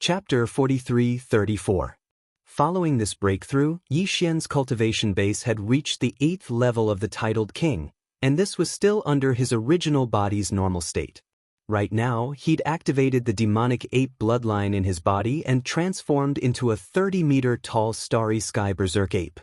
Chapter 43-34. Following this breakthrough, Yi Xian's cultivation base had reached the 8th level of the titled king, and this was still under his original body's normal state. Right now, he'd activated the demonic ape bloodline in his body and transformed into a 30-meter-tall starry sky berserk ape.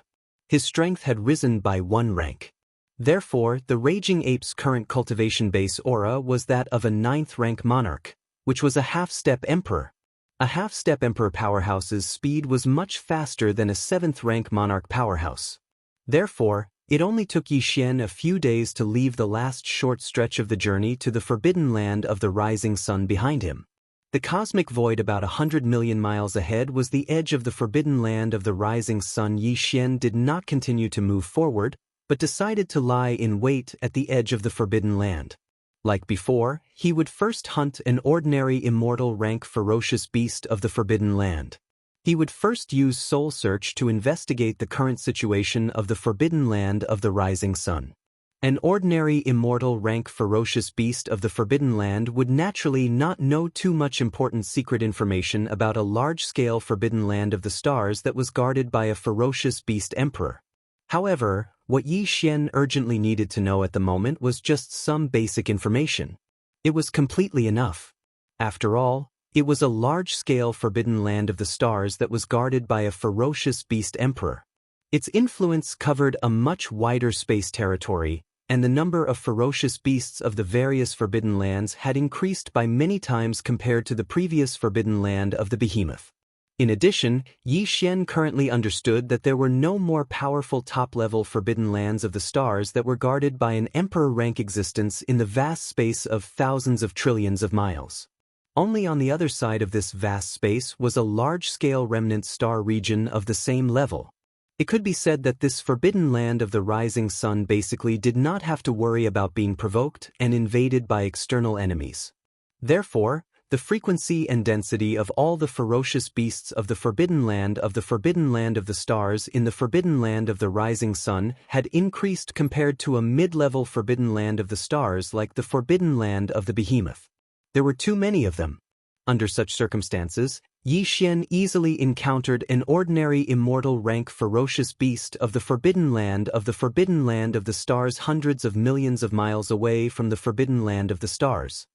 His strength had risen by 1 rank. Therefore, the raging ape's current cultivation base aura was that of a 9th-rank monarch, which was a half-step emperor. A half-step emperor powerhouse's speed was much faster than a 7th-rank monarch powerhouse. Therefore, it only took Yi Xian a few days to leave the last short stretch of the journey to the forbidden land of the rising sun behind him. The cosmic void about 100 million miles ahead was the edge of the forbidden land of the rising sun. Yi Xian did not continue to move forward, but decided to lie in wait at the edge of the forbidden land. Like before, he would first hunt an ordinary immortal rank ferocious beast of the forbidden land. He would first use soul search to investigate the current situation of the forbidden land of the rising sun. An ordinary immortal rank ferocious beast of the forbidden land would naturally not know too much important secret information about a large-scale forbidden land of the stars that was guarded by a ferocious beast emperor. However, what Yi Xian urgently needed to know at the moment was just some basic information. It was completely enough. After all, it was a large-scale forbidden land of the stars that was guarded by a ferocious beast emperor. Its influence covered a much wider space territory, and the number of ferocious beasts of the various forbidden lands had increased by many times compared to the previous forbidden land of the behemoth. In addition, Yi Xian currently understood that there were no more powerful top-level forbidden lands of the stars that were guarded by an emperor-rank existence in the vast space of thousands of trillions of miles. Only on the other side of this vast space was a large-scale remnant star region of the same level. It could be said that this forbidden land of the rising sun basically did not have to worry about being provoked and invaded by external enemies. Therefore, the frequency and density of all the ferocious beasts of the forbidden land of the stars in the forbidden land of the rising sun had increased compared to a mid-level forbidden land of the stars like the forbidden land of the behemoth. There were too many of them. Under such circumstances, Yi Xian easily encountered an ordinary immortal rank ferocious beast of the forbidden land of the stars hundreds of millions of miles away from the forbidden land of the stars.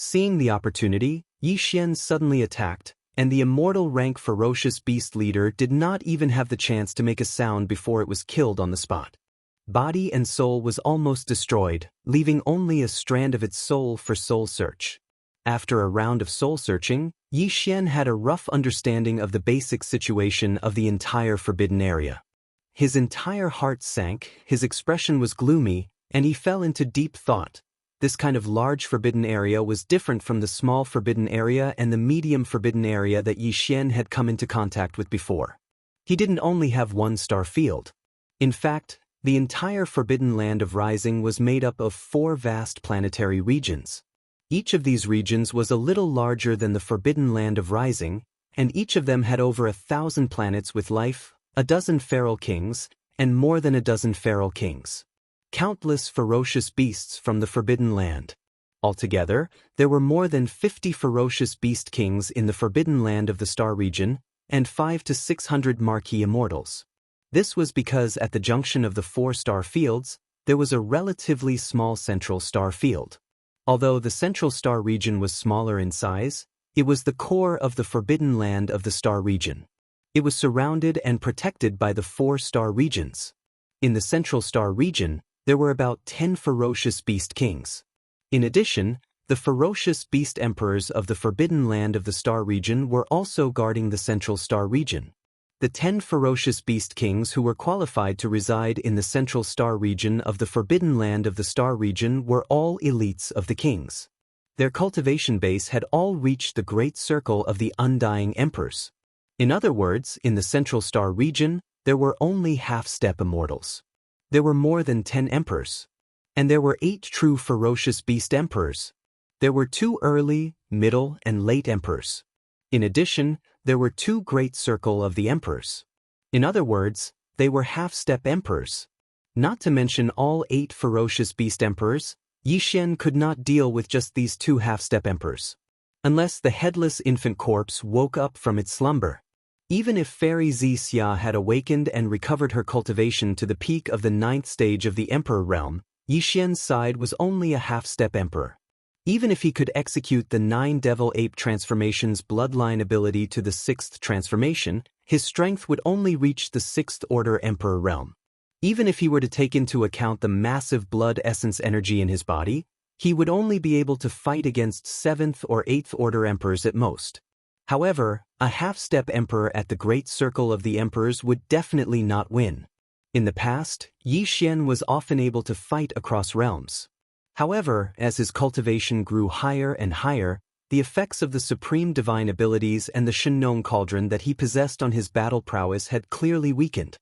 Seeing the opportunity, Yi Xian suddenly attacked, and the immortal rank ferocious beast leader did not even have the chance to make a sound before it was killed on the spot. Body and soul was almost destroyed, leaving only a strand of its soul for soul search. After a round of soul searching, Yi Xian had a rough understanding of the basic situation of the entire forbidden area. His entire heart sank, his expression was gloomy, and he fell into deep thought. This kind of large forbidden area was different from the small forbidden area and the medium forbidden area that Yi Xian had come into contact with before. He didn't only have one star field. In fact, the entire forbidden land of rising was made up of 4 vast planetary regions. Each of these regions was a little larger than the forbidden land of rising, and each of them had over 1,000 planets with life, a dozen feral kings, and more than a dozen feral kings. Countless ferocious beasts from the forbidden land. Altogether, there were more than 50 ferocious beast kings in the forbidden land of the star region, and 500 to 600 marquee immortals. This was because at the junction of the 4 star fields, there was a relatively small central star field. Although the central star region was smaller in size, it was the core of the forbidden land of the star region. It was surrounded and protected by the 4 star regions. In the central star region, there were about 10 ferocious beast kings. In addition, the ferocious beast emperors of the forbidden land of the star region were also guarding the central star region. The 10 ferocious beast kings who were qualified to reside in the central star region of the forbidden land of the star region were all elites of the kings. Their cultivation base had all reached the great circle of the undying emperors. In other words, in the central star region, there were only half-step immortals. There were more than 10 emperors. And there were 8 true ferocious beast emperors. There were 2 early, middle, and late emperors. In addition, there were 2 great circle of the emperors. In other words, they were half-step emperors. Not to mention all 8 ferocious beast emperors, Yi Xian could not deal with just these 2 half-step emperors. unless the headless infant corpse woke up from its slumber. Even if Fairy Xia had awakened and recovered her cultivation to the peak of the 9th stage of the Emperor realm, Yi Xian's side was only a half-step Emperor. Even if he could execute the 9 Devil Ape transformations bloodline ability to the 6th transformation, his strength would only reach the 6th order Emperor realm. Even if he were to take into account the massive blood essence energy in his body, he would only be able to fight against 7th or 8th order emperors at most. However, a half-step emperor at the Great Circle of the Emperors would definitely not win. In the past, Yi Xian was often able to fight across realms. However, as his cultivation grew higher and higher, the effects of the supreme divine abilities and the Shenong cauldron that he possessed on his battle prowess had clearly weakened.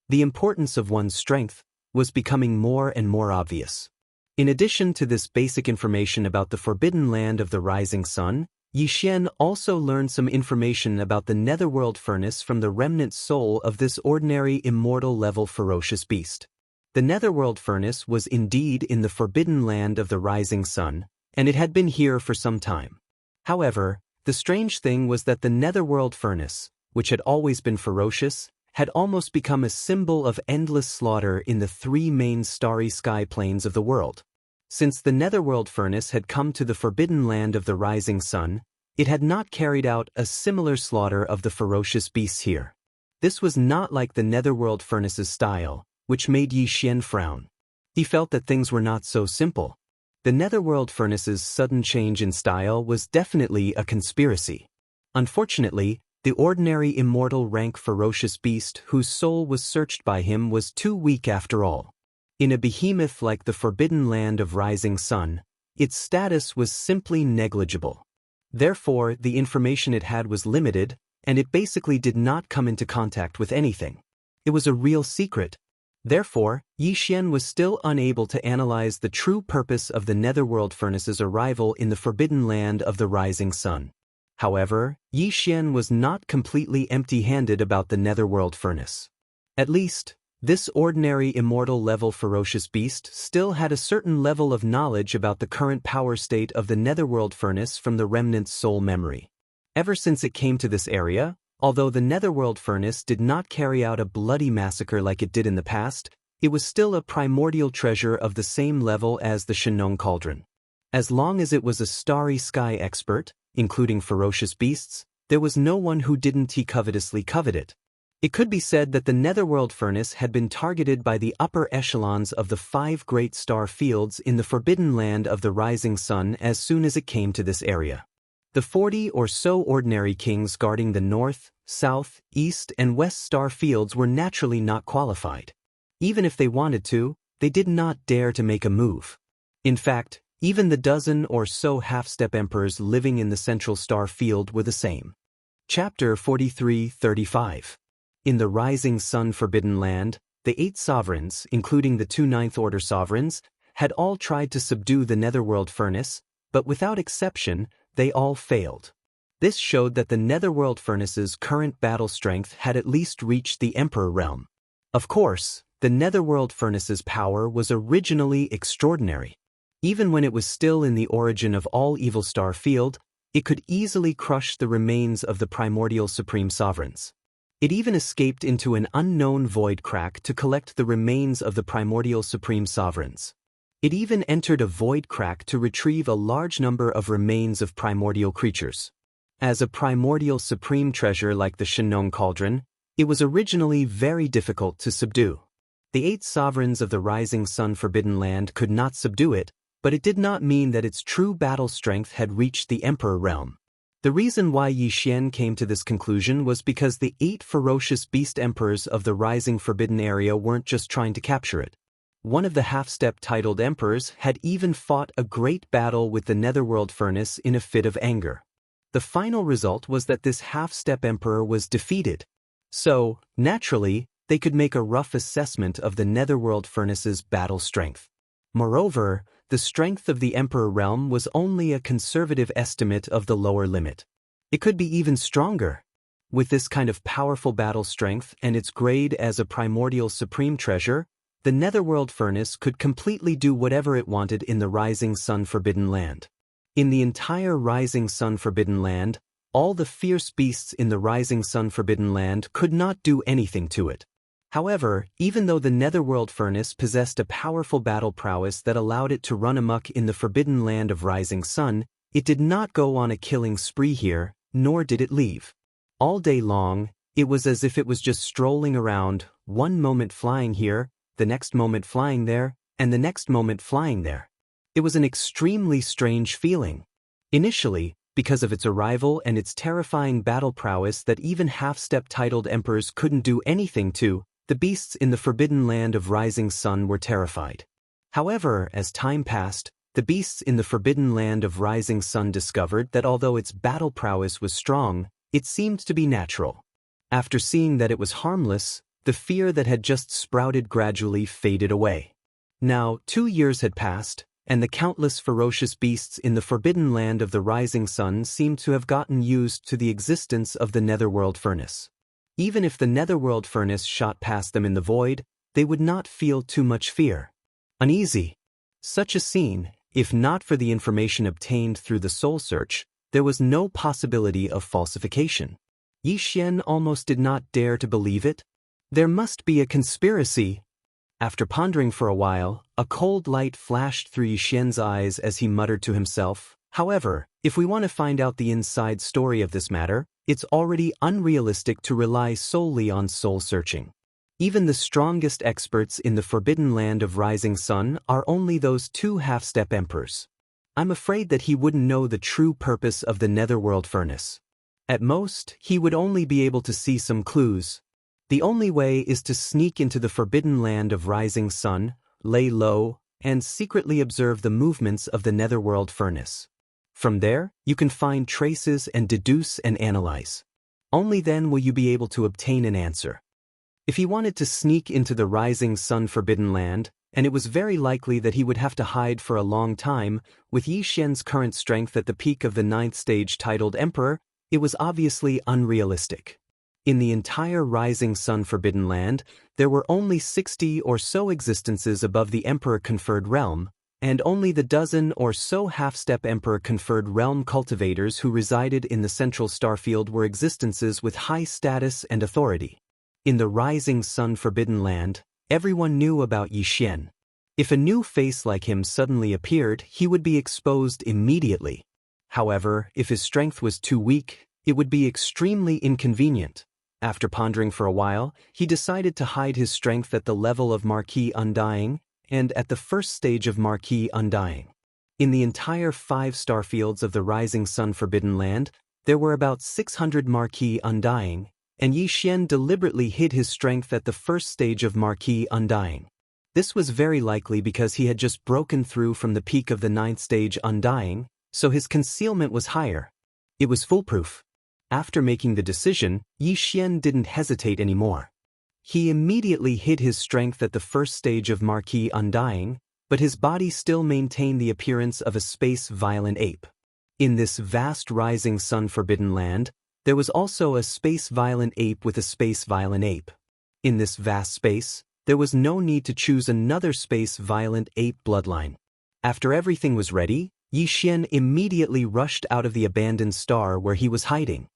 The importance of one's strength was becoming more and more obvious. In addition to this basic information about the forbidden land of the rising sun, Yi Xian also learned some information about the netherworld furnace from the remnant soul of this ordinary immortal-level ferocious beast. The netherworld furnace was indeed in the forbidden land of the rising sun, and it had been here for some time. However, the strange thing was that the netherworld furnace, which had always been ferocious, had almost become a symbol of endless slaughter in the 3 main starry sky planes of the world. Since the netherworld furnace had come to the forbidden land of the rising sun, it had not carried out a similar slaughter of the ferocious beasts here. This was not like the netherworld furnace's style, which made Yi Xian frown. He felt that things were not so simple. The netherworld furnace's sudden change in style was definitely a conspiracy. Unfortunately, the ordinary immortal rank ferocious beast whose soul was searched by him was too weak after all. In a behemoth like the forbidden land of rising sun, its status was simply negligible. Therefore, the information it had was limited, and it basically did not come into contact with anything. It was a real secret. Therefore, Yi Xian was still unable to analyze the true purpose of the netherworld furnace's arrival in the forbidden land of the rising sun. However, Yi Xian was not completely empty-handed about the netherworld furnace. At least, this ordinary immortal-level ferocious beast still had a certain level of knowledge about the current power state of the netherworld furnace from the remnant's soul memory. Ever since it came to this area, although the netherworld furnace did not carry out a bloody massacre like it did in the past, it was still a primordial treasure of the same level as the Shenong cauldron. As long as it was a starry sky expert, including ferocious beasts, there was no one who didn't covetously covet it. It could be said that the netherworld furnace had been targeted by the upper echelons of the 5 great star fields in the forbidden land of the rising sun as soon as it came to this area. The 40 or so ordinary kings guarding the north, south, east, and west star fields were naturally not qualified. Even if they wanted to, they did not dare to make a move. In fact, even the dozen or so half-step emperors living in the central star field were the same. Chapter 43-35. In the rising sun forbidden land, the 8 sovereigns, including the 2 ninth order sovereigns, had all tried to subdue the netherworld furnace, but without exception, they all failed. This showed that the netherworld furnace's current battle strength had at least reached the emperor realm. Of course, the netherworld furnace's power was originally extraordinary. Even when it was still in the origin of all evil star field, it could easily crush the remains of the primordial supreme sovereigns. It even escaped into an unknown void crack to collect the remains of the primordial supreme sovereigns. It even entered a void crack to retrieve a large number of remains of primordial creatures. As a primordial supreme treasure like the Shenong cauldron, it was originally very difficult to subdue. The 8 sovereigns of the rising sun forbidden land could not subdue it, but it did not mean that its true battle strength had reached the emperor realm. The reason why Yi Xian came to this conclusion was because the 8 ferocious beast emperors of the rising forbidden area weren't just trying to capture it. One of the half-step titled emperors had even fought a great battle with the netherworld furnace in a fit of anger. The final result was that this half-step emperor was defeated. So, naturally, they could make a rough assessment of the netherworld furnace's battle strength. Moreover, the strength of the Emperor realm was only a conservative estimate of the lower limit. It could be even stronger. With this kind of powerful battle strength and its grade as a primordial supreme treasure, the netherworld furnace could completely do whatever it wanted in the rising sun forbidden land. In the entire Rising Sun Forbidden Land, all the fierce beasts in the Rising Sun Forbidden Land could not do anything to it. However, even though the Netherworld Furnace possessed a powerful battle prowess that allowed it to run amok in the Forbidden Land of Rising Sun, it did not go on a killing spree here, nor did it leave. All day long, it was as if it was just strolling around, one moment flying here, the next moment flying there, and the next moment flying there. It was an extremely strange feeling. Initially, because of its arrival and its terrifying battle prowess that even half-step titled emperors couldn't do anything to, the beasts in the Forbidden Land of Rising Sun were terrified. However, as time passed, the beasts in the Forbidden Land of Rising Sun discovered that although its battle prowess was strong, it seemed to be natural. After seeing that it was harmless, the fear that had just sprouted gradually faded away. Now, 2 years had passed, and the countless ferocious beasts in the Forbidden Land of the Rising Sun seemed to have gotten used to the existence of the Netherworld Furnace. Even if the Netherworld Furnace shot past them in the void, they would not feel too much fear. Uneasy. Such a scene, if not for the information obtained through the soul search, there was no possibility of falsification. Yi Xian almost did not dare to believe it. There must be a conspiracy. After pondering for a while, a cold light flashed through Yi Xian's eyes as he muttered to himself, "However, if we want to find out the inside story of this matter, it's already unrealistic to rely solely on soul searching. Even the strongest experts in the Forbidden Land of Rising Sun are only those 2 half-step emperors. I'm afraid that he wouldn't know the true purpose of the Netherworld Furnace. At most, he would only be able to see some clues. The only way is to sneak into the Forbidden Land of Rising Sun, lay low, and secretly observe the movements of the Netherworld Furnace. From there, you can find traces and deduce and analyze. Only then will you be able to obtain an answer." If he wanted to sneak into the Rising Sun Forbidden Land, and it was very likely that he would have to hide for a long time, with Yi Xian's current strength at the peak of the 9th stage titled Emperor, it was obviously unrealistic. In the entire Rising Sun Forbidden Land, there were only 60 or so existences above the Emperor-conferred realm, and only the dozen or so half-step Emperor-conferred realm cultivators who resided in the central starfield were existences with high status and authority. In the Rising Sun Forbidden Land, everyone knew about Yi Xian. If a new face like him suddenly appeared, he would be exposed immediately. However, if his strength was too weak, it would be extremely inconvenient. After pondering for a while, he decided to hide his strength at the level of Marquis Undying and at the first stage of Marquis Undying. In the entire 5 starfields of the Rising Sun Forbidden Land, there were about 600 Marquis Undying, and Yi Xian deliberately hid his strength at the first stage of Marquis Undying. This was very likely because he had just broken through from the peak of the 9th stage Undying, so his concealment was higher. It was foolproof. After making the decision, Yi Xian didn't hesitate anymore. He immediately hid his strength at the first stage of Marquis Undying, but his body still maintained the appearance of a space-violent ape. In this vast Rising Sun Forbidden Land, there was also a space-violent ape with a space-violent ape. In this vast space, there was no need to choose another space-violent ape bloodline. After everything was ready, Yi Xian immediately rushed out of the abandoned star where he was hiding.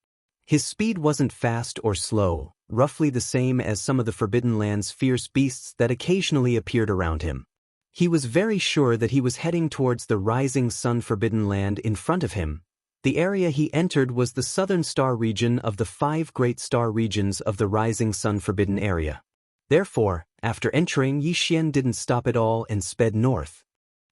His speed wasn't fast or slow, roughly the same as some of the Forbidden Land's fierce beasts that occasionally appeared around him. He was very sure that he was heading towards the Rising Sun Forbidden Land in front of him. The area he entered was the southern star region of the 5 great star regions of the Rising Sun Forbidden area. Therefore, after entering, Yi Xian didn't stop at all and sped north.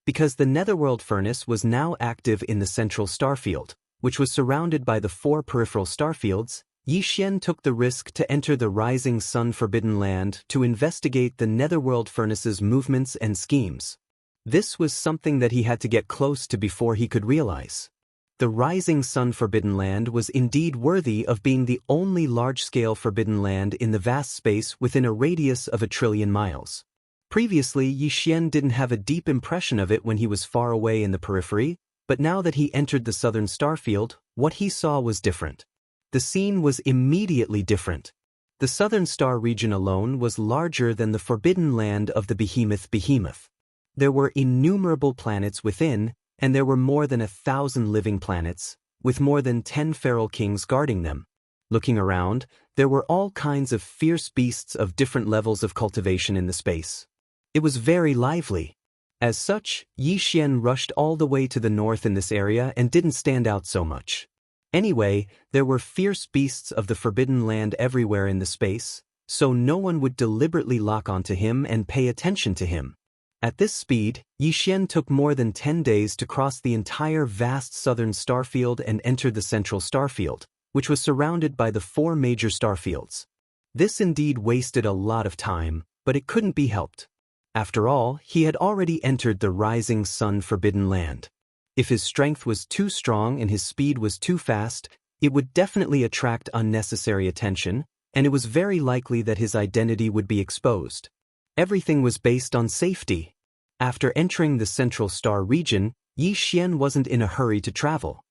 Because the Netherworld Furnace was now active in the central starfield, which was surrounded by the 4 peripheral starfields, Yi Xian took the risk to enter the Rising Sun Forbidden Land to investigate the Netherworld Furnace's movements and schemes. This was something that he had to get close to before he could realize. The Rising Sun Forbidden Land was indeed worthy of being the only large-scale Forbidden Land in the vast space within a radius of 1 trillion miles. Previously, Yi Xian didn't have a deep impression of it when he was far away in the periphery, but now that he entered the southern starfield, what he saw was different. The scene was immediately different. The southern star region alone was larger than the Forbidden Land of the Behemoth. There were innumerable planets within, and there were more than 1,000 living planets, with more than 10 feral kings guarding them. Looking around, there were all kinds of fierce beasts of different levels of cultivation in the space. It was very lively. As such, Yi Xian rushed all the way to the north in this area and didn't stand out so much. Anyway, there were fierce beasts of the Forbidden Land everywhere in the space, so no one would deliberately lock onto him and pay attention to him. At this speed, Yi Xian took more than 10 days to cross the entire vast southern starfield and enter the central starfield, which was surrounded by the 4 major starfields. This indeed wasted a lot of time, but it couldn't be helped. After all, he had already entered the Rising Sun Forbidden Land. If his strength was too strong and his speed was too fast, it would definitely attract unnecessary attention, and it was very likely that his identity would be exposed. Everything was based on safety. After entering the Central Star region, Yi Xian wasn't in a hurry to travel.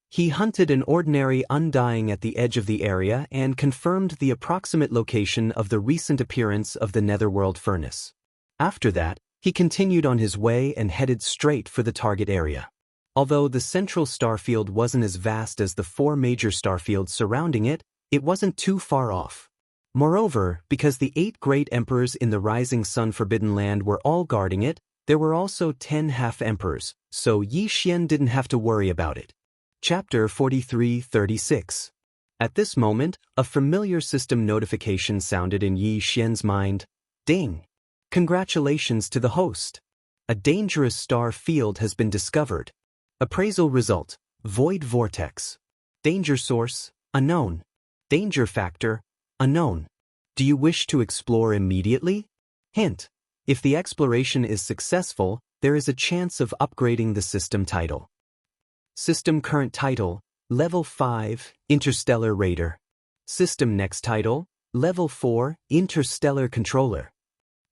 He hunted an ordinary undying at the edge of the area and confirmed the approximate location of the recent appearance of the Netherworld furnace. After that, he continued on his way and headed straight for the target area. Although the central starfield wasn't as vast as the 4 major starfields surrounding it, it wasn't too far off. Moreover, because the 8 great emperors in the Rising Sun Forbidden Land were all guarding it, there were also 10 half-emperors, so Yi Xian didn't have to worry about it. Chapter 43-36. At this moment, a familiar system notification sounded in Yi Xian's mind. Ding! Congratulations to the host. A dangerous star field has been discovered. Appraisal result: Void Vortex. Danger source: unknown. Danger factor: unknown. Do you wish to explore immediately? Hint: if the exploration is successful, there is a chance of upgrading the system title. System current title: Level 5, Interstellar Raider. System next title: Level 4, Interstellar Controller.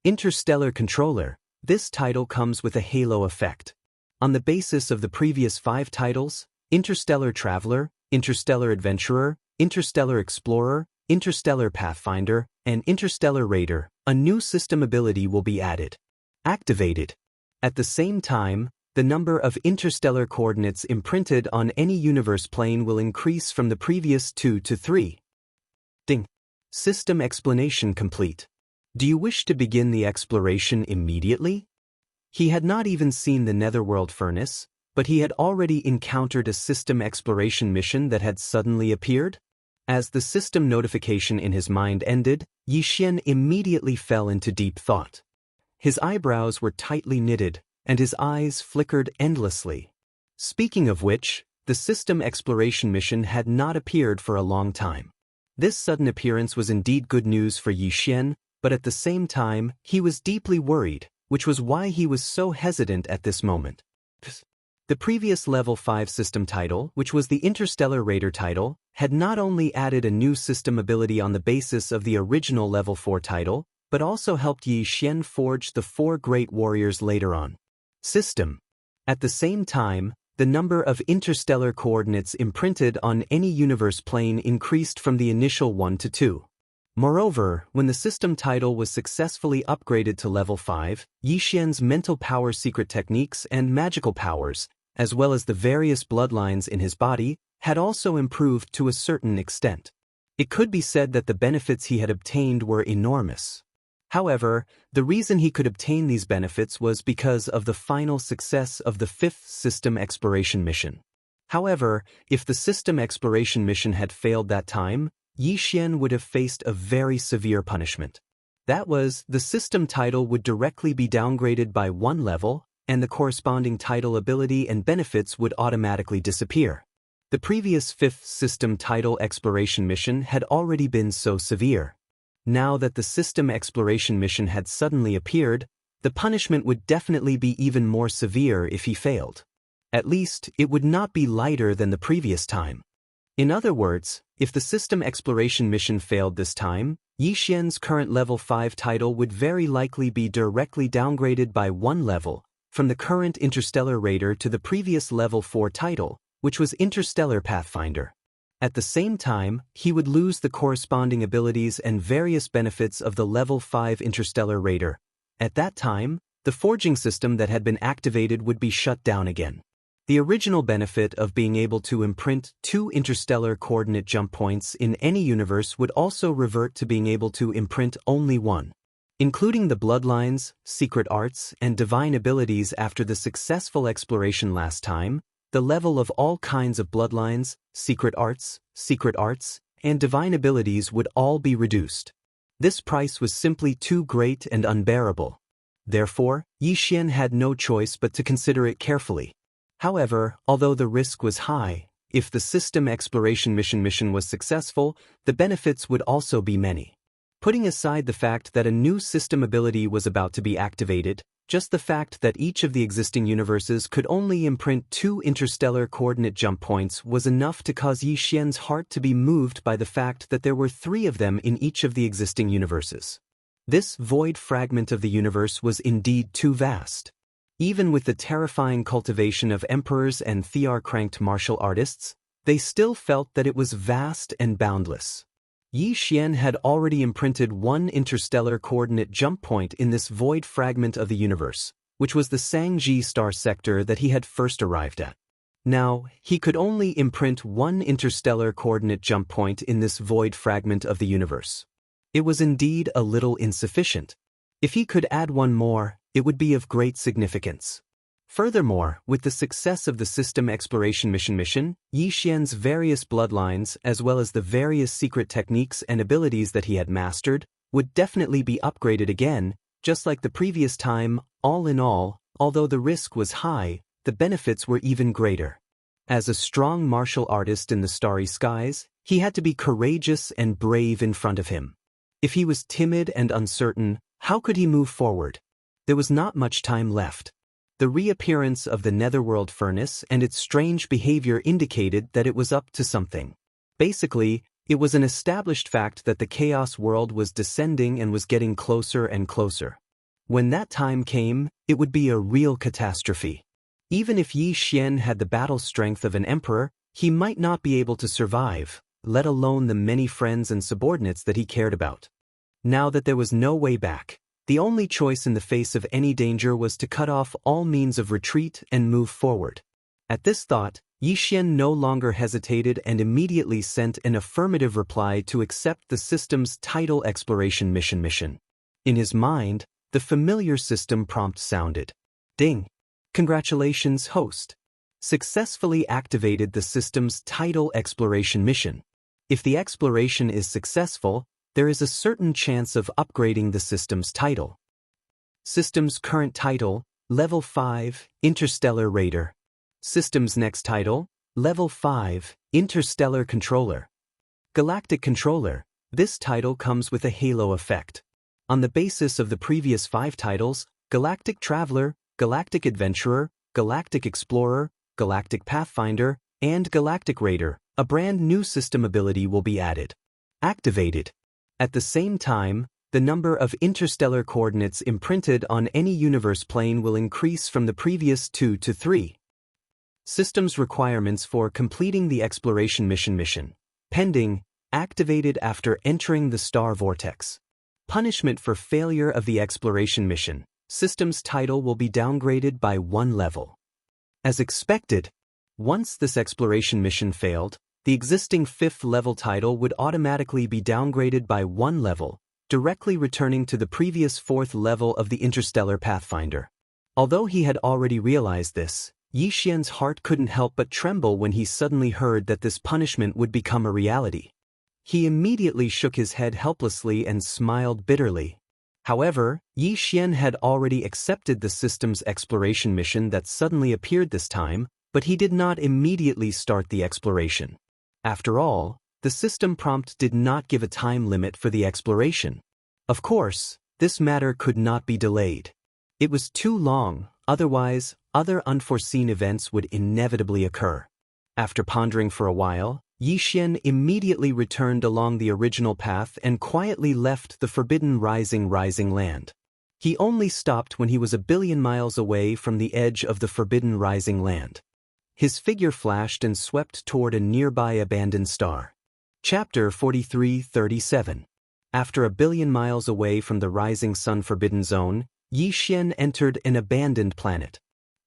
Interstellar Controller. This title comes with a halo effect. On the basis of the previous 5 titles, Interstellar Traveler, Interstellar Adventurer, Interstellar Explorer, Interstellar Pathfinder, and Interstellar Raider, a new system ability will be added. Activated. At the same time, the number of interstellar coordinates imprinted on any universe plane will increase from the previous 2 to 3. Ding. System explanation complete. Do you wish to begin the exploration immediately? He had not even seen the Netherworld furnace, but he had already encountered a system exploration mission that had suddenly appeared. As the system notification in his mind ended, Yi Xian immediately fell into deep thought. His eyebrows were tightly knitted, and his eyes flickered endlessly. Speaking of which, the system exploration mission had not appeared for a long time. This sudden appearance was indeed good news for Yi Xian, but at the same time, he was deeply worried, which was why he was so hesitant at this moment. The previous Level 5 system title, which was the Interstellar Raider title, had not only added a new system ability on the basis of the original Level 4 title, but also helped Yi Xian forge the 4 great warriors later on. System. At the same time, the number of interstellar coordinates imprinted on any universe plane increased from the initial 1 to 2. Moreover, when the system title was successfully upgraded to Level 5, Yi Xian's mental power secret techniques and magical powers, as well as the various bloodlines in his body, had also improved to a certain extent. It could be said that the benefits he had obtained were enormous. However, the reason he could obtain these benefits was because of the final success of the 5th system exploration mission. However, if the system exploration mission had failed that time, Yi Xian would have faced a very severe punishment. That was, the system title would directly be downgraded by 1 level, and the corresponding title ability and benefits would automatically disappear. The previous 5th system title exploration mission had already been so severe. Now that the system exploration mission had suddenly appeared, the punishment would definitely be even more severe if he failed. At least, it would not be lighter than the previous time. In other words, if the system exploration mission failed this time, Yi Xian's current Level 5 title would very likely be directly downgraded by 1 level, from the current Interstellar Raider to the previous Level 4 title, which was Interstellar Pathfinder. At the same time, he would lose the corresponding abilities and various benefits of the Level 5 Interstellar Raider. At that time, the forging system that had been activated would be shut down again. The original benefit of being able to imprint 2 interstellar coordinate jump points in any universe would also revert to being able to imprint only 1. Including the bloodlines, secret arts, and divine abilities after the successful exploration last time, the level of all kinds of bloodlines, secret arts, and divine abilities would all be reduced. This price was simply too great and unbearable. Therefore, Yi Xian had no choice but to consider it carefully. However, although the risk was high, if the system exploration mission was successful, the benefits would also be many. Putting aside the fact that a new system ability was about to be activated, just the fact that each of the existing universes could only imprint 2 interstellar coordinate jump points was enough to cause Yi Xian's heart to be moved by the fact that there were 3 of them in each of the existing universes. This void fragment of the universe was indeed too vast. Even with the terrifying cultivation of emperors and thear-cranked martial artists, they still felt that it was vast and boundless. Yi Xian had already imprinted 1 interstellar coordinate jump point in this void fragment of the universe, which was the Sangji star sector that he had first arrived at. Now, he could only imprint 1 interstellar coordinate jump point in this void fragment of the universe. It was indeed a little insufficient. If he could add 1 more, it would be of great significance. Furthermore, with the success of the system exploration mission, Yi Xian's various bloodlines, as well as the various secret techniques and abilities that he had mastered, would definitely be upgraded again, just like the previous time. All in all, although the risk was high, the benefits were even greater. As a strong martial artist in the starry skies, he had to be courageous and brave in front of him. If he was timid and uncertain, how could he move forward? There was not much time left. The reappearance of the netherworld furnace and its strange behavior indicated that it was up to something. Basically, it was an established fact that the chaos world was descending and was getting closer and closer. When that time came, it would be a real catastrophe. Even if Yi Xian had the battle strength of an emperor, he might not be able to survive, let alone the many friends and subordinates that he cared about. Now that there was no way back, the only choice in the face of any danger was to cut off all means of retreat and move forward. At this thought, Yi Xian no longer hesitated and immediately sent an affirmative reply to accept the system's title exploration mission. In his mind, the familiar system prompt sounded. Ding! Congratulations, host. Successfully activated the system's title exploration mission. If the exploration is successful, there is a certain chance of upgrading the system's title. System's current title, Level 5, Interstellar Raider. System's next title, Level 5, Interstellar Controller. Galactic Controller. This title comes with a halo effect. On the basis of the previous 5 titles, Galactic Traveler, Galactic Adventurer, Galactic Explorer, Galactic Pathfinder, and Galactic Raider, a brand new system ability will be added. Activated. At the same time, the number of interstellar coordinates imprinted on any universe plane will increase from the previous 2 to 3. Systems requirements for completing the exploration mission. Pending, activated after entering the star vortex. Punishment for failure of the exploration mission. System's title will be downgraded by 1 level. As expected, once this exploration mission failed, the existing 5th level title would automatically be downgraded by 1 level, directly returning to the previous 4th level of the Interstellar Pathfinder. Although he had already realized this, Yi Xian's heart couldn't help but tremble when he suddenly heard that this punishment would become a reality. He immediately shook his head helplessly and smiled bitterly. However, Yi Xian had already accepted the system's exploration mission that suddenly appeared this time, but he did not immediately start the exploration. After all, the system prompt did not give a time limit for the exploration. Of course, this matter could not be delayed. It was too long, otherwise, other unforeseen events would inevitably occur. After pondering for a while, Yi Xian immediately returned along the original path and quietly left the forbidden rising land. He only stopped when he was 1 billion miles away from the edge of the forbidden rising land. His figure flashed and swept toward a nearby abandoned star. Chapter 43-37. After 1 billion miles away from the rising sun forbidden zone, Yi Xian entered an abandoned planet.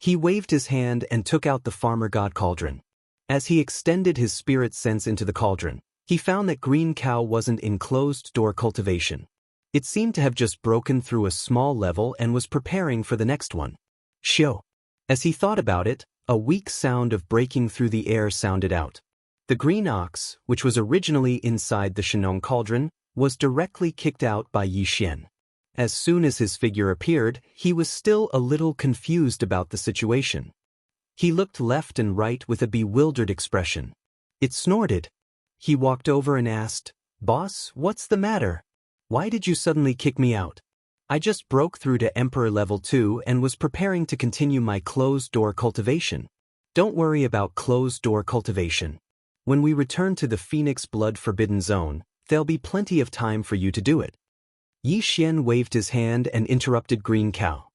He waved his hand and took out the farmer god cauldron. As he extended his spirit sense into the cauldron, he found that green cow wasn't in closed-door cultivation. It seemed to have just broken through a small level and was preparing for the next one. Shoo! As he thought about it, a weak sound of breaking through the air sounded out. The green ox, which was originally inside the Shenong cauldron, was directly kicked out by Yi Xian. As soon as his figure appeared, he was still a little confused about the situation. He looked left and right with a bewildered expression. It snorted. He walked over and asked, "Boss, what's the matter? Why did you suddenly kick me out? I just broke through to Emperor Level 2 and was preparing to continue my closed-door cultivation." "Don't worry about closed-door cultivation. When we return to the Phoenix Blood Forbidden Zone, there'll be plenty of time for you to do it." Yi Xian waved his hand and interrupted Green Cow.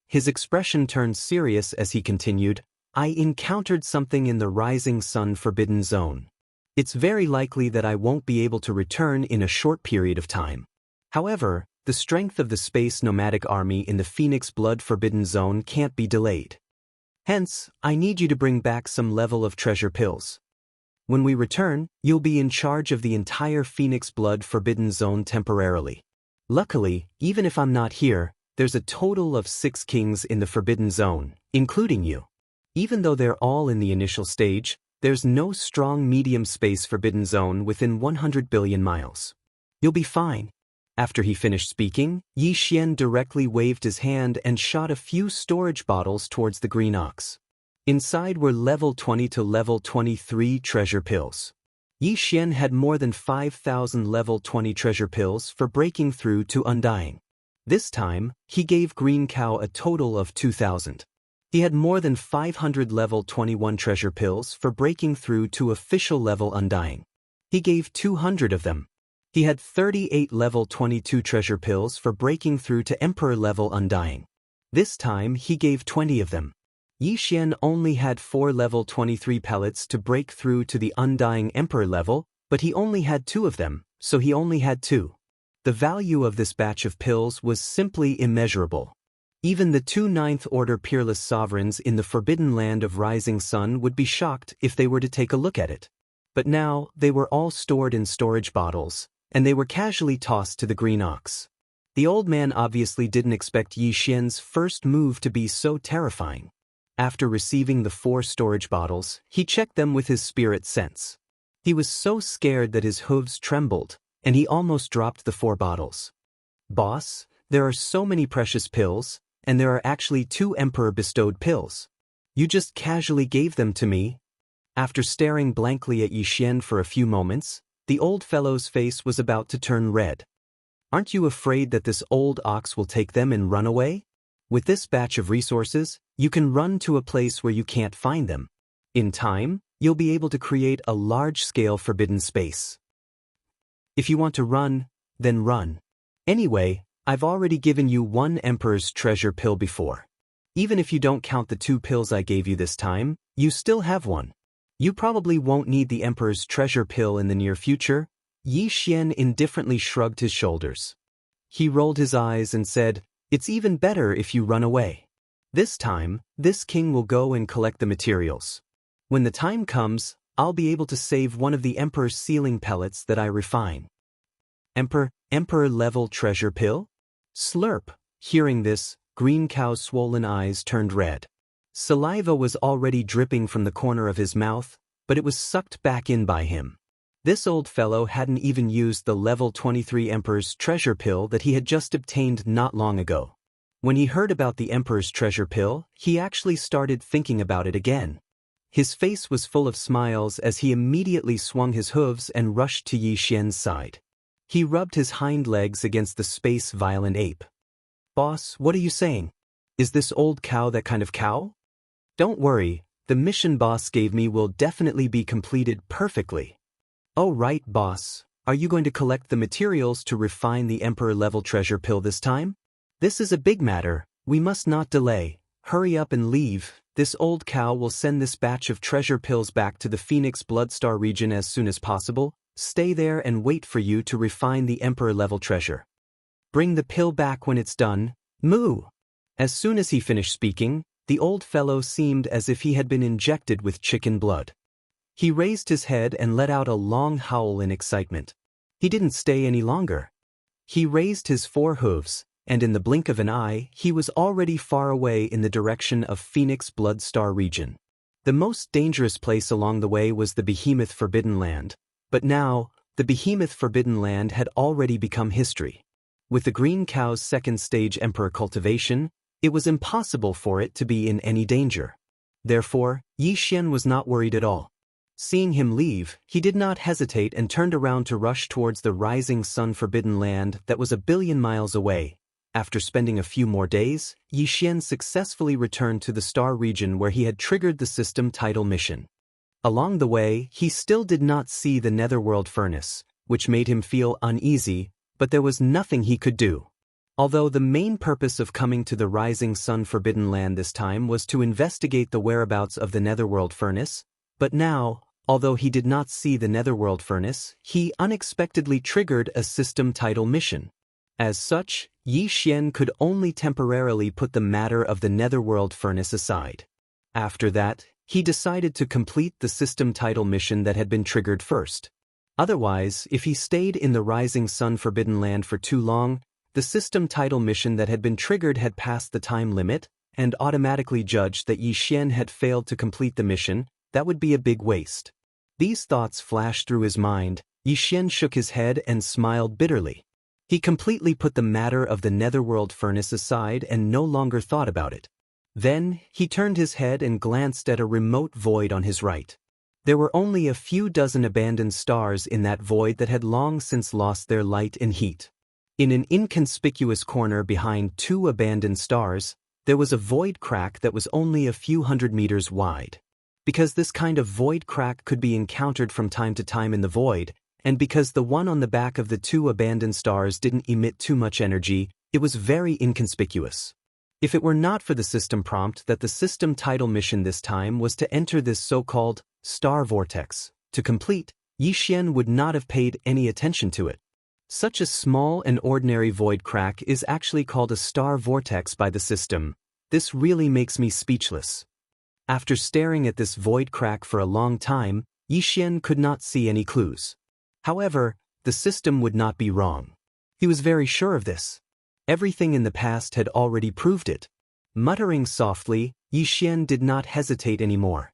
His expression turned serious as he continued, "I encountered something in the Rising Sun Forbidden Zone. It's very likely that I won't be able to return in a short period of time. However, the strength of the Space Nomadic Army in the Phoenix Blood Forbidden Zone can't be delayed. Hence, I need you to bring back some level of treasure pills. When we return, you'll be in charge of the entire Phoenix Blood Forbidden Zone temporarily. Luckily, even if I'm not here, there's a total of 6 kings in the Forbidden Zone, including you. Even though they're all in the initial stage, there's no strong medium space Forbidden Zone within 100 billion miles. You'll be fine." After he finished speaking, Yi Xian directly waved his hand and shot a few storage bottles towards the green ox. Inside were level 20 to level 23 treasure pills. Yi Xian had more than 5,000 level 20 treasure pills for breaking through to Undying. This time, he gave Green Cow a total of 2,000. He had more than 500 level 21 treasure pills for breaking through to official level Undying. He gave 200 of them. He had 38 level 22 treasure pills for breaking through to Emperor level Undying. This time he gave 20 of them. Yi Xian only had 4 level 23 pellets to break through to the Undying Emperor level, but he only had 2 of them, so he only had 2. The value of this batch of pills was simply immeasurable. Even the 2 Ninth Order Peerless Sovereigns in the Forbidden Land of Rising Sun would be shocked if they were to take a look at it. But now, they were all stored in storage bottles, and they were casually tossed to the green ox. The old man obviously didn't expect Yi Xian's first move to be so terrifying. After receiving the 4 storage bottles, he checked them with his spirit sense. He was so scared that his hooves trembled, and he almost dropped the 4 bottles. "Boss, there are so many precious pills, and there are actually 2 Emperor-bestowed pills. You just casually gave them to me." After staring blankly at Yi Xian for a few moments, the old fellow's face was about to turn red. "Aren't you afraid that this old ox will take them and run away? With this batch of resources, you can run to a place where you can't find them. In time, you'll be able to create a large-scale forbidden space. If you want to run, then run. Anyway, I've already given you 1 Emperor's treasure pill before. Even if you don't count the 2 pills I gave you this time, you still have 1. You probably won't need the Emperor's treasure pill in the near future." Yi Xian indifferently shrugged his shoulders. He rolled his eyes and said, "It's even better if you run away. This time, this king will go and collect the materials. When the time comes, I'll be able to save one of the Emperor's sealing pellets that I refine." Emperor-level treasure pill? Slurp. Hearing this, Green Cow's swollen eyes turned red. Saliva was already dripping from the corner of his mouth, but it was sucked back in by him. This old fellow hadn't even used the level 23 Emperor's treasure pill that he had just obtained not long ago. When he heard about the Emperor's treasure pill, he actually started thinking about it again. His face was full of smiles as he immediately swung his hooves and rushed to Yi Xian's side. He rubbed his hind legs against the space violent ape. "Boss, what are you saying? Is this old cow that kind of cow?" "Don't worry, the mission boss gave me will definitely be completed perfectly." "Oh right, boss, are you going to collect the materials to refine the Emperor-level treasure pill this time? This is a big matter, we must not delay, hurry up and leave. This old cow will send this batch of treasure pills back to the Phoenix Bloodstar region as soon as possible. Stay there and wait for you to refine the Emperor-level treasure. Bring the pill back when it's done, moo." As soon as he finished speaking, The old fellow seemed as if he had been injected with chicken blood. He raised his head and let out a long howl in excitement. He didn't stay any longer. He raised his 4 hooves, and in the blink of an eye, he was already far away in the direction of Phoenix Blood Star region. The most dangerous place along the way was the Behemoth Forbidden Land, but now, the Behemoth Forbidden Land had already become history. With the Green Cow's second stage Emperor cultivation, it was impossible for it to be in any danger. Therefore, Yi Xian was not worried at all. Seeing him leave, he did not hesitate and turned around to rush towards the rising sun forbidden land that was 1,000,000,000 miles away. After spending a few more days, Yi Xian successfully returned to the star region where he had triggered the system title mission. Along the way, he still did not see the netherworld furnace, which made him feel uneasy, but there was nothing he could do. Although the main purpose of coming to the rising sun forbidden land this time was to investigate the whereabouts of the netherworld furnace, but now, although he did not see the netherworld furnace, he unexpectedly triggered a system title mission. As such, Yi Xian could only temporarily put the matter of the netherworld furnace aside. After that, he decided to complete the system title mission that had been triggered first. Otherwise, if he stayed in the rising sun forbidden land for too long, the system title mission that had been triggered had passed the time limit, and automatically judged that Yi Xian had failed to complete the mission. That would be a big waste. These thoughts flashed through his mind. Yi Xian shook his head and smiled bitterly. He completely put the matter of the netherworld furnace aside and no longer thought about it. Then, he turned his head and glanced at a remote void on his right. There were only a few dozen abandoned stars in that void that had long since lost their light and heat. In an inconspicuous corner behind 2 abandoned stars, there was a void crack that was only a few hundred meters wide. Because this kind of void crack could be encountered from time to time in the void, and because the one on the back of the 2 abandoned stars didn't emit too much energy, it was very inconspicuous. If it were not for the system prompt that the system title mission this time was to enter this so-called star vortex to complete, Yi Xian would not have paid any attention to it. Such a small and ordinary void crack is actually called a star vortex by the system. This really makes me speechless. After staring at this void crack for a long time, Yi Xian could not see any clues. However, the system would not be wrong. He was very sure of this. Everything in the past had already proved it. Muttering softly, Yi Xian did not hesitate anymore.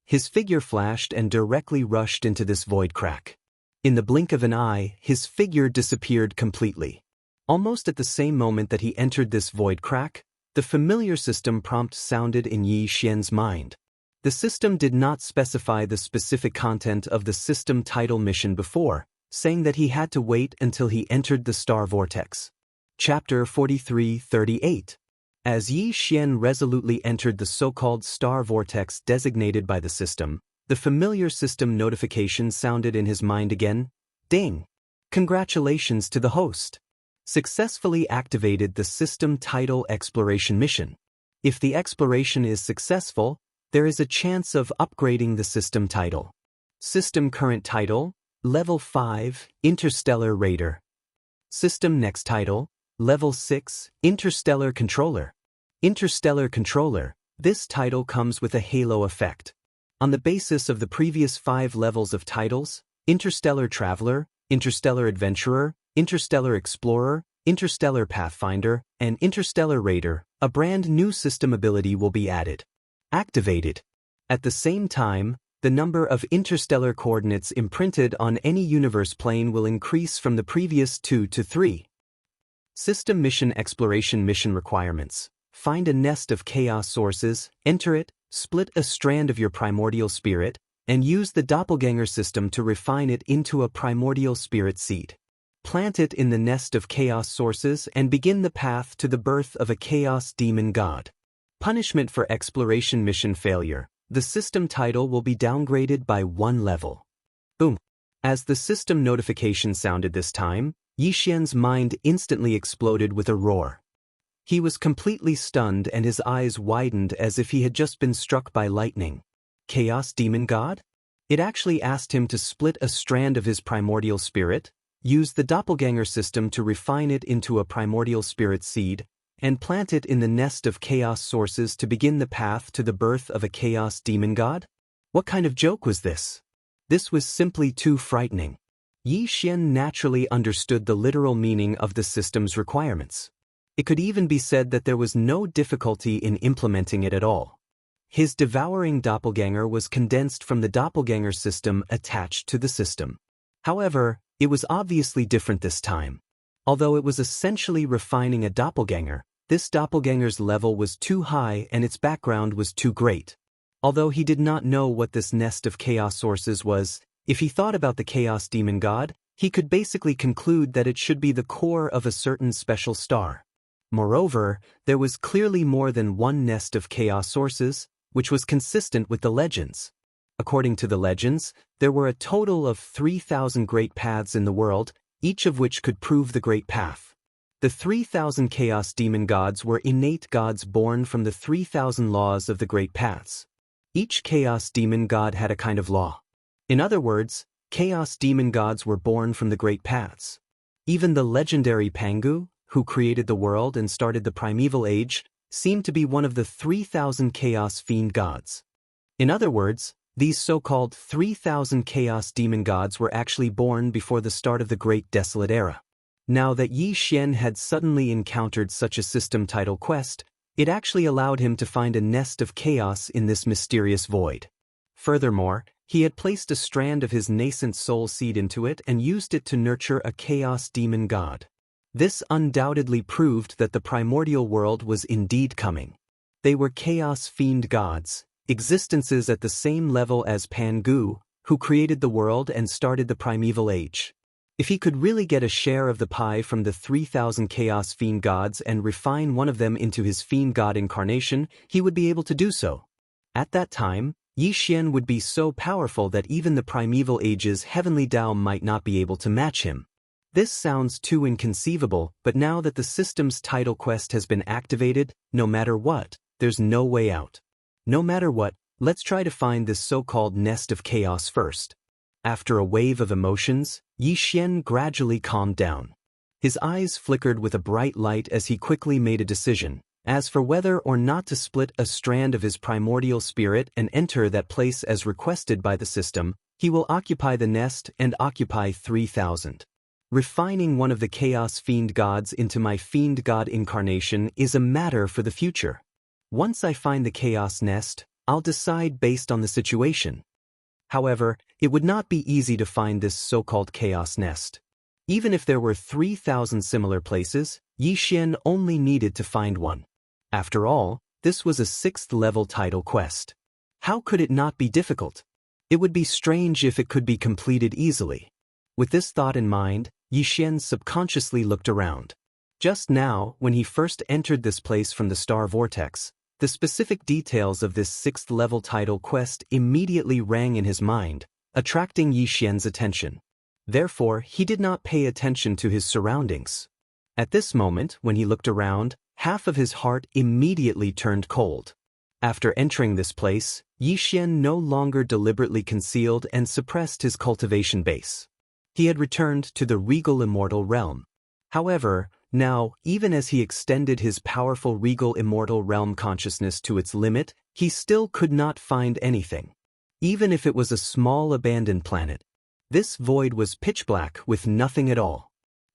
His figure flashed and directly rushed into this void crack. In the blink of an eye, his figure disappeared completely. Almost at the same moment that he entered this void crack, the familiar system prompt sounded in Yi Xian's mind. The system did not specify the specific content of the system title mission before, saying that he had to wait until he entered the star vortex. Chapter 43:38. As Yi Xian resolutely entered the so-called star vortex designated by the system, the familiar system notification sounded in his mind again. Ding! Congratulations to the host. Successfully activated the system title exploration mission. If the exploration is successful, there is a chance of upgrading the system title. System current title, Level 5, Interstellar Raider. System next title, Level 6, Interstellar Controller. Interstellar Controller, this title comes with a halo effect. On the basis of the previous 5 levels of titles, Interstellar Traveler, Interstellar Adventurer, Interstellar Explorer, Interstellar Pathfinder, and Interstellar Raider, a brand new system ability will be added. Activated. At the same time, the number of interstellar coordinates imprinted on any universe plane will increase from the previous 2 to 3. System Mission Exploration Mission Requirements. Find a nest of chaos sources, enter it, split a strand of your primordial spirit, and use the doppelganger system to refine it into a primordial spirit seed. Plant it in the nest of chaos sources and begin the path to the birth of a chaos demon god. Punishment for exploration mission failure. The system title will be downgraded by 1 level. Boom. As the system notification sounded this time, Yi Xian's mind instantly exploded with a roar. He was completely stunned and his eyes widened as if he had just been struck by lightning. Chaos Demon God? It actually asked him to split a strand of his primordial spirit, use the doppelganger system to refine it into a primordial spirit seed, and plant it in the nest of chaos sources to begin the path to the birth of a chaos demon god? What kind of joke was this? This was simply too frightening. Yi Xian naturally understood the literal meaning of the system's requirements. It could even be said that there was no difficulty in implementing it at all. His devouring doppelganger was condensed from the doppelganger system attached to the system. However, it was obviously different this time. Although it was essentially refining a doppelganger, this doppelganger's level was too high and its background was too great. Although he did not know what this nest of chaos sources was, if he thought about the chaos demon god, he could basically conclude that it should be the core of a certain special star. Moreover, there was clearly more than one nest of chaos sources, which was consistent with the legends. According to the legends, there were a total of 3,000 great paths in the world, each of which could prove the great path. The 3,000 chaos demon gods were innate gods born from the 3,000 laws of the great paths. Each chaos demon god had a kind of law. In other words, chaos demon gods were born from the great paths. Even the legendary Pangu, who created the world and started the primeval age, seemed to be one of the 3,000 chaos fiend gods. In other words, these so-called 3,000 chaos demon gods were actually born before the start of the Great Desolate Era. Now that Yi Xian had suddenly encountered such a system title quest, it actually allowed him to find a nest of chaos in this mysterious void. Furthermore, he had placed a strand of his nascent soul seed into it and used it to nurture a chaos demon god. This undoubtedly proved that the primordial world was indeed coming. They were chaos fiend gods, existences at the same level as Pangu, who created the world and started the primeval age. If he could really get a share of the pie from the 3,000 chaos fiend gods and refine one of them into his fiend god incarnation, he would be able to do so. At that time, Yi Xian would be so powerful that even the primeval age's heavenly Tao might not be able to match him. This sounds too inconceivable, but now that the system's title quest has been activated, no matter what, there's no way out. No matter what, let's try to find this so-called nest of chaos first. After a wave of emotions, Yi Xian gradually calmed down. His eyes flickered with a bright light as he quickly made a decision. As for whether or not to split a strand of his primordial spirit and enter that place as requested by the system, he will occupy the nest and occupy 3,000. Refining one of the chaos fiend gods into my fiend god incarnation is a matter for the future. Once I find the chaos nest, I'll decide based on the situation. However, it would not be easy to find this so-called chaos nest. Even if there were 3,000 similar places, Yi Xian only needed to find one. After all, this was a 6th-level title quest. How could it not be difficult? It would be strange if it could be completed easily. With this thought in mind, Yi Xian subconsciously looked around. Just now, when he first entered this place from the star vortex, the specific details of this 6th-level title quest immediately rang in his mind, attracting Yi Xian's attention. Therefore, he did not pay attention to his surroundings. At this moment, when he looked around, half of his heart immediately turned cold. After entering this place, Yi Xian no longer deliberately concealed and suppressed his cultivation base. He had returned to the regal immortal realm. However, now, even as he extended his powerful regal immortal realm consciousness to its limit, he still could not find anything. Even if it was a small abandoned planet. This void was pitch black with nothing at all.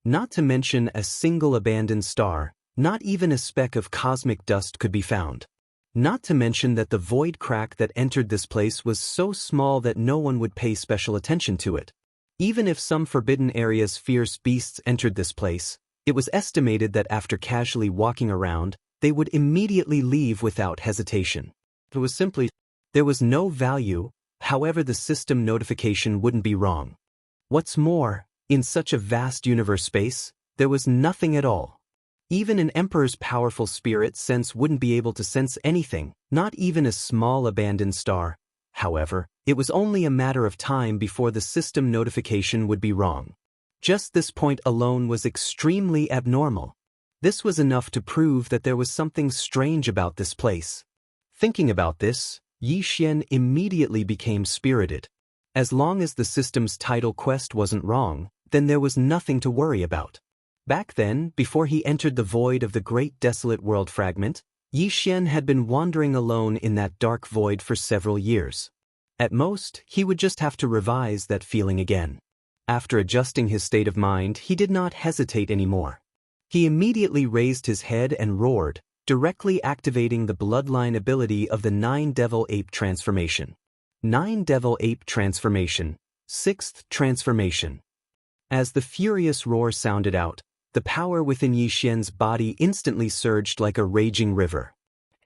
Not to mention a single abandoned star, not even a speck of cosmic dust could be found. Not to mention that the void crack that entered this place was so small that no one would pay special attention to it. Even if some forbidden area's fierce beasts entered this place, it was estimated that after casually walking around, they would immediately leave without hesitation. There was no value, however the system notification wouldn't be wrong. What's more, in such a vast universe space, there was nothing at all. Even an emperor's powerful spirit sense wouldn't be able to sense anything, not even a small abandoned star. However, it was only a matter of time before the system notification would be wrong. Just this point alone was extremely abnormal. This was enough to prove that there was something strange about this place. Thinking about this, Yi Xian immediately became spirited. As long as the system's title quest wasn't wrong, then there was nothing to worry about. Back then, before he entered the void of the great desolate world fragment, Yi Xian had been wandering alone in that dark void for several years. At most, he would just have to revise that feeling again. After adjusting his state of mind, he did not hesitate anymore. He immediately raised his head and roared, directly activating the bloodline ability of the Nine Devil Ape transformation. Nine Devil Ape transformation, 6th transformation. As the furious roar sounded out, the power within Yi Xian's body instantly surged like a raging river.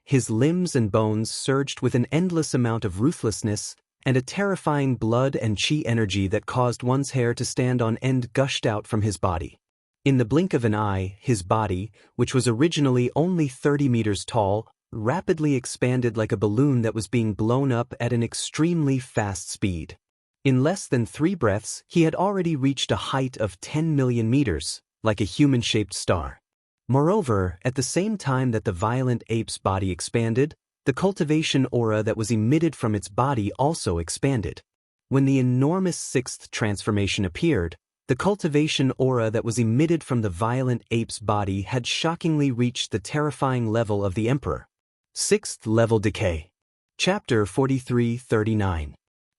His limbs and bones surged with an endless amount of ruthlessness, and a terrifying blood and chi energy that caused one's hair to stand on end gushed out from his body. In the blink of an eye, his body, which was originally only 30 meters tall, rapidly expanded like a balloon that was being blown up at an extremely fast speed. In less than 3 breaths, he had already reached a height of 10 million meters, like a human-shaped star. Moreover, at the same time that the violent ape's body expanded, the cultivation aura that was emitted from its body also expanded. When the enormous 6th transformation appeared, the cultivation aura that was emitted from the violent ape's body had shockingly reached the terrifying level of the Emperor. 6th level decay. Chapter 43-39.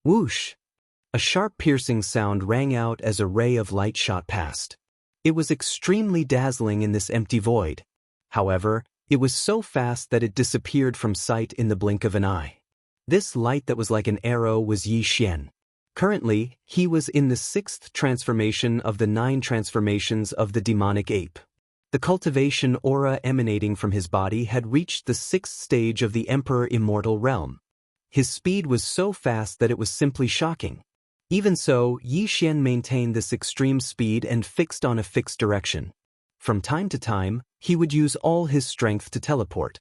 Whoosh! A sharp piercing sound rang out as a ray of light shot past. It was extremely dazzling in this empty void. However, it was so fast that it disappeared from sight in the blink of an eye. This light that was like an arrow was Yi Xian. Currently, he was in the 6th transformation of the 9 transformations of the demonic ape. The cultivation aura emanating from his body had reached the 6th stage of the Emperor Immortal Realm. His speed was so fast that it was simply shocking. Even so, Yi Xian maintained this extreme speed and fixed on a fixed direction. From time to time, he would use all his strength to teleport.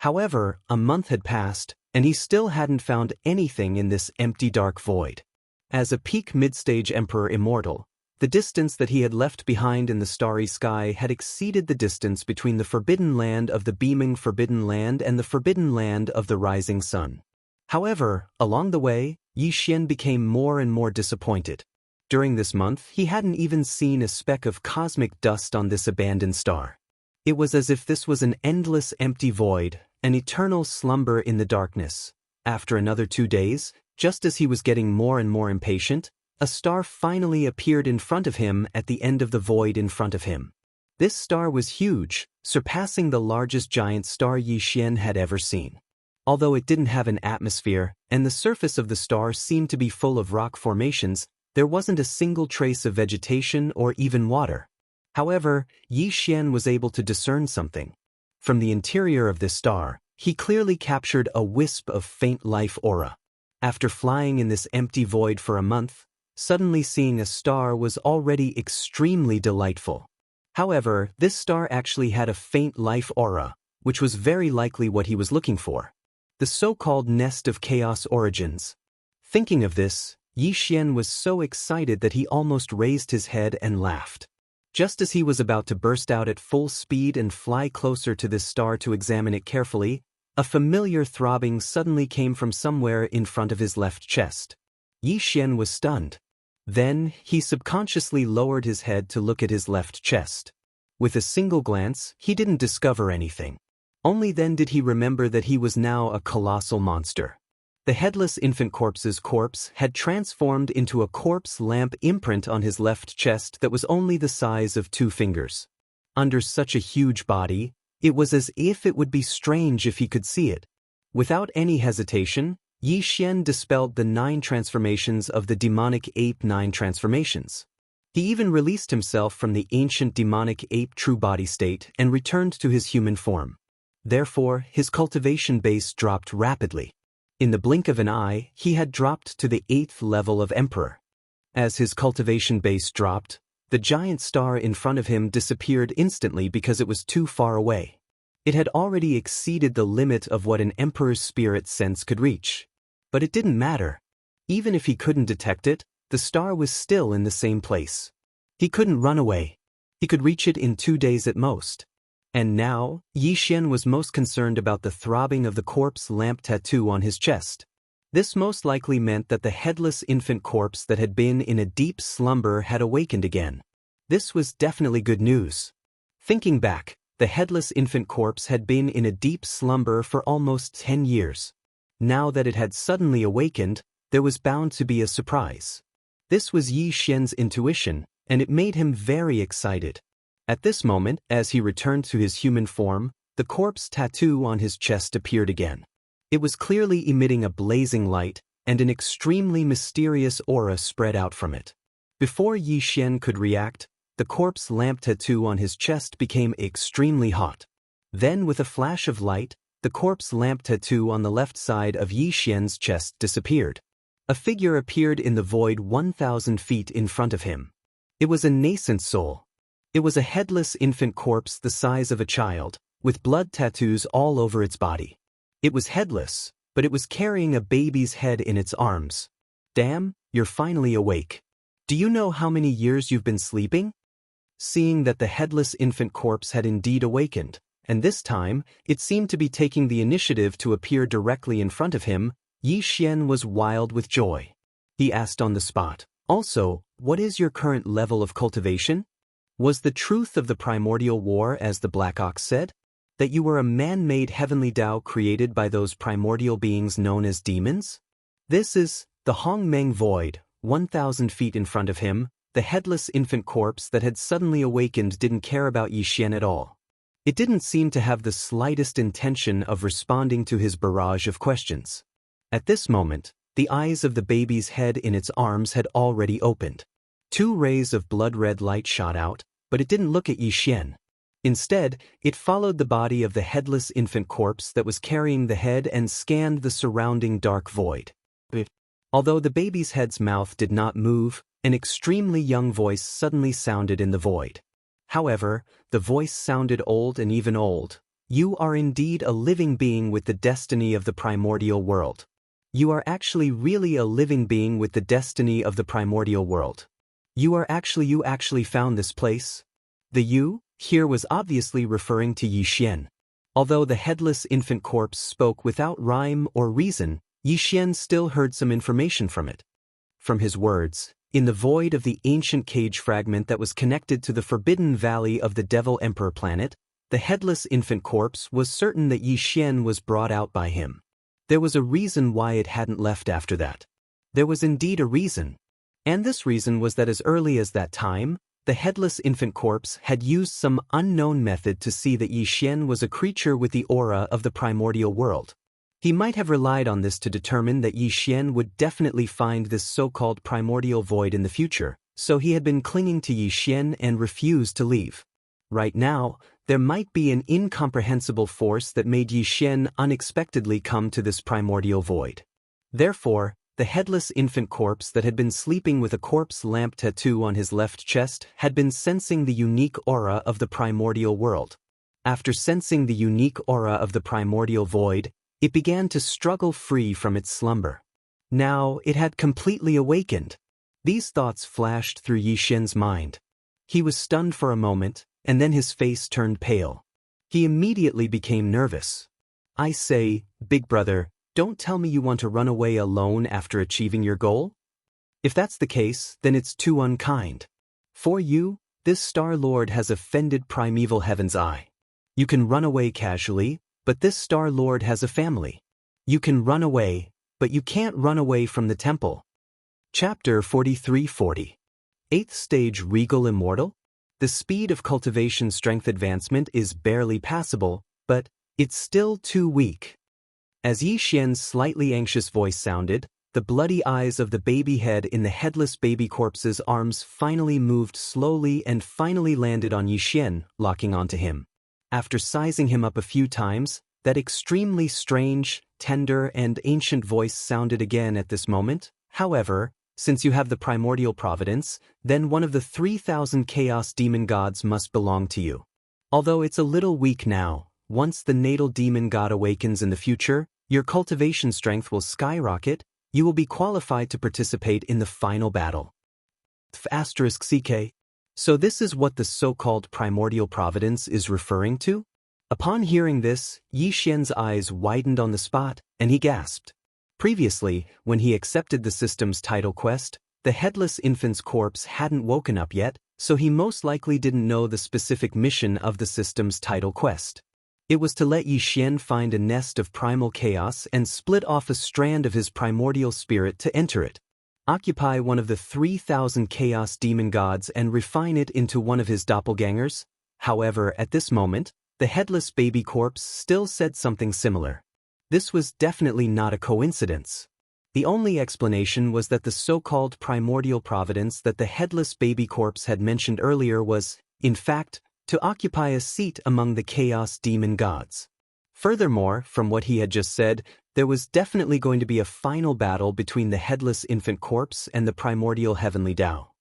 However, a month had passed, and he still hadn't found anything in this empty dark void. As a peak mid-stage Emperor Immortal, the distance that he had left behind in the starry sky had exceeded the distance between the forbidden land of the beaming Forbidden Land and the forbidden land of the rising sun. However, along the way, Yi Xian became more and more disappointed. During this month, he hadn't even seen a speck of cosmic dust on this abandoned star. It was as if this was an endless empty void, an eternal slumber in the darkness. After another 2 days, just as he was getting more and more impatient, a star finally appeared in front of him at the end of the void in front of him. This star was huge, surpassing the largest giant star Yi Xian had ever seen. Although it didn't have an atmosphere, and the surface of the star seemed to be full of rock formations, there wasn't a single trace of vegetation or even water. However, Yi Xian was able to discern something. From the interior of this star, he clearly captured a wisp of faint life aura. After flying in this empty void for a month, suddenly seeing a star was already extremely delightful. However, this star actually had a faint life aura, which was very likely what he was looking for. The so-called nest of chaos origins. Thinking of this, Yi Xian was so excited that he almost raised his head and laughed. Just as he was about to burst out at full speed and fly closer to this star to examine it carefully, a familiar throbbing suddenly came from somewhere in front of his left chest. Yi Xian was stunned. Then, he subconsciously lowered his head to look at his left chest. With a single glance, he didn't discover anything. Only then did he remember that he was now a colossal monster. The headless infant corpse's corpse had transformed into a corpse lamp imprint on his left chest that was only the size of 2 fingers. Under such a huge body, it was as if it would be strange if he could see it. Without any hesitation, Yi Xian dispelled the 9 transformations of the demonic ape 9 transformations. He even released himself from the ancient demonic ape true body state and returned to his human form. Therefore, his cultivation base dropped rapidly. In the blink of an eye, he had dropped to the 8th level of Emperor. As his cultivation base dropped, the giant star in front of him disappeared instantly because it was too far away. It had already exceeded the limit of what an Emperor's spirit sense could reach. But it didn't matter. Even if he couldn't detect it, the star was still in the same place. He couldn't run away. He could reach it in 2 days at most. And now, Yi Xian was most concerned about the throbbing of the corpse lamp tattoo on his chest. This most likely meant that the headless infant corpse that had been in a deep slumber had awakened again. This was definitely good news. Thinking back, the headless infant corpse had been in a deep slumber for almost 10 years. Now that it had suddenly awakened, there was bound to be a surprise. This was Yi Xian's intuition, and it made him very excited. At this moment, as he returned to his human form, the corpse tattoo on his chest appeared again. It was clearly emitting a blazing light, and an extremely mysterious aura spread out from it. Before Yi Xian could react, the corpse lamp tattoo on his chest became extremely hot. Then, with a flash of light, the corpse lamp tattoo on the left side of Yi Xian's chest disappeared. A figure appeared in the void 1,000 feet in front of him. It was a nascent soul. It was a headless infant corpse the size of a child, with blood tattoos all over its body. It was headless, but it was carrying a baby's head in its arms. Damn, you're finally awake. Do you know how many years you've been sleeping? Seeing that the headless infant corpse had indeed awakened, and this time, it seemed to be taking the initiative to appear directly in front of him, Yi Xian was wild with joy. He asked on the spot, "Also, what is your current level of cultivation?" Was the truth of the primordial war as the Black Ox said? That you were a man-made heavenly Tao created by those primordial beings known as demons? This is the Hong Meng Void, 1,000 feet in front of him. The headless infant corpse that had suddenly awakened didn't care about Yi Xian at all. It didn't seem to have the slightest intention of responding to his barrage of questions. At this moment, the eyes of the baby's head in its arms had already opened. 2 rays of blood-red light shot out, but it didn't look at Yi Xian. Instead, it followed the body of the headless infant corpse that was carrying the head and scanned the surrounding dark void. Although the baby's head's mouth did not move, an extremely young voice suddenly sounded in the void. However, the voice sounded old and even old. You are indeed a living being with the destiny of the primordial world. You are actually really a living being with the destiny of the primordial world. You actually found this place? The you here was obviously referring to Yi Xian. Although the headless infant corpse spoke without rhyme or reason, Yi Xian still heard some information from it. From his words, in the void of the ancient cage fragment that was connected to the Forbidden Valley of the Devil Emperor planet, the headless infant corpse was certain that Yi Xian was brought out by him. There was a reason why it hadn't left after that. There was indeed a reason. And this reason was that as early as that time, the headless infant corpse had used some unknown method to see that Yi Xian was a creature with the aura of the primordial world. He might have relied on this to determine that Yi Xian would definitely find this so-called primordial void in the future, so he had been clinging to Yi Xian and refused to leave. Right now, there might be an incomprehensible force that made Yi Xian unexpectedly come to this primordial void. Therefore, the headless infant corpse that had been sleeping with a corpse lamp tattoo on his left chest had been sensing the unique aura of the primordial world. After sensing the unique aura of the primordial void, it began to struggle free from its slumber. Now it had completely awakened. These thoughts flashed through Yi Xian's mind. He was stunned for a moment, and then his face turned pale. He immediately became nervous. I say, big brother, don't tell me you want to run away alone after achieving your goal? If that's the case, then it's too unkind. For you, this Star Lord has offended primeval heaven's eye. You can run away casually, but this Star Lord has a family. You can run away, but you can't run away from the temple. Chapter 4340. 8th Stage Regal Immortal? The speed of cultivation strength advancement is barely passable, but it's still too weak. As Yi Xian's slightly anxious voice sounded, the bloody eyes of the baby head in the headless baby corpse's arms finally moved slowly and finally landed on Yi Xian, locking onto him. After sizing him up a few times, that extremely strange, tender, and ancient voice sounded again at this moment. However, since you have the primordial providence, then one of the 3,000 chaos demon gods must belong to you. Although it's a little weak now, once the natal demon god awakens in the future, your cultivation strength will skyrocket. You will be qualified to participate in the final battle. *CK. So this is what the so-called primordial providence is referring to? Upon hearing this, Yi Xian's eyes widened on the spot, and he gasped. Previously, when he accepted the system's title quest, the headless infant's corpse hadn't woken up yet, so he most likely didn't know the specific mission of the system's title quest. It was to let Yi Xian find a nest of primal chaos and split off a strand of his primordial spirit to enter it, occupy one of the 3,000 chaos demon gods and refine it into one of his doppelgangers. However, at this moment, the headless baby corpse still said something similar. This was definitely not a coincidence. The only explanation was that the so-called primordial providence that the headless baby corpse had mentioned earlier was, in fact, to occupy a seat among the chaos demon gods. Furthermore, from what he had just said, there was definitely going to be a final battle between the headless infant corpse and the primordial heavenly Tao.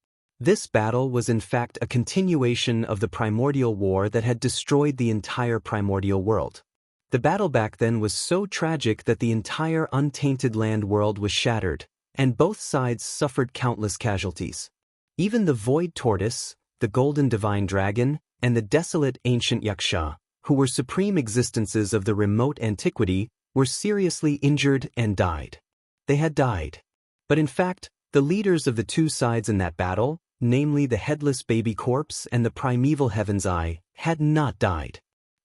This battle was in fact a continuation of the primordial war that had destroyed the entire primordial world. The battle back then was so tragic that the entire untainted land world was shattered, and both sides suffered countless casualties. Even the void tortoise, the golden divine dragon, and the desolate ancient yaksha, who were supreme existences of the remote antiquity, were seriously injured and died. They had died. But in fact, the leaders of the two sides in that battle, namely the headless baby corpse and the primeval heaven's eye, had not died.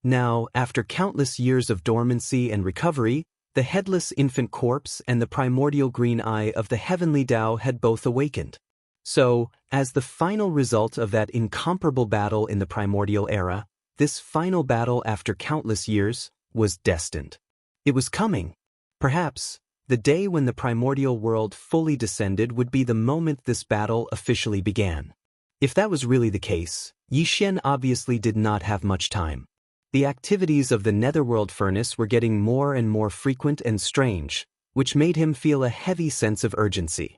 Now, after countless years of dormancy and recovery, the headless infant corpse and the primordial green eye of the heavenly Tao had both awakened. So, as the final result of that incomparable battle in the primordial era, this final battle after countless years was destined. It was coming. Perhaps, the day when the primordial world fully descended would be the moment this battle officially began. If that was really the case, Yi Xian obviously did not have much time. The activities of the netherworld furnace were getting more and more frequent and strange, which made him feel a heavy sense of urgency.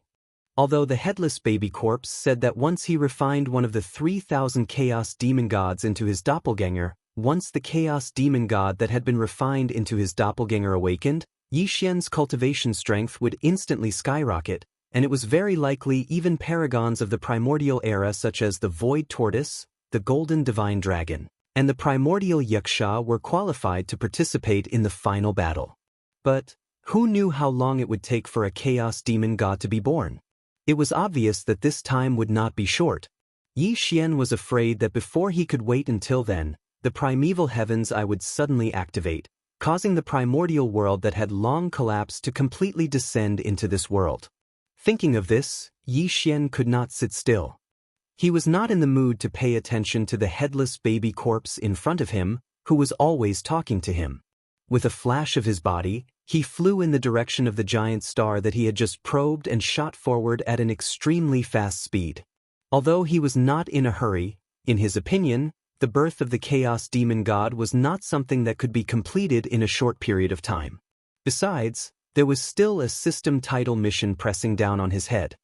Although the headless baby corpse said that once he refined one of the 3,000 chaos demon gods into his doppelganger, once the chaos demon god that had been refined into his doppelganger awakened, Yi Xian's cultivation strength would instantly skyrocket, and it was very likely even paragons of the primordial era such as the void tortoise, the golden divine dragon, and the primordial yaksha were qualified to participate in the final battle. But who knew how long it would take for a chaos demon god to be born? It was obvious that this time would not be short. Yi Xian was afraid that before he could wait until then, the primeval heaven's eye would suddenly activate, causing the primordial world that had long collapsed to completely descend into this world. Thinking of this, Yi Xian could not sit still. He was not in the mood to pay attention to the headless baby corpse in front of him, who was always talking to him. With a flash of his body, he flew in the direction of the giant star that he had just probed and shot forward at an extremely fast speed. Although he was not in a hurry, in his opinion, the birth of the chaos demon god was not something that could be completed in a short period of time. Besides, there was still a system title mission pressing down on his head.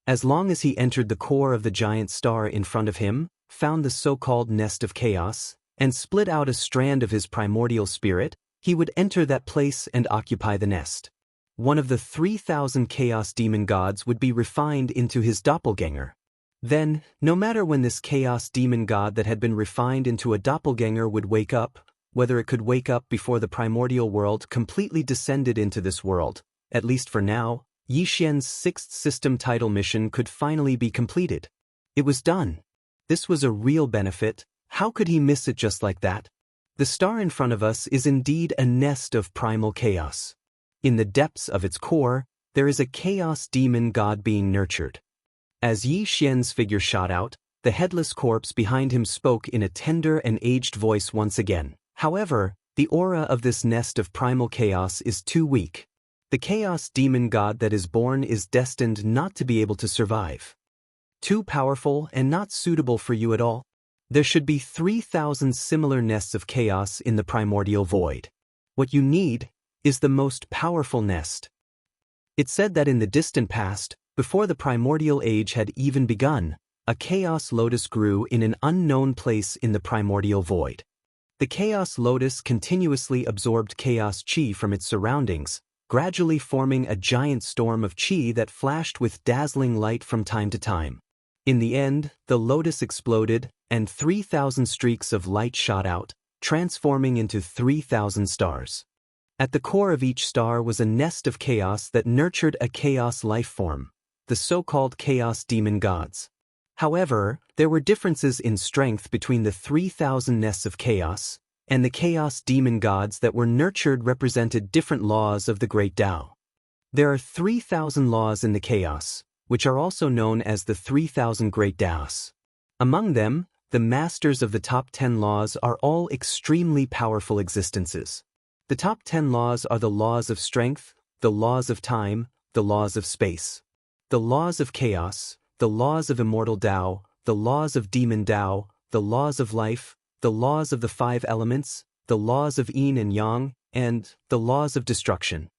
As long as he entered the core of the giant star in front of him, found the so-called nest of chaos, and split out a strand of his primordial spirit, he would enter that place and occupy the nest. One of the 3,000 chaos demon gods would be refined into his doppelganger. Then, no matter when this chaos demon god that had been refined into a doppelganger would wake up, whether it could wake up before the primordial world completely descended into this world, at least for now, Yi Xian's sixth system title mission could finally be completed. It was done. This was a real benefit. How could he miss it just like that? The star in front of us is indeed a nest of primal chaos. In the depths of its core, there is a chaos demon god being nurtured. As Yi Xian's figure shot out, the headless corpse behind him spoke in a tender and aged voice once again. However, the aura of this nest of primal chaos is too weak. The chaos demon god that is born is destined not to be able to survive. Too powerful and not suitable for you at all. There should be 3,000 similar nests of chaos in the primordial void. What you need is the most powerful nest. It's said that in the distant past, before the primordial age had even begun, a chaos lotus grew in an unknown place in the primordial void. The chaos lotus continuously absorbed chaos chi from its surroundings, gradually forming a giant storm of chi that flashed with dazzling light from time to time. In the end, the lotus exploded, and 3,000 streaks of light shot out, transforming into 3,000 stars. At the core of each star was a nest of chaos that nurtured a chaos life form, the so-called chaos demon gods. However, there were differences in strength between the 3,000 nests of chaos, and the chaos demon gods that were nurtured represented different laws of the Great Tao. There are 3,000 laws in the chaos, which are also known as the 3,000 Great Taos. Among them, the masters of the top 10 laws are all extremely powerful existences. The top 10 laws are the laws of strength, the laws of time, the laws of space, the laws of chaos, the laws of immortal Tao, the laws of demon Tao, the laws of life, the laws of the 5 elements, the laws of yin and yang, and the laws of destruction.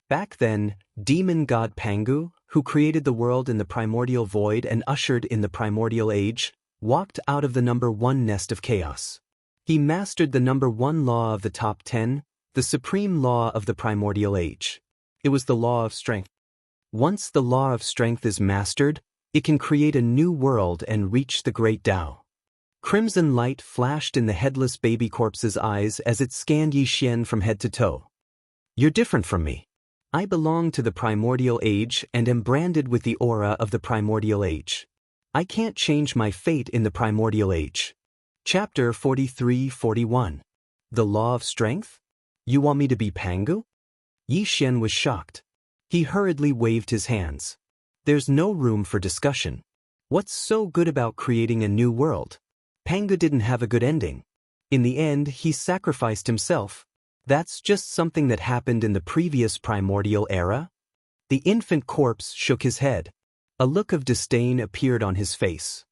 Back then, demon god Pangu, who created the world in the primordial void and ushered in the primordial age, walked out of the number 1 nest of chaos. He mastered the number 1 law of the top 10, the supreme law of the primordial age. It was the law of strength. Once the law of strength is mastered, it can create a new world and reach the Great Tao. Crimson light flashed in the headless baby corpse's eyes as it scanned Yi Xian from head to toe. You're different from me. I belong to the primordial age and am branded with the aura of the primordial age. I can't change my fate in the primordial age. Chapter 43-41. The Law of Strength? You want me to be Pangu? Yi Xian was shocked. He hurriedly waved his hands. There's no room for discussion. What's so good about creating a new world? Pangu didn't have a good ending. In the end, he sacrificed himself. That's just something that happened in the previous primordial era? The infant corpse shook his head. A look of disdain appeared on his face.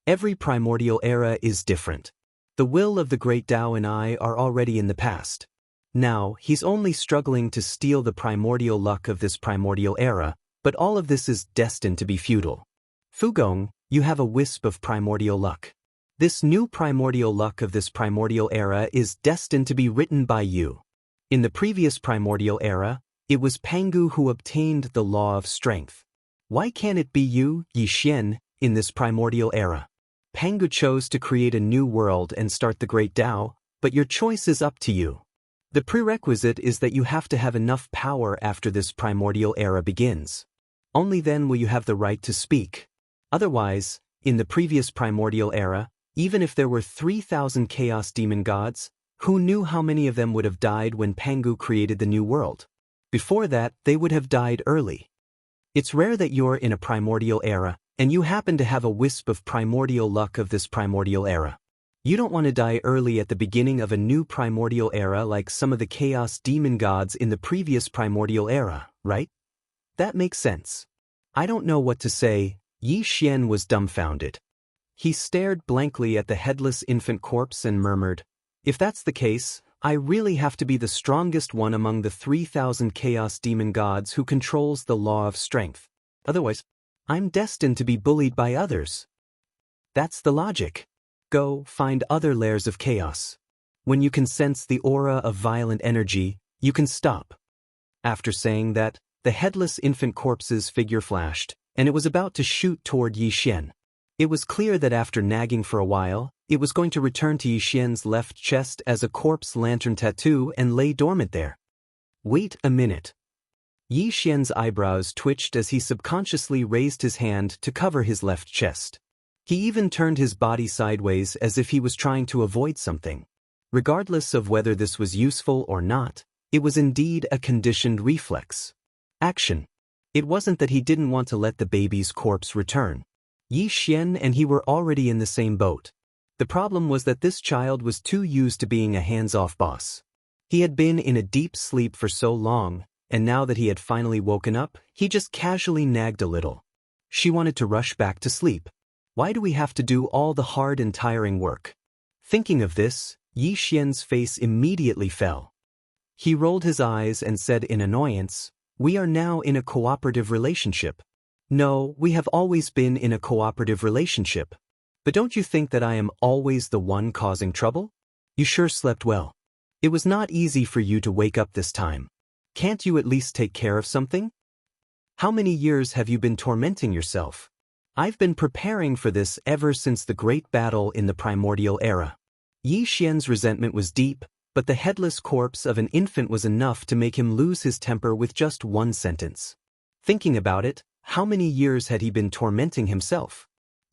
Every primordial era is different. The will of the Great Tao and I are already in the past. Now, he's only struggling to steal the primordial luck of this primordial era, but all of this is destined to be futile. Fugong, you have a wisp of primordial luck. This new primordial luck of this primordial era is destined to be written by you. In the previous primordial era, it was Pangu who obtained the law of strength. Why can't it be you, Yi Xian, in this primordial era? Pangu chose to create a new world and start the Great Tao, but your choice is up to you. The prerequisite is that you have to have enough power after this primordial era begins. Only then will you have the right to speak. Otherwise, in the previous primordial era, even if there were 3,000 chaos demon gods, who knew how many of them would have died when Pangu created the new world? Before that, they would have died early. It's rare that you're in a primordial era, and you happen to have a wisp of primordial luck of this primordial era. You don't want to die early at the beginning of a new primordial era like some of the chaos demon gods in the previous primordial era, right? That makes sense. I don't know what to say. Yi Xian was dumbfounded. He stared blankly at the headless infant corpse and murmured, "If that's the case, I really have to be the strongest one among the 3,000 chaos demon gods who controls the law of strength. Otherwise, I'm destined to be bullied by others." That's the logic. Go find other layers of chaos. When you can sense the aura of violent energy, you can stop. After saying that, the headless infant corpse's figure flashed, and it was about to shoot toward Yi Xian. It was clear that after nagging for a while, it was going to return to Yi Xian's left chest as a corpse lantern tattoo and lay dormant there. Wait a minute. Yi Xian's eyebrows twitched as he subconsciously raised his hand to cover his left chest. He even turned his body sideways as if he was trying to avoid something. Regardless of whether this was useful or not, it was indeed a conditioned reflex. Action. It wasn't that he didn't want to let the baby's corpse return. Yi Xian and he were already in the same boat. The problem was that this child was too used to being a hands-off boss. He had been in a deep sleep for so long, and now that he had finally woken up, he just casually nagged a little. She wanted to rush back to sleep. Why do we have to do all the hard and tiring work? Thinking of this, Yi Xian's face immediately fell. He rolled his eyes and said in annoyance, "We are now in a cooperative relationship." No, we have always been in a cooperative relationship. But don't you think that I am always the one causing trouble? You sure slept well. It was not easy for you to wake up this time. Can't you at least take care of something? How many years have you been tormenting yourself? I've been preparing for this ever since the great battle in the primordial era. Yi Xian's resentment was deep, but the headless corpse of an infant was enough to make him lose his temper with just one sentence. Thinking about it, how many years had he been tormenting himself?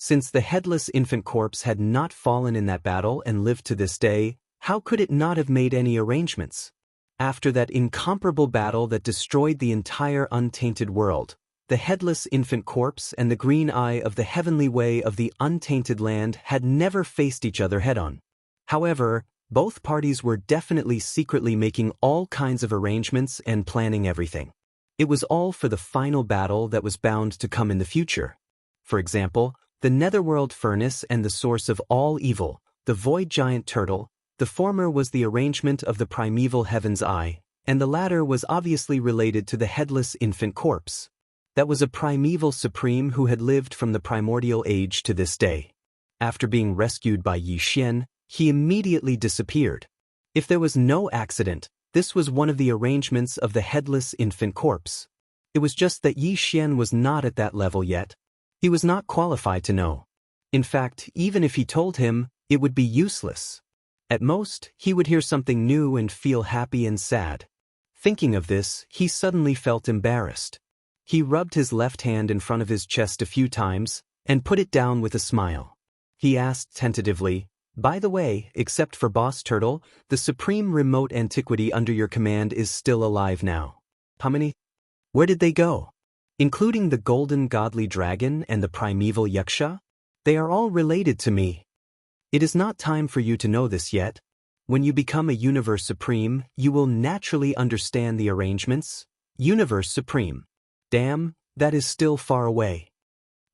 Since the headless infant corpse had not fallen in that battle and lived to this day, how could it not have made any arrangements? After that incomparable battle that destroyed the entire untainted world, the headless infant corpse and the green eye of the heavenly way of the untainted land had never faced each other head-on. However, both parties were definitely secretly making all kinds of arrangements and planning everything. It was all for the final battle that was bound to come in the future. For example, the netherworld furnace and the source of all evil, the void giant turtle. The former was the arrangement of the primeval heaven's eye, and the latter was obviously related to the headless infant corpse. That was a primeval supreme who had lived from the primordial age to this day. After being rescued by Yi Xian, he immediately disappeared. If there was no accident, this was one of the arrangements of the headless infant corpse. It was just that Yi Xian was not at that level yet. He was not qualified to know. In fact, even if he told him, it would be useless. At most, he would hear something new and feel happy and sad. Thinking of this, he suddenly felt embarrassed. He rubbed his left hand in front of his chest a few times, and put it down with a smile. He asked tentatively, "By the way, except for Boss Turtle, the supreme remote antiquity under your command is still alive now. How many? Where did they go? Including the golden godly dragon and the primeval yaksha? They are all related to me. It is not time for you to know this yet. When you become a Universe Supreme, you will naturally understand the arrangements. Universe Supreme. Damn, that is still far away."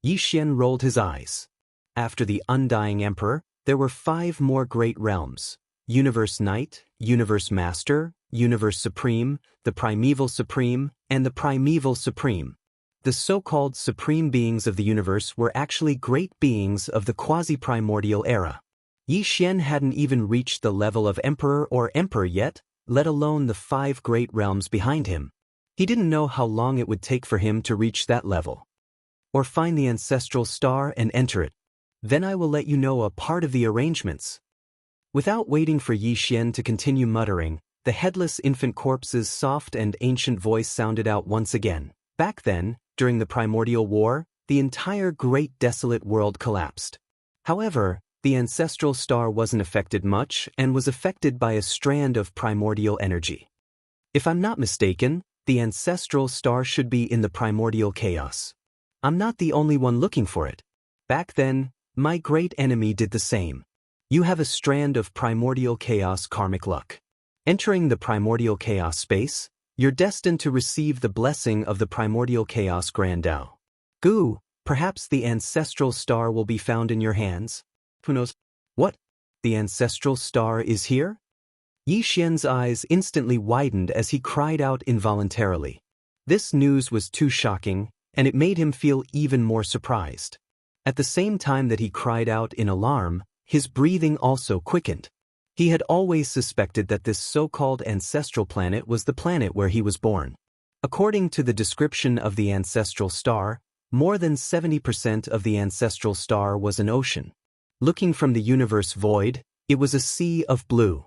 Yi Xian rolled his eyes. After the Undying Emperor, there were 5 more great realms: Universe Knight, Universe Master, Universe Supreme, the Primeval Supreme, and the Primeval Supreme. The so-called supreme beings of the universe were actually great beings of the quasi-primordial era. Yi Xian hadn't even reached the level of emperor yet, let alone the 5 great realms behind him. He didn't know how long it would take for him to reach that level. Or find the ancestral star and enter it. Then I will let you know a part of the arrangements. Without waiting for Yi Xian to continue muttering, the headless infant corpse's soft and ancient voice sounded out once again. Back then, during the primordial war, the entire great desolate world collapsed. However, the ancestral star wasn't affected much and was affected by a strand of primordial energy. If I'm not mistaken, the ancestral star should be in the primordial chaos. I'm not the only one looking for it. Back then, my great enemy did the same. You have a strand of primordial chaos karmic luck. Entering the primordial chaos space, you're destined to receive the blessing of the primordial chaos Grand Tao. Gu, perhaps the ancestral star will be found in your hands. Who knows? What? The ancestral star is here? Yi Xian's eyes instantly widened as he cried out involuntarily. This news was too shocking, and it made him feel even more surprised. At the same time that he cried out in alarm, his breathing also quickened. He had always suspected that this so-called ancestral planet was the planet where he was born. According to the description of the ancestral star, more than 70% of the ancestral star was an ocean. Looking from the universe void, it was a sea of blue.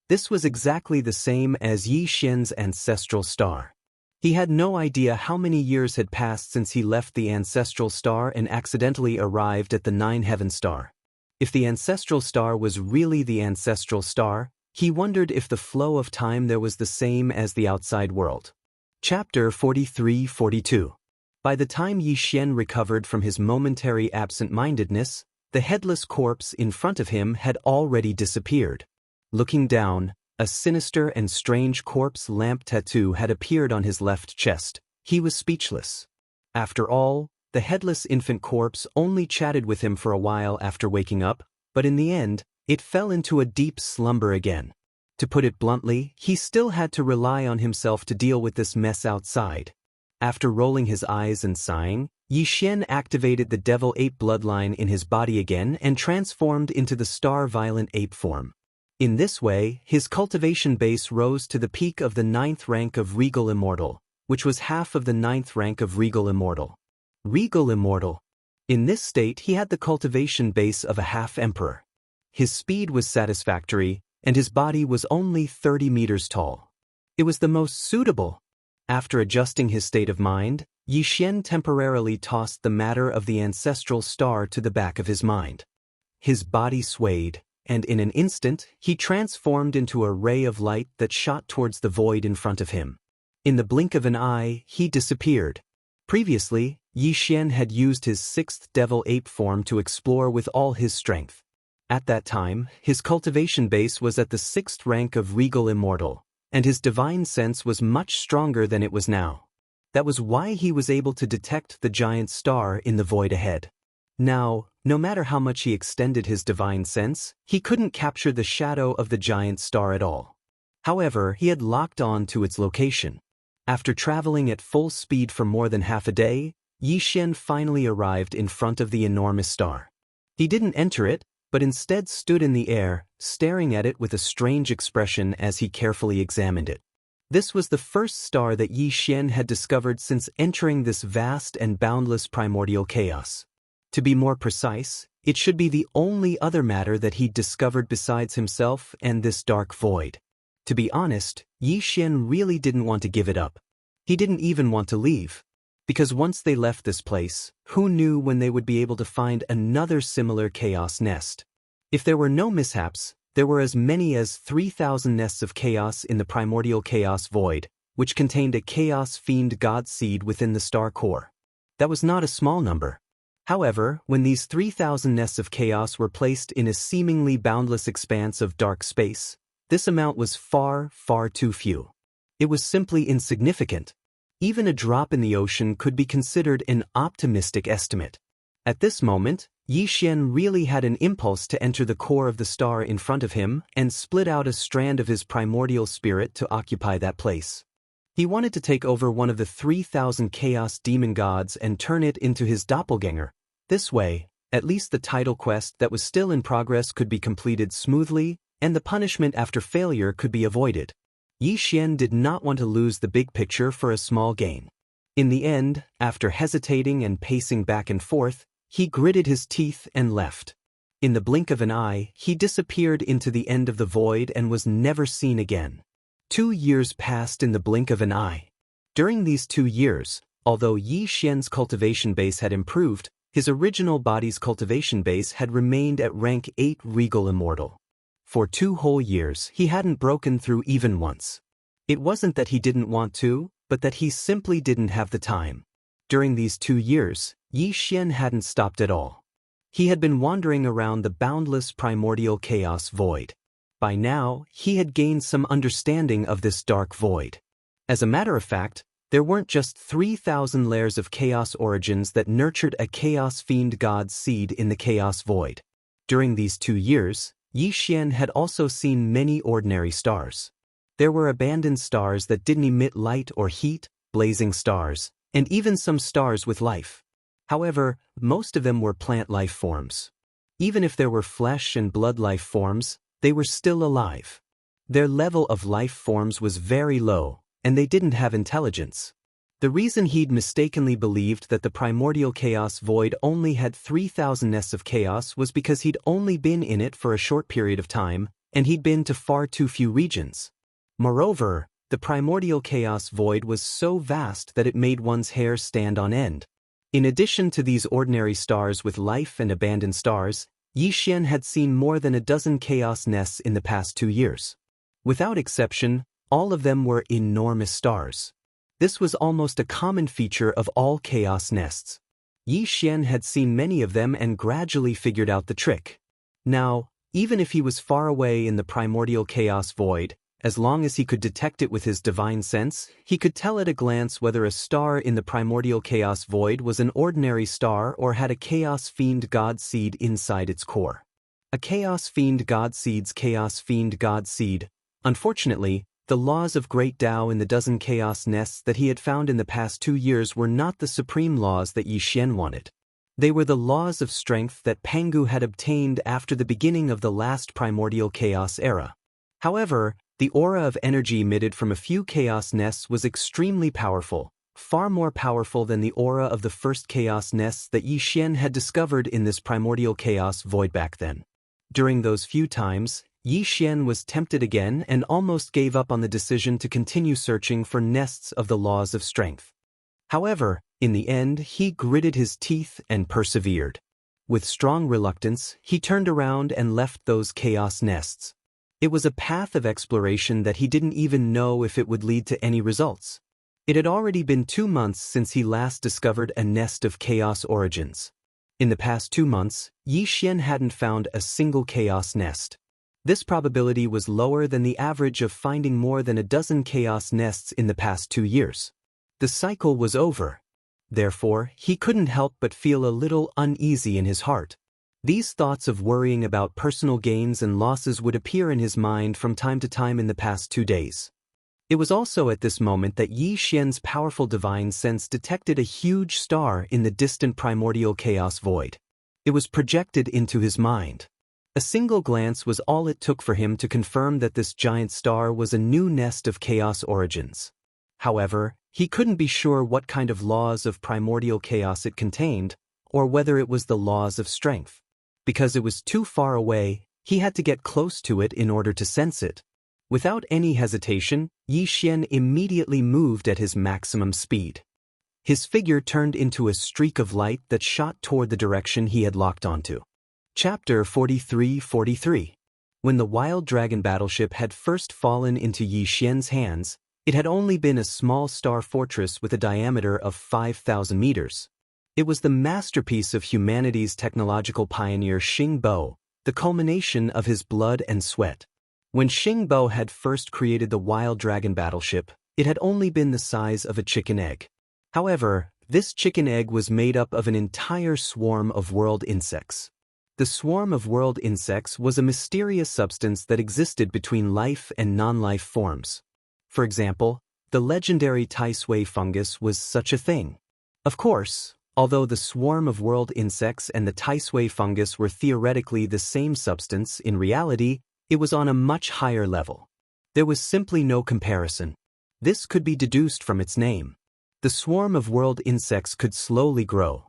This was exactly the same as Yi Xian's ancestral star. He had no idea how many years had passed since he left the ancestral star and accidentally arrived at the 9-heaven star. If the ancestral star was really the ancestral star, he wondered if the flow of time there was the same as the outside world. Chapter 43-42. By the time Yi Xian recovered from his momentary absent-mindedness, the headless corpse in front of him had already disappeared. Looking down, a sinister and strange corpse lamp tattoo had appeared on his left chest. He was speechless. After all, the headless infant corpse only chatted with him for a while after waking up, but in the end, it fell into a deep slumber again. To put it bluntly, he still had to rely on himself to deal with this mess outside. After rolling his eyes and sighing, Yi Xian activated the devil ape bloodline in his body again and transformed into the star-violent ape form. In this way, his cultivation base rose to the peak of the 9th rank of Regal Immortal, which was half of the 9th rank of Regal Immortal. Regal Immortal. In this state he had the cultivation base of a half-emperor. His speed was satisfactory, and his body was only 30 meters tall. It was the most suitable. After adjusting his state of mind, Yi Xian temporarily tossed the matter of the ancestral star to the back of his mind. His body swayed, and in an instant, he transformed into a ray of light that shot towards the void in front of him. In the blink of an eye, he disappeared. Previously, Yi Xian had used his sixth devil ape form to explore with all his strength. At that time, his cultivation base was at the 6th rank of regal immortal, and his divine sense was much stronger than it was now. That was why he was able to detect the giant star in the void ahead. Now, no matter how much he extended his divine sense, he couldn't capture the shadow of the giant star at all. However, he had locked on to its location. After traveling at full speed for more than half a day, Yi Xian finally arrived in front of the enormous star. He didn't enter it, but instead stood in the air, staring at it with a strange expression as he carefully examined it. This was the first star that Yi Xian had discovered since entering this vast and boundless primordial chaos. To be more precise, it should be the only other matter that he'd discovered besides himself and this dark void. To be honest, Yi Xian really didn't want to give it up. He didn't even want to leave. Because once they left this place, who knew when they would be able to find another similar chaos nest? If there were no mishaps, there were as many as 3,000 nests of chaos in the primordial chaos void, which contained a chaos fiend god seed within the star core. That was not a small number. However, when these 3,000 nests of chaos were placed in a seemingly boundless expanse of dark space, this amount was far, far too few. It was simply insignificant. Even a drop in the ocean could be considered an optimistic estimate. At this moment, Yi Xian really had an impulse to enter the core of the star in front of him and split out a strand of his primordial spirit to occupy that place. He wanted to take over one of the 3,000 chaos demon gods and turn it into his doppelganger. This way, at least the title quest that was still in progress could be completed smoothly, and the punishment after failure could be avoided. Yi Xian did not want to lose the big picture for a small gain. In the end, after hesitating and pacing back and forth, he gritted his teeth and left. In the blink of an eye, he disappeared into the end of the void and was never seen again. 2 years passed in the blink of an eye. During these 2 years, although Yi Xian's cultivation base had improved, his original body's cultivation base had remained at rank 8 regal immortal. For 2 whole years, he hadn't broken through even once. It wasn't that he didn't want to, but that he simply didn't have the time. During these 2 years, Yi Xian hadn't stopped at all. He had been wandering around the boundless primordial chaos void. By now, he had gained some understanding of this dark void. As a matter of fact, there weren't just 3,000 layers of chaos origins that nurtured a chaos fiend god's seed in the chaos void. During these 2 years, Yi Xian had also seen many ordinary stars. There were abandoned stars that didn't emit light or heat, blazing stars, and even some stars with life. However, most of them were plant life forms. Even if there were flesh and blood life forms, they were still alive. Their level of life forms was very low, and they didn't have intelligence. The reason he'd mistakenly believed that the primordial chaos void only had 3,000 nests of chaos was because he'd only been in it for a short period of time, and he'd been to far too few regions. Moreover, the primordial chaos void was so vast that it made one's hair stand on end. In addition to these ordinary stars with life and abandoned stars, Yi Xian had seen more than a dozen chaos nests in the past 2 years. Without exception, all of them were enormous stars. This was almost a common feature of all chaos nests. Yi Xian had seen many of them and gradually figured out the trick. Now, even if he was far away in the primordial chaos void, as long as he could detect it with his divine sense, he could tell at a glance whether a star in the primordial chaos void was an ordinary star or had a chaos fiend god seed inside its core. A chaos fiend god seed's chaos fiend god seed. Unfortunately, the laws of Great Tao in the dozen chaos nests that he had found in the past 2 years were not the supreme laws that Yi Xian wanted. They were the laws of strength that Pangu had obtained after the beginning of the last primordial chaos era. However, the aura of energy emitted from a few chaos nests was extremely powerful, far more powerful than the aura of the first chaos nests that Yi Xian had discovered in this primordial chaos void back then. During those few times, Yi Xian was tempted again and almost gave up on the decision to continue searching for nests of the laws of strength. However, In the end, he gritted his teeth and persevered. With strong reluctance, he turned around and left those chaos nests. It was a path of exploration that he didn't even know if it would lead to any results. It had already been 2 months since he last discovered a nest of chaos origins. In the past 2 months, Yi Xian hadn't found a single chaos nest. This probability was lower than the average of finding more than a dozen chaos nests in the past 2 years. The cycle was over. Therefore, he couldn't help but feel a little uneasy in his heart. These thoughts of worrying about personal gains and losses would appear in his mind from time to time in the past 2 days. It was also at this moment that Yi Xian's powerful divine sense detected a huge star in the distant primordial chaos void. It was projected into his mind. A single glance was all it took for him to confirm that this giant star was a new nest of chaos origins. However, he couldn't be sure what kind of laws of primordial chaos it contained, or whether it was the laws of strength. Because it was too far away, he had to get close to it in order to sense it. Without any hesitation, Yi Xian immediately moved at his maximum speed. His figure turned into a streak of light that shot toward the direction he had locked onto. Chapter 43-43. When the wild dragon battleship had first fallen into Yi Xian's hands, it had only been a small star fortress with a diameter of 5,000 meters. It was the masterpiece of humanity's technological pioneer Xing Bo, the culmination of his blood and sweat. When Xing Bo had first created the wild dragon battleship, it had only been the size of a chicken egg. However, this chicken egg was made up of an entire swarm of world insects. The swarm of world insects was a mysterious substance that existed between life and non-life forms. For example, the legendary Tai Sui fungus was such a thing. Of course, although the swarm of world insects and the Tai Sui fungus were theoretically the same substance, in reality, it was on a much higher level. There was simply no comparison. This could be deduced from its name. The swarm of world insects could slowly grow.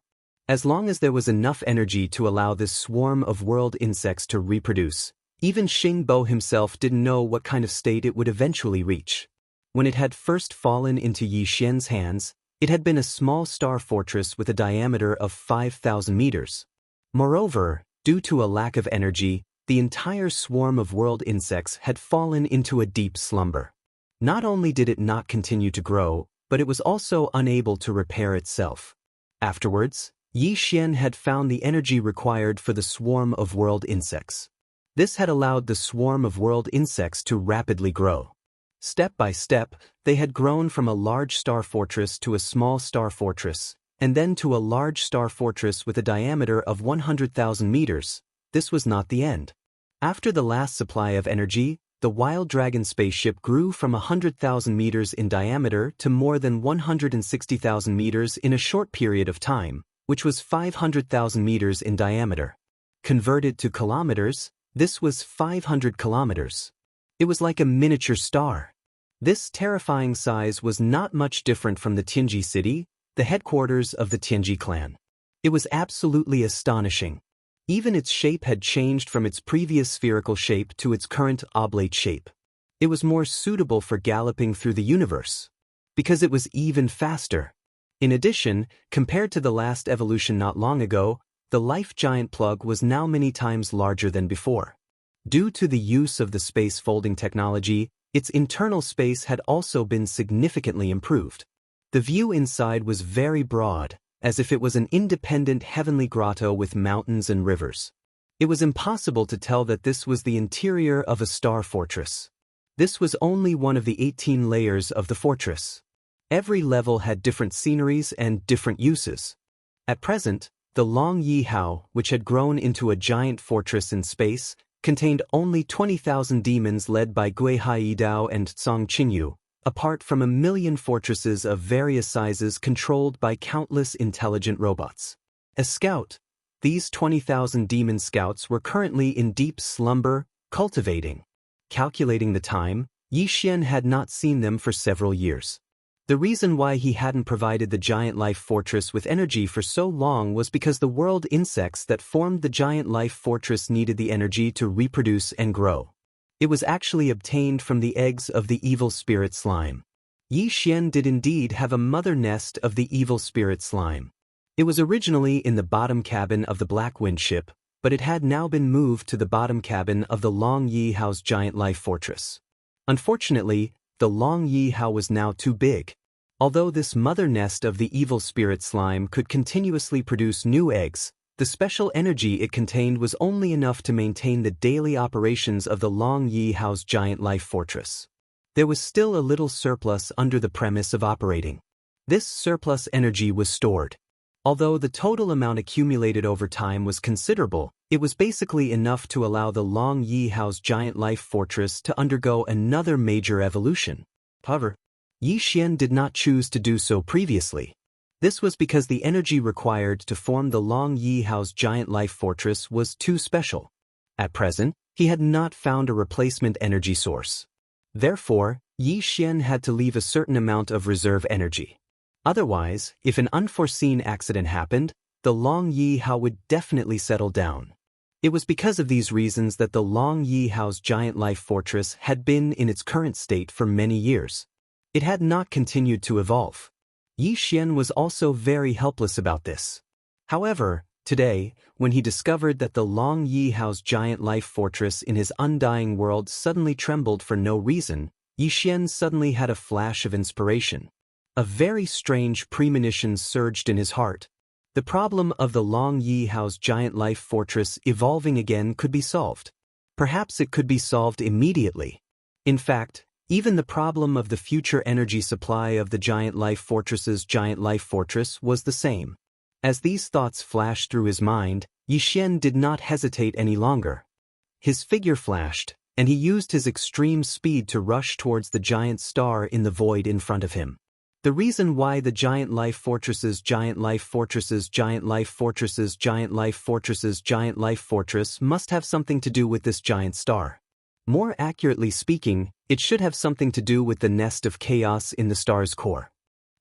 As long as there was enough energy to allow this swarm of world insects to reproduce, even Xing Bo himself didn't know what kind of state it would eventually reach. When it had first fallen into Yi Xian's hands, it had been a small star fortress with a diameter of 5,000 meters. Moreover, due to a lack of energy, the entire swarm of world insects had fallen into a deep slumber. Not only did it not continue to grow, but it was also unable to repair itself. Afterwards, Yi Xian had found the energy required for the swarm of world insects. This had allowed the swarm of world insects to rapidly grow. Step by step, they had grown from a large star fortress to a small star fortress, and then to a large star fortress with a diameter of 100,000 meters. This was not the end. After the last supply of energy, the Wild Dragon spaceship grew from 100,000 meters in diameter to more than 160,000 meters in a short period of time, which was 500,000 meters in diameter. Converted to kilometers, this was 500 kilometers. It was like a miniature star. This terrifying size was not much different from the Tianji city, the headquarters of the Tianji clan. It was absolutely astonishing. Even its shape had changed from its previous spherical shape to its current oblate shape. It was more suitable for galloping through the universe, because it was even faster. In addition, compared to the last evolution not long ago, the life giant plug was now many times larger than before. Due to the use of the space folding technology, its internal space had also been significantly improved. The view inside was very broad, as if it was an independent heavenly grotto with mountains and rivers. It was impossible to tell that this was the interior of a star fortress. This was only one of the 18 layers of the fortress. Every level had different sceneries and different uses. At present, the Long Yi Hao, which had grown into a giant fortress in space, contained only 20,000 demons led by Gui Hai Dao and Song Qingyu, apart from 1,000,000 fortresses of various sizes controlled by countless intelligent robots. As scout, these 20,000 demon scouts were currently in deep slumber, cultivating. Calculating the time, Yi Xian had not seen them for several years. The reason why he hadn't provided the giant life fortress with energy for so long was because the world insects that formed the giant life fortress needed the energy to reproduce and grow. It was actually obtained from the eggs of the evil spirit slime. Yi Xian did indeed have a mother nest of the evil spirit slime. It was originally in the bottom cabin of the Black Wind ship, but it had now been moved to the bottom cabin of the Long Yi Hao's giant life fortress. Unfortunately, the Long Yi Hao was now too big. Although this mother nest of the evil spirit slime could continuously produce new eggs, the special energy it contained was only enough to maintain the daily operations of the Long Yi Hao's giant life fortress. There was still a little surplus under the premise of operating. This surplus energy was stored. Although the total amount accumulated over time was considerable, it was basically enough to allow the Long Yi Hao's giant life fortress to undergo another major evolution. However, Yi Xian did not choose to do so previously. This was because the energy required to form the Long Yi Hao's giant life fortress was too special. At present, he had not found a replacement energy source. Therefore, Yi Xian had to leave a certain amount of reserve energy. Otherwise, if an unforeseen accident happened, the Long Yi Hao would definitely settle down. It was because of these reasons that the Long Yi Hao's giant life fortress had been in its current state for many years. It had not continued to evolve. Yi Xian was also very helpless about this. However, today, when he discovered that the Long Yi Hao's giant life fortress in his undying world suddenly trembled for no reason, Yi Xian suddenly had a flash of inspiration. A very strange premonition surged in his heart. The problem of the Long Yi Hao's giant life fortress evolving again could be solved. Perhaps it could be solved immediately. In fact, even the problem of the future energy supply of the giant life fortress's giant life fortress was the same. As these thoughts flashed through his mind, Yi Xian did not hesitate any longer. His figure flashed, and he used his extreme speed to rush towards the giant star in the void in front of him. The reason why the giant life fortress's giant life fortress's giant life fortress's giant life fortress's giant life fortress must have something to do with this giant star. More accurately speaking, it should have something to do with the nest of chaos in the star's core.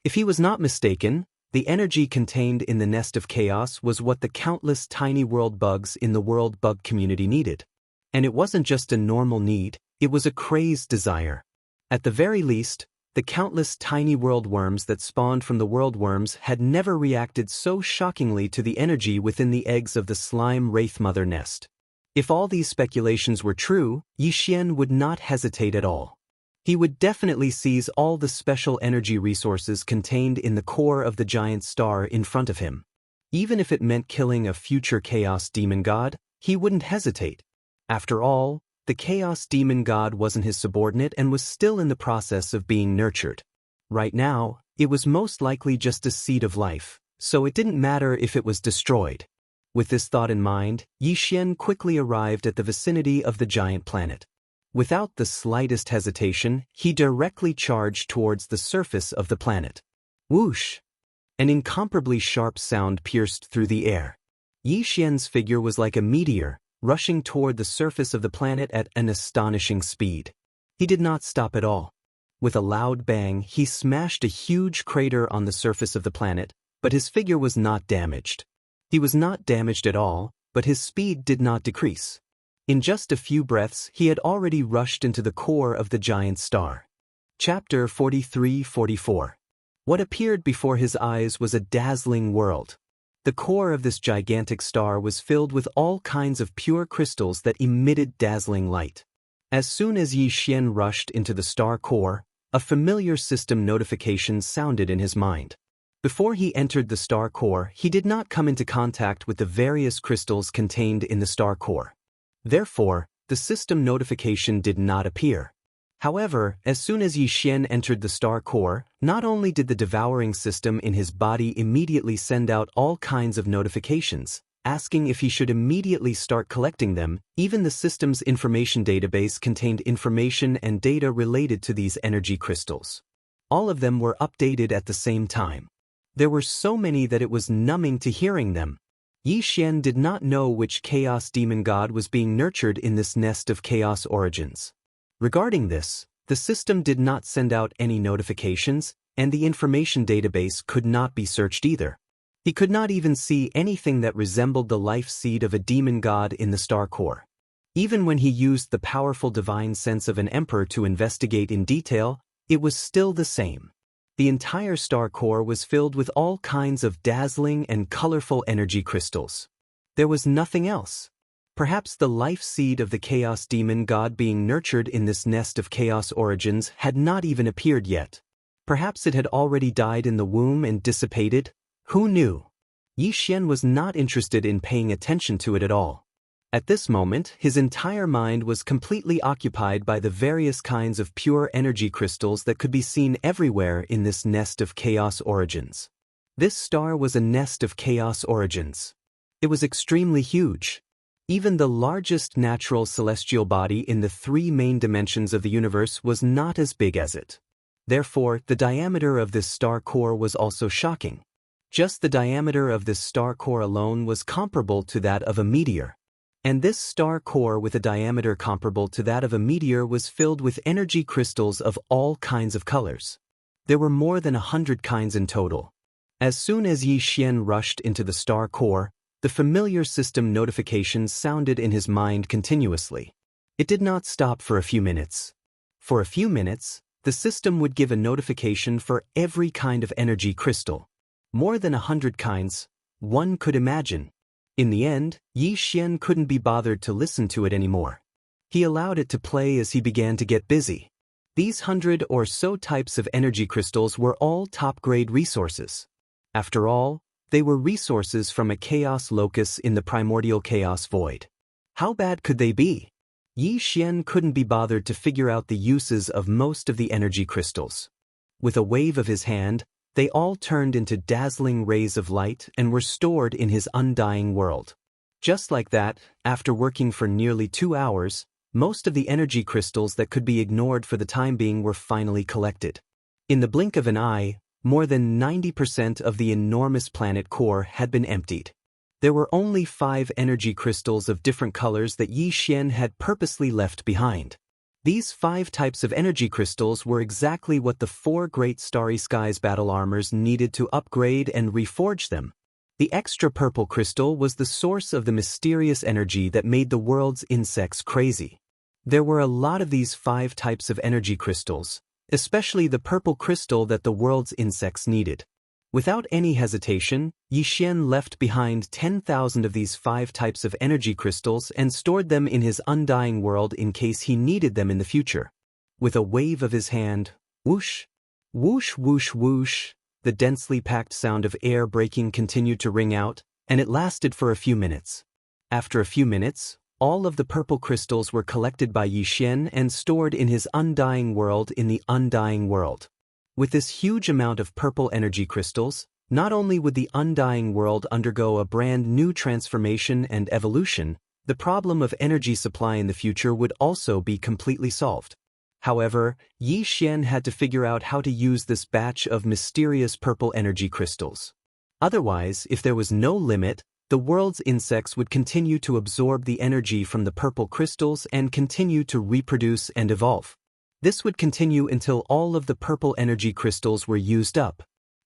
If he was not mistaken, the energy contained in the nest of chaos was what the countless tiny world bugs in the world bug community needed. And it wasn't just a normal need, it was a crazed desire. At the very least, the countless tiny world worms that spawned from the world worms had never reacted so shockingly to the energy within the eggs of the slime wraith mother nest. If all these speculations were true, Yi Xian would not hesitate at all. He would definitely seize all the special energy resources contained in the core of the giant star in front of him. Even if it meant killing a future chaos demon god, he wouldn't hesitate. After all, the chaos demon god wasn't his subordinate and was still in the process of being nurtured. Right now, it was most likely just a seed of life, so it didn't matter if it was destroyed. With this thought in mind, Yi Xian quickly arrived at the vicinity of the giant planet. Without the slightest hesitation, he directly charged towards the surface of the planet. Whoosh! An incomparably sharp sound pierced through the air. Yi Xian's figure was like a meteor, rushing toward the surface of the planet at an astonishing speed. He did not stop at all. With a loud bang, he smashed a huge crater on the surface of the planet, but his figure was not damaged. He was not damaged at all, but his speed did not decrease. In just a few breaths, he had already rushed into the core of the giant star. Chapter 43-44. What appeared before his eyes was a dazzling world. The core of this gigantic star was filled with all kinds of pure crystals that emitted dazzling light. As soon as Yi Xian rushed into the star core, a familiar system notification sounded in his mind. Before he entered the star core, he did not come into contact with the various crystals contained in the star core. Therefore, the system notification did not appear. However, as soon as Yi Xian entered the star core, not only did the devouring system in his body immediately send out all kinds of notifications, asking if he should immediately start collecting them, even the system's information database contained information and data related to these energy crystals. All of them were updated at the same time. There were so many that it was numbing to hearing them. Yi Xian did not know which chaos demon god was being nurtured in this nest of chaos origins. Regarding this, the system did not send out any notifications, and the information database could not be searched either. He could not even see anything that resembled the life seed of a demon god in the star core. Even when he used the powerful divine sense of an emperor to investigate in detail, it was still the same. The entire star core was filled with all kinds of dazzling and colorful energy crystals. There was nothing else. Perhaps the life seed of the chaos demon god being nurtured in this nest of chaos origins had not even appeared yet. Perhaps it had already died in the womb and dissipated. Who knew? Yi Xian was not interested in paying attention to it at all. At this moment, his entire mind was completely occupied by the various kinds of pure energy crystals that could be seen everywhere in this nest of chaos origins. This star was a nest of chaos origins. It was extremely huge. Even the largest natural celestial body in the three main dimensions of the universe was not as big as it. Therefore, the diameter of this star core was also shocking. Just the diameter of this star core alone was comparable to that of a meteor. And this star core with a diameter comparable to that of a meteor was filled with energy crystals of all kinds of colors. There were more than 100 kinds in total. As soon as Yi Xian rushed into the star core, the familiar system notifications sounded in his mind continuously. It did not stop for a few minutes. For a few minutes, the system would give a notification for every kind of energy crystal. More than 100 kinds, one could imagine. In the end, Yi Xian couldn't be bothered to listen to it anymore. He allowed it to play as he began to get busy. These 100 or so types of energy crystals were all top-grade resources. After all, they were resources from a chaos locus in the primordial chaos void. How bad could they be? Yi Xian couldn't be bothered to figure out the uses of most of the energy crystals. With a wave of his hand, they all turned into dazzling rays of light and were stored in his undying world. Just like that, after working for nearly 2 hours, most of the energy crystals that could be ignored for the time being were finally collected. In the blink of an eye, more than 90% of the enormous planet core had been emptied. There were only 5 energy crystals of different colors that Yi Xian had purposely left behind. These 5 types of energy crystals were exactly what the 4 great starry skies battle armors needed to upgrade and reforge them. The extra purple crystal was the source of the mysterious energy that made the world's insects crazy. There were a lot of these 5 types of energy crystals, especially the purple crystal that the world's insects needed. Without any hesitation, Yi Xian left behind 10,000 of these 5 types of energy crystals and stored them in his undying world in case he needed them in the future. With a wave of his hand, whoosh, whoosh, whoosh, whoosh, the densely packed sound of air breaking continued to ring out, and it lasted for a few minutes. After a few minutes, all of the purple crystals were collected by Yi Xian and stored in his undying world in the undying world. With this huge amount of purple energy crystals, not only would the undying world undergo a brand new transformation and evolution, the problem of energy supply in the future would also be completely solved. However, Yi Xian had to figure out how to use this batch of mysterious purple energy crystals. Otherwise, if there was no limit, the world's insects would continue to absorb the energy from the purple crystals and continue to reproduce and evolve. This would continue until all of the purple energy crystals were used up.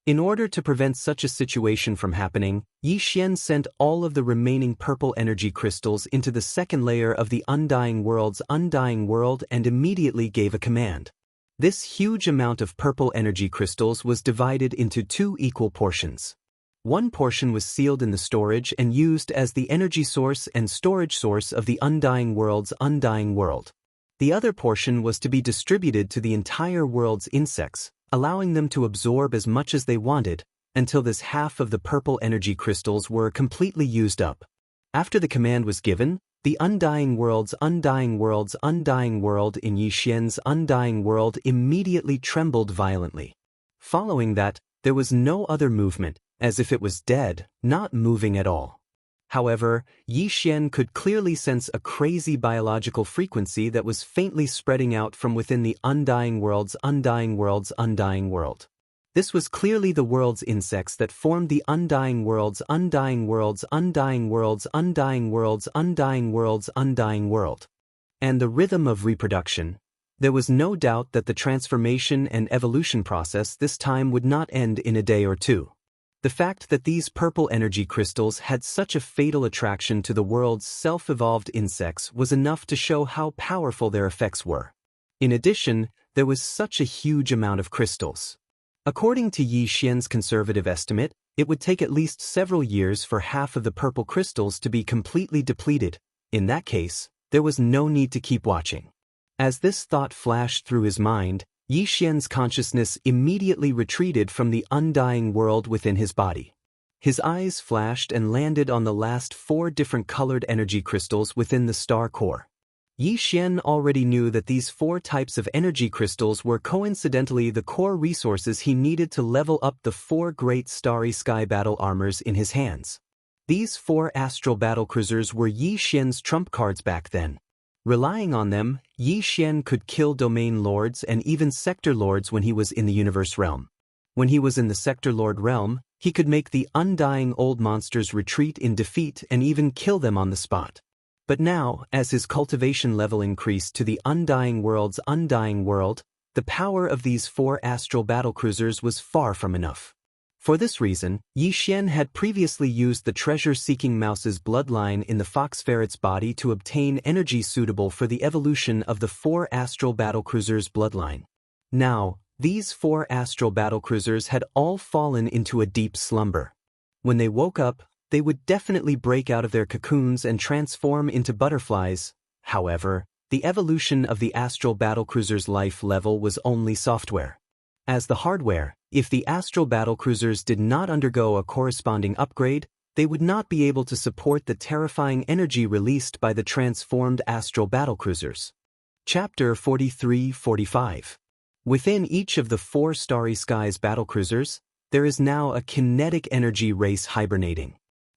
In order to prevent such a situation from happening, Yi Xian sent all of the remaining purple energy crystals into the second layer of the undying world's undying world and immediately gave a command. This huge amount of purple energy crystals was divided into 2 equal portions. One portion was sealed in the storage and used as the energy source and storage source of the undying world's undying world. The other portion was to be distributed to the entire world's insects, allowing them to absorb as much as they wanted, until this half of the purple energy crystals were completely used up. After the command was given, the undying world's undying world's undying world in Yi Xian's undying world immediately trembled violently. Following that, there was no other movement, as if it was dead, not moving at all. However, Yi Xian could clearly sense a crazy biological frequency that was faintly spreading out from within the undying world's undying world's undying world. This was clearly the world's insects that formed the undying world's undying world's undying world's undying world's undying world's undying world. And the rhythm of reproduction. There was no doubt that the transformation and evolution process this time would not end in a day or two. The fact that these purple energy crystals had such a fatal attraction to the world's self-evolved insects was enough to show how powerful their effects were. In addition, there was such a huge amount of crystals. According to Yi Xian's conservative estimate, it would take at least several years for half of the purple crystals to be completely depleted. In that case, there was no need to keep watching. As this thought flashed through his mind, Yi Xian's consciousness immediately retreated from the undying world within his body. His eyes flashed and landed on the last 4 different colored energy crystals within the star core. Yi Xian already knew that these 4 types of energy crystals were coincidentally the core resources he needed to level up the 4 great starry sky battle armors in his hands. These 4 astral battlecruisers were Yi Xian's trump cards back then. Relying on them, Yi Xian could kill domain lords and even sector lords when he was in the universe realm. When he was in the sector lord realm, he could make the undying old monsters retreat in defeat and even kill them on the spot. But now, as his cultivation level increased to the undying world's undying world, the power of these 4 astral battlecruisers was far from enough. For this reason, Yi Xian had previously used the treasure-seeking mouse's bloodline in the fox ferret's body to obtain energy suitable for the evolution of the 4 astral battlecruisers' bloodline. Now, these 4 astral battlecruisers had all fallen into a deep slumber. When they woke up, they would definitely break out of their cocoons and transform into butterflies. However, the evolution of the astral battlecruiser's life level was only software. As the hardware, if the astral battlecruisers did not undergo a corresponding upgrade, they would not be able to support the terrifying energy released by the transformed astral battlecruisers. Chapter 43-45. Within each of the 4 Starry Skies battlecruisers, there is now a kinetic energy race hibernating.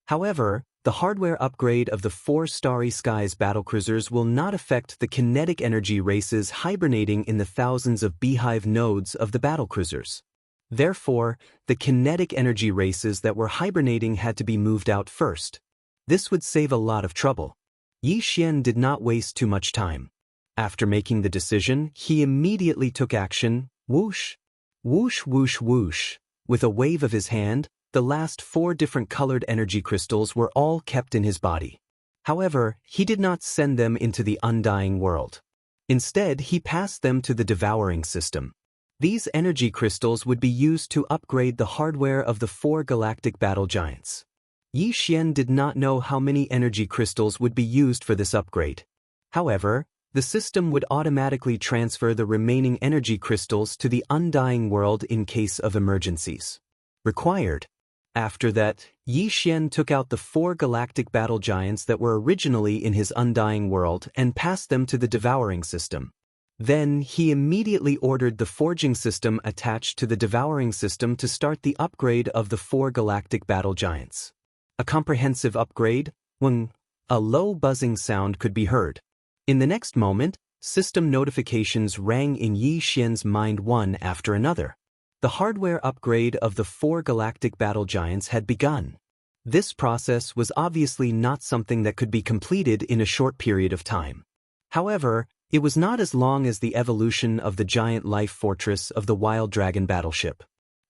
However, the hardware upgrade of the 4 Starry Skies battlecruisers will not affect the kinetic energy races hibernating in the thousands of beehive nodes of the battlecruisers. Therefore, the kinetic energy races that were hibernating had to be moved out first. This would save a lot of trouble. Yi Xian did not waste too much time. After making the decision, he immediately took action. Whoosh! Whoosh whoosh whoosh! With a wave of his hand, the last 4 different colored energy crystals were all kept in his body. However, he did not send them into the undying world. Instead, he passed them to the devouring system. These energy crystals would be used to upgrade the hardware of the 4 galactic battle giants. Yi Xian did not know how many energy crystals would be used for this upgrade. However, the system would automatically transfer the remaining energy crystals to the undying world in case of emergencies. Required. After that, Yi Xian took out the 4 galactic battle giants that were originally in his undying world and passed them to the devouring system. Then, he immediately ordered the forging system attached to the devouring system to start the upgrade of the 4 galactic battle giants. A comprehensive upgrade, when a low buzzing sound could be heard. In the next moment, system notifications rang in Yi Xian's mind one after another. The hardware upgrade of the 4 galactic battle giants had begun. This process was obviously not something that could be completed in a short period of time. However, it was not as long as the evolution of the giant life fortress of the Wild Dragon battleship.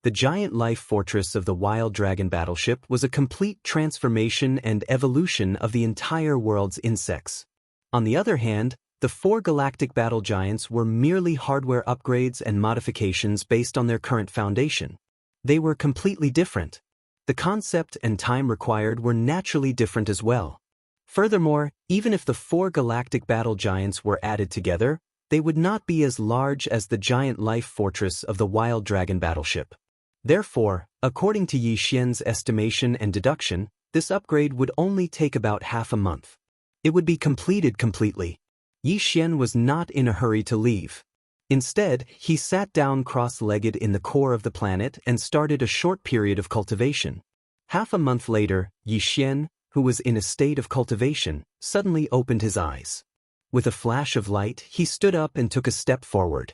The giant life fortress of the Wild Dragon battleship was a complete transformation and evolution of the entire world's insects. On the other hand, the 4 galactic battle giants were merely hardware upgrades and modifications based on their current foundation. They were completely different. The concept and time required were naturally different as well. Furthermore, even if the 4 galactic battle giants were added together, they would not be as large as the giant life fortress of the Wild Dragon battleship. Therefore, according to Yi Xian's estimation and deduction, this upgrade would only take about half a month. It would be completed completely. Yi Xian was not in a hurry to leave. Instead, he sat down cross-legged in the core of the planet and started a short period of cultivation. Half a month later, Yi Xian, who was in a state of cultivation, suddenly opened his eyes. With a flash of light, he stood up and took a step forward.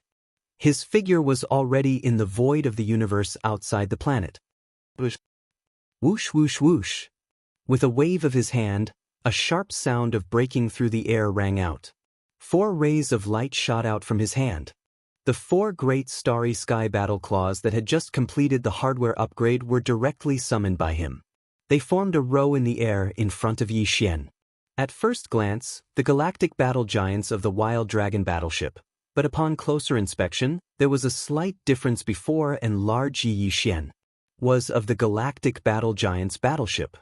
His figure was already in the void of the universe outside the planet. Whoosh, whoosh, whoosh, whoosh. With a wave of his hand, a sharp sound of breaking through the air rang out. 4 rays of light shot out from his hand. The 4 great starry sky battle claws that had just completed the hardware upgrade were directly summoned by him. They formed a row in the air in front of Yi Xian. At first glance, the galactic battle giants of the Wild Dragon battleship, but upon closer inspection, there was a slight difference. Before and large Yi Xian was of the Galactic Battle Giant's battleship.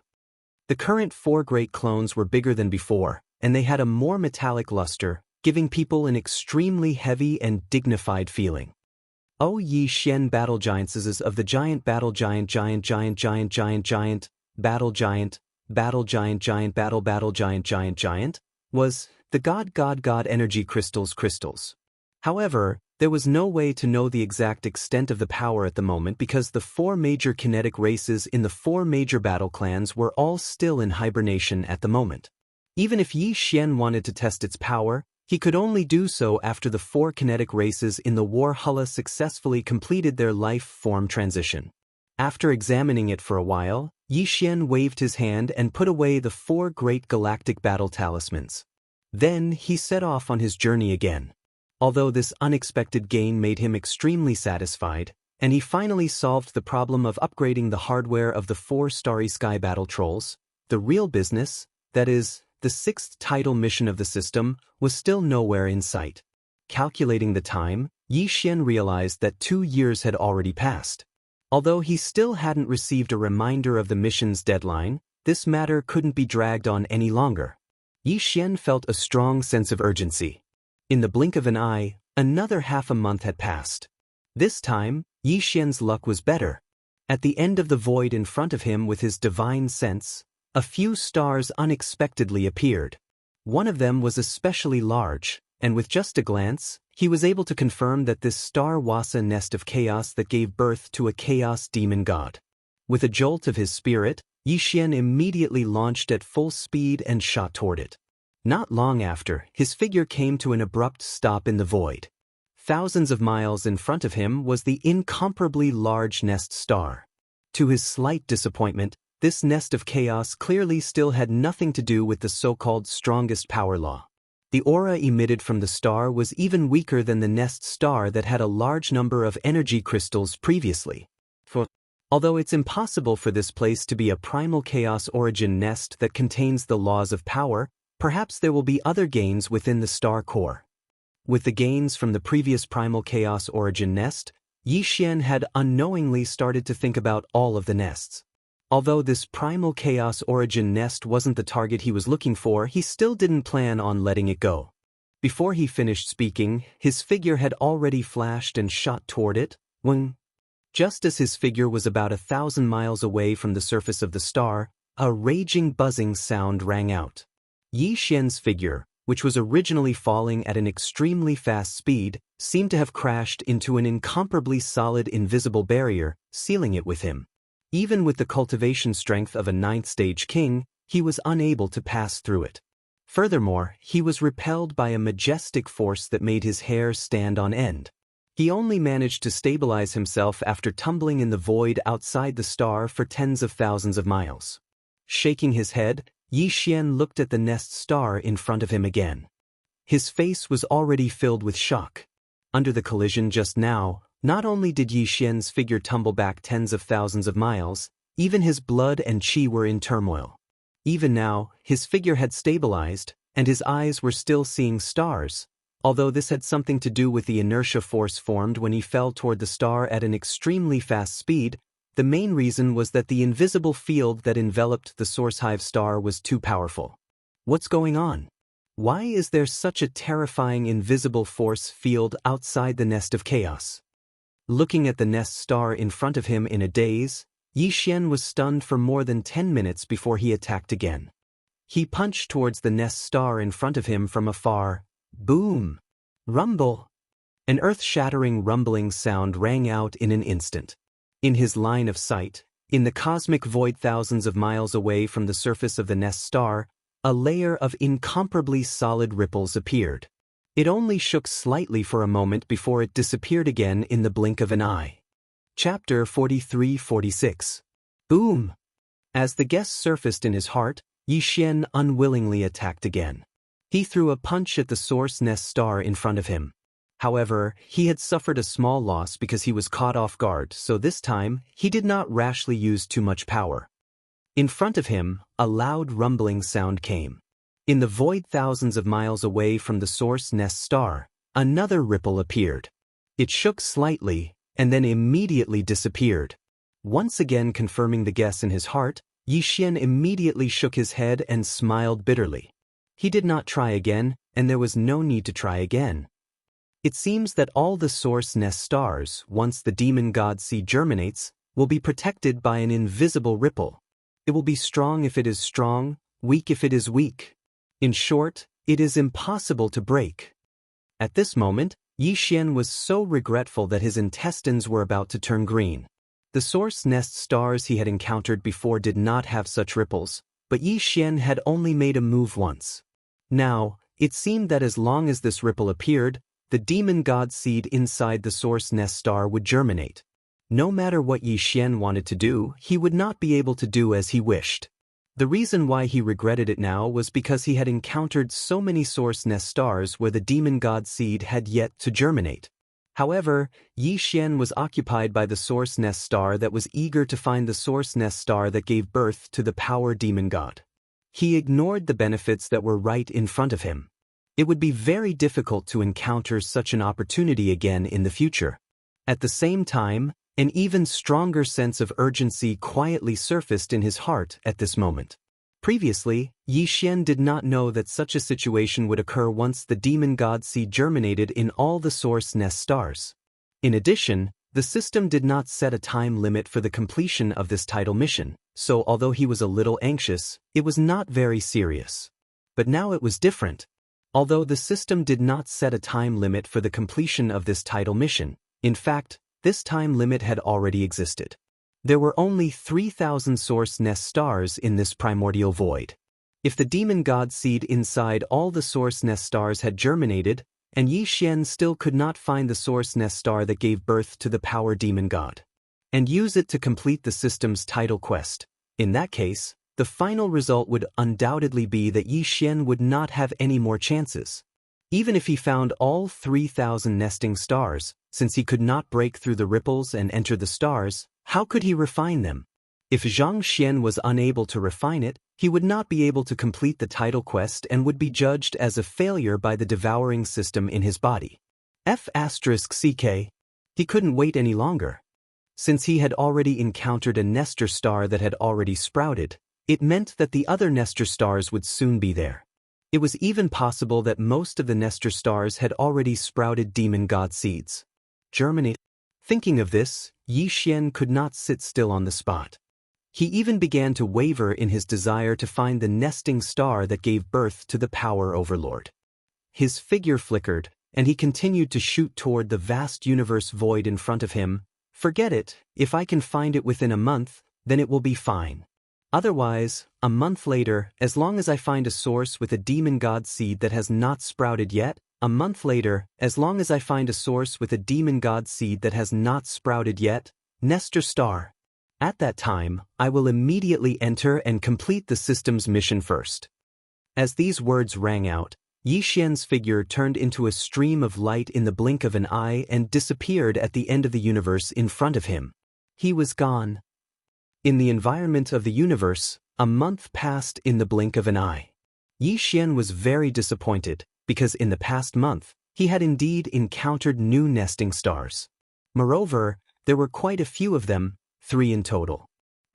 The current 4 great clones were bigger than before, and they had a more metallic luster, giving people an extremely heavy and dignified feeling. Yi Xian Battle Giants is of the Giant Battle Giant Battle Giant Giant was the God Energy Crystals. However, there was no way to know the exact extent of the power at the moment because the 4 major kinetic races in the 4 major battle clans were all still in hibernation at the moment. Even if Yi Xian wanted to test its power, he could only do so after the 4 kinetic races in the Warhulla successfully completed their life form transition. After examining it for a while, Yi Xian waved his hand and put away the 4 great galactic battle talismans. Then he set off on his journey again. Although this unexpected gain made him extremely satisfied, and he finally solved the problem of upgrading the hardware of the 4 Starry Sky Battle Trolls, the real business, that is, the 6th title mission of the system, was still nowhere in sight. Calculating the time, Yi Xian realized that 2 years had already passed. Although he still hadn't received a reminder of the mission's deadline, this matter couldn't be dragged on any longer. Yi Xian felt a strong sense of urgency. In the blink of an eye, another half a month had passed. This time, Yi Xian's luck was better. At the end of the void in front of him with his divine sense, a few stars unexpectedly appeared. One of them was especially large, and with just a glance, he was able to confirm that this star was a nest of chaos that gave birth to a chaos demon god. With a jolt of his spirit, Yi Xian immediately launched at full speed and shot toward it. Not long after, his figure came to an abrupt stop in the void. Thousands of miles in front of him was the incomparably large nest star. To his slight disappointment, this nest of chaos clearly still had nothing to do with the so-called strongest power law. The aura emitted from the star was even weaker than the nest star that had a large number of energy crystals previously. Although it's impossible for this place to be a primal chaos origin nest that contains the laws of power, perhaps there will be other gains within the star core. With the gains from the previous primal chaos origin nest, Yi Xian had unknowingly started to think about all of the nests. Although this primal chaos origin nest wasn't the target he was looking for, he still didn't plan on letting it go. Before he finished speaking, his figure had already flashed and shot toward it, when, just as his figure was about 1,000 miles away from the surface of the star, a raging buzzing sound rang out. Yi Xian's figure, which was originally falling at an extremely fast speed, seemed to have crashed into an incomparably solid invisible barrier, sealing it with him. Even with the cultivation strength of a 9th-stage king, he was unable to pass through it. Furthermore, he was repelled by a majestic force that made his hair stand on end. He only managed to stabilize himself after tumbling in the void outside the star for tens of thousands of miles. Shaking his head, Yi Xian looked at the nest star in front of him again. His face was already filled with shock. Under the collision just now, not only did Yi Xian's figure tumble back tens of thousands of miles, even his blood and qi were in turmoil. Even now, his figure had stabilized, and his eyes were still seeing stars, although this had something to do with the inertia force formed when he fell toward the star at an extremely fast speed. The main reason was that the invisible field that enveloped the Source Hive star was too powerful. What's going on? Why is there such a terrifying invisible force field outside the nest of chaos? Looking at the nest star in front of him in a daze, Yi Xian was stunned for more than 10 minutes before he attacked again. He punched towards the nest star in front of him from afar. Boom! Rumble! An earth-shattering rumbling sound rang out in an instant. In his line of sight, in the cosmic void thousands of miles away from the surface of the nest star, a layer of incomparably solid ripples appeared. It only shook slightly for a moment before it disappeared again in the blink of an eye. Chapter 43-46. Boom! As the guess surfaced in his heart, Yi Xian unwillingly attacked again. He threw a punch at the source nest star in front of him. However, he had suffered a small loss because he was caught off guard, so this time, he did not rashly use too much power. In front of him, a loud rumbling sound came. In the void thousands of miles away from the source nest star, Another ripple appeared. It shook slightly, and then immediately disappeared. Once again confirming the guess in his heart, Yi Xian immediately shook his head and smiled bitterly. He did not try again, and there was no need to try again. It seems that all the source nest stars, once the demon god seed germinates, will be protected by an invisible ripple. It will be strong if it is strong, weak if it is weak. In short, it is impossible to break. At this moment, Yi Xian was so regretful that his intestines were about to turn green. The source nest stars he had encountered before did not have such ripples, but Yi Xian had only made a move once. Now, it seemed that as long as this ripple appeared, the demon god seed inside the source nest star would germinate. No matter what Yi Xian wanted to do, he would not be able to do as he wished. The reason why he regretted it now was because he had encountered so many source nest stars where the demon god seed had yet to germinate. However, Yi Xian was occupied by the source nest star that was eager to find the source nest star that gave birth to the power demon god. He ignored the benefits that were right in front of him. It would be very difficult to encounter such an opportunity again in the future. At the same time, an even stronger sense of urgency quietly surfaced in his heart at this moment. Previously, Yi Xian did not know that such a situation would occur once the demon god seed germinated in all the source nest stars. In addition, the system did not set a time limit for the completion of this title mission, so although he was a little anxious, it was not very serious. But now it was different. Although the system did not set a time limit for the completion of this title mission, in fact, this time limit had already existed. There were only 3,000 source nest stars in this primordial void. If the demon god seed inside all the source nest stars had germinated, and Yi Xian still could not find the source nest star that gave birth to the power demon god, and use it to complete the system's title quest, in that case, the final result would undoubtedly be that Yi Xian would not have any more chances. Even if he found all 3,000 nesting stars, since he could not break through the ripples and enter the stars, how could he refine them? If Zhang Xian was unable to refine it, he would not be able to complete the title quest and would be judged as a failure by the devouring system in his body. F***ck. He couldn't wait any longer. Since he had already encountered a Nestor star that had already sprouted, it meant that the other Nestor stars would soon be there. It was even possible that most of the Nestor stars had already sprouted demon god seeds. Germinate. Thinking of this, Yi Xian could not sit still on the spot. He even began to waver in his desire to find the nesting star that gave birth to the power overlord. His figure flickered, and he continued to shoot toward the vast universe void in front of him. Forget it, if I can find it within a month, then it will be fine. Otherwise, a month later, as long as I find a source with a demon god seed that has not sprouted yet, a month later, as long as I find a source with a demon god seed that has not sprouted yet, Nestor star. At that time, I will immediately enter and complete the system's mission first. As these words rang out, Yi Xian's figure turned into a stream of light in the blink of an eye and disappeared at the end of the universe in front of him. He was gone. In the environment of the universe, a month passed in the blink of an eye. Yi Xian was very disappointed, because in the past month, he had indeed encountered new nesting stars. Moreover, there were quite a few of them, 3 in total.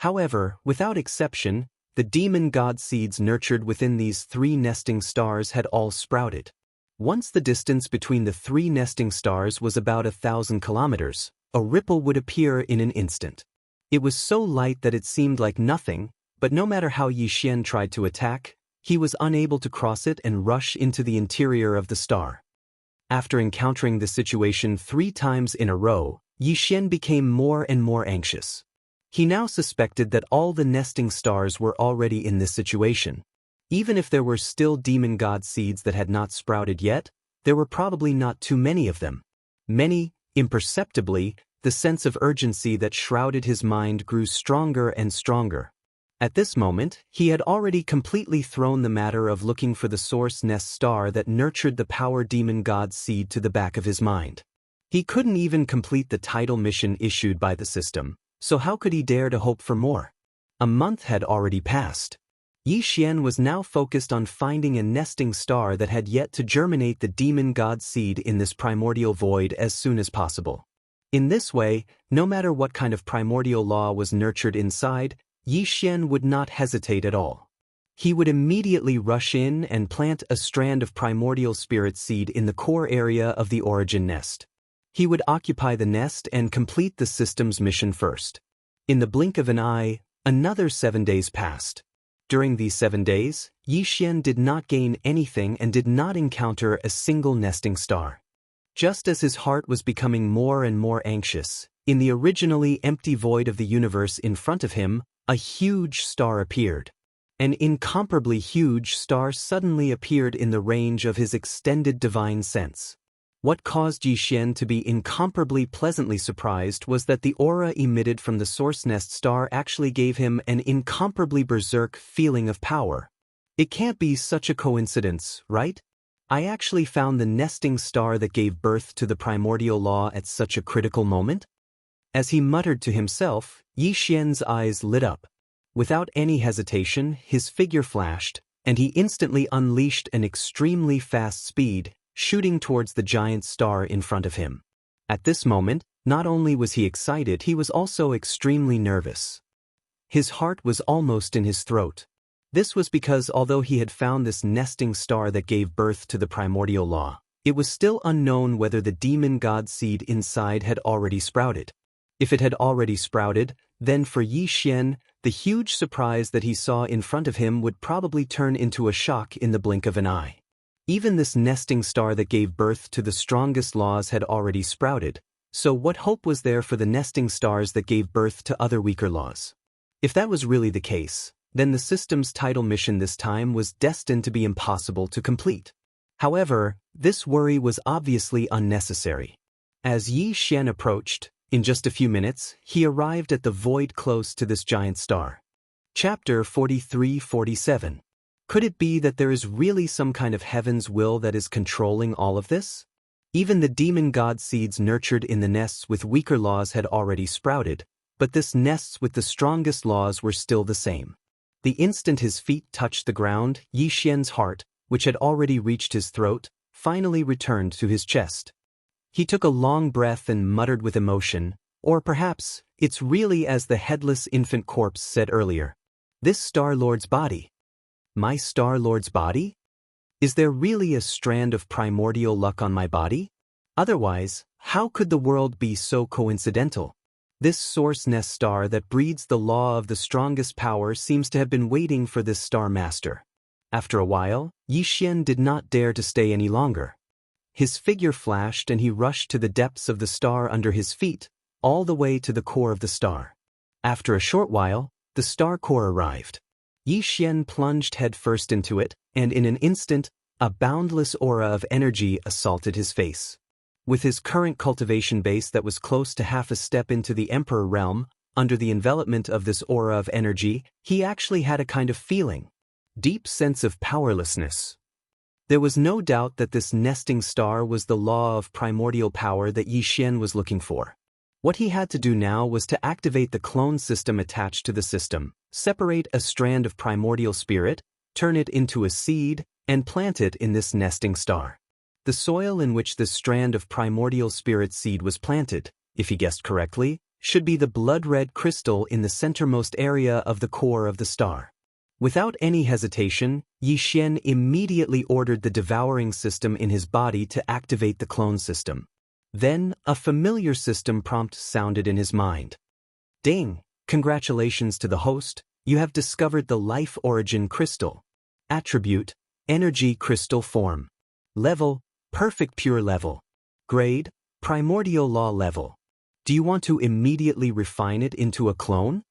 However, without exception, the demon god seeds nurtured within these 3 nesting stars had all sprouted. Once the distance between the 3 nesting stars was about 1,000 kilometers, a ripple would appear in an instant. It was so light that it seemed like nothing, but no matter how Yi Xian tried to attack, he was unable to cross it and rush into the interior of the star. After encountering the situation 3 times in a row, Yi Xian became more and more anxious. He now suspected that all the nesting stars were already in this situation. Even if there were still demon god seeds that had not sprouted yet, there were probably not too many of them. Imperceptibly, the sense of urgency that shrouded his mind grew stronger and stronger. At this moment, he had already completely thrown the matter of looking for the source nest star that nurtured the power demon god seed to the back of his mind. He couldn't even complete the title mission issued by the system, so how could he dare to hope for more? A month had already passed. Yi Xian was now focused on finding a nesting star that had yet to germinate the demon god seed in this primordial void as soon as possible. In this way, no matter what kind of primordial law was nurtured inside, Yi Xian would not hesitate at all. He would immediately rush in and plant a strand of primordial spirit seed in the core area of the origin nest. He would occupy the nest and complete the system's mission first. In the blink of an eye, another 7 days passed. During these 7 days, Yi Xian did not gain anything and did not encounter a single nesting star. Just as his heart was becoming more and more anxious, in the originally empty void of the universe in front of him, a huge star appeared. An incomparably huge star suddenly appeared in the range of his extended divine sense. What caused Yi Xian to be incomparably pleasantly surprised was that the aura emitted from the source nest star actually gave him an incomparably berserk feeling of power. It can't be such a coincidence, right? I actually found the nesting star that gave birth to the primordial law at such a critical moment? As he muttered to himself, Yi Xian's eyes lit up. Without any hesitation, his figure flashed, and he instantly unleashed an extremely fast speed, shooting towards the giant star in front of him. At this moment, not only was he excited, he was also extremely nervous. His heart was almost in his throat. This was because although he had found this nesting star that gave birth to the primordial law, it was still unknown whether the demon god seed inside had already sprouted. If it had already sprouted, then for Yi Xian, the huge surprise that he saw in front of him would probably turn into a shock in the blink of an eye. Even this nesting star that gave birth to the strongest laws had already sprouted, so what hope was there for the nesting stars that gave birth to other weaker laws? If that was really the case, then the system's title mission this time was destined to be impossible to complete. However, this worry was obviously unnecessary. As Yi Xian approached, in just a few minutes, he arrived at the void close to this giant star. Chapter 43-47. Could it be that there is really some kind of heaven's will that is controlling all of this? Even the demon god seeds nurtured in the nests with weaker laws had already sprouted, but this nests with the strongest laws were still the same. The instant his feet touched the ground, Yi Xian's heart, which had already reached his throat, finally returned to his chest. He took a long breath and muttered with emotion, or perhaps, it's really as the headless infant corpse said earlier. This Star Lord's body. My Star Lord's body? Is there really a strand of primordial luck on my body? Otherwise, how could the world be so coincidental? This source nest star that breeds the law of the strongest power seems to have been waiting for this star master. After a while, Yi Xian did not dare to stay any longer. His figure flashed and he rushed to the depths of the star under his feet, all the way to the core of the star. After a short while, the star core arrived. Yi Xian plunged headfirst into it, and in an instant, a boundless aura of energy assaulted his face. With his current cultivation base that was close to half a step into the Emperor realm, under the envelopment of this aura of energy, he actually had a kind of feeling. Deep sense of powerlessness. There was no doubt that this nesting star was the law of primordial power that Yi Xian was looking for. What he had to do now was to activate the clone system attached to the system, separate a strand of primordial spirit, turn it into a seed, and plant it in this nesting star. The soil in which this strand of primordial spirit seed was planted, if he guessed correctly, should be the blood-red crystal in the centermost area of the core of the star. Without any hesitation, Yi Xian immediately ordered the devouring system in his body to activate the clone system. Then, a familiar system prompt sounded in his mind. Ding! Congratulations to the host, you have discovered the life origin crystal. Attribute, energy crystal form. Level, perfect pure level. Grade, primordial law level. Do you want to immediately refine it into a clone?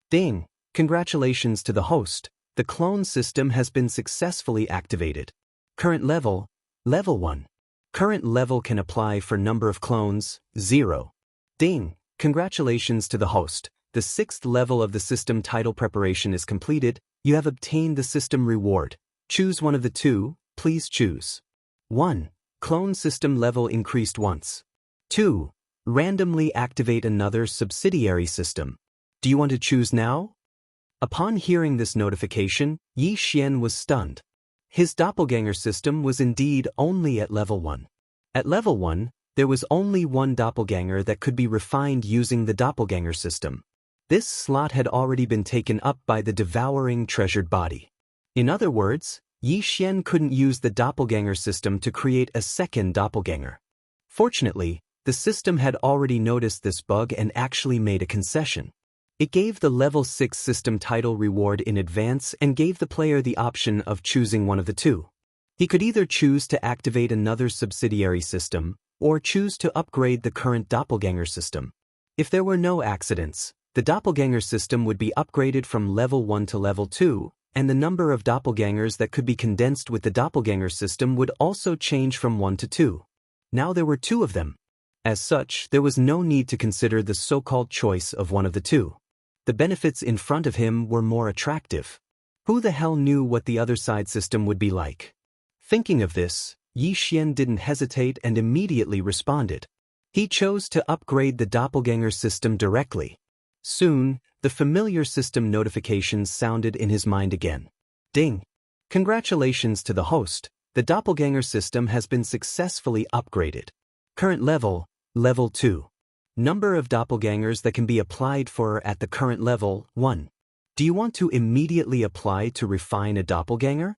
Ding! Congratulations to the host, the clone system has been successfully activated. Current level, level 1. Current level can apply for number of clones, 0. Ding! Congratulations to the host, the 6th level of the system title preparation is completed, you have obtained the system reward. Choose one of the two, please choose. 1. Clone system level increased once. 2. Randomly activate another subsidiary system. Do you want to choose now? Upon hearing this notification, Yi Xian was stunned. His doppelganger system was indeed only at level 1. At level 1, there was only one doppelganger that could be refined using the doppelganger system. This slot had already been taken up by the devouring treasured body. In other words, Yi Xian couldn't use the doppelganger system to create a second doppelganger. Fortunately, the system had already noticed this bug and actually made a concession. It gave the level 6 system title reward in advance and gave the player the option of choosing one of the two. He could either choose to activate another subsidiary system, or choose to upgrade the current doppelganger system. If there were no accidents, the doppelganger system would be upgraded from level 1 to level 2, and the number of doppelgangers that could be condensed with the doppelganger system would also change from 1 to 2. Now there were 2 of them. As such, there was no need to consider the so-called choice of one of the two. The benefits in front of him were more attractive. Who the hell knew what the other side system would be like? Thinking of this, Yi Xian didn't hesitate and immediately responded. He chose to upgrade the doppelganger system directly. Soon, the familiar system notifications sounded in his mind again. Ding! Congratulations to the host, the doppelganger system has been successfully upgraded. Current level, level 2. Number of doppelgangers that can be applied for at the current level, 1. Do you want to immediately apply to refine a doppelganger?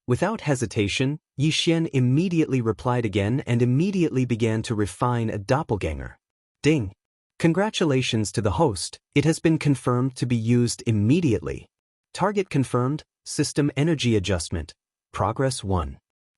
Without hesitation, Yi Xian immediately replied again and immediately began to refine a doppelganger. Ding! Congratulations to the host, it has been confirmed to be used immediately. Target confirmed, system energy adjustment. Progress 1.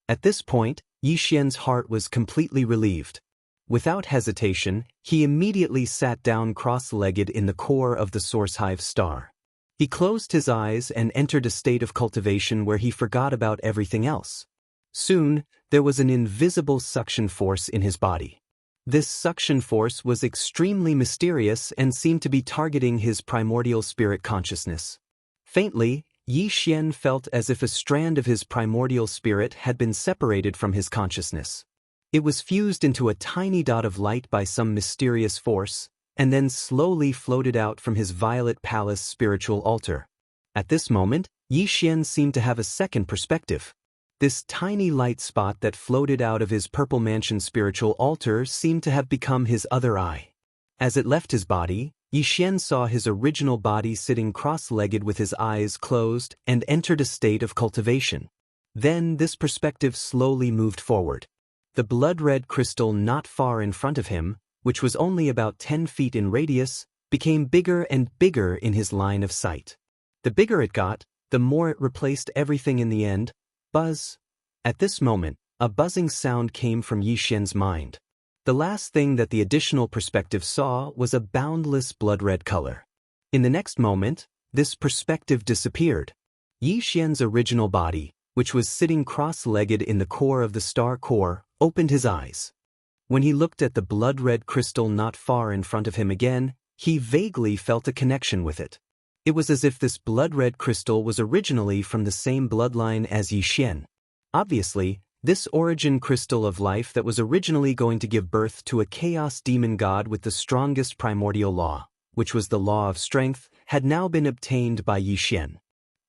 At this point, Yi Xian's heart was completely relieved. Without hesitation, he immediately sat down cross-legged in the core of the Source Hive star. He closed his eyes and entered a state of cultivation where he forgot about everything else. Soon, there was an invisible suction force in his body. This suction force was extremely mysterious and seemed to be targeting his primordial spirit consciousness. Faintly, Yi Xian felt as if a strand of his primordial spirit had been separated from his consciousness. It was fused into a tiny dot of light by some mysterious force, and then slowly floated out from his Violet Palace spiritual altar. At this moment, Yi Xian seemed to have a second perspective. This tiny light spot that floated out of his Purple Mansion spiritual altar seemed to have become his other eye. As it left his body, Yi Xian saw his original body sitting cross-legged with his eyes closed and entered a state of cultivation. Then this perspective slowly moved forward. The blood-red crystal not far in front of him, which was only about 10 feet in radius, became bigger and bigger in his line of sight. The bigger it got, the more it replaced everything in the end. Buzz. At this moment, a buzzing sound came from Yi Xian's mind. The last thing that the additional perspective saw was a boundless blood-red color. In the next moment, this perspective disappeared. Yi Xian's original body, which was sitting cross-legged in the core of the star core, opened his eyes. When he looked at the blood-red crystal not far in front of him again, he vaguely felt a connection with it. It was as if this blood-red crystal was originally from the same bloodline as Yi Xian. Obviously, this origin crystal of life that was originally going to give birth to a chaos demon god with the strongest primordial law, which was the law of strength, had now been obtained by Yi Xian.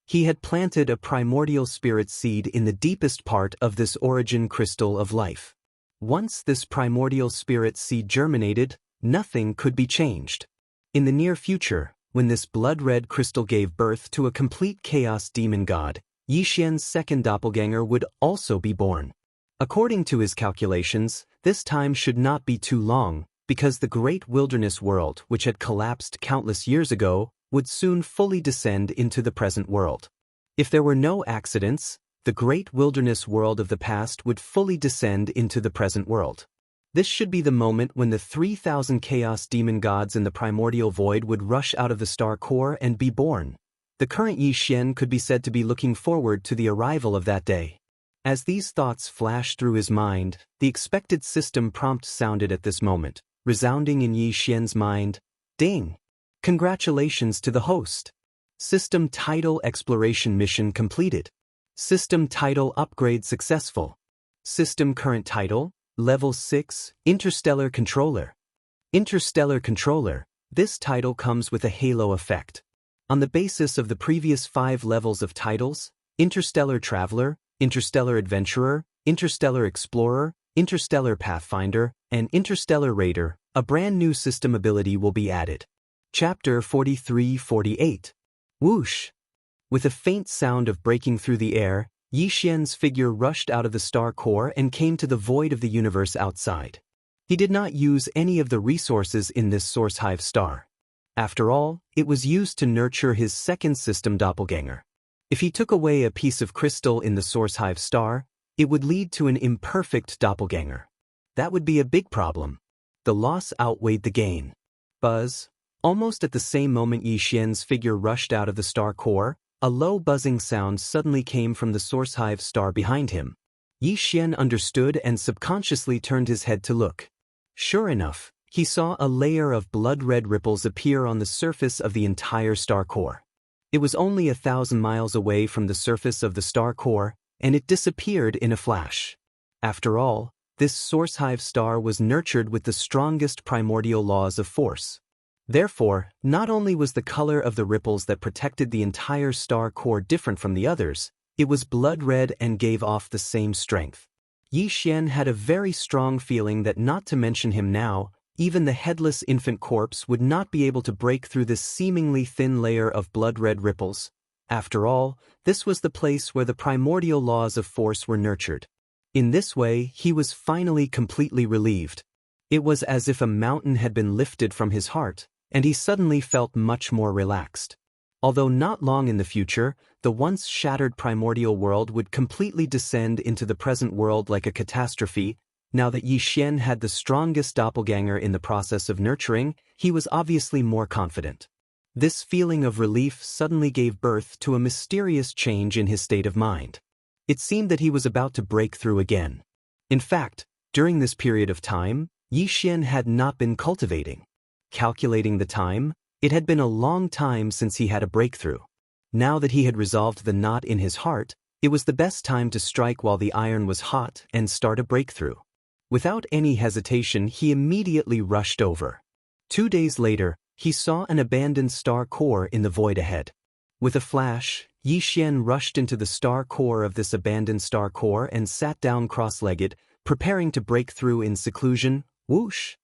He had planted a primordial spirit seed in the deepest part of this origin crystal of life. Once this primordial spirit seed germinated, nothing could be changed. In the near future, when this blood-red crystal gave birth to a complete chaos demon god, Yi Xian's second doppelganger would also be born. According to his calculations, this time should not be too long, because the great wilderness world, which had collapsed countless years ago, would soon fully descend into the present world. If there were no accidents, the great wilderness world of the past would fully descend into the present world. This should be the moment when the 3,000 chaos demon gods in the primordial void would rush out of the star core and be born. The current Yi Xian could be said to be looking forward to the arrival of that day. As these thoughts flashed through his mind, the expected system prompt sounded at this moment, resounding in Yi Xian's mind. Ding! Congratulations to the host. System title exploration mission completed. System title upgrade successful. System current title, Level 6, Interstellar Controller. Interstellar Controller, this title comes with a halo effect. On the basis of the previous 5 levels of titles, Interstellar Traveler, Interstellar Adventurer, Interstellar Explorer, Interstellar Pathfinder, and Interstellar Raider, a brand new system ability will be added. Chapter 43-48. Whoosh! With a faint sound of breaking through the air, Yi Xian's figure rushed out of the star core and came to the void of the universe outside. He did not use any of the resources in this source hive star. After all, it was used to nurture his second system doppelganger. If he took away a piece of crystal in the source hive star, it would lead to an imperfect doppelganger. That would be a big problem. The loss outweighed the gain. Buzz. Almost at the same moment Yi Xian's figure rushed out of the star core, a low buzzing sound suddenly came from the source hive star behind him. Yi Xian understood and subconsciously turned his head to look. Sure enough, he saw a layer of blood-red ripples appear on the surface of the entire star core. It was only 1,000 miles away from the surface of the star core, and it disappeared in a flash. After all, this source hive star was nurtured with the strongest primordial laws of force. Therefore, not only was the color of the ripples that protected the entire star core different from the others, it was blood-red and gave off the same strength. Yi Xian had a very strong feeling that not to mention him now, even the headless infant corpse would not be able to break through this seemingly thin layer of blood-red ripples. After all, this was the place where the primordial laws of force were nurtured. In this way, he was finally completely relieved. It was as if a mountain had been lifted from his heart, and he suddenly felt much more relaxed. Although not long in the future, the once shattered primordial world would completely descend into the present world like a catastrophe. Now that Yi Xian had the strongest doppelganger in the process of nurturing, he was obviously more confident. This feeling of relief suddenly gave birth to a mysterious change in his state of mind. It seemed that he was about to break through again. In fact, during this period of time, Yi Xian had not been cultivating. Calculating the time, it had been a long time since he had a breakthrough. Now that he had resolved the knot in his heart, it was the best time to strike while the iron was hot and start a breakthrough. Without any hesitation, he immediately rushed over. 2 days later, he saw an abandoned star core in the void ahead. With a flash, Yi Xian rushed into the star core of this abandoned star core and sat down cross-legged, preparing to break through in seclusion. Whoosh!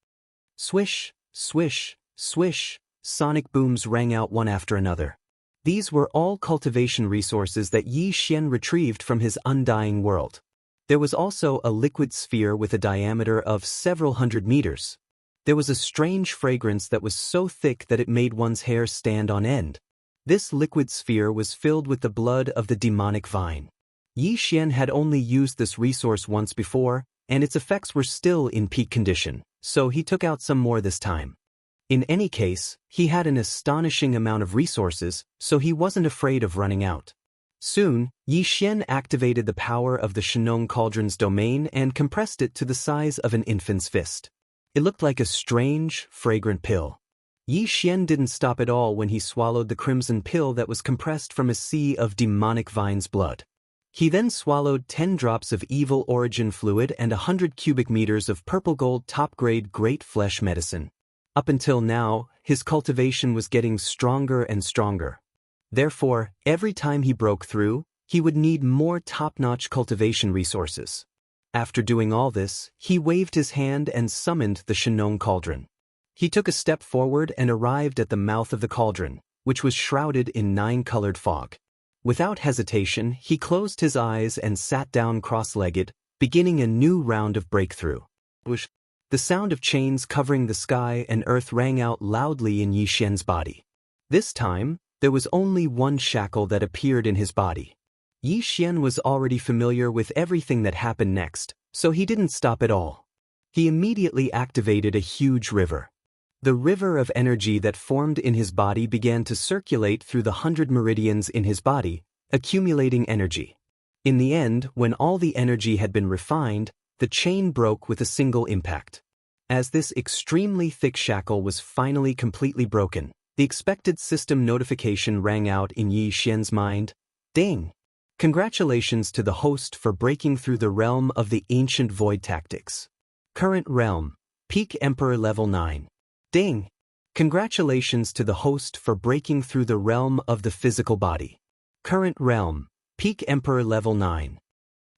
Swish! Swish! Swish! Sonic booms rang out one after another. These were all cultivation resources that Yi Xian retrieved from his undying world. There was also a liquid sphere with a diameter of several hundred meters. There was a strange fragrance that was so thick that it made one's hair stand on end. This liquid sphere was filled with the blood of the demonic vine. Yi Xian had only used this resource once before, and its effects were still in peak condition, so he took out some more this time. In any case, he had an astonishing amount of resources, so he wasn't afraid of running out. Soon, Yi Xian activated the power of the Shenong Cauldron's domain and compressed it to the size of an infant's fist. It looked like a strange, fragrant pill. Yi Xian didn't stop at all when he swallowed the crimson pill that was compressed from a sea of demonic vine's blood. He then swallowed 10 drops of evil origin fluid and 100 cubic meters of purple gold top-grade great flesh medicine. Up until now, his cultivation was getting stronger and stronger. Therefore, every time he broke through, he would need more top-notch cultivation resources. After doing all this, he waved his hand and summoned the Shenong Cauldron. He took a step forward and arrived at the mouth of the cauldron, which was shrouded in 9-colored fog. Without hesitation, he closed his eyes and sat down cross-legged, beginning a new round of breakthrough. The sound of chains covering the sky and earth rang out loudly in Yi Xian's body. This time, there was only one shackle that appeared in his body. Yi Xian was already familiar with everything that happened next, so he didn't stop at all. He immediately activated a huge river. The river of energy that formed in his body began to circulate through the 100 meridians in his body, accumulating energy. In the end, when all the energy had been refined, the chain broke with a single impact. As this extremely thick shackle was finally completely broken, the expected system notification rang out in Yi Xian's mind. Ding! Congratulations to the host for breaking through the realm of the ancient void tactics. Current realm, Peak Emperor level 9. Ding! Congratulations to the host for breaking through the realm of the physical body. Current realm, Peak Emperor Level 9.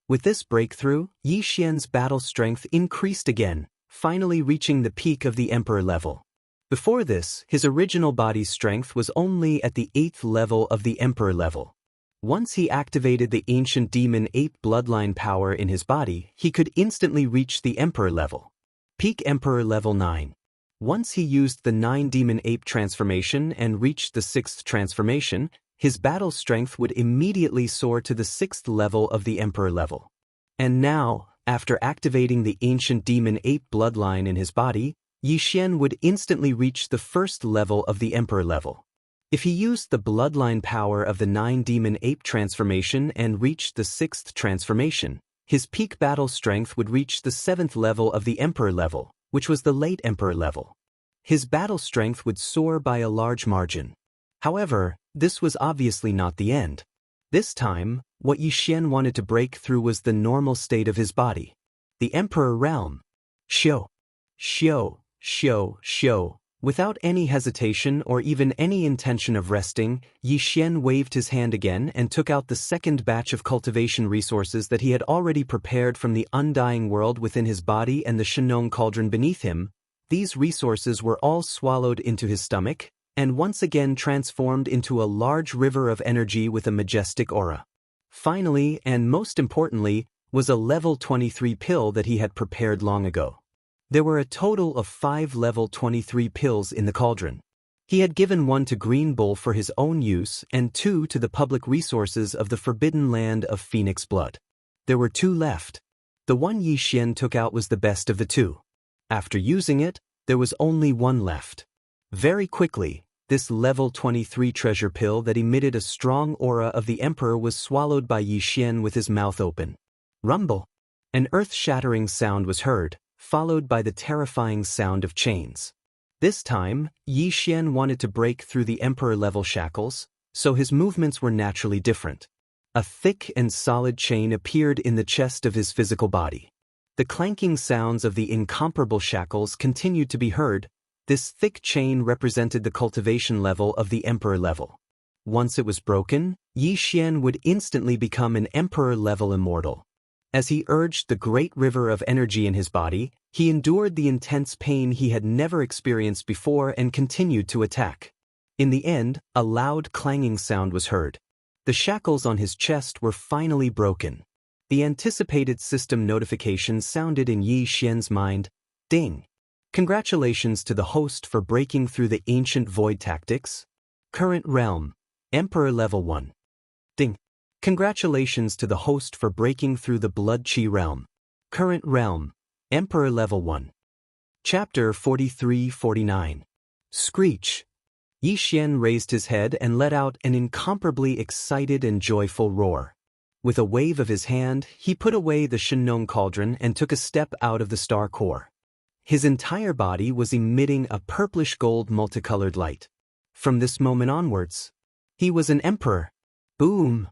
With this breakthrough, Yi Xian's battle strength increased again, finally reaching the peak of the Emperor level. Before this, his original body's strength was only at the 8th level of the Emperor level. Once he activated the ancient demon ape bloodline power in his body, he could instantly reach the Emperor level. Peak Emperor Level 9. Once he used the 9 demon ape transformation and reached the 6th transformation, his battle strength would immediately soar to the 6th level of the Emperor level. And now, after activating the ancient demon ape bloodline in his body, Yi Xian would instantly reach the 1st level of the Emperor level. If he used the bloodline power of the 9 demon ape transformation and reached the 6th transformation, his peak battle strength would reach the 7th level of the Emperor level, which was the late Emperor level. His battle strength would soar by a large margin. However, this was obviously not the end. This time, what Yi Xian wanted to break through was the normal state of his body. The Emperor realm. Xiu. Xiu. Xiu. Xiu. Without any hesitation or even any intention of resting, Yi Xian waved his hand again and took out the second batch of cultivation resources that he had already prepared from the undying world within his body and the Shenong cauldron beneath him. These resources were all swallowed into his stomach, and once again transformed into a large river of energy with a majestic aura. Finally, and most importantly, was a level 23 pill that he had prepared long ago. There were a total of 5 level 23 pills in the cauldron. He had given 1 to Green Bull for his own use and 2 to the public resources of the forbidden land of Phoenix Blood. There were 2 left. The one Yi Xian took out was the best of the 2. After using it, there was only 1 left. Very quickly, this level 23 treasure pill that emitted a strong aura of the Emperor was swallowed by Yi Xian with his mouth open. Rumble! An earth-shattering sound was heard, followed by the terrifying sound of chains. This time, Yi Xian wanted to break through the Emperor-level shackles, so his movements were naturally different. A thick and solid chain appeared in the chest of his physical body. The clanking sounds of the incomparable shackles continued to be heard. This thick chain represented the cultivation level of the Emperor level. Once it was broken, Yi Xian would instantly become an Emperor-level immortal. As he urged the great river of energy in his body, he endured the intense pain he had never experienced before and continued to attack. In the end, a loud clanging sound was heard. The shackles on his chest were finally broken. The anticipated system notification sounded in Yi Xian's mind. Ding! Congratulations to the host for breaking through the ancient void tactics. Current realm, Emperor Level 1. Ding! Congratulations to the host for breaking through the Blood Qi realm. Current realm, Emperor Level 1. Chapter 43-49. Screech. Yi Xian raised his head and let out an incomparably excited and joyful roar. With a wave of his hand, he put away the Shenong cauldron and took a step out of the star core. His entire body was emitting a purplish-gold multicolored light. From this moment onwards, he was an emperor. Boom!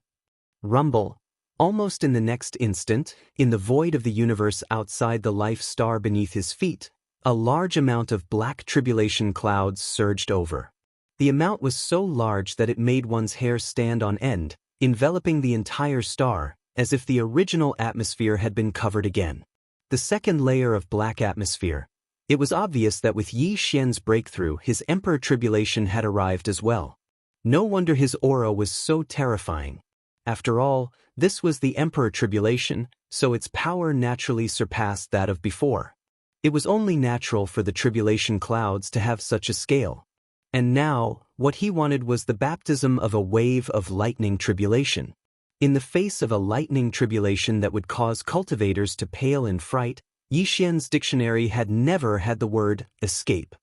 Rumble. Almost in the next instant, in the void of the universe outside the life star beneath his feet, a large amount of black tribulation clouds surged over. The amount was so large that it made one's hair stand on end, enveloping the entire star, as if the original atmosphere had been covered again. The second layer of black atmosphere. It was obvious that with Yi Xian's breakthrough, his Emperor Tribulation had arrived as well. No wonder his aura was so terrifying. After all, this was the Emperor Tribulation, so its power naturally surpassed that of before. It was only natural for the tribulation clouds to have such a scale. And now, what he wanted was the baptism of a wave of lightning tribulation. In the face of a lightning tribulation that would cause cultivators to pale in fright, Yi Xian's dictionary had never had the word escape.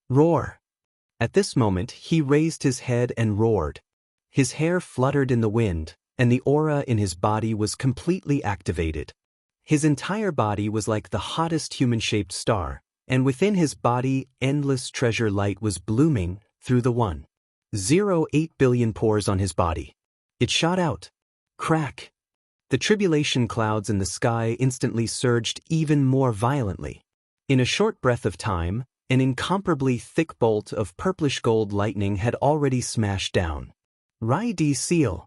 Roar. At this moment, he raised his head and roared. His hair fluttered in the wind, and the aura in his body was completely activated. His entire body was like the hottest human-shaped star, and within his body, endless treasure light was blooming through the 1.08 billion pores on his body. It shot out. Crack. The tribulation clouds in the sky instantly surged even more violently. In a short breath of time, an incomparably thick bolt of purplish gold lightning had already smashed down. Rai-D seal.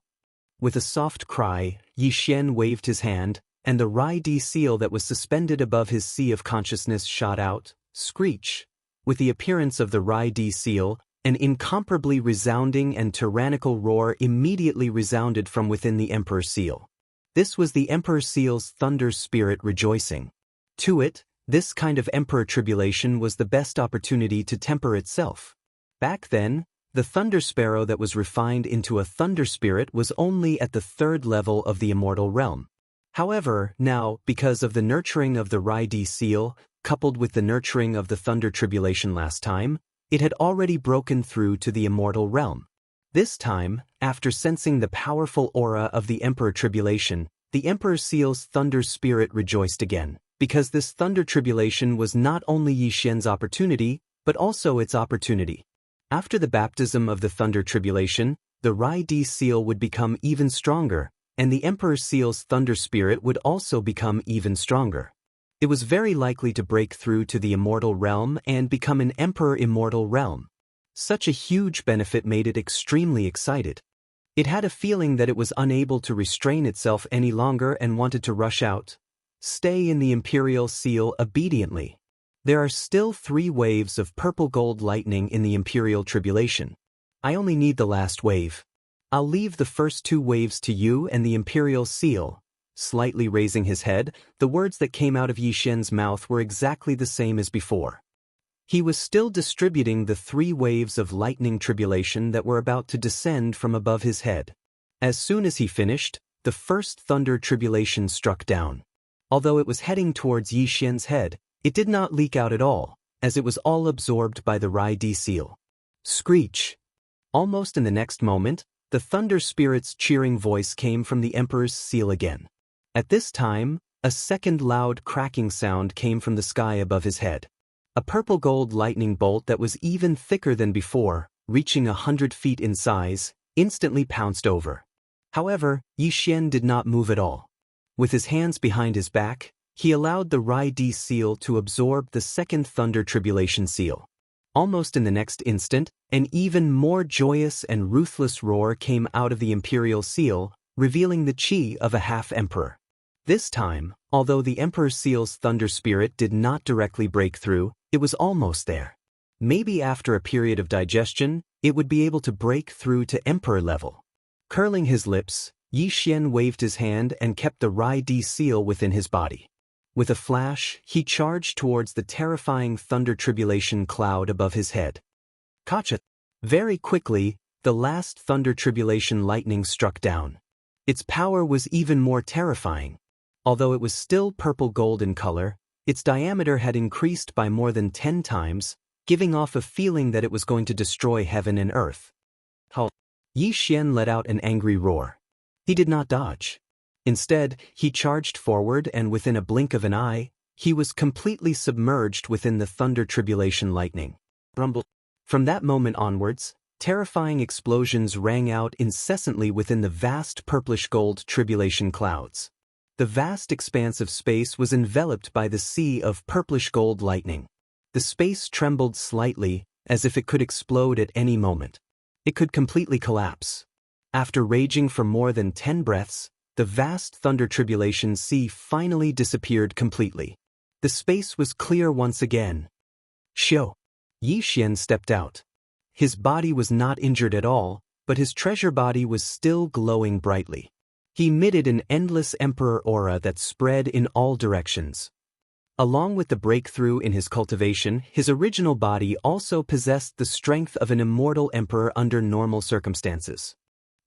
With a soft cry, Yi Xian waved his hand, and the Rai-D seal that was suspended above his sea of consciousness shot out, screech. With the appearance of the Rai-D seal, an incomparably resounding and tyrannical roar immediately resounded from within the Emperor Seal. This was the Emperor Seal's thunder spirit rejoicing. To it, this kind of Emperor tribulation was the best opportunity to temper itself. Back then, the thunder sparrow that was refined into a thunder spirit was only at the 3rd level of the immortal realm. However, now, because of the nurturing of the Rai-D seal, coupled with the nurturing of the thunder tribulation last time, it had already broken through to the immortal realm. This time, after sensing the powerful aura of the Emperor tribulation, the Emperor Seal's thunder spirit rejoiced again, because this thunder tribulation was not only Yi Xian's opportunity, but also its opportunity. After the baptism of the thunder tribulation, the Rai-D seal would become even stronger, and the Emperor Seal's thunder spirit would also become even stronger. It was very likely to break through to the immortal realm and become an Emperor immortal realm. Such a huge benefit made it extremely excited. It had a feeling that it was unable to restrain itself any longer and wanted to rush out. Stay in the Imperial Seal obediently. There are still 3 waves of purple gold lightning in the Imperial Tribulation. I only need the last wave. I'll leave the first 2 waves to you and the Imperial Seal. Slightly raising his head, the words that came out of Yi Xian's mouth were exactly the same as before. He was still distributing the 3 waves of lightning tribulation that were about to descend from above his head. As soon as he finished, the first thunder tribulation struck down. Although it was heading towards Yi Xian's head, it did not leak out at all, as it was all absorbed by the Rai-D seal. Screech! Almost in the next moment, the thunder spirit's cheering voice came from the Emperor's seal again. At this time, a second loud cracking sound came from the sky above his head. A purple gold lightning bolt that was even thicker than before, reaching 100 feet in size, instantly pounced over. However, Yi Xian did not move at all. With his hands behind his back, he allowed the Rai-D seal to absorb the second thunder tribulation seal. Almost in the next instant, an even more joyous and ruthless roar came out of the Imperial Seal, revealing the chi of a half-emperor. This time, although the Emperor Seal's thunder spirit did not directly break through, it was almost there. Maybe after a period of digestion, it would be able to break through to Emperor level. Curling his lips, Yi Xian waved his hand and kept the Rai-D seal within his body. With a flash, he charged towards the terrifying thunder tribulation cloud above his head. Kacha! Very quickly, the last thunder tribulation lightning struck down. Its power was even more terrifying. Although it was still purple gold in color, its diameter had increased by more than 10 times, giving off a feeling that it was going to destroy heaven and earth. Yi Xian let out an angry roar. He did not dodge. Instead, he charged forward and within a blink of an eye, he was completely submerged within the thunder tribulation lightning. Rumble. From that moment onwards, terrifying explosions rang out incessantly within the vast purplish gold tribulation clouds. The vast expanse of space was enveloped by the sea of purplish gold lightning. The space trembled slightly, as if it could explode at any moment. It could completely collapse. After raging for more than 10 breaths, the vast thunder tribulation sea finally disappeared completely. The space was clear once again. Shio. Yi Xian stepped out. His body was not injured at all, but his treasure body was still glowing brightly. He emitted an endless emperor aura that spread in all directions. Along with the breakthrough in his cultivation, his original body also possessed the strength of an immortal emperor under normal circumstances.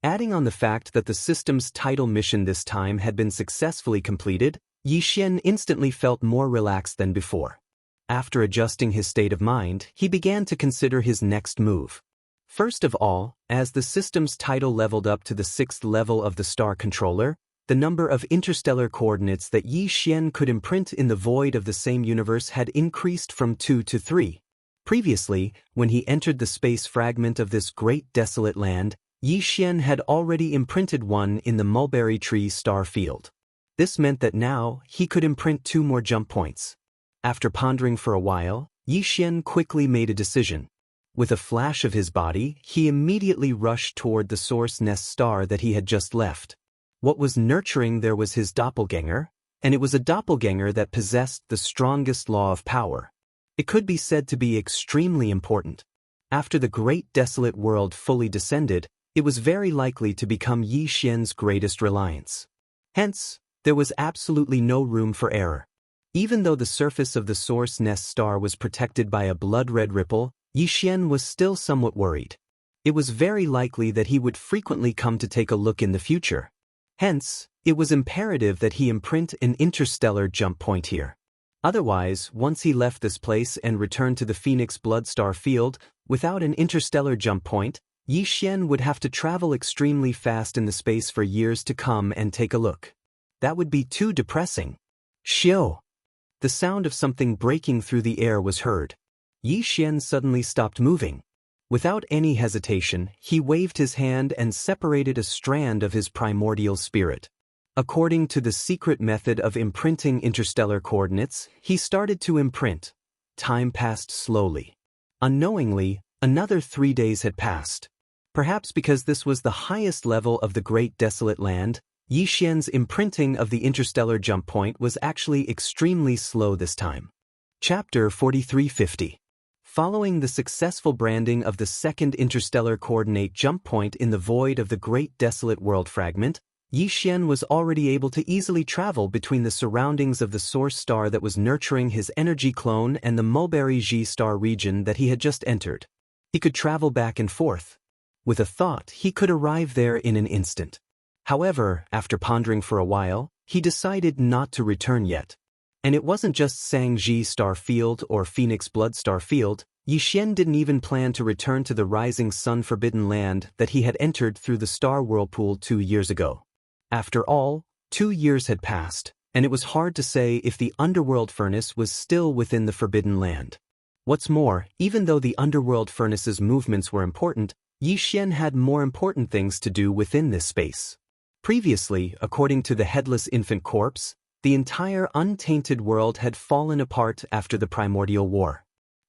Adding on the fact that the system's title mission this time had been successfully completed, Yi Xian instantly felt more relaxed than before. After adjusting his state of mind, he began to consider his next move. First of all, as the system's title leveled up to the 6th level of the Star Controller, the number of interstellar coordinates that Yi Xian could imprint in the void of the same universe had increased from 2 to 3. Previously, when he entered the space fragment of this great desolate land, Yi Xian had already imprinted one in the mulberry tree star field. This meant that now he could imprint 2 more jump points. After pondering for a while, Yi Xian quickly made a decision. With a flash of his body, he immediately rushed toward the source nest star that he had just left. What was nurturing there was his doppelganger, and it was a doppelganger that possessed the strongest law of power. It could be said to be extremely important. After the great desolate world fully descended, it was very likely to become Yi Xian's greatest reliance. Hence, there was absolutely no room for error. Even though the surface of the source nest star was protected by a blood-red ripple, Yi Xian was still somewhat worried. It was very likely that he would frequently come to take a look in the future. Hence, it was imperative that he imprint an interstellar jump point here. Otherwise, once he left this place and returned to the Phoenix Bloodstar field, without an interstellar jump point, Yi Xian would have to travel extremely fast in the space for years to come and take a look. That would be too depressing. Xiao! The sound of something breaking through the air was heard. Yi Xian suddenly stopped moving. Without any hesitation, he waved his hand and separated a strand of his primordial spirit. According to the secret method of imprinting interstellar coordinates, he started to imprint. Time passed slowly. Unknowingly, another 3 days had passed. Perhaps because this was the highest level of the Great Desolate Land, Yi Xian's imprinting of the interstellar jump point was actually extremely slow this time. Chapter 4350. Following the successful branding of the second interstellar coordinate jump point in the void of the Great Desolate World fragment, Yi Xian was already able to easily travel between the surroundings of the source star that was nurturing his energy clone and the Mulberry G star region that he had just entered. He could travel back and forth. With a thought, he could arrive there in an instant. However, after pondering for a while, he decided not to return yet. And it wasn't just Sangji Star Field or Phoenix Blood Star Field. Yi Xian didn't even plan to return to the Rising Sun Forbidden Land that he had entered through the Star Whirlpool 2 years ago. After all, 2 years had passed, and it was hard to say if the underworld furnace was still within the Forbidden Land. What's more, even though the underworld furnace's movements were important, Yi Xian had more important things to do within this space. Previously, according to the Headless Infant Corpse, the entire untainted world had fallen apart after the Primordial War.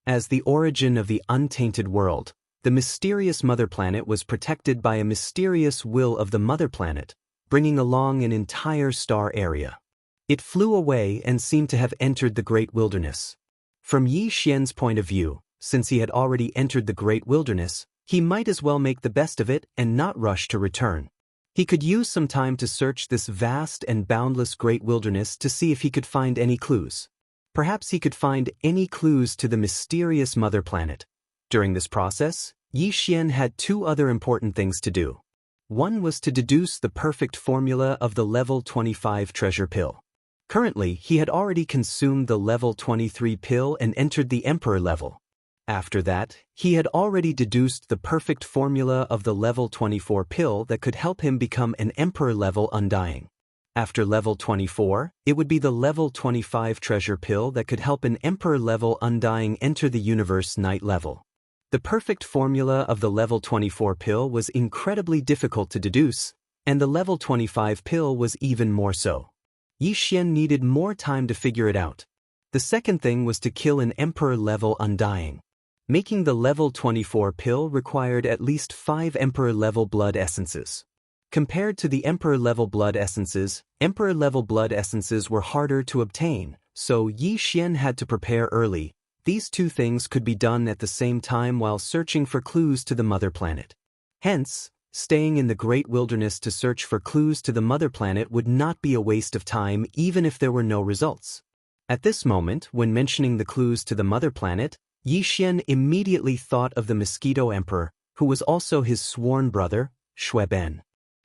As the origin of the untainted world, the mysterious Mother Planet was protected by a mysterious will of the Mother Planet, bringing along an entire star area. It flew away and seemed to have entered the Great Wilderness. From Yi Xian's point of view, since he had already entered the Great Wilderness, he might as well make the best of it and not rush to return. He could use some time to search this vast and boundless Great Wilderness to see if he could find any clues. Perhaps he could find any clues to the mysterious Mother Planet. During this process, Yi Xian had 2 other important things to do. One was to deduce the perfect formula of the level 25 treasure pill. Currently, he had already consumed the level 23 pill and entered the Emperor level. After that, he had already deduced the perfect formula of the level 24 pill that could help him become an Emperor level Undying. After level 24, it would be the level 25 treasure pill that could help an Emperor level Undying enter the Universe Night level. The perfect formula of the level 24 pill was incredibly difficult to deduce, and the level 25 pill was even more so. Yi Xian needed more time to figure it out. The second thing was to kill an Emperor level Undying. Making the level 24 pill required at least 5 Emperor level blood essences. Compared to the Emperor level blood essences, Emperor level blood essences were harder to obtain, so Yi Xian had to prepare early. These 2 things could be done at the same time while searching for clues to the Mother Planet. Hence, staying in the Great Wilderness to search for clues to the Mother Planet would not be a waste of time even if there were no results. At this moment, when mentioning the clues to the Mother Planet, Yi Xian immediately thought of the Mosquito Emperor, who was also his sworn brother, Shui Ben.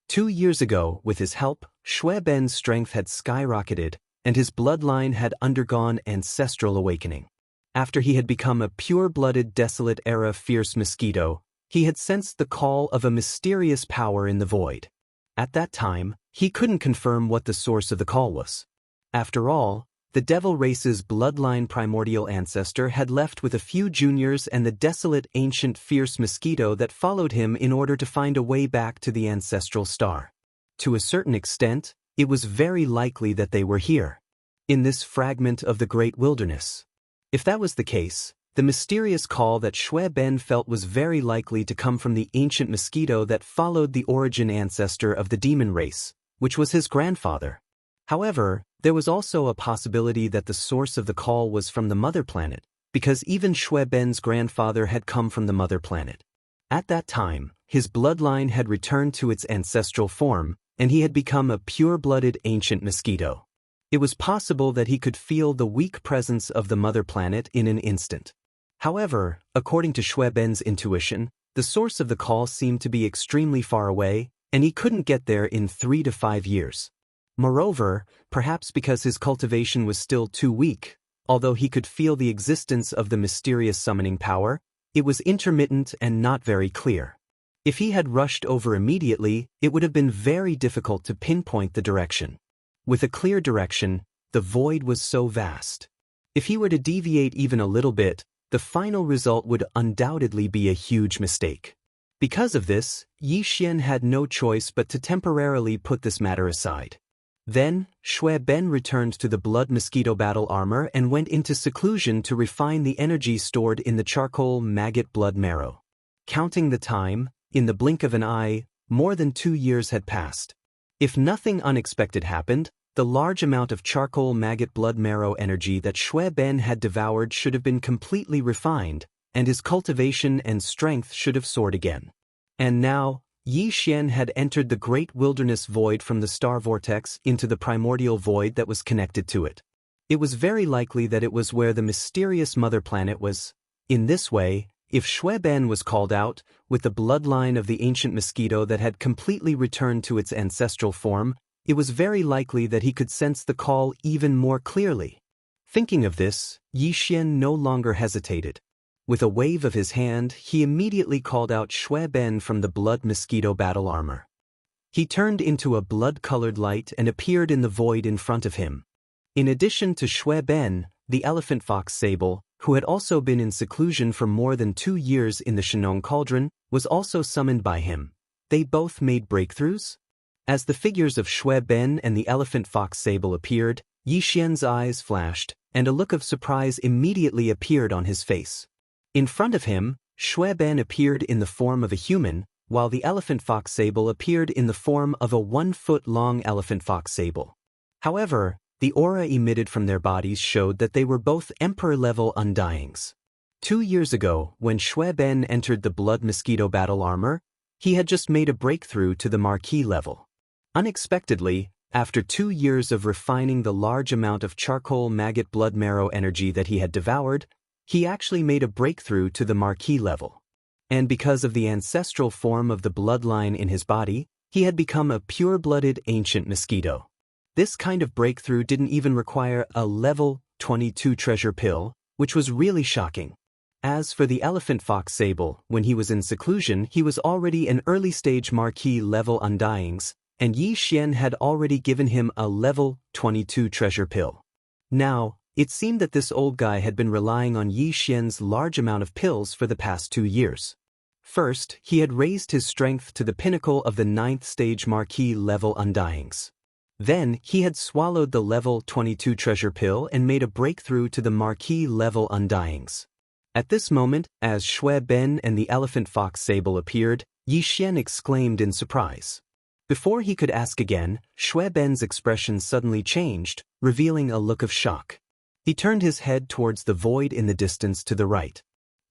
2 years ago, with his help, Shui Ben's strength had skyrocketed, and his bloodline had undergone ancestral awakening. After he had become a pure-blooded Desolate-era fierce mosquito, he had sensed the call of a mysterious power in the void. At that time, he couldn't confirm what the source of the call was. After all, the Devil race's bloodline primordial ancestor had left with a few juniors and the desolate ancient fierce mosquito that followed him in order to find a way back to the ancestral star. To a certain extent, it was very likely that they were here, in this fragment of the Great Wilderness. If that was the case, The mysterious call that Xue Ben felt was very likely to come from the ancient mosquito that followed the origin ancestor of the demon race, which was his grandfather. However, there was also a possibility that the source of the call was from the mother planet, because even Xue Ben's grandfather had come from the mother planet. At that time, his bloodline had returned to its ancestral form, and he had become a pure-blooded ancient mosquito. It was possible that he could feel the weak presence of the mother planet in an instant. However, according to Xue Ben's intuition, the source of the call seemed to be extremely far away, and he couldn't get there in 3 to 5 years. Moreover, perhaps because his cultivation was still too weak, although he could feel the existence of the mysterious summoning power, it was intermittent and not very clear. If he had rushed over immediately, it would have been very difficult to pinpoint the direction. With a clear direction, the void was so vast. If he were to deviate even a little bit, the final result would undoubtedly be a huge mistake. Because of this, Yi Xian had no choice but to temporarily put this matter aside. Then, Xue Ben returned to the blood mosquito battle armor and went into seclusion to refine the energy stored in the charcoal maggot blood marrow. Counting the time, in the blink of an eye, more than 2 years had passed. If nothing unexpected happened, the large amount of charcoal maggot blood marrow energy that Xue Ben had devoured should have been completely refined, and his cultivation and strength should have soared again. And now, Yi Xian had entered the great wilderness void from the star vortex into the primordial void that was connected to it. It was very likely that it was where the mysterious mother planet was. In this way, if Xue Ben was called out, with the bloodline of the ancient mosquito that had completely returned to its ancestral form, it was very likely that he could sense the call even more clearly. Thinking of this, Yi Xian no longer hesitated. With a wave of his hand, he immediately called out Xue Ben from the blood mosquito battle armor. He turned into a blood-colored light and appeared in the void in front of him. In addition to Xue Ben, the elephant fox Sable, who had also been in seclusion for more than 2 years in the Shenong Cauldron, was also summoned by him. They both made breakthroughs? As the figures of Xue Ben and the elephant fox Sable appeared, Yi Xian's eyes flashed, and a look of surprise immediately appeared on his face. In front of him, Xue Ben appeared in the form of a human, while the elephant fox Sable appeared in the form of a 1-foot-long elephant fox Sable. However, the aura emitted from their bodies showed that they were both Emperor-level Undyings. 2 years ago, when Xue Ben entered the blood mosquito battle armor, he had just made a breakthrough to the Marquis level. Unexpectedly, after 2 years of refining the large amount of charcoal maggot blood marrow energy that he had devoured, he actually made a breakthrough to the Marquis level. And because of the ancestral form of the bloodline in his body, he had become a pure-blooded ancient mosquito. This kind of breakthrough didn't even require a level 22 treasure pill, which was really shocking. As for the elephant fox Sable, when he was in seclusion, he was already an early-stage Marquis level Undyings, and Yi Xian had already given him a level 22 treasure pill. Now, it seemed that this old guy had been relying on Yi Xian's large amount of pills for the past 2 years. First, he had raised his strength to the pinnacle of the 9th stage Marquis level Undyings. Then, he had swallowed the level 22 treasure pill and made a breakthrough to the Marquis level Undyings. At this moment, as Xue Ben and the elephant fox Sable appeared, Yi Xian exclaimed in surprise. Before he could ask again, Xue Ben's expression suddenly changed, revealing a look of shock. He turned his head towards the void in the distance to the right.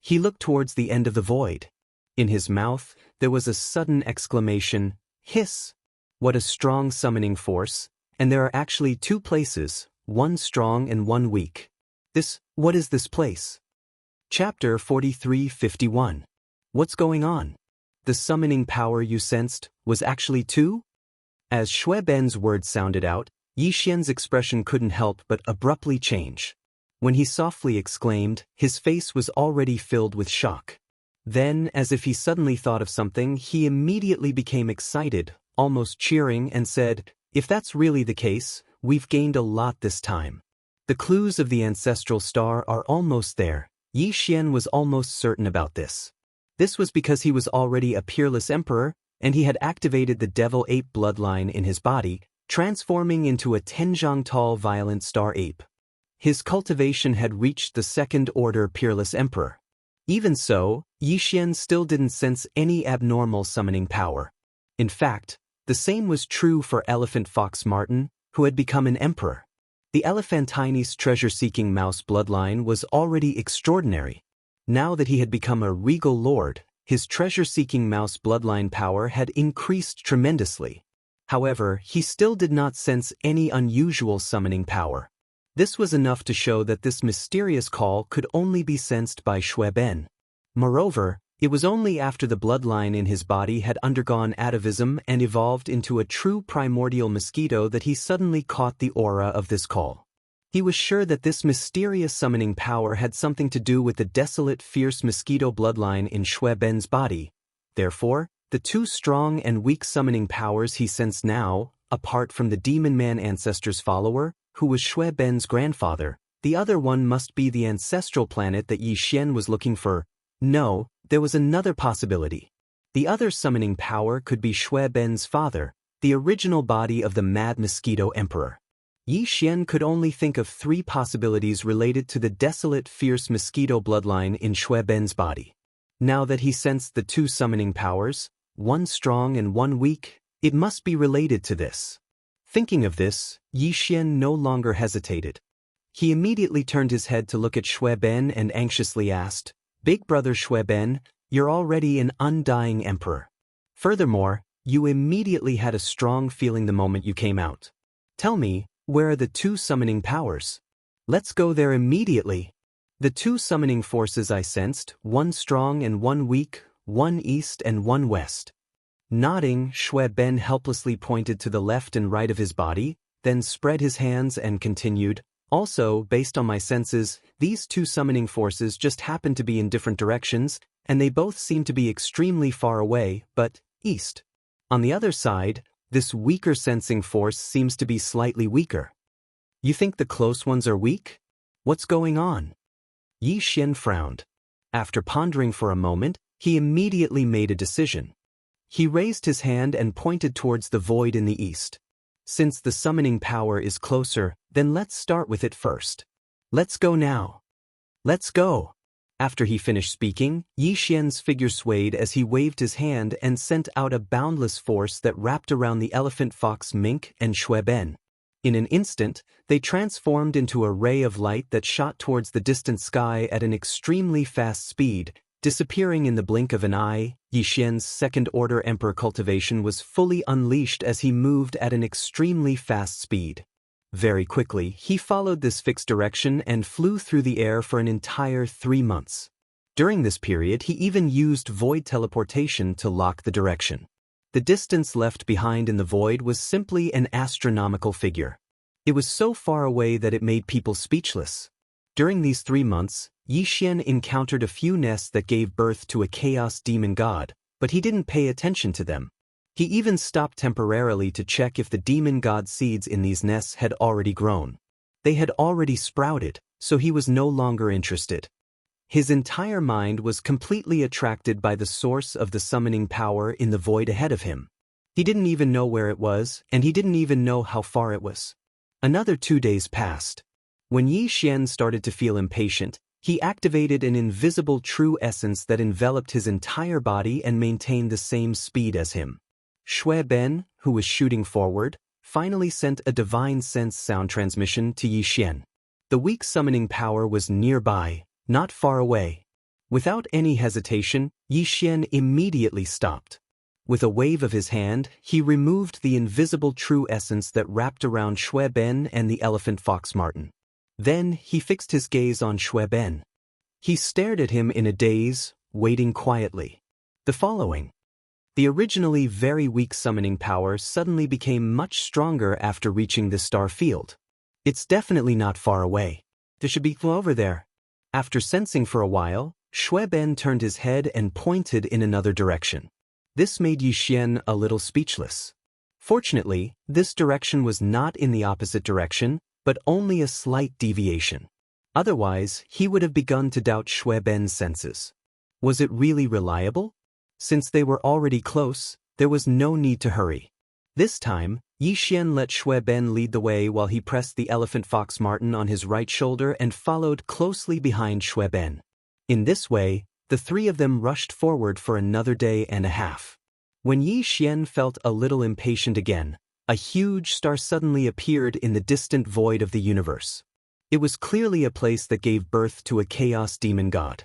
He looked towards the end of the void. In his mouth, there was a sudden exclamation, "Hiss! What a strong summoning force, and there are actually 2 places, one strong and one weak. What is this place?" Chapter 43:51. What's going on? The summoning power you sensed was actually 2? As Xue Ben's words sounded out, Yi Xian's expression couldn't help but abruptly change. When he softly exclaimed, his face was already filled with shock. Then, as if he suddenly thought of something, he immediately became excited, almost cheering, and said, "If that's really the case, we've gained a lot this time. The clues of the ancestral star are almost there." Yi Xian was almost certain about this. This was because he was already a peerless emperor, and he had activated the devil ape bloodline in his body, transforming into a 10-zhang tall violent star ape. His cultivation had reached the second-order Peerless Emperor. Even so, Yixian still didn't sense any abnormal summoning power. In fact, the same was true for Elephant Fox Martin, who had become an emperor. The Elephantine's treasure-seeking mouse bloodline was already extraordinary. Now that he had become a regal lord, his treasure-seeking mouse bloodline power had increased tremendously. However, he still did not sense any unusual summoning power. This was enough to show that this mysterious call could only be sensed by Xue Ben. Moreover, it was only after the bloodline in his body had undergone atavism and evolved into a true primordial mosquito that he suddenly caught the aura of this call. He was sure that this mysterious summoning power had something to do with the desolate, fierce mosquito bloodline in Xue Ben's body. Therefore, the two strong and weak summoning powers he sensed now, apart from the Demon Man ancestor's follower, who was Xue Ben's grandfather, the other one must be the ancestral planet that Yixian was looking for. No, there was another possibility. The other summoning power could be Xue Ben's father, the original body of the Mad Mosquito Emperor. Yixian could only think of three possibilities related to the desolate, fierce mosquito bloodline in Xue Ben's body. Now that he sensed the two summoning powers, one strong and one weak, it must be related to this. Thinking of this, Yixian no longer hesitated. He immediately turned his head to look at Xue Ben and anxiously asked, "Big brother Xue Ben, you're already an undying emperor. Furthermore, you immediately had a strong feeling the moment you came out. Tell me, where are the two summoning powers? Let's go there immediately." The two summoning forces I sensed, one strong and one weak, one east and one west. Nodding, Xue Ben helplessly pointed to the left and right of his body, then spread his hands and continued, "Also, based on my senses, these two summoning forces just happen to be in different directions, and they both seem to be extremely far away, but east. On the other side, this weaker sensing force seems to be slightly weaker. You think the close ones are weak? What's going on?" Yixian frowned. After pondering for a moment, he immediately made a decision. He raised his hand and pointed towards the void in the east. "Since the summoning power is closer, then let's start with it first. Let's go now. Let's go." After he finished speaking, Yixian's figure swayed as he waved his hand and sent out a boundless force that wrapped around the elephant fox Mink and Xue Ben. In an instant, they transformed into a ray of light that shot towards the distant sky at an extremely fast speed, disappearing in the blink of an eye. Yixian's second-order emperor cultivation was fully unleashed as he moved at an extremely fast speed. Very quickly, he followed this fixed direction and flew through the air for an entire 3 months. During this period, he even used void teleportation to lock the direction. The distance left behind in the void was simply an astronomical figure. It was so far away that it made people speechless. During these 3 months, Yixian encountered a few nests that gave birth to a chaos demon god, but he didn't pay attention to them. He even stopped temporarily to check if the demon god seeds in these nests had already grown. They had already sprouted, so he was no longer interested. His entire mind was completely attracted by the source of the summoning power in the void ahead of him. He didn't even know where it was, and he didn't even know how far it was. Another 2 days passed. When Yixian started to feel impatient, he activated an invisible true essence that enveloped his entire body and maintained the same speed as him. Xue Ben, who was shooting forward, finally sent a divine sense sound transmission to Yixian. The weak summoning power was nearby, not far away. Without any hesitation, Yixian immediately stopped. With a wave of his hand, he removed the invisible true essence that wrapped around Xue Ben and the elephant fox Martin. Then he fixed his gaze on Xue Ben. He stared at him in a daze, waiting quietly. The following. The originally very weak summoning power suddenly became much stronger after reaching the star field. It's definitely not far away. There should be over there. After sensing for a while, Xue Ben turned his head and pointed in another direction. This made Yixian a little speechless. Fortunately, this direction was not in the opposite direction, but only a slight deviation. Otherwise, he would have begun to doubt Xue Ben's senses. Was it really reliable? Since they were already close, there was no need to hurry. This time, Yi Xian let Shui Ben lead the way while he pressed the elephant fox Martin on his right shoulder and followed closely behind Shui Ben. In this way, the three of them rushed forward for another day and a half. When Yi Xian felt a little impatient again, a huge star suddenly appeared in the distant void of the universe. It was clearly a place that gave birth to a chaos demon god.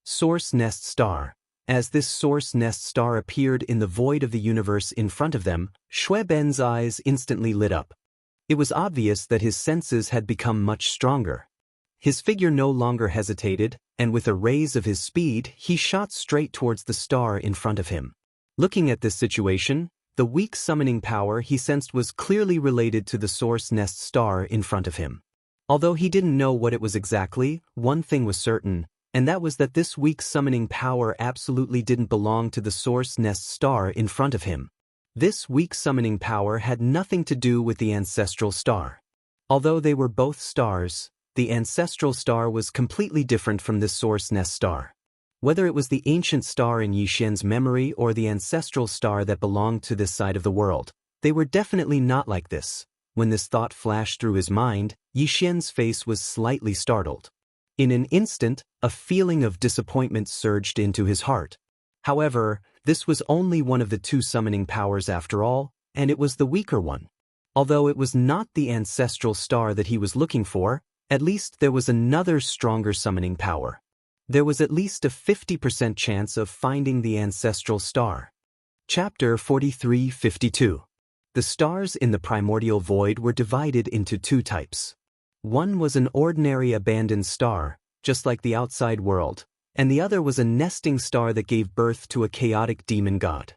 Source Nest Star. As this Source Nest Star appeared in the void of the universe in front of them, Shui Ben's eyes instantly lit up. It was obvious that his senses had become much stronger. His figure no longer hesitated, and with a raise of his speed, he shot straight towards the star in front of him. Looking at this situation, the weak summoning power he sensed was clearly related to the Source Nest Star in front of him. Although he didn't know what it was exactly, one thing was certain, and that was that this weak summoning power absolutely didn't belong to the Source Nest Star in front of him. This weak summoning power had nothing to do with the Ancestral Star. Although they were both stars, the Ancestral Star was completely different from this Source Nest Star. Whether it was the ancient star in Yi Xian's memory or the ancestral star that belonged to this side of the world, they were definitely not like this. When this thought flashed through his mind, Yi Xian's face was slightly startled. In an instant, a feeling of disappointment surged into his heart. However, this was only one of the two summoning powers after all, and it was the weaker one. Although it was not the ancestral star that he was looking for, at least there was another stronger summoning power. There was at least a 50% chance of finding the ancestral star. Chapter 43-52. The stars in the primordial void were divided into two types. One was an ordinary abandoned star, just like the outside world, and the other was a nesting star that gave birth to a chaotic demon god.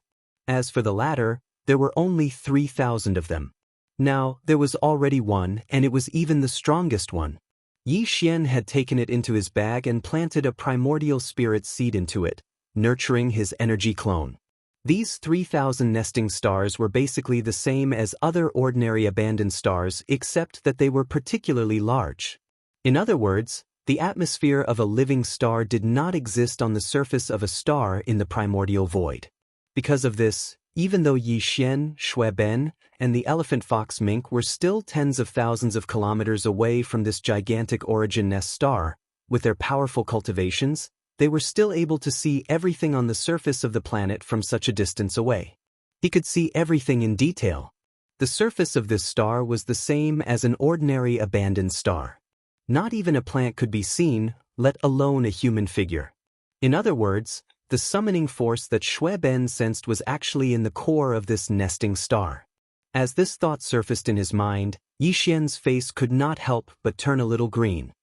As for the latter, there were only 3,000 of them. Now, there was already one, and it was even the strongest one. Yi Xian had taken it into his bag and planted a primordial spirit seed into it, nurturing his energy clone. These 3,000 nesting stars were basically the same as other ordinary abandoned stars except that they were particularly large. In other words, the atmosphere of a living star did not exist on the surface of a star in the primordial void. Because of this, even though Yi Xian, Shui Ben, and the elephant fox mink were still tens of thousands of kilometers away from this gigantic origin nest star, with their powerful cultivations, they were still able to see everything on the surface of the planet from such a distance away. He could see everything in detail. The surface of this star was the same as an ordinary abandoned star. Not even a plant could be seen, let alone a human figure. In other words, the summoning force that Shui Ben sensed was actually in the core of this nesting star. As this thought surfaced in his mind, Yi Xian's face could not help but turn a little green.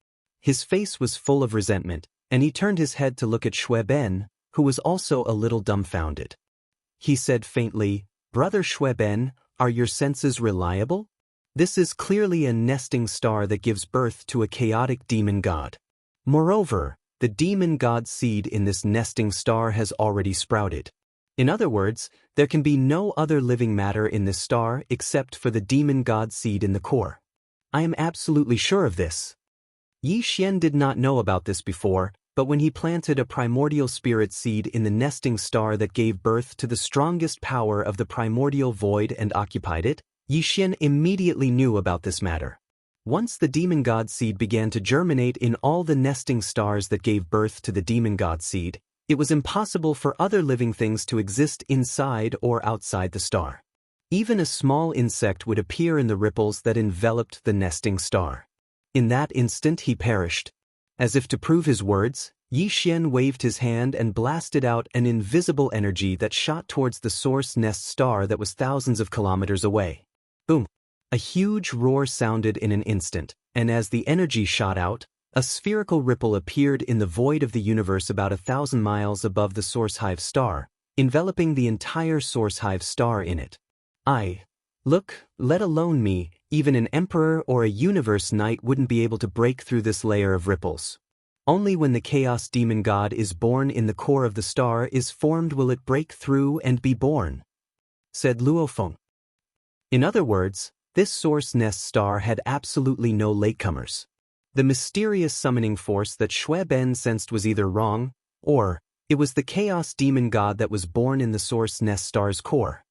His face was full of resentment, and he turned his head to look at Shui Ben, who was also a little dumbfounded. He said faintly, "Brother Shui Ben, are your senses reliable? This is clearly a nesting star that gives birth to a chaotic demon god. Moreover, the demon god seed in this nesting star has already sprouted. In other words, there can be no other living matter in this star except for the demon god seed in the core. I am absolutely sure of this." Yi Xian did not know about this before, but when he planted a primordial spirit seed in the nesting star that gave birth to the strongest power of the primordial void and occupied it, Yi Xian immediately knew about this matter. Once the demon god seed began to germinate in all the nesting stars that gave birth to the demon god seed, it was impossible for other living things to exist inside or outside the star. Even a small insect would appear in the ripples that enveloped the nesting star. In that instant he perished. As if to prove his words, Yi Xian waved his hand and blasted out an invisible energy that shot towards the source nest star that was thousands of kilometers away. Boom! A huge roar sounded in an instant, and as the energy shot out, a spherical ripple appeared in the void of the universe about 1,000 miles above the Source Hive star, enveloping the entire Source Hive star in it. Look, let alone me, even an emperor or a universe knight wouldn't be able to break through this layer of ripples. Only when the chaos demon god is born in the core of the star is formed will it break through and be born, said Luo Feng. In other words, this source nest star had absolutely no latecomers. The mysterious summoning force that Shui Ben sensed was either wrong, or it was the chaos demon god that was born in the source nest star's core.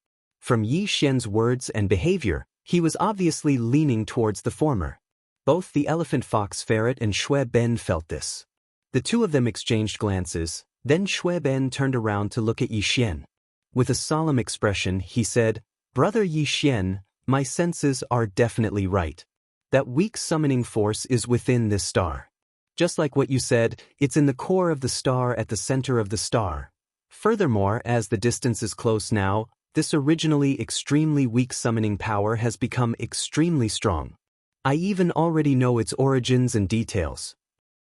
From Yi Xian's words and behavior, he was obviously leaning towards the former. Both the elephant fox ferret and Shui Ben felt this. The two of them exchanged glances, then Shui Ben turned around to look at Yi Xian. With a solemn expression, he said, "Brother Yi Xian, my senses are definitely right. That weak summoning force is within this star. Just like what you said, it's in the core of the star at the center of the star. Furthermore, as the distance is close now, this originally extremely weak summoning power has become extremely strong. I even already know its origins and details."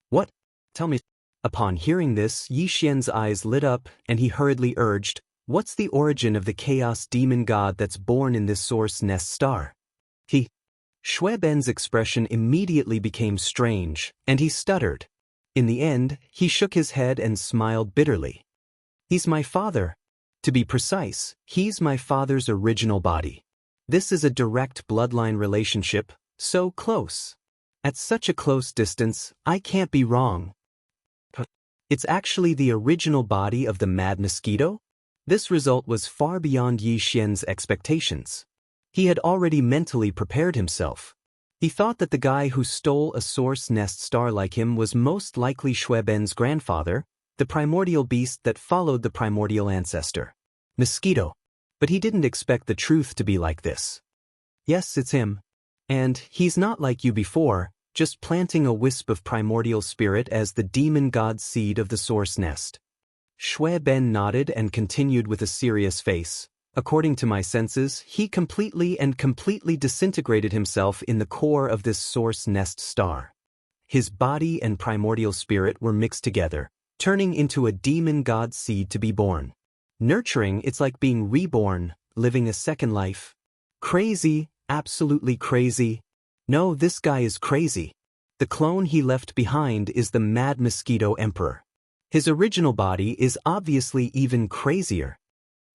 "What? Tell me." Upon hearing this, Yi Xian's eyes lit up and he hurriedly urged, "What's the origin of the chaos demon god that's born in this source nest star?" Shui Ben's expression immediately became strange, and he stuttered. In the end, he shook his head and smiled bitterly. "He's my father. To be precise, he's my father's original body. This is a direct bloodline relationship, so close. At such a close distance, I can't be wrong. It's actually the original body of the mad mosquito?" This result was far beyond Yi Xian's expectations. He had already mentally prepared himself. He thought that the guy who stole a source nest star like him was most likely Shui Ben's grandfather, the primordial beast that followed the primordial ancestor. Mosquito. But he didn't expect the truth to be like this. "Yes, it's him. And he's not like you before, just planting a wisp of primordial spirit as the demon god seed of the source nest." Shui Ben nodded and continued with a serious face. "According to my senses, he completely disintegrated himself in the core of this source nest star. His body and primordial spirit were mixed together, turning into a demon god seed to be born. Nurturing, it's like being reborn, living a second life. Crazy, absolutely crazy. No, this guy is crazy. The clone he left behind is the Mad Mosquito Emperor. His original body is obviously even crazier."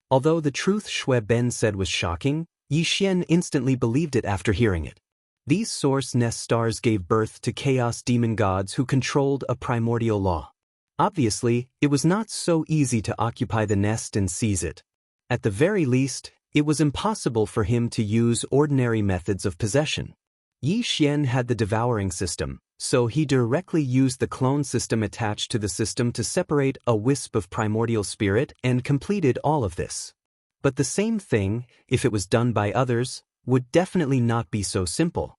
Although the truth Shui Ben said was shocking, Yi Xian instantly believed it after hearing it. These source nest stars gave birth to chaos demon gods who controlled a primordial law. Obviously, it was not so easy to occupy the nest and seize it. At the very least, it was impossible for him to use ordinary methods of possession. Yi Xian had the devouring system, so he directly used the clone system attached to the system to separate a wisp of primordial spirit and completed all of this. But the same thing, if it was done by others, would definitely not be so simple.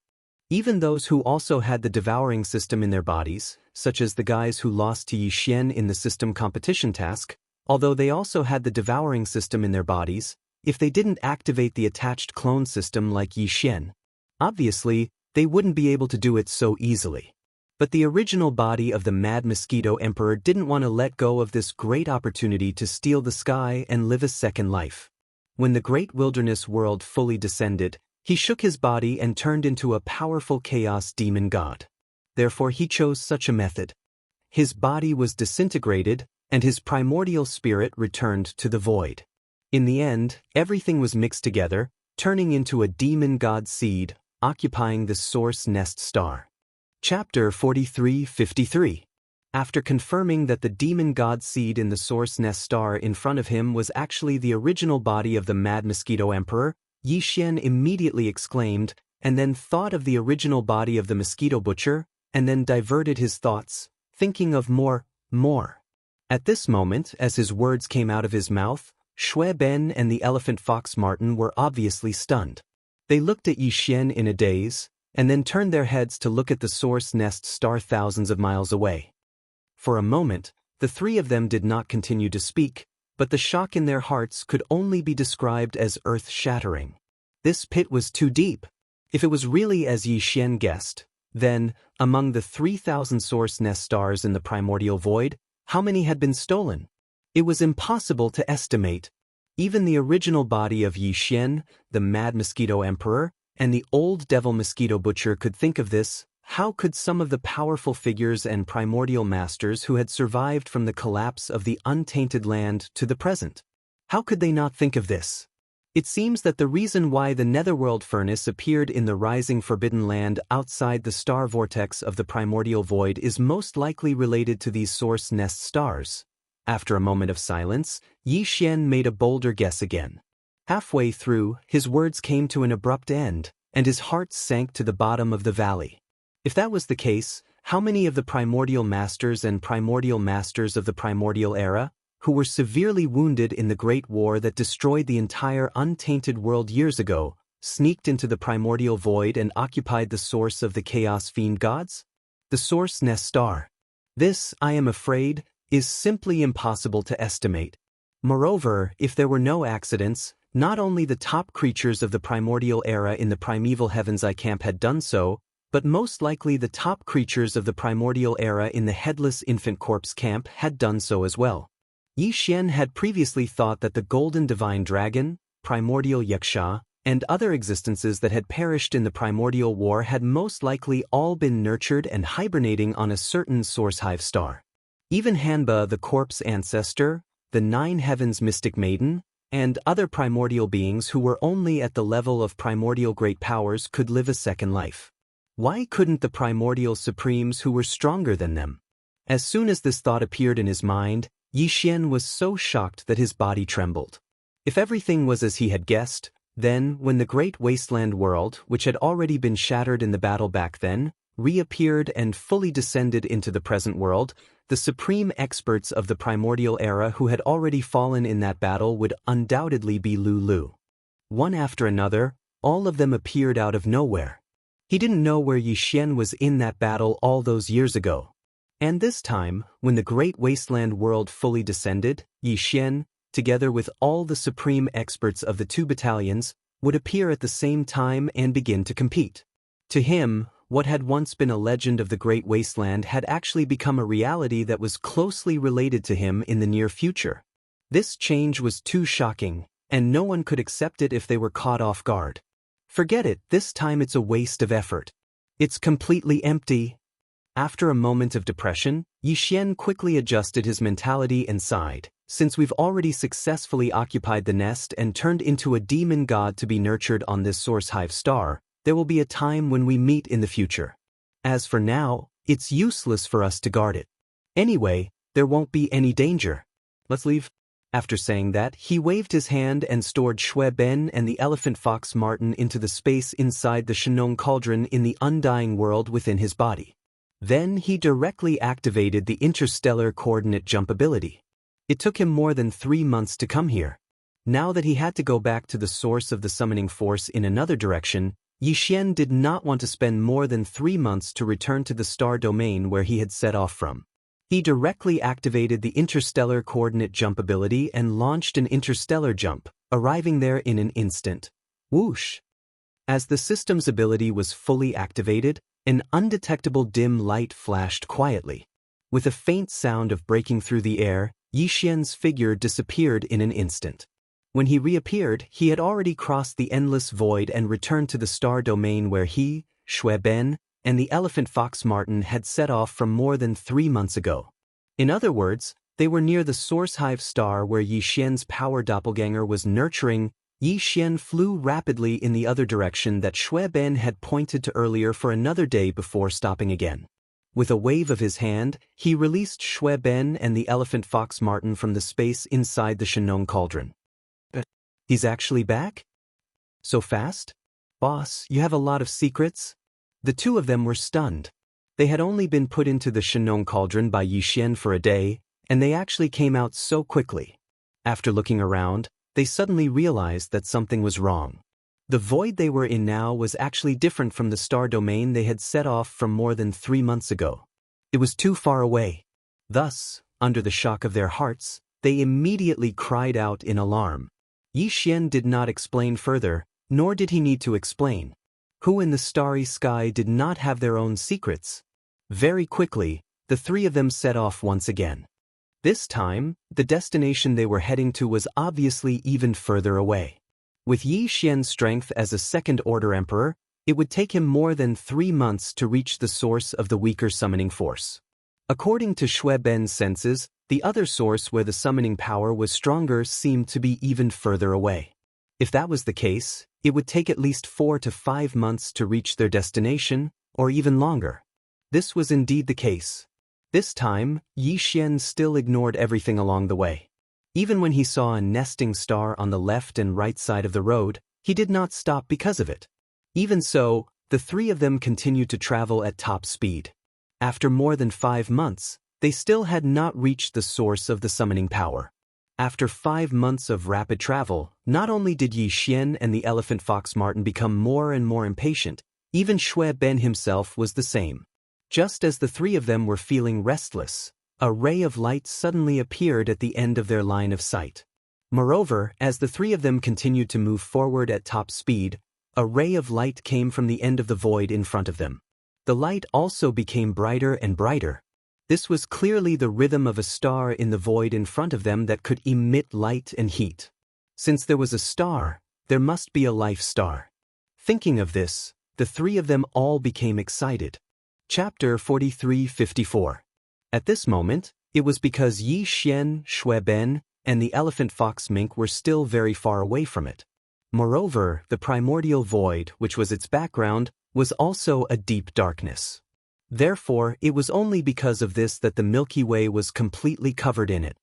Even those who also had the devouring system in their bodies, such as the guys who lost to Yi Xian in the system competition task, although they also had the devouring system in their bodies, if they didn't activate the attached clone system like Yi Xian, obviously, they wouldn't be able to do it so easily. But the original body of the Mad Mosquito Emperor didn't want to let go of this great opportunity to steal the sky and live a second life. When the great wilderness world fully descended, he shook his body and turned into a powerful chaos demon god. Therefore he chose such a method. His body was disintegrated, and his primordial spirit returned to the void. In the end, everything was mixed together, turning into a demon god seed, occupying the source nest star. Chapter 43-53. After confirming that the demon god seed in the source nest star in front of him was actually the original body of the Mad Mosquito Emperor, Yi Xian immediately exclaimed, and then thought of the original body of the mosquito butcher, and then diverted his thoughts, thinking of more. At this moment, as his words came out of his mouth, Shui Ben and the elephant fox Martin were obviously stunned. They looked at Yi Xian in a daze, and then turned their heads to look at the source nest star thousands of miles away. For a moment, the three of them did not continue to speak, but the shock in their hearts could only be described as earth-shattering. This pit was too deep. If it was really as Yi Xian guessed, then, among the 3,000 source nest stars in the primordial void, how many had been stolen? It was impossible to estimate. Even the original body of Yi Xian, the Mad Mosquito Emperor, and the old devil mosquito butcher could think of this. How could some of the powerful figures and primordial masters who had survived from the collapse of the untainted land to the present? How could they not think of this? It seems that the reason why the netherworld furnace appeared in the rising forbidden land outside the star vortex of the primordial void is most likely related to these source nest stars. After a moment of silence, Yi Xian made a bolder guess again. Halfway through, his words came to an abrupt end, and his heart sank to the bottom of the valley. If that was the case, how many of the primordial masters and primordial masters of the primordial era, who were severely wounded in the Great War that destroyed the entire untainted world years ago, sneaked into the primordial void and occupied the source of the Chaos Fiend gods? The source Nestar. This, I am afraid, is simply impossible to estimate. Moreover, if there were no accidents, not only the top creatures of the primordial era in the primeval heavens I camp had done so, but most likely the top creatures of the primordial era in the headless infant corpse camp had done so as well. Yi Xian had previously thought that the golden divine dragon, primordial yaksha, and other existences that had perished in the primordial war had most likely all been nurtured and hibernating on a certain source hive star. Even Hanba, the corpse ancestor, the Nine Heavens mystic maiden, and other primordial beings who were only at the level of primordial great powers could live a second life. Why couldn't the primordial supremes who were stronger than them? As soon as this thought appeared in his mind, Yi Xian was so shocked that his body trembled. If everything was as he had guessed, then, when the great wasteland world, which had already been shattered in the battle back then, reappeared and fully descended into the present world, the supreme experts of the primordial era who had already fallen in that battle would undoubtedly be Lulu. One after another, all of them appeared out of nowhere. He didn't know where Yi Xian was in that battle all those years ago. And this time, when the great wasteland world fully descended, Yi Xian, together with all the supreme experts of the two battalions, would appear at the same time and begin to compete. To him, what had once been a legend of the Great Wasteland had actually become a reality that was closely related to him in the near future. This change was too shocking, and no one could accept it if they were caught off guard. Forget it, this time it's a waste of effort. It's completely empty. After a moment of depression, Yi Xian quickly adjusted his mentality and sighed. Since we've already successfully occupied the nest and turned into a demon god to be nurtured on this source hive star, there will be a time when we meet in the future. As for now, it's useless for us to guard it. Anyway, there won't be any danger. Let's leave. After saying that, he waved his hand and stored Shui Ben and the elephant fox Martin into the space inside the Shenong cauldron in the undying world within his body. Then he directly activated the interstellar coordinate jump ability. It took him more than 3 months to come here. Now that he had to go back to the source of the summoning force in another direction, Yi Xian did not want to spend more than 3 months to return to the star domain where he had set off from. He directly activated the interstellar coordinate jump ability and launched an interstellar jump, arriving there in an instant. Whoosh! As the system's ability was fully activated, an undetectable dim light flashed quietly. With a faint sound of breaking through the air, Yi Xian's figure disappeared in an instant. When he reappeared, he had already crossed the endless void and returned to the star domain where he, Shui Ben, and the elephant fox Martin had set off from more than 3 months ago. In other words, they were near the source hive star where Yi Xian's power doppelganger was nurturing. Yi Xian flew rapidly in the other direction that Shui Ben had pointed to earlier for another day before stopping again. With a wave of his hand, he released Shui Ben and the elephant fox Martin from the space inside the Shenong cauldron. He's actually back? So fast? Boss, you have a lot of secrets? The two of them were stunned. They had only been put into the Shenong cauldron by Yi Xian for a day, and they actually came out so quickly. After looking around, they suddenly realized that something was wrong. The void they were in now was actually different from the star domain they had set off from more than 3 months ago. It was too far away. Thus, under the shock of their hearts, they immediately cried out in alarm. Yi Xian did not explain further, nor did he need to explain. Who in the starry sky did not have their own secrets? Very quickly, the three of them set off once again. This time, the destination they were heading to was obviously even further away. With Yi Xian's strength as a second-order emperor, it would take him more than 3 months to reach the source of the weaker summoning force. According to Shui Ben's senses, the other source where the summoning power was stronger seemed to be even further away. If that was the case, it would take at least 4 to 5 months to reach their destination, or even longer. This was indeed the case. This time, Yi Xian still ignored everything along the way. Even when he saw a nesting star on the left and right side of the road, he did not stop because of it. Even so, the three of them continued to travel at top speed. After more than 5 months, they still had not reached the source of the summoning power. After 5 months of rapid travel, not only did Yi Xian and the elephant fox Martin become more and more impatient, even Shui Ben himself was the same. Just as the three of them were feeling restless, a ray of light suddenly appeared at the end of their line of sight. Moreover, as the three of them continued to move forward at top speed, a ray of light came from the end of the void in front of them. The light also became brighter and brighter. This was clearly the rhythm of a star in the void in front of them that could emit light and heat. Since there was a star, there must be a life star. Thinking of this, the three of them all became excited. Chapter 43-54. At this moment, it was because Yi Xian, Shui Ben, and the elephant fox mink were still very far away from it. Moreover, the primordial void, which was its background, was also a deep darkness. Therefore, it was only because of this that the Milky Way was completely covered in it.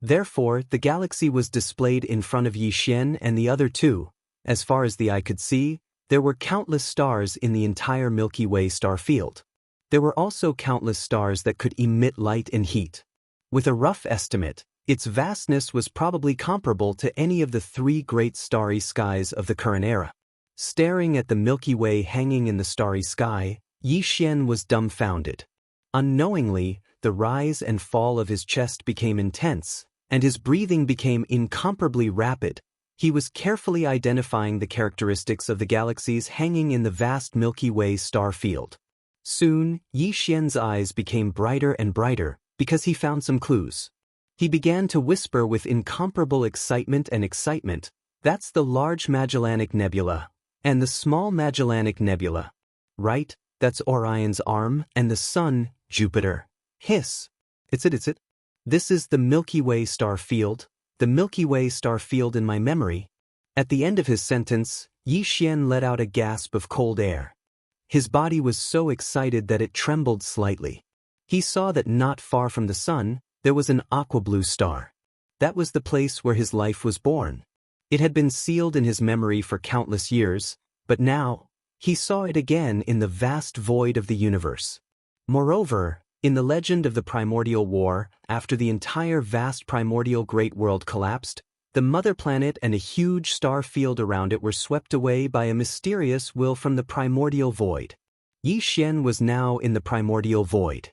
Therefore, the galaxy was displayed in front of Yi Xian and the other two. As far as the eye could see, there were countless stars in the entire Milky Way star field. There were also countless stars that could emit light and heat. With a rough estimate, its vastness was probably comparable to any of the 3 great starry skies of the current era. Staring at the Milky Way hanging in the starry sky, Yi Xian was dumbfounded. Unknowingly, the rise and fall of his chest became intense, and his breathing became incomparably rapid. He was carefully identifying the characteristics of the galaxies hanging in the vast Milky Way star field. Soon, Yi Xian's eyes became brighter and brighter, because he found some clues. He began to whisper with incomparable excitement, "That's the Large Magellanic Nebula, and the Small Magellanic Nebula. Right? That's Orion's arm, and the Sun, Jupiter. Hiss. It's it. This is the Milky Way star field, the Milky Way star field in my memory." At the end of his sentence, Yi Xian let out a gasp of cold air. His body was so excited that it trembled slightly. He saw that not far from the sun, there was an aqua-blue star. That was the place where his life was born. It had been sealed in his memory for countless years, but now, he saw it again in the vast void of the universe. Moreover, in the legend of the primordial war, after the entire vast primordial great world collapsed, the mother planet and a huge star field around it were swept away by a mysterious will from the primordial void. Yi Xian was now in the primordial void.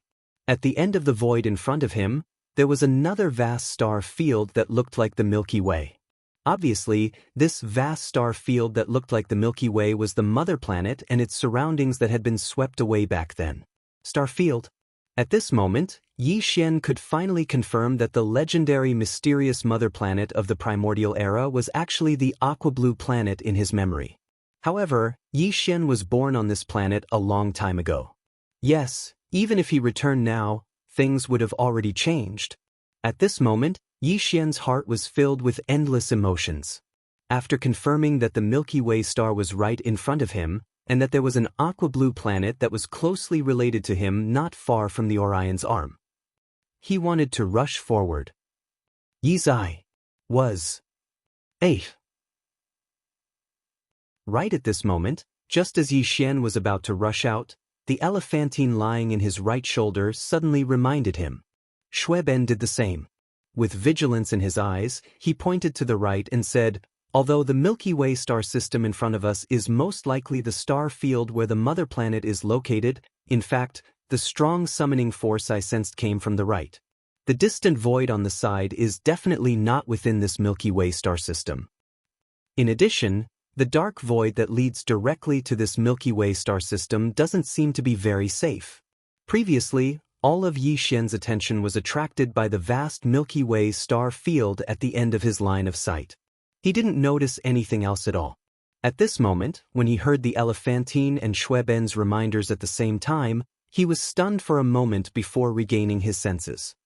At the end of the void in front of him, there was another vast star field that looked like the Milky Way. Obviously, this vast star field that looked like the Milky Way was the mother planet and its surroundings that had been swept away back then. Star field. At this moment, Yi Xian could finally confirm that the legendary mysterious mother planet of the primordial era was actually the aqua-blue planet in his memory. However, Yi Xian was born on this planet a long time ago. Yes, even if he returned now, things would have already changed. At this moment, Yi Xian's heart was filled with endless emotions. After confirming that the Milky Way star was right in front of him, and that there was an aqua-blue planet that was closely related to him not far from the Orion's arm, he wanted to rush forward. Yi's eye was 8. Right at this moment, just as Yi Xian was about to rush out, the elephantine lying in his right shoulder suddenly reminded him. Shui Ben did the same. With vigilance in his eyes, he pointed to the right and said, "Although the Milky Way star system in front of us is most likely the star field where the mother planet is located, in fact, the strong summoning force I sensed came from the right. The distant void on the side is definitely not within this Milky Way star system. In addition, the dark void that leads directly to this Milky Way star system doesn't seem to be very safe." Previously, all of Yi Xian's attention was attracted by the vast Milky Way star field at the end of his line of sight. He didn't notice anything else at all. At this moment, when he heard the elephantine and Shui Ben's reminders at the same time, he was stunned for a moment before regaining his senses.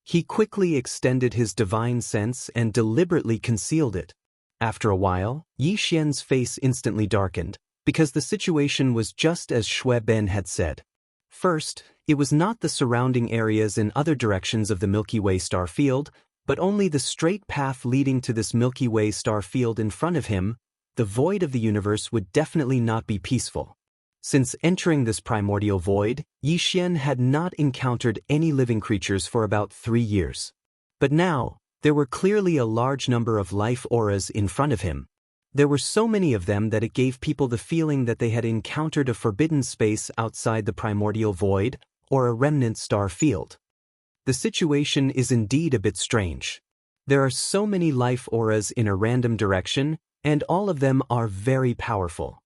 He quickly extended his divine sense and deliberately concealed it. After a while, Yi Xian's face instantly darkened, because the situation was just as Shui Ben had said. First, it was not the surrounding areas in other directions of the Milky Way star field, but only the straight path leading to this Milky Way star field in front of him, the void of the universe would definitely not be peaceful. Since entering this primordial void, Yi Xian had not encountered any living creatures for about 3 years. But now, there were clearly a large number of life auras in front of him. There were so many of them that it gave people the feeling that they had encountered a forbidden space outside the primordial void, or a remnant star field. The situation is indeed a bit strange. There are so many life auras in a random direction, and all of them are very powerful.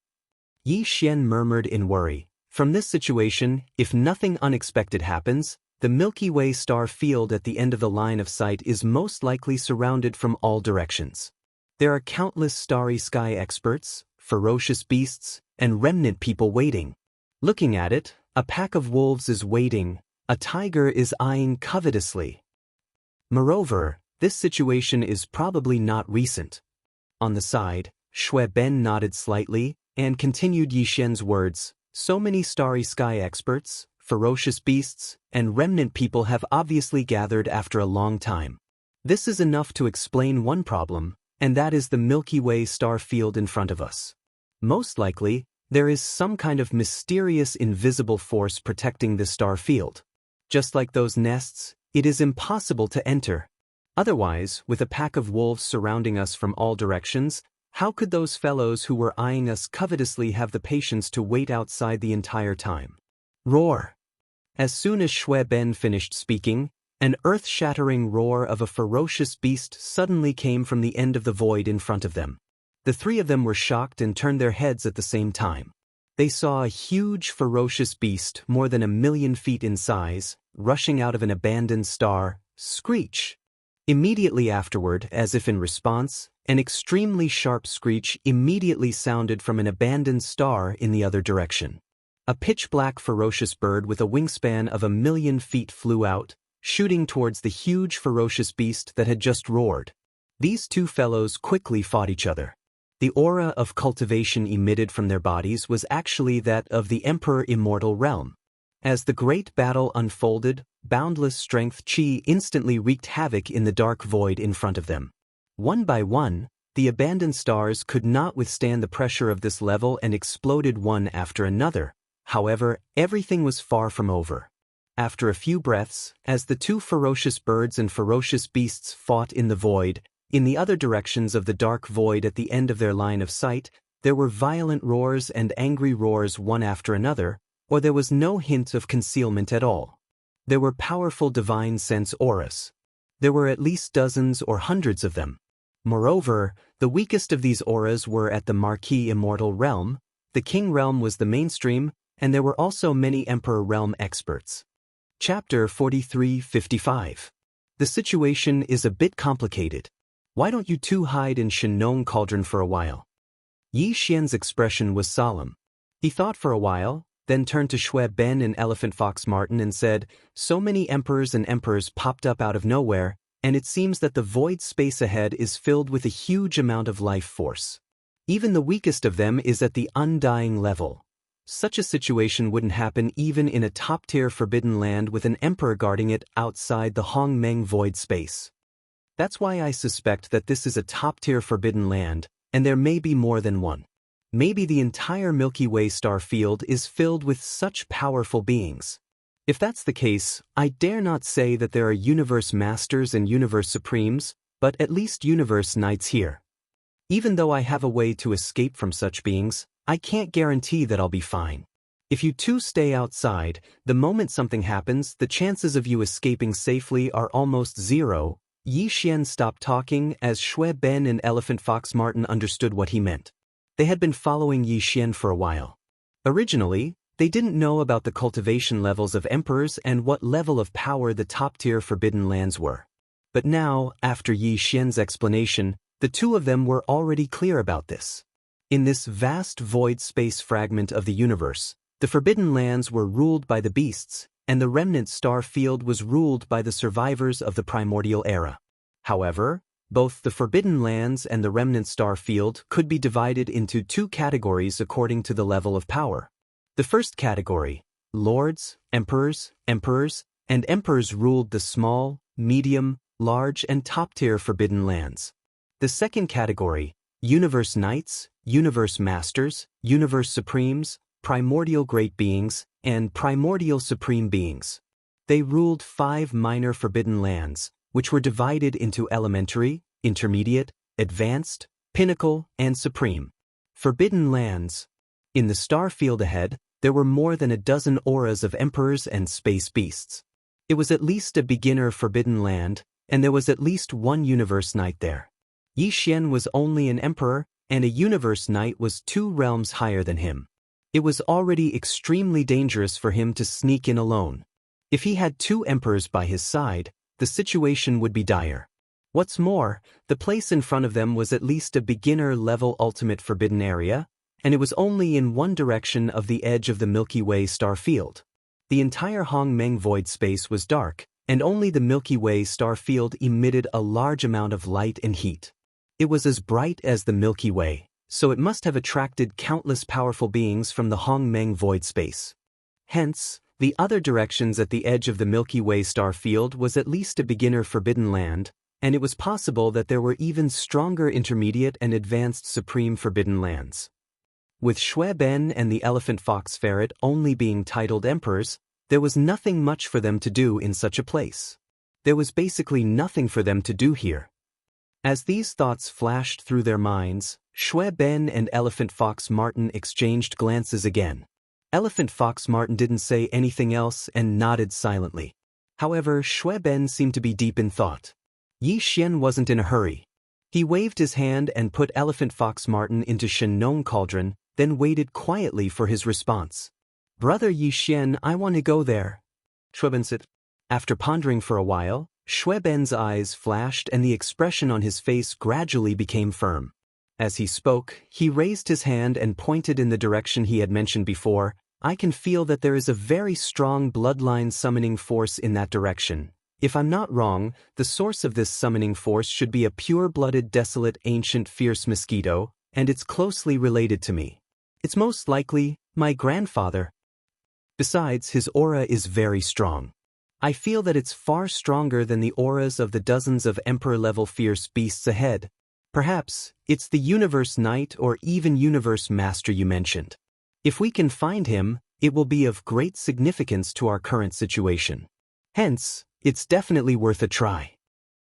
Yi Xian murmured in worry. From this situation, if nothing unexpected happens, the Milky Way star field at the end of the line of sight is most likely surrounded from all directions. There are countless starry sky experts, ferocious beasts, and remnant people waiting. Looking at it, a pack of wolves is waiting, a tiger is eyeing covetously. Moreover, this situation is probably not recent. On the side, Shui Ben nodded slightly, and continued Yi Xian's words. So many starry sky experts, ferocious beasts, and remnant people have obviously gathered after a long time. This is enough to explain one problem, and that is the Milky Way star field in front of us. Most likely, there is some kind of mysterious invisible force protecting this star field. Just like those nests, it is impossible to enter. Otherwise, with a pack of wolves surrounding us from all directions, how could those fellows who were eyeing us covetously have the patience to wait outside the entire time? Roar! As soon as Shui Ben finished speaking, an earth-shattering roar of a ferocious beast suddenly came from the end of the void in front of them. The three of them were shocked and turned their heads at the same time. They saw a huge ferocious beast more than 1,000,000 feet in size, rushing out of an abandoned star, screech. Immediately afterward, as if in response, an extremely sharp screech immediately sounded from an abandoned star in the other direction. A pitch-black ferocious bird with a wingspan of 1,000,000 feet flew out, shooting towards the huge ferocious beast that had just roared. These two fellows quickly fought each other. The aura of cultivation emitted from their bodies was actually that of the Emperor Immortal Realm. As the great battle unfolded, boundless strength Qi instantly wreaked havoc in the dark void in front of them. One by one, the abandoned stars could not withstand the pressure of this level and exploded one after another. However, everything was far from over. After a few breaths, as the two ferocious birds and ferocious beasts fought in the void, in the other directions of the dark void at the end of their line of sight, there were violent roars and angry roars one after another, or there was no hint of concealment at all. There were powerful divine sense auras. There were at least dozens or hundreds of them. Moreover, the weakest of these auras were at the Marquis Immortal Realm, the King Realm was the mainstream, and there were also many Emperor Realm experts. Chapter 43-55. The situation is a bit complicated. Why don't you two hide in Shenong Cauldron for a while? Yi Xian's expression was solemn. He thought for a while, then turned to Shui Ben and Elephant Fox Martin and said, so many emperors and emperors popped up out of nowhere, and it seems that the void space ahead is filled with a huge amount of life force. Even the weakest of them is at the undying level. Such a situation wouldn't happen even in a top-tier forbidden land with an emperor guarding it outside the Hongmeng void space. That's why I suspect that this is a top-tier forbidden land, and there may be more than one. Maybe the entire Milky Way star field is filled with such powerful beings. If that's the case, I dare not say that there are universe masters and universe supremes, but at least universe knights here. Even though I have a way to escape from such beings, I can't guarantee that I'll be fine. If you two stay outside, the moment something happens, the chances of you escaping safely are almost zero. Yi Xian stopped talking as Shui Ben and Elephant Fox Martin understood what he meant. They had been following Yi Xian for a while. Originally, they didn't know about the cultivation levels of emperors and what level of power the top-tier forbidden lands were. But now, after Yi Xian's explanation, the two of them were already clear about this. In this vast void space fragment of the universe, the forbidden lands were ruled by the beasts, and the remnant star field was ruled by the survivors of the primordial era. However, both the forbidden lands and the remnant star field could be divided into two categories according to the level of power. The first category, lords, emperors, and emperors ruled the small, medium, large and top-tier forbidden lands. The second category, Universe Knights, Universe Masters, Universe Supremes, Primordial Great Beings, and Primordial Supreme Beings. They ruled 5 minor forbidden lands, which were divided into elementary, intermediate, advanced, pinnacle, and supreme. Forbidden lands. In the star field ahead, there were more than a dozen auras of emperors and space beasts. It was at least a beginner forbidden land, and there was at least one universe knight there. Yi Xian was only an emperor, and a universe knight was 2 realms higher than him. It was already extremely dangerous for him to sneak in alone. If he had 2 emperors by his side, the situation would be dire. What's more, the place in front of them was at least a beginner-level ultimate forbidden area, and it was only in one direction of the edge of the Milky Way star field. The entire Hongmeng void space was dark, and only the Milky Way star field emitted a large amount of light and heat. It was as bright as the Milky Way, so it must have attracted countless powerful beings from the Hongmeng void space. Hence, the other directions at the edge of the Milky Way star field was at least a beginner forbidden land, and it was possible that there were even stronger intermediate and advanced supreme forbidden lands. With Xue Ben and the elephant fox ferret only being titled emperors, there was nothing much for them to do in such a place. There was basically nothing for them to do here. As these thoughts flashed through their minds, Xue Ben and Elephant Fox Martin exchanged glances again. Elephant Fox Martin didn't say anything else and nodded silently. However, Xue Ben seemed to be deep in thought. Yi Xian wasn't in a hurry. He waved his hand and put Elephant Fox Martin into Shenong Cauldron, then waited quietly for his response. "Brother Yi Xian, I want to go there." Xue Ben said. After pondering for a while, Xue Ben's eyes flashed and the expression on his face gradually became firm. As he spoke, he raised his hand and pointed in the direction he had mentioned before. "I can feel that there is a very strong bloodline summoning force in that direction. If I'm not wrong, the source of this summoning force should be a pure-blooded, desolate, ancient, fierce mosquito, and it's closely related to me. It's most likely my grandfather. Besides, his aura is very strong. I feel that it's far stronger than the auras of the dozens of emperor-level fierce beasts ahead. Perhaps it's the Universe Knight or even Universe Master you mentioned. If we can find him, it will be of great significance to our current situation. Hence, it's definitely worth a try.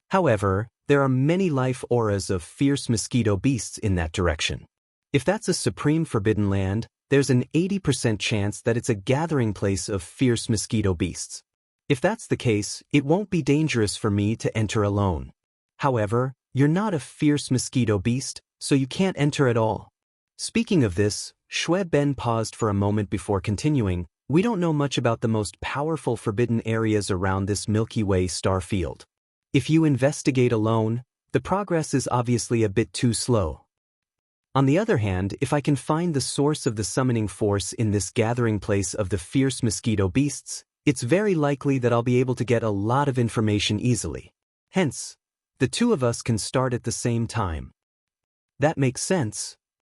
However, there are many life auras of fierce mosquito beasts in that direction. If that's a supreme forbidden land, there's an 80% chance that it's a gathering place of fierce mosquito beasts. If that's the case, it won't be dangerous for me to enter alone. However, you're not a fierce mosquito beast, so you can't enter at all." Speaking of this, Xue Ben paused for a moment before continuing. "We don't know much about the most powerful forbidden areas around this Milky Way star field. If you investigate alone, the progress is obviously a bit too slow. On the other hand, if I can find the source of the summoning force in this gathering place of the fierce mosquito beasts, it's very likely that I'll be able to get a lot of information easily. Hence, the 2 of us can start at the same time." "That makes sense,"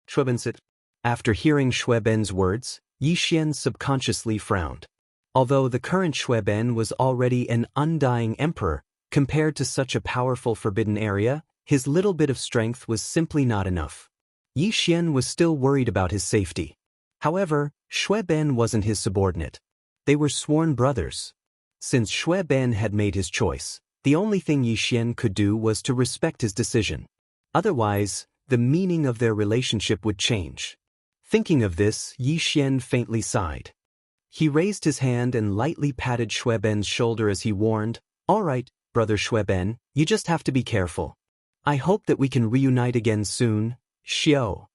Xue Ben said. After hearing Xue Ben's words, Yi Xian subconsciously frowned. Although the current Xue Ben was already an undying emperor, compared to such a powerful forbidden area, his little bit of strength was simply not enough. Yi Xian was still worried about his safety. However, Xue Ben wasn't his subordinate. They were sworn brothers. Since Xue Ben had made his choice, the only thing Yi Xian could do was to respect his decision. Otherwise, the meaning of their relationship would change. Thinking of this, Yi Xian faintly sighed. He raised his hand and lightly patted Xue Ben's shoulder as he warned, "All right, brother Xue Ben, you just have to be careful. I hope that we can reunite again soon, Xiao."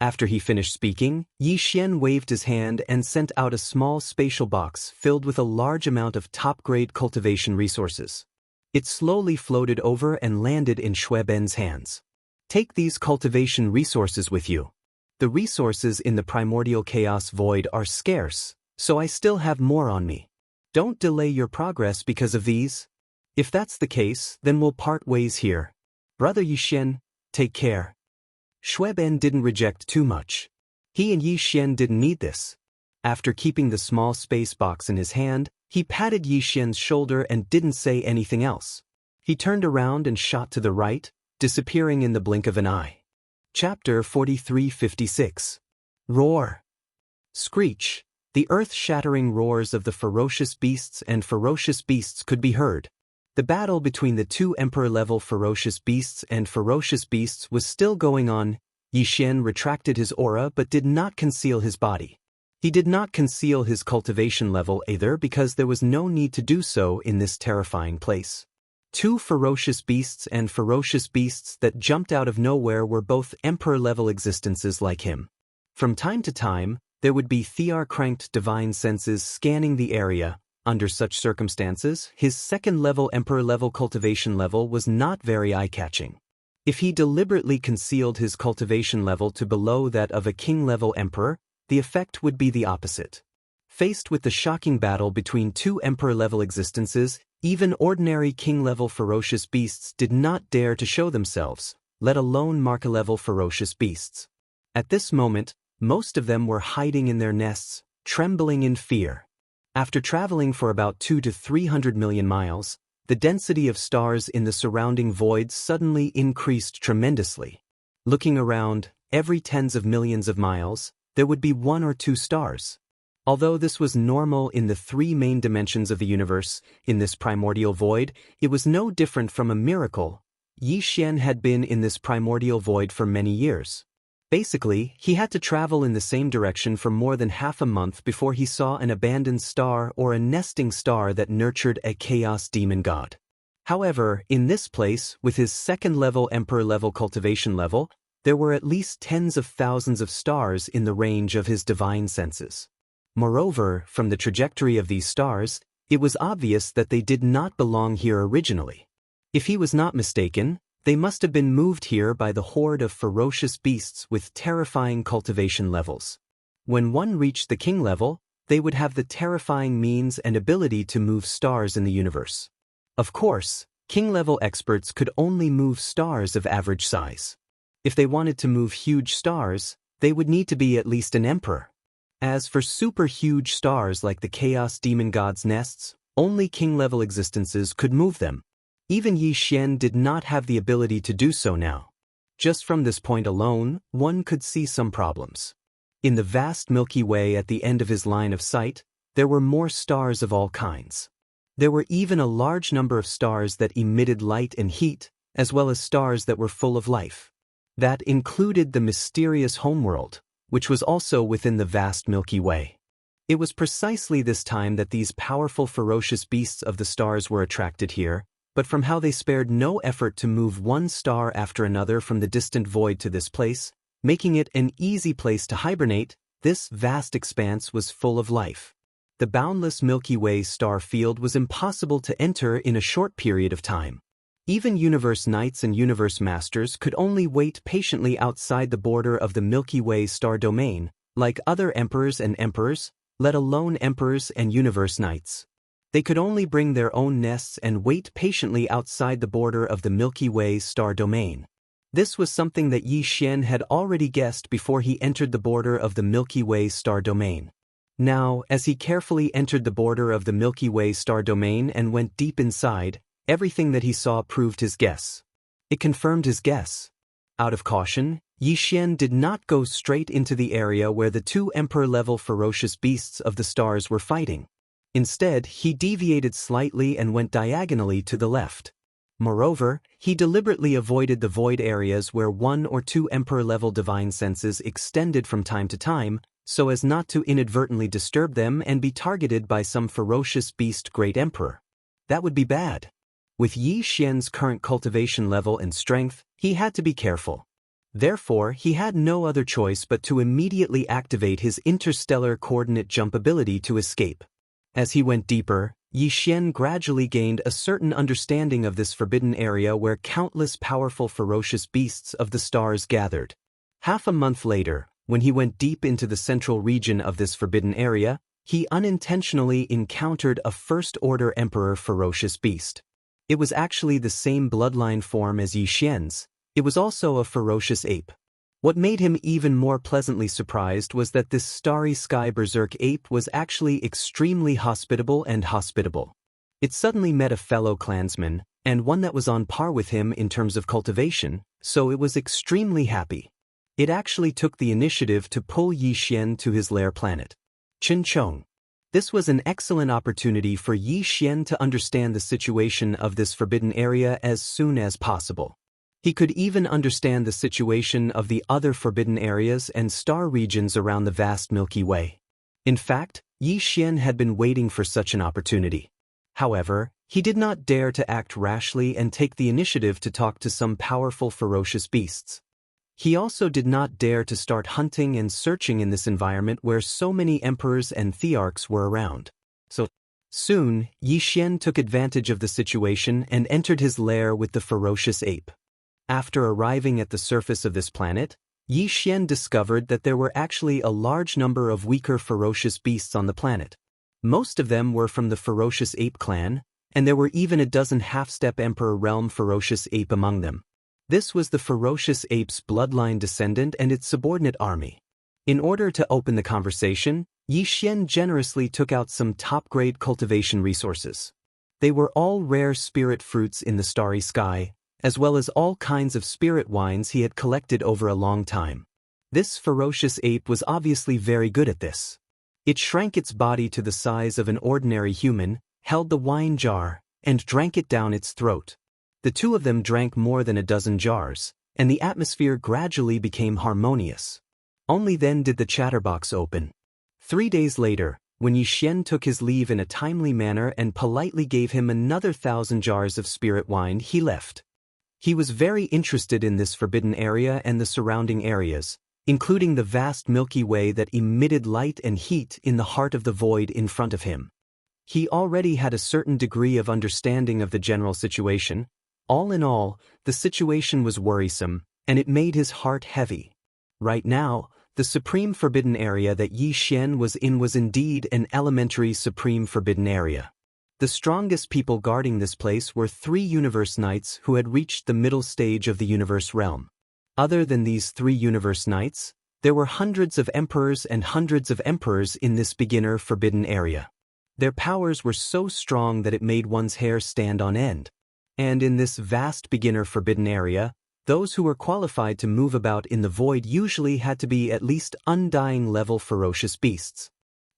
After he finished speaking, Yi Xian waved his hand and sent out a small spatial box filled with a large amount of top-grade cultivation resources. It slowly floated over and landed in Xue Ben's hands. "Take these cultivation resources with you. The resources in the primordial chaos void are scarce, so I still have more on me. Don't delay your progress because of these. If that's the case, then we'll part ways here. Brother Yi Xian, take care." Xue Ben didn't reject too much. He and Yi Xian didn't need this. After keeping the small space box in his hand, he patted Yi Xian's shoulder and didn't say anything else. He turned around and shot to the right, disappearing in the blink of an eye. Chapter 43:56. Roar. Screech. The earth-shattering roars of the ferocious beasts could be heard. The battle between the two emperor-level ferocious beasts was still going on. Yi Xian retracted his aura but did not conceal his body. He did not conceal his cultivation level either because there was no need to do so in this terrifying place. Two ferocious beasts that jumped out of nowhere were both emperor-level existences like him. From time to time, there would be Thear-cranked divine senses scanning the area. Under such circumstances, his second-level emperor-level cultivation level was not very eye-catching. If he deliberately concealed his cultivation level to below that of a king-level emperor, the effect would be the opposite. Faced with the shocking battle between two emperor-level existences, even ordinary king-level ferocious beasts did not dare to show themselves, let alone marca-level ferocious beasts. At this moment, most of them were hiding in their nests, trembling in fear. After traveling for about 200 to 300 million miles, the density of stars in the surrounding void suddenly increased tremendously. Looking around, every tens of millions of miles, there would be 1 or 2 stars. Although this was normal in the 3 main dimensions of the universe, in this primordial void, it was no different from a miracle. Yi Xian had been in this primordial void for many years. Basically, he had to travel in the same direction for more than half a month before he saw an abandoned star or a nesting star that nurtured a chaos demon god. However, in this place, with his second-level emperor-level cultivation level, there were at least tens of thousands of stars in the range of his divine senses. Moreover, from the trajectory of these stars, it was obvious that they did not belong here originally. If he was not mistaken, they must have been moved here by the horde of ferocious beasts with terrifying cultivation levels. When one reached the king level, they would have the terrifying means and ability to move stars in the universe. Of course, king-level experts could only move stars of average size. If they wanted to move huge stars, they would need to be at least an emperor. As for super huge stars like the chaos demon god's nests, only king-level existences could move them. Even Yi Xian did not have the ability to do so now. Just from this point alone, one could see some problems. In the vast Milky Way at the end of his line of sight, there were more stars of all kinds. There were even a large number of stars that emitted light and heat, as well as stars that were full of life. That included the mysterious homeworld, which was also within the vast Milky Way. It was precisely this time that these powerful ferocious beasts of the stars were attracted here, but from how they spared no effort to move one star after another from the distant void to this place, making it an easy place to hibernate, this vast expanse was full of life. The boundless Milky Way star field was impossible to enter in a short period of time. Even universe knights and universe masters could only wait patiently outside the border of the Milky Way star domain, like other emperors and emperors, let alone emperors and universe knights. They could only bring their own nests and wait patiently outside the border of the Milky Way star domain. This was something that Yi Xian had already guessed before he entered the border of the Milky Way star domain. Now, as he carefully entered the border of the Milky Way star domain and went deep inside, everything that he saw proved his guess. It confirmed his guess. Out of caution, Yi Xian did not go straight into the area where the 2 emperor-level ferocious beasts of the stars were fighting. Instead, he deviated slightly and went diagonally to the left. Moreover, he deliberately avoided the void areas where 1 or 2 emperor-level divine senses extended from time to time, so as not to inadvertently disturb them and be targeted by some ferocious beast great emperor. That would be bad. With Yi Xian's current cultivation level and strength, he had to be careful. Therefore, he had no other choice but to immediately activate his interstellar coordinate jump ability to escape. As he went deeper, Yi Xian gradually gained a certain understanding of this forbidden area where countless powerful ferocious beasts of the stars gathered. Half a month later, when he went deep into the central region of this forbidden area, he unintentionally encountered a first-order emperor ferocious beast. It was actually the same bloodline form as Yi Xian's. It was also a ferocious ape. What made him even more pleasantly surprised was that this starry sky berserk ape was actually extremely hospitable. It suddenly met a fellow clansman, and one that was on par with him in terms of cultivation, so it was extremely happy. It actually took the initiative to pull Yi Xian to his lair planet, Chinchong. This was an excellent opportunity for Yi Xian to understand the situation of this forbidden area as soon as possible. He could even understand the situation of the other forbidden areas and star regions around the vast Milky Way. In fact, Yi Xian had been waiting for such an opportunity. However, he did not dare to act rashly and take the initiative to talk to some powerful ferocious beasts. He also did not dare to start hunting and searching in this environment where so many emperors and thearchs were around. So, soon, Yi Xian took advantage of the situation and entered his lair with the ferocious ape. After arriving at the surface of this planet, Yi Xian discovered that there were actually a large number of weaker ferocious beasts on the planet. Most of them were from the ferocious ape clan, and there were even a dozen half-step emperor realm ferocious ape among them. This was the ferocious ape's bloodline descendant and its subordinate army. In order to open the conversation, Yi Xian generously took out some top-grade cultivation resources. They were all rare spirit fruits in the starry sky, as well as all kinds of spirit wines he had collected over a long time. This ferocious ape was obviously very good at this. It shrank its body to the size of an ordinary human, held the wine jar, and drank it down its throat. The two of them drank more than a dozen jars, and the atmosphere gradually became harmonious. Only then did the chatterbox open. 3 days later, when Yi Xian took his leave in a timely manner and politely gave him another 1,000 jars of spirit wine, he left. He was very interested in this forbidden area and the surrounding areas, including the vast Milky Way that emitted light and heat in the heart of the void in front of him. He already had a certain degree of understanding of the general situation. All in all, the situation was worrisome, and it made his heart heavy. Right now, the supreme forbidden area that Yi Xian was in was indeed an elementary supreme forbidden area. The strongest people guarding this place were 3 universe knights who had reached the middle stage of the universe realm. Other than these 3 universe knights, there were hundreds of emperors and hundreds of emperors in this beginner forbidden area. Their powers were so strong that it made one's hair stand on end. And in this vast beginner forbidden area, those who were qualified to move about in the void usually had to be at least undying level ferocious beasts.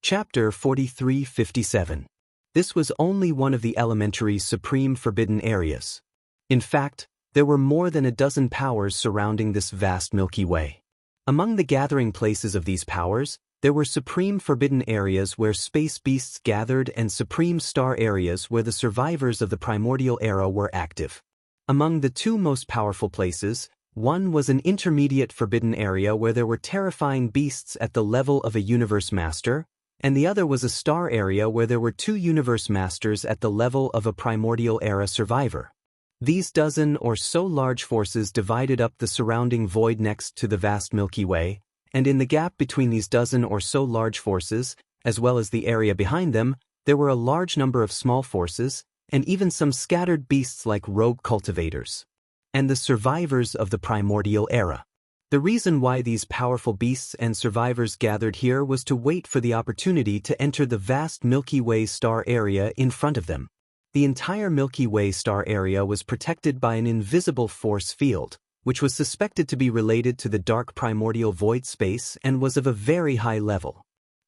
Chapter 4357. This was only one of the elementary supreme forbidden areas. In fact, there were more than a dozen powers surrounding this vast Milky Way. Among the gathering places of these powers, there were supreme forbidden areas where space beasts gathered and supreme star areas where the survivors of the primordial era were active. Among the 2 most powerful places, one was an intermediate forbidden area where there were terrifying beasts at the level of a universe master, and the other was a star area where there were 2 universe masters at the level of a primordial era survivor. These dozen or so large forces divided up the surrounding void next to the vast Milky Way, and in the gap between these dozen or so large forces, as well as the area behind them, there were a large number of small forces, and even some scattered beasts like rogue cultivators, and the survivors of the primordial era. The reason why these powerful beasts and survivors gathered here was to wait for the opportunity to enter the vast Milky Way star area in front of them. The entire Milky Way star area was protected by an invisible force field, which was suspected to be related to the dark primordial void space and was of a very high level.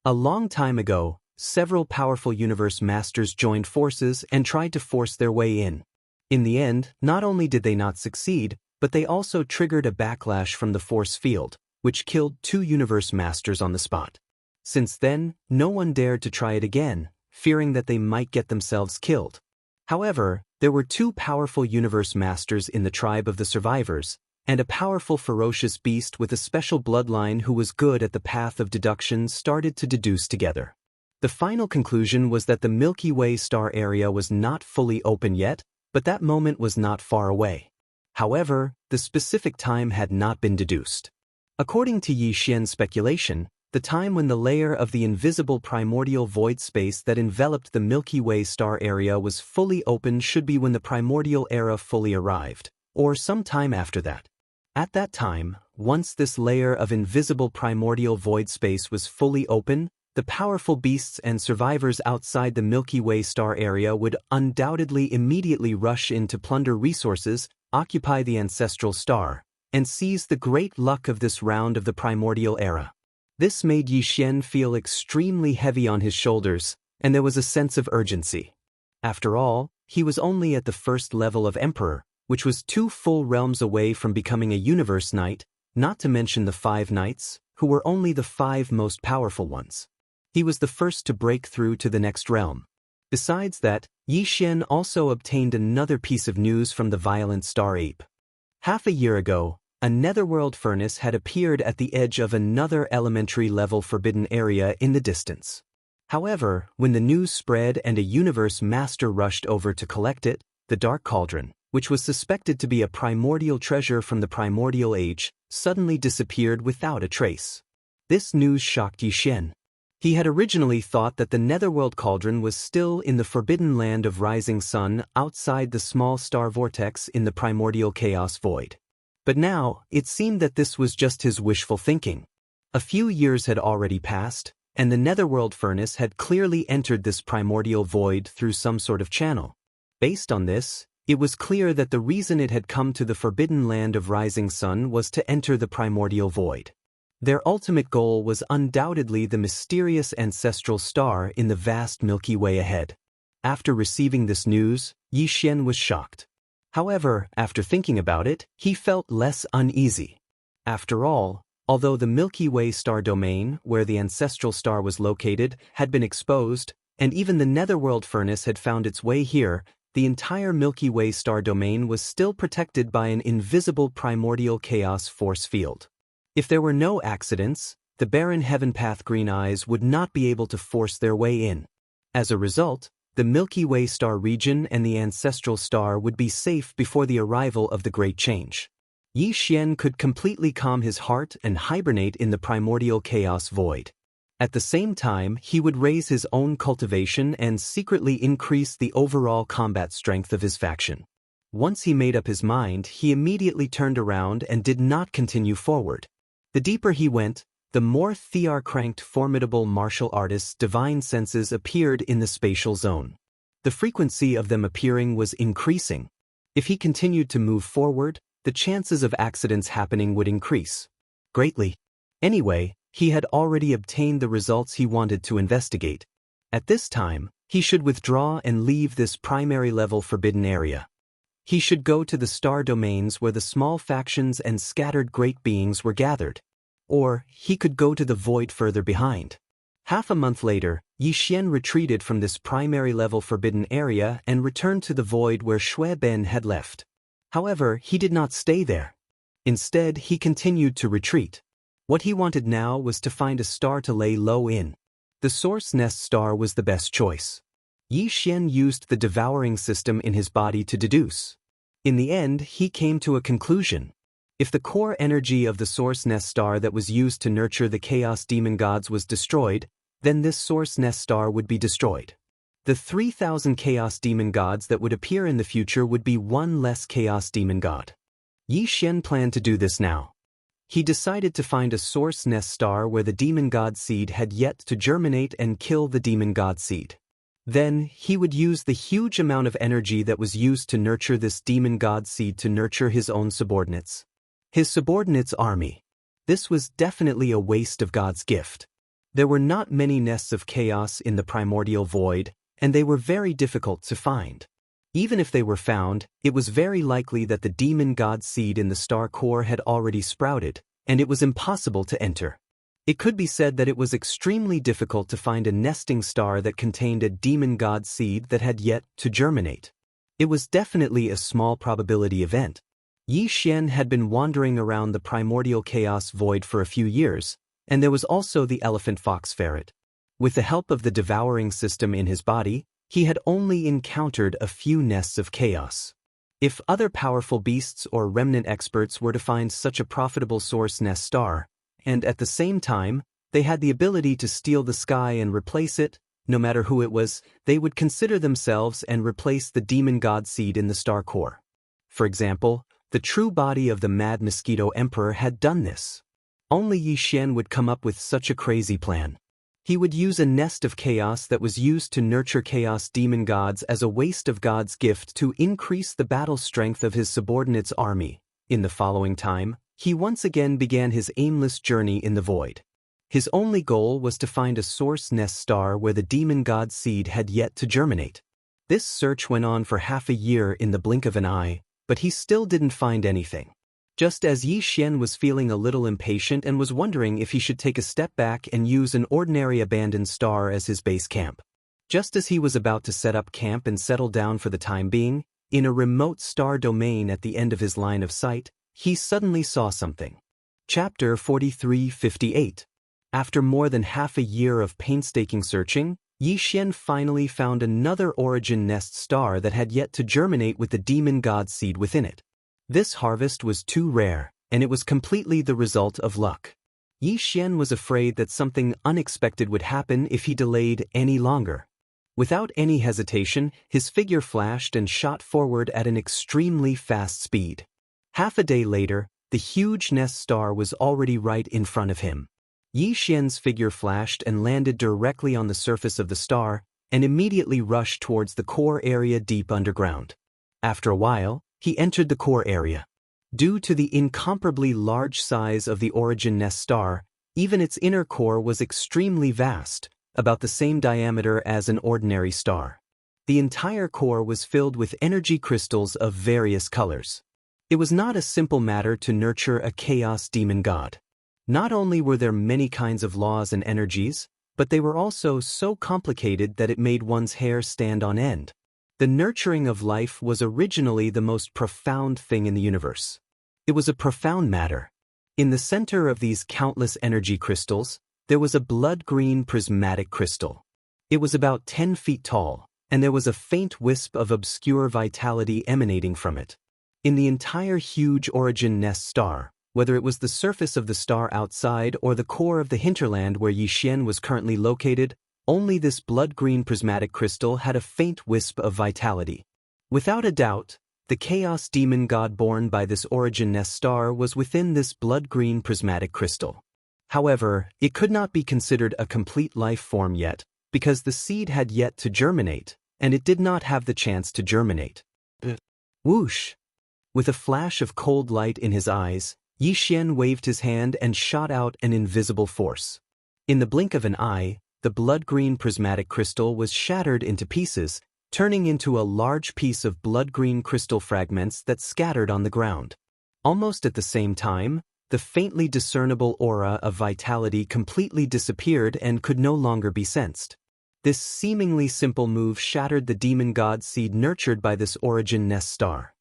A long time ago, several powerful universe masters joined forces and tried to force their way in. In the end, not only did they not succeed, but they also triggered a backlash from the force field, which killed 2 universe masters on the spot. Since then, no one dared to try it again, fearing that they might get themselves killed. However, there were 2 powerful universe masters in the tribe of the survivors, and a powerful ferocious beast with a special bloodline who was good at the path of deduction started to deduce together. The final conclusion was that the Milky Way star area was not fully open yet, but that moment was not far away. However, the specific time had not been deduced. According to Yi Xian's speculation, the time when the layer of the invisible primordial void space that enveloped the Milky Way star area was fully open should be when the primordial era fully arrived, or some time after that. At that time, once this layer of invisible primordial void space was fully open, the powerful beasts and survivors outside the Milky Way star area would undoubtedly immediately rush in to plunder resources, occupy the ancestral star, and seize the great luck of this round of the primordial era. This made Yi Xian feel extremely heavy on his shoulders, and there was a sense of urgency. After all, he was only at the first level of Emperor, which was 2 full realms away from becoming a Universe Knight, not to mention the 5 Knights, who were only the 5 most powerful ones. He was the first to break through to the next realm. Besides that, Yi Xian also obtained another piece of news from the violent star ape. Half a year ago, a netherworld furnace had appeared at the edge of another elementary-level forbidden area in the distance. However, when the news spread and a universe master rushed over to collect it, the Dark Cauldron, which was suspected to be a primordial treasure from the primordial age, suddenly disappeared without a trace. This news shocked Yi Xian. He had originally thought that the netherworld cauldron was still in the forbidden land of Rising Sun outside the small star vortex in the primordial chaos void. But now, it seemed that this was just his wishful thinking. A few years had already passed, and the netherworld furnace had clearly entered this primordial void through some sort of channel. Based on this, it was clear that the reason it had come to the forbidden land of Rising Sun was to enter the primordial void. Their ultimate goal was undoubtedly the mysterious ancestral star in the vast Milky Way ahead. After receiving this news, Yi Xian was shocked. However, after thinking about it, he felt less uneasy. After all, although the Milky Way star domain, where the ancestral star was located, had been exposed, and even the netherworld furnace had found its way here, the entire Milky Way star domain was still protected by an invisible primordial chaos force field. If there were no accidents, the barren heaven-path green eyes would not be able to force their way in. As a result, the Milky Way star region and the ancestral star would be safe before the arrival of the Great Change. Yi Xian could completely calm his heart and hibernate in the primordial chaos void. At the same time, he would raise his own cultivation and secretly increase the overall combat strength of his faction. Once he made up his mind, he immediately turned around and did not continue forward. The deeper he went, the more Thear-cranked formidable martial artists' divine senses appeared in the spatial zone. The frequency of them appearing was increasing. If he continued to move forward, the chances of accidents happening would increase greatly. Anyway, he had already obtained the results he wanted to investigate. At this time, he should withdraw and leave this primary-level forbidden area. He should go to the star domains where the small factions and scattered great beings were gathered. Or, he could go to the void further behind. Half a month later, Yi Xian retreated from this primary-level forbidden area and returned to the void where Shui Ben had left. However, he did not stay there. Instead, he continued to retreat. What he wanted now was to find a star to lay low in. The Source Nest star was the best choice. Yi Xian used the devouring system in his body to deduce. In the end, he came to a conclusion. If the core energy of the Source Nest star that was used to nurture the Chaos Demon Gods was destroyed, then this Source Nest star would be destroyed. The 3,000 Chaos Demon Gods that would appear in the future would be one less Chaos Demon God. Yi Xian planned to do this now. He decided to find a Source Nest star where the Demon God seed had yet to germinate and kill the Demon God seed. Then, he would use the huge amount of energy that was used to nurture this Demon God seed to nurture his own subordinates. His subordinates' army. This was definitely a waste of God's gift. There were not many nests of chaos in the primordial void, and they were very difficult to find. Even if they were found, it was very likely that the Demon God seed in the star core had already sprouted, and it was impossible to enter. It could be said that it was extremely difficult to find a nesting star that contained a Demon God seed that had yet to germinate. It was definitely a small probability event. Yi Xian had been wandering around the primordial chaos void for a few years, and there was also the elephant fox ferret. With the help of the devouring system in his body, he had only encountered a few nests of chaos. If other powerful beasts or remnant experts were to find such a profitable Source Nest star, and at the same time, they had the ability to steal the sky and replace it, no matter who it was, they would consider themselves and replace the Demon God seed in the star core. For example, the true body of the Mad Mosquito Emperor had done this. Only Yi Xian would come up with such a crazy plan. He would use a nest of chaos that was used to nurture chaos demon gods as a waste of God's gift to increase the battle strength of his subordinates' army. In the following time, he once again began his aimless journey in the void. His only goal was to find a source nest star where the demon god's seed had yet to germinate. This search went on for half a year in the blink of an eye, but he still didn't find anything. Just as Yi Xian was feeling a little impatient and was wondering if he should take a step back and use an ordinary abandoned star as his base camp. Just as he was about to set up camp and settle down for the time being, in a remote star domain at the end of his line of sight, he suddenly saw something. Chapter 43:58. After more than half a year of painstaking searching, Yi Xian finally found another origin nest star that had yet to germinate with the demon god seed within it. This harvest was too rare, and it was completely the result of luck. Yi Xian was afraid that something unexpected would happen if he delayed any longer. Without any hesitation, his figure flashed and shot forward at an extremely fast speed. Half a day later, the huge nest star was already right in front of him. Yi Xian's figure flashed and landed directly on the surface of the star, and immediately rushed towards the core area deep underground. After a while, he entered the core area. Due to the incomparably large size of the origin nest star, even its inner core was extremely vast, about the same diameter as an ordinary star. The entire core was filled with energy crystals of various colors. It was not a simple matter to nurture a chaos demon god. Not only were there many kinds of laws and energies, but they were also so complicated that it made one's hair stand on end. The nurturing of life was originally the most profound thing in the universe. It was a profound matter. In the center of these countless energy crystals, there was a blood-green prismatic crystal. It was about 10 feet tall, and there was a faint wisp of obscure vitality emanating from it. In the entire huge origin nest star, whether it was the surface of the star outside or the core of the hinterland where Yi Xian was currently located, only this blood-green prismatic crystal had a faint wisp of vitality. Without a doubt, the chaos demon god born by this origin nest star was within this blood-green prismatic crystal. However, it could not be considered a complete life form yet, because the seed had yet to germinate, and it did not have the chance to germinate. Whoosh! With a flash of cold light in his eyes, Yi Xian waved his hand and shot out an invisible force. In the blink of an eye, the blood-green prismatic crystal was shattered into pieces, turning into a large piece of blood-green crystal fragments that scattered on the ground. Almost at the same time, the faintly discernible aura of vitality completely disappeared and could no longer be sensed. This seemingly simple move shattered the demon god seed nurtured by this origin nest star.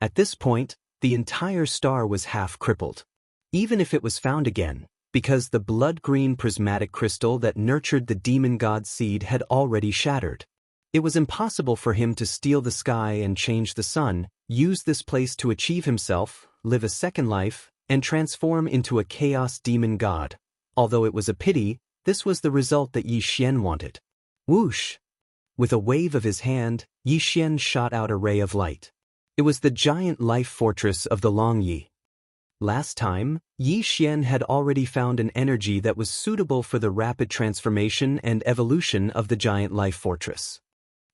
At this point, the entire star was half crippled. Even if it was found again, because the blood-green prismatic crystal that nurtured the demon god seed had already shattered. It was impossible for him to steal the sky and change the sun, use this place to achieve himself, live a second life, and transform into a chaos demon god. Although it was a pity, this was the result that Yi Xian wanted. Whoosh! With a wave of his hand, Yi Xian shot out a ray of light. It was the giant life fortress of the Longyi. Last time, Yi Xian had already found an energy that was suitable for the rapid transformation and evolution of the giant life fortress.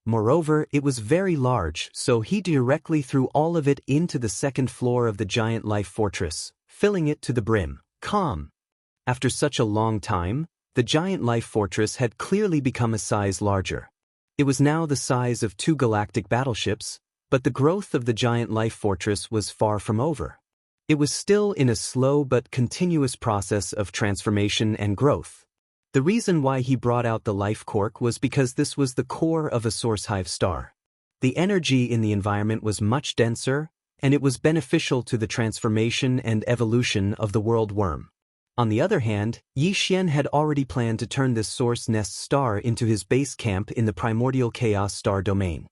Moreover, it was very large, so he directly threw all of it into the second floor of the giant life fortress, filling it to the brim. Calm. After such a long time, the giant life fortress had clearly become a size larger. It was now the size of 2 galactic battleships, but the growth of the giant life fortress was far from over. It was still in a slow but continuous process of transformation and growth. The reason why he brought out the life cork was because this was the core of a source hive star. The energy in the environment was much denser, and it was beneficial to the transformation and evolution of the world worm. On the other hand, Yi Xian had already planned to turn this source nest star into his base camp in the primordial chaos star domain.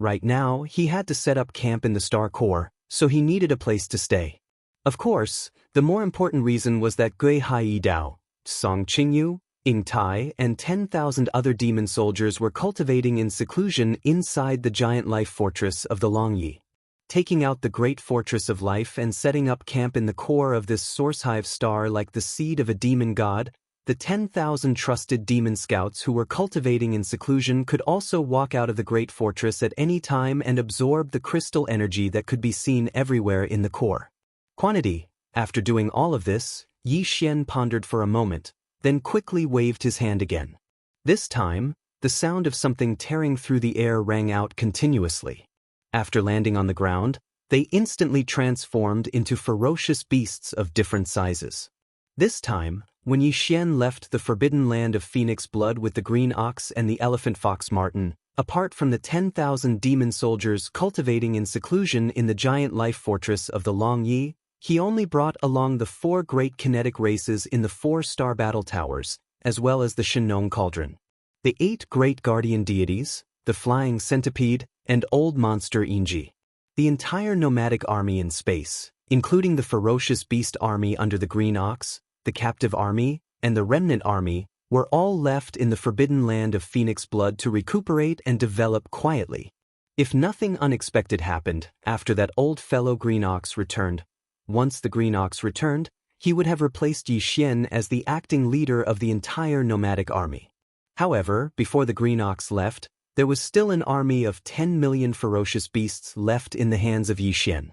Right now, he had to set up camp in the star core, so he needed a place to stay. Of course, the more important reason was that Gui Hai Dao, Song Qingyu, Ying Tai, and 10,000 other demon soldiers were cultivating in seclusion inside the giant life fortress of the Longyi. Taking out the great fortress of life and setting up camp in the core of this source hive star like the seed of a demon god, the 10,000 trusted demon scouts who were cultivating in seclusion could also walk out of the great fortress at any time and absorb the crystal energy that could be seen everywhere in the core. Quantity. After doing all of this, Yi Xian pondered for a moment, then quickly waved his hand again. This time, the sound of something tearing through the air rang out continuously. After landing on the ground, they instantly transformed into ferocious beasts of different sizes. This time, when Yi Xian left the forbidden land of phoenix blood with the green ox and the elephant fox marten, apart from the 10,000 demon soldiers cultivating in seclusion in the giant life fortress of the Long Yi, he only brought along the 4 great kinetic races in the 4-star battle towers, as well as the Shenong cauldron. The 8 great guardian deities, the flying centipede, and old monster Inji. The entire nomadic army in space, including the ferocious beast army under the green ox, the captive army, and the remnant army, were all left in the forbidden land of phoenix blood to recuperate and develop quietly. If nothing unexpected happened after that old fellow green ox returned, once the green ox returned, he would have replaced Yi Xian as the acting leader of the entire nomadic army. However, before the green ox left, there was still an army of 10 million ferocious beasts left in the hands of Yi Xian.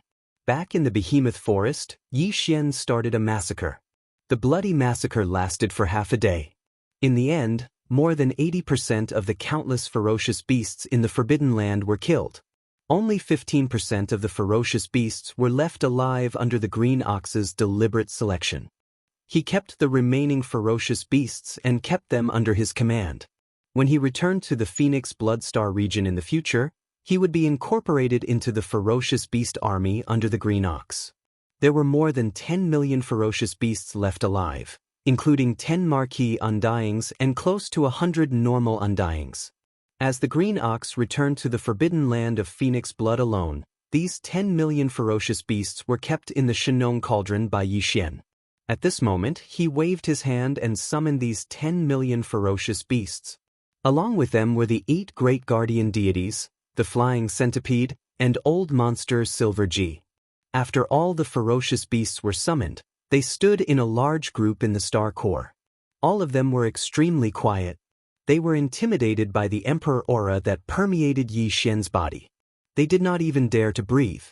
Back in the behemoth forest, Yi Xian started a massacre. The bloody massacre lasted for half a day. In the end, more than 80% of the countless ferocious beasts in the Forbidden Land were killed. Only 15% of the ferocious beasts were left alive under the green ox's deliberate selection. He kept the remaining ferocious beasts and kept them under his command. When he returned to the Phoenix Bloodstar region in the future, he would be incorporated into the ferocious beast army under the green ox. There were more than 10 million ferocious beasts left alive, including 10 marquee undyings and close to 100 normal undyings. As the green ox returned to the forbidden land of phoenix blood alone, these 10 million ferocious beasts were kept in the Shenong cauldron by Yi Xian. At this moment, he waved his hand and summoned these 10 million ferocious beasts. Along with them were the 8 great guardian deities, the flying centipede, and old monster Silver G. After all the ferocious beasts were summoned, they stood in a large group in the star core. All of them were extremely quiet. They were intimidated by the emperor aura that permeated Yi Xian's body. They did not even dare to breathe.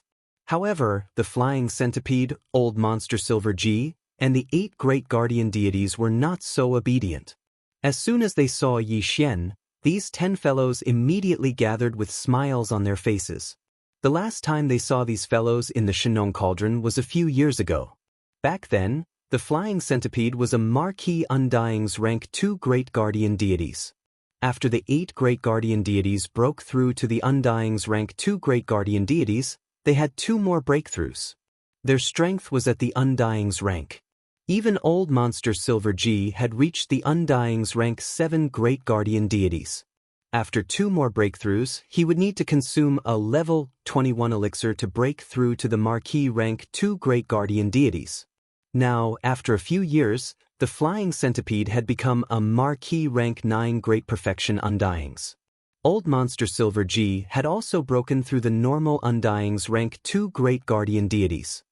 However, the flying centipede, old monster Silver G, and the 8 great guardian deities were not so obedient. As soon as they saw Yi Xian, these 10 fellows immediately gathered with smiles on their faces. The last time they saw these fellows in the Shenong cauldron was a few years ago. Back then, the flying centipede was a marquee undyings rank 2 great guardian deities. After the 8 great guardian deities broke through to the undyings rank 2 great guardian deities, they had 2 more breakthroughs. Their strength was at the undyings rank. Even old monster Silver G had reached the undyings rank 7 great guardian deities. After 2 more breakthroughs, he would need to consume a level 21 elixir to break through to the marquee rank 2 great guardian deities. Now, after a few years, the flying centipede had become a marquee rank 9 great perfection undyings. Old monster Silver G had also broken through the normal undyings rank 2 great guardian deities.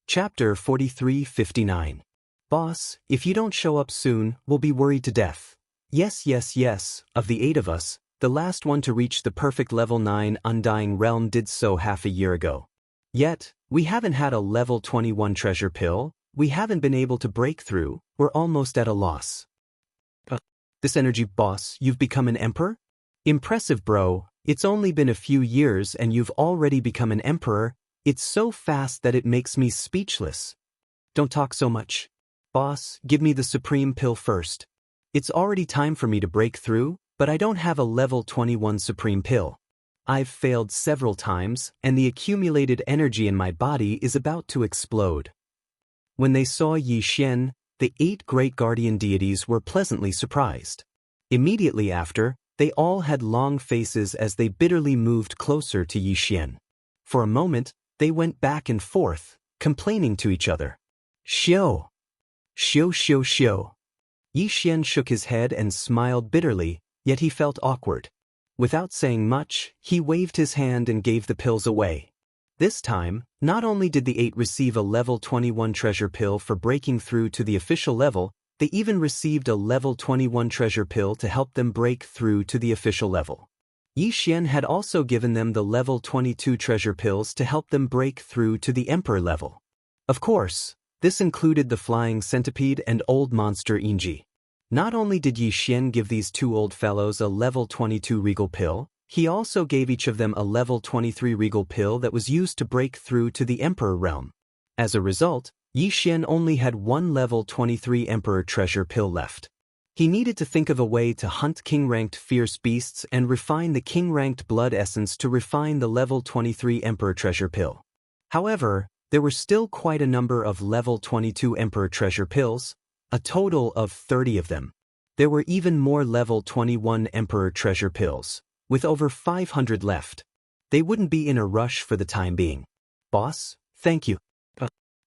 Chapter 4359. Boss, if you don't show up soon, we'll be worried to death. Yes, yes, yes, of the 8 of us, the last one to reach the perfect level 9 undying realm did so half a year ago. Yet, we haven't had a level 21 treasure pill, we haven't been able to break through, we're almost at a loss. This energy boss, you've become an emperor? Impressive bro, it's only been a few years and you've already become an emperor, it's so fast that it makes me speechless. Don't talk so much. Boss, give me the supreme pill first. It's already time for me to break through, but I don't have a level 21 supreme pill. I've failed several times, and the accumulated energy in my body is about to explode. When they saw Yi Xian, the 8 great guardian deities were pleasantly surprised. Immediately after, they all had long faces as they bitterly moved closer to Yi Xian. For a moment, they went back and forth, complaining to each other. Xiao! Xiao xiao xiao. Yi Xian shook his head and smiled bitterly, yet he felt awkward. Without saying much, he waved his hand and gave the pills away. This time, not only did the 8 receive a level 21 treasure pill for breaking through to the official level, They even received a level 21 treasure pill to help them break through to the official level. Yi Xian had also given them the level 22 treasure pills to help them break through to the emperor level. Of course, this included the flying centipede and old monster Inji. Not only did Yi Xian give these two old fellows a level 22 regal pill, he also gave each of them a level 23 regal pill that was used to break through to the emperor realm. As a result, Yi Xian only had one level 23 emperor treasure pill left. He needed to think of a way to hunt king-ranked fierce beasts and refine the king-ranked blood essence to refine the level 23 emperor treasure pill. However, there were still quite a number of level 22 emperor treasure pills, a total of 30 of them. There were even more level 21 emperor treasure pills, with over 500 left. They wouldn't be in a rush for the time being. Boss, thank you.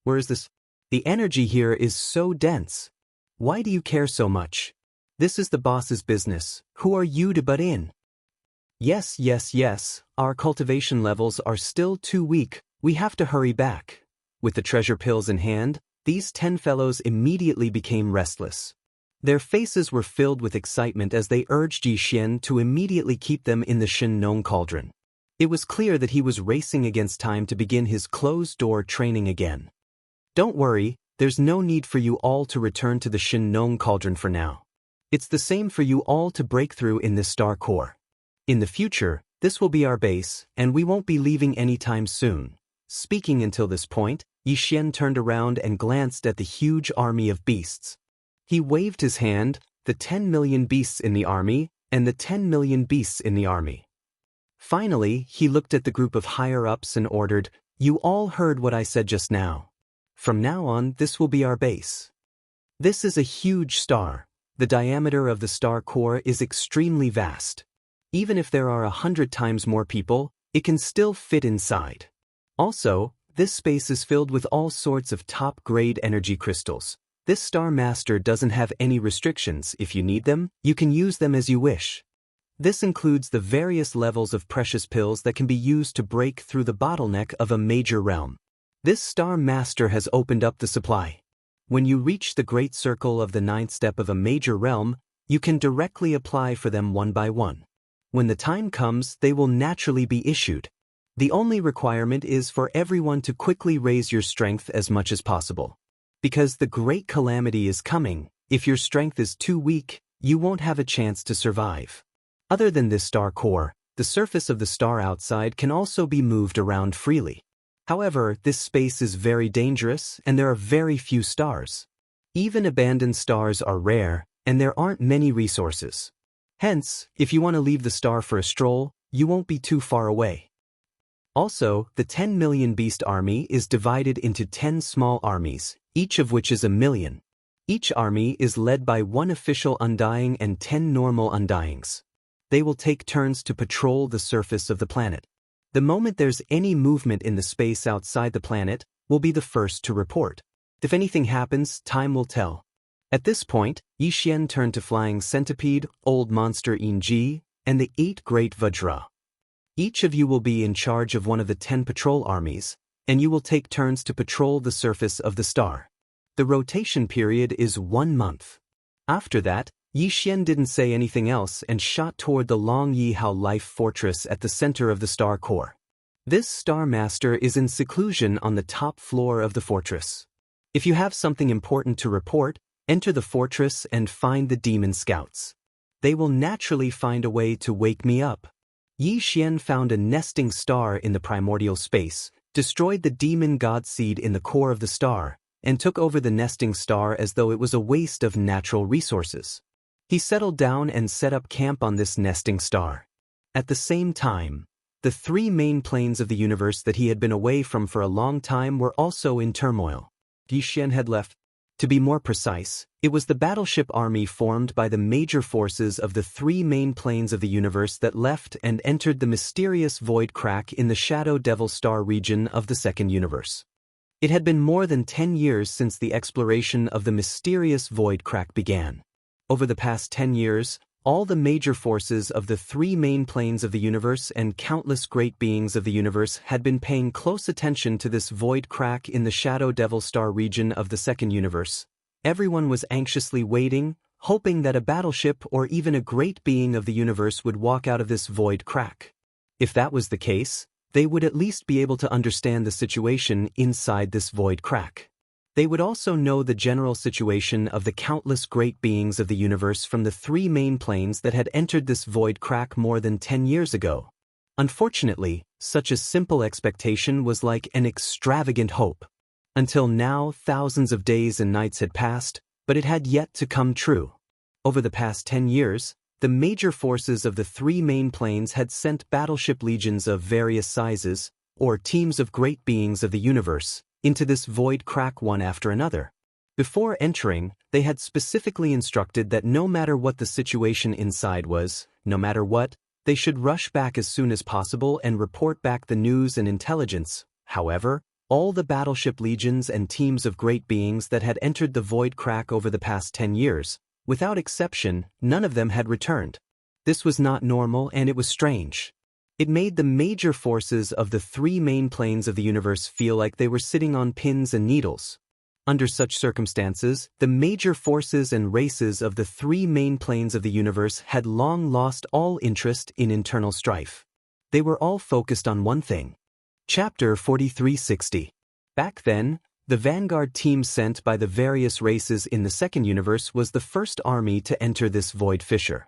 Where is this? The energy here is so dense. Why do you care so much? This is the boss's business. Who are you to butt in? Yes. Our cultivation levels are still too weak. We have to hurry back. With the treasure pills in hand, these 10 fellows immediately became restless. Their faces were filled with excitement as they urged Yi Xian to immediately keep them in the Shin Nong cauldron. It was clear that he was racing against time to begin his closed-door training again. Don't worry, there's no need for you all to return to the Shin Nong cauldron for now. It's the same for you all to break through in this star core. In the future, this will be our base, and we won't be leaving anytime soon. Speaking until this point, Yi Xian turned around and glanced at the huge army of beasts. He waved his hand, the 10 million beasts in the army, and the 10 million beasts in the army. Finally, he looked at the group of higher-ups and ordered, "You all heard what I said just now. From now on, this will be our base." This is a huge star. The diameter of the star core is extremely vast. Even if there are 100 times more people, it can still fit inside. Also, this space is filled with all sorts of top-grade energy crystals. This Star Master doesn't have any restrictions. If you need them, you can use them as you wish. This includes the various levels of precious pills that can be used to break through the bottleneck of a major realm. This Star Master has opened up the supply. When you reach the great circle of the 9th step of a major realm, you can directly apply for them one by one. When the time comes, they will naturally be issued. The only requirement is for everyone to quickly raise your strength as much as possible. Because the great calamity is coming, if your strength is too weak, you won't have a chance to survive. Other than this star core, the surface of the star outside can also be moved around freely. However, this space is very dangerous and there are very few stars. Even abandoned stars are rare, and there aren't many resources. Hence, if you want to leave the star for a stroll, you won't be too far away. Also, the 10 million beast army is divided into 10 small armies, each of which is 1,000,000. Each army is led by one official undying and 10 normal undyings. They will take turns to patrol the surface of the planet. The moment there's any movement in the space outside the planet, will be the first to report. If anything happens, time will tell. At this point, Yi Xian turned to Flying Centipede, Old Monster Inji, and the 8 Great Vajra. Each of you will be in charge of one of the 10 patrol armies, and you will take turns to patrol the surface of the star. The rotation period is 1 month. After that, Yi Xian didn't say anything else and shot toward the Long Yi Hao Life Fortress at the center of the star core. This Star Master is in seclusion on the top floor of the fortress. If you have something important to report, enter the fortress and find the demon scouts. They will naturally find a way to wake me up. Yi Xian found a nesting star in the primordial space, destroyed the demon god seed in the core of the star, and took over the nesting star as though it was a waste of natural resources. He settled down and set up camp on this nesting star. At the same time, the 3 main planes of the universe that he had been away from for a long time were also in turmoil. Yi Xian had left. To be more precise, it was the battleship army formed by the major forces of the 3 main planes of the universe that left and entered the mysterious void crack in the Shadow Devil Star region of the second universe. It had been more than 10 years since the exploration of the mysterious void crack began. Over the past 10 years, all the major forces of the 3 main planes of the universe and countless great beings of the universe had been paying close attention to this void crack in the Shadow Devil Star region of the second universe, Everyone was anxiously waiting, hoping that a battleship or even a great being of the universe would walk out of this void crack. If that was the case, they would at least be able to understand the situation inside this void crack. They would also know the general situation of the countless great beings of the universe from the 3 main planes that had entered this void crack more than 10 years ago. Unfortunately, such a simple expectation was like an extravagant hope. Until now, thousands of days and nights had passed, but it had yet to come true. Over the past 10 years, the major forces of the 3 main planes had sent battleship legions of various sizes, or teams of great beings of the universe, into this void crack one after another. Before entering, they had specifically instructed that no matter what the situation inside was, no matter what, they should rush back as soon as possible and report back the news and intelligence. However, all the battleship legions and teams of great beings that had entered the void crack over the past 10 years, without exception, none of them had returned. This was not normal and it was strange. It made the major forces of the 3 main planes of the universe feel like they were sitting on pins and needles. Under such circumstances, the major forces and races of the 3 main planes of the universe had long lost all interest in internal strife. They were all focused on one thing. Chapter 4360. Back then, the vanguard team sent by the various races in the second universe was the first army to enter this void fissure.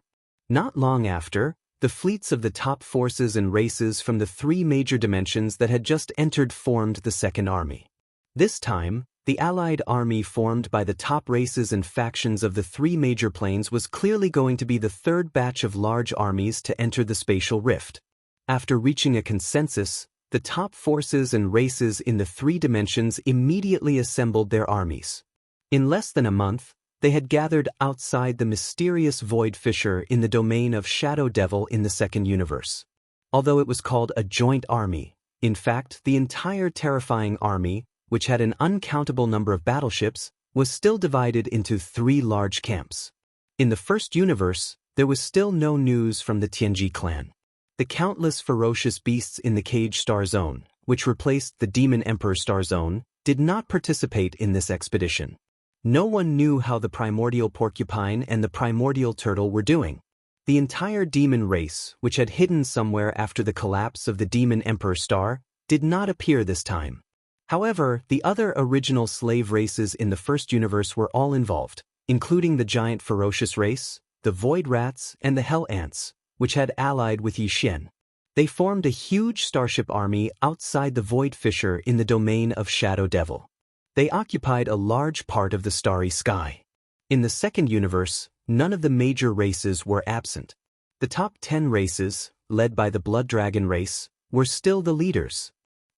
Not long after, the fleets of the top forces and races from the 3 major dimensions that had just entered formed the second army. This time, the allied army formed by the top races and factions of the 3 major planes was clearly going to be the third batch of large armies to enter the spatial rift. After reaching a consensus, the top forces and races in the 3 dimensions immediately assembled their armies. In less than a month, they had gathered outside the mysterious void fissure in the domain of Shadow Devil in the second universe. Although it was called a joint army, in fact, the entire terrifying army, which had an uncountable number of battleships, was still divided into 3 large camps. In the first universe, there was still no news from the Tianji clan. The countless ferocious beasts in the Cage Star Zone, which replaced the Demon Emperor Star Zone, did not participate in this expedition. No one knew how the primordial porcupine and the primordial turtle were doing. The entire demon race, which had hidden somewhere after the collapse of the Demon Emperor Star, did not appear this time. However, the other original slave races in the first universe were all involved, including the giant ferocious race, the void rats, and the hell ants, which had allied with Yixin. They formed a huge starship army outside the void fissure in the domain of Shadow Devil. They occupied a large part of the starry sky. In the second universe, none of the major races were absent. The top 10 races, led by the Blood Dragon race, were still the leaders.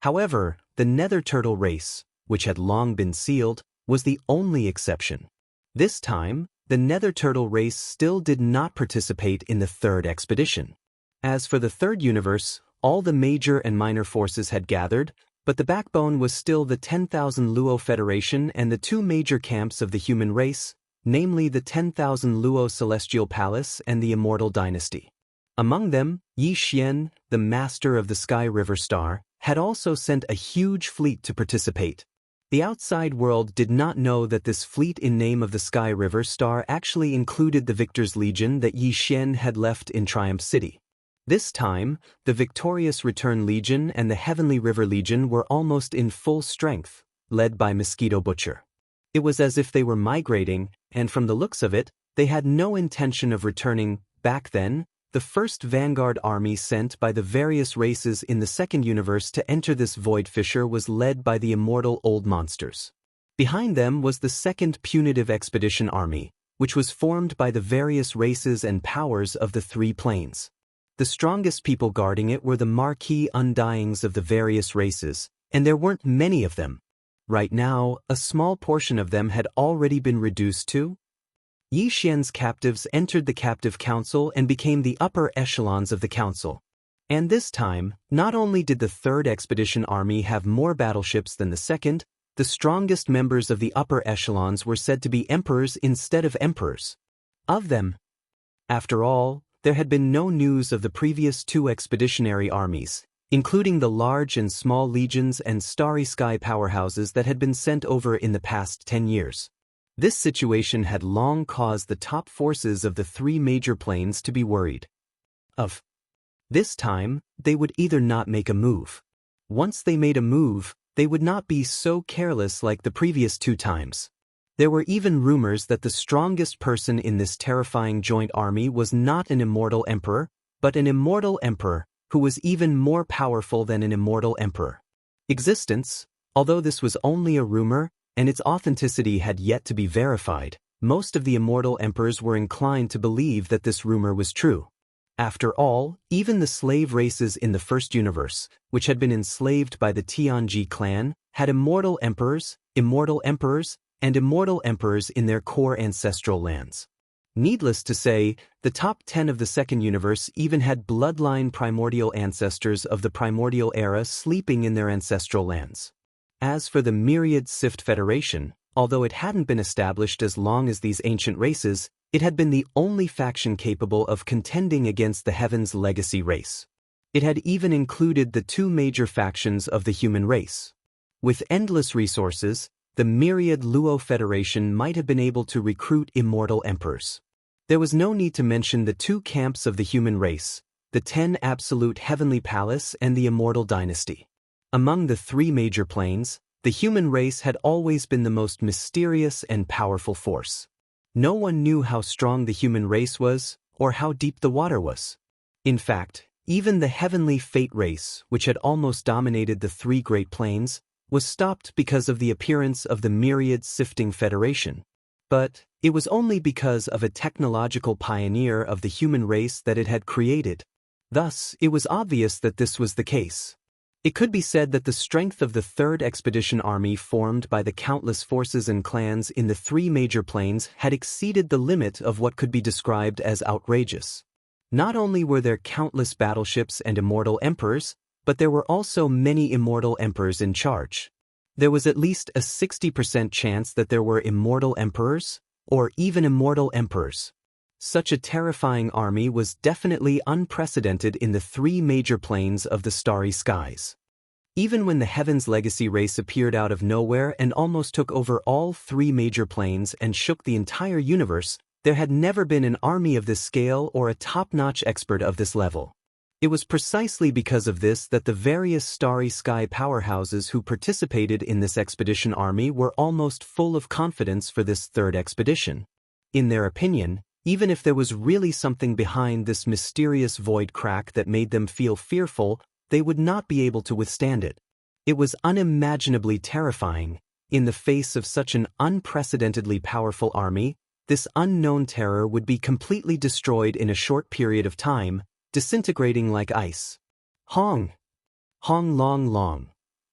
However, the Nether Turtle race, which had long been sealed, was the only exception. This time, the Nether Turtle race still did not participate in the third expedition. As for the third universe, all the major and minor forces had gathered, but the backbone was still the 10,000 Luo Federation and the 2 major camps of the human race, namely the 10,000 Luo Celestial Palace and the Immortal Dynasty. Among them, Yi Xian, the master of the Sky River Star, had also sent a huge fleet to participate. The outside world did not know that this fleet in name of the Sky River Star actually included the Victor's Legion that Yi Xian had left in Triumph City. This time, the Victorious Return Legion and the Heavenly River Legion were almost in full strength, led by Mosquito Butcher. It was as if they were migrating, and from the looks of it, they had no intention of returning. Back then, the first vanguard army sent by the various races in the second universe to enter this void fissure was led by the immortal old monsters. Behind them was the second punitive expedition army, which was formed by the various races and powers of the 3 planes. The strongest people guarding it were the marquee undyings of the various races, and there weren't many of them. Right now, a small portion of them had already been reduced to. Yi Xian's captives entered the captive council and became the upper echelons of the council. And this time, not only did the third expedition army have more battleships than the second, the strongest members of the upper echelons were said to be emperors instead of emperors. Of them, after all, there had been no news of the previous 2 expeditionary armies, including the large and small legions and starry sky powerhouses that had been sent over in the past 10 years. This situation had long caused the top forces of the three major planes to be worried. This time, they would either not make a move. Once they made a move, they would not be so careless like the previous two times. There were even rumors that the strongest person in this terrifying joint army was not an immortal emperor, but an immortal emperor, who was even more powerful than an immortal emperor. Existence, although this was only a rumor, and its authenticity had yet to be verified, most of the immortal emperors were inclined to believe that this rumor was true. After all, even the slave races in the first universe, which had been enslaved by the Tianji clan, had immortal emperors, and immortal emperors in their core ancestral lands. Needless to say, the top 10 of the second universe even had bloodline primordial ancestors of the primordial era sleeping in their ancestral lands. As for the Myriad Sift Federation, although it hadn't been established as long as these ancient races, it had been the only faction capable of contending against the Heaven's legacy race. It had even included the two major factions of the human race. With endless resources, the Myriad Luo Federation might have been able to recruit immortal emperors. There was no need to mention the two camps of the human race, the 10 Absolute Heavenly Palace and the Immortal Dynasty. Among the three major planes, the human race had always been the most mysterious and powerful force. No one knew how strong the human race was, or how deep the water was. In fact, even the heavenly fate race, which had almost dominated the three great planes, was stopped because of the appearance of the Myriad Sifting Federation. But it was only because of a technological pioneer of the human race that it had created. Thus, it was obvious that this was the case. It could be said that the strength of the third expedition army formed by the countless forces and clans in the three major planes had exceeded the limit of what could be described as outrageous. Not only were there countless battleships and immortal emperors, but there were also many immortal emperors in charge. There was at least a 60% chance that there were immortal emperors, or even immortal emperors. Such a terrifying army was definitely unprecedented in the three major planes of the starry skies. Even when the Heaven's Legacy race appeared out of nowhere and almost took over all three major planes and shook the entire universe, there had never been an army of this scale or a top-notch expert of this level. It was precisely because of this that the various starry sky powerhouses who participated in this expedition army were almost full of confidence for this third expedition. In their opinion, even if there was really something behind this mysterious void crack that made them feel fearful, they would not be able to withstand it. It was unimaginably terrifying. In the face of such an unprecedentedly powerful army, this unknown terror would be completely destroyed in a short period of time, disintegrating like ice. Hong! Hong long long.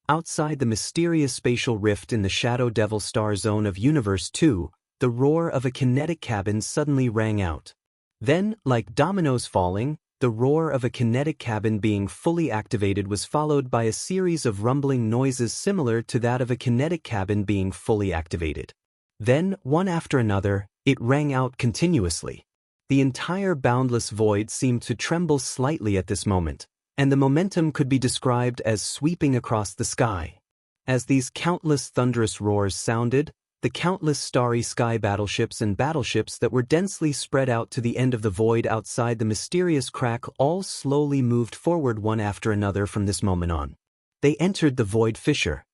Outside the mysterious spatial rift in the Shadow Devil star zone of Universe 2, the roar of a kinetic cabin suddenly rang out. Then, like dominoes falling, the roar of a kinetic cabin being fully activated was followed by a series of rumbling noises similar to that of a kinetic cabin being fully activated. Then, one after another, it rang out continuously. The entire boundless void seemed to tremble slightly at this moment, and the momentum could be described as sweeping across the sky. As these countless thunderous roars sounded, the countless starry sky battleships and battleships that were densely spread out to the end of the void outside the mysterious crack all slowly moved forward one after another from this moment on. They entered the void fissure.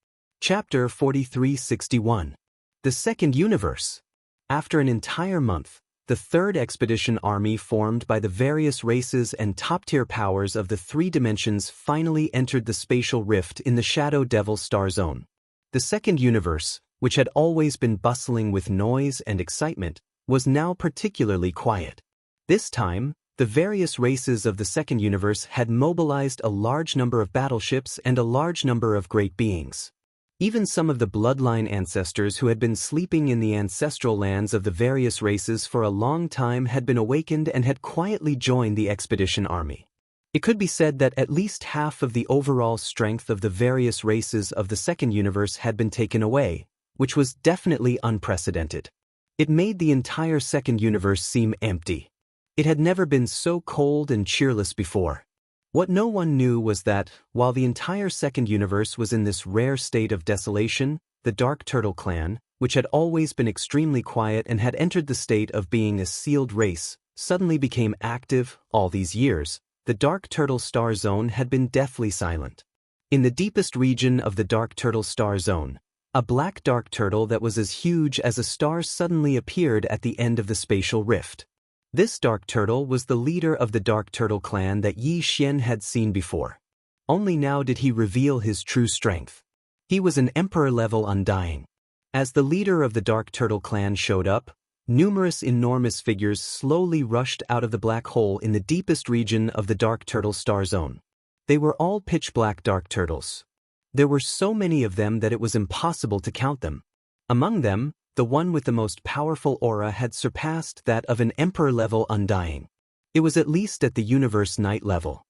Chapter 4361. The Second Universe. After an entire month, the third expedition army formed by the various races and top-tier powers of the three dimensions finally entered the spatial rift in the Shadow Devil star zone. The second universe, which had always been bustling with noise and excitement, was now particularly quiet. This time, the various races of the second universe had mobilized a large number of battleships and a large number of great beings. Even some of the bloodline ancestors who had been sleeping in the ancestral lands of the various races for a long time had been awakened and had quietly joined the expedition army. It could be said that at least half of the overall strength of the various races of the second universe had been taken away, which was definitely unprecedented. It made the entire second universe seem empty. It had never been so cold and cheerless before. What no one knew was that, while the entire second universe was in this rare state of desolation, the Dark Turtle clan, which had always been extremely quiet and had entered the state of being a sealed race, suddenly became active. All these years, the dark turtle star zone had been deathly silent. In the deepest region of the dark turtle star zone, a black dark turtle that was as huge as a star suddenly appeared at the end of the spatial rift. This dark turtle was the leader of the dark turtle clan that Yi Xian had seen before. Only now did he reveal his true strength. He was an emperor-level undying. As the leader of the dark turtle clan showed up, numerous enormous figures slowly rushed out of the black hole in the deepest region of the dark turtle star zone. They were all pitch-black dark turtles. There were so many of them that it was impossible to count them. Among them, the one with the most powerful aura had surpassed that of an emperor-level undying. It was at least at the universe night level.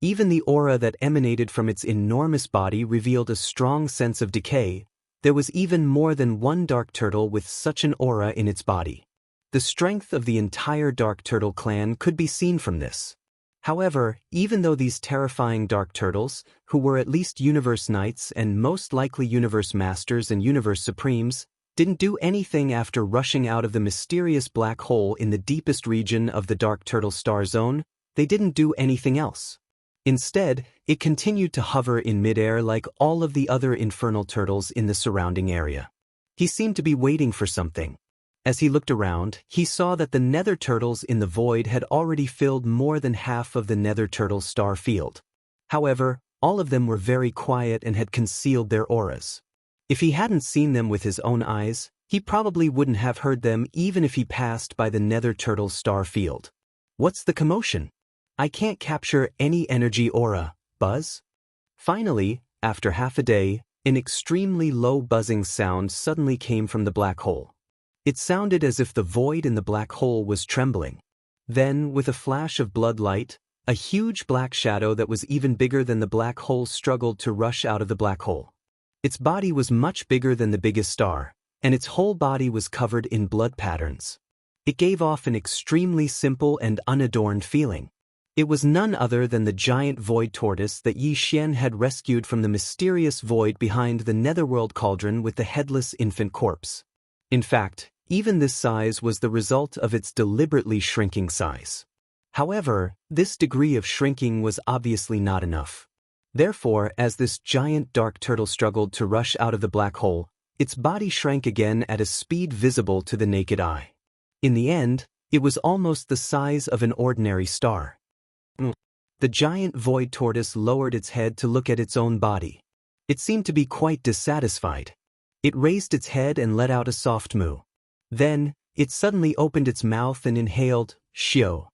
Even the aura that emanated from its enormous body revealed a strong sense of decay. There was even more than one dark turtle with such an aura in its body. The strength of the entire dark turtle clan could be seen from this. However, even though these terrifying dark turtles, who were at least universe knights and most likely universe masters and universe supremes, didn't do anything after rushing out of the mysterious black hole in the deepest region of the dark turtle star zone, they didn't do anything else. Instead, it continued to hover in midair like all of the other infernal turtles in the surrounding area. He seemed to be waiting for something. As he looked around, he saw that the nether turtles in the void had already filled more than half of the nether turtle star field. However, all of them were very quiet and had concealed their auras. If he hadn't seen them with his own eyes, he probably wouldn't have heard them even if he passed by the nether turtle star field. What's the commotion? I can't capture any energy aura, buzz? Finally, after half a day, an extremely low buzzing sound suddenly came from the black hole. It sounded as if the void in the black hole was trembling. Then, with a flash of blood light, a huge black shadow that was even bigger than the black hole struggled to rush out of the black hole. Its body was much bigger than the biggest star, and its whole body was covered in blood patterns. It gave off an extremely simple and unadorned feeling. It was none other than the giant void tortoise that Yi Xian had rescued from the mysterious void behind the netherworld cauldron with the headless infant corpse. In fact, even this size was the result of its deliberately shrinking size. However, this degree of shrinking was obviously not enough. Therefore, as this giant dark turtle struggled to rush out of the black hole, its body shrank again at a speed visible to the naked eye. In the end, it was almost the size of an ordinary star. The giant void tortoise lowered its head to look at its own body. It seemed to be quite dissatisfied. It raised its head and let out a soft moo. Then, it suddenly opened its mouth and inhaled shio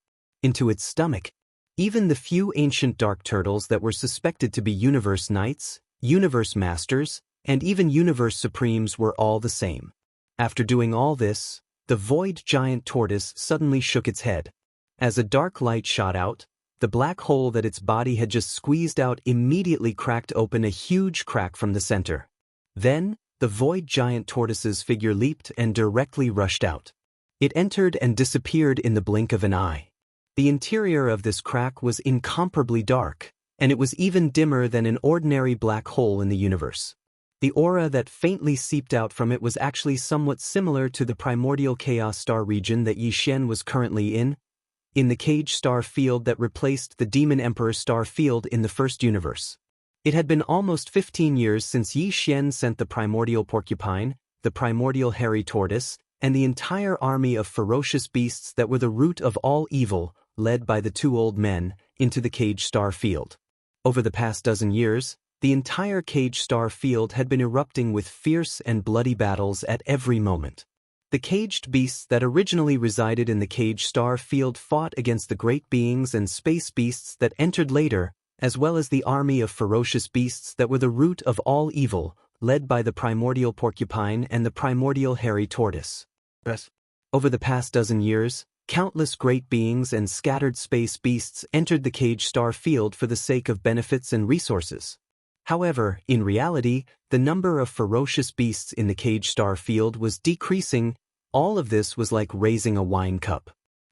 into its stomach. Even the few ancient dark turtles that were suspected to be universe knights, universe masters, and even universe supremes were all the same. After doing all this, the void giant tortoise suddenly shook its head. As a dark light shot out, the black hole that its body had just squeezed out immediately cracked open a huge crack from the center. Then, the void giant tortoise's figure leaped and directly rushed out. It entered and disappeared in the blink of an eye. The interior of this crack was incomparably dark, and it was even dimmer than an ordinary black hole in the universe. The aura that faintly seeped out from it was actually somewhat similar to the primordial chaos star region that Yi Xian was currently in the cage star field that replaced the demon emperor star field in the first universe. It had been almost 15 years since Yi Xian sent the primordial porcupine, the primordial hairy tortoise, and the entire army of ferocious beasts that were the root of all evil, led by the two old men, into the cage star field. Over the past dozen years, the entire cage star field had been erupting with fierce and bloody battles at every moment. The caged beasts that originally resided in the cage star field fought against the great beings and space beasts that entered later, as well as the army of ferocious beasts that were the root of all evil, led by the primordial porcupine and the primordial hairy tortoise. Yes. Over the past dozen years, countless great beings and scattered space beasts entered the cage star field for the sake of benefits and resources. However, in reality, the number of ferocious beasts in the cage star field was decreasing. All of this was like raising a wine cup.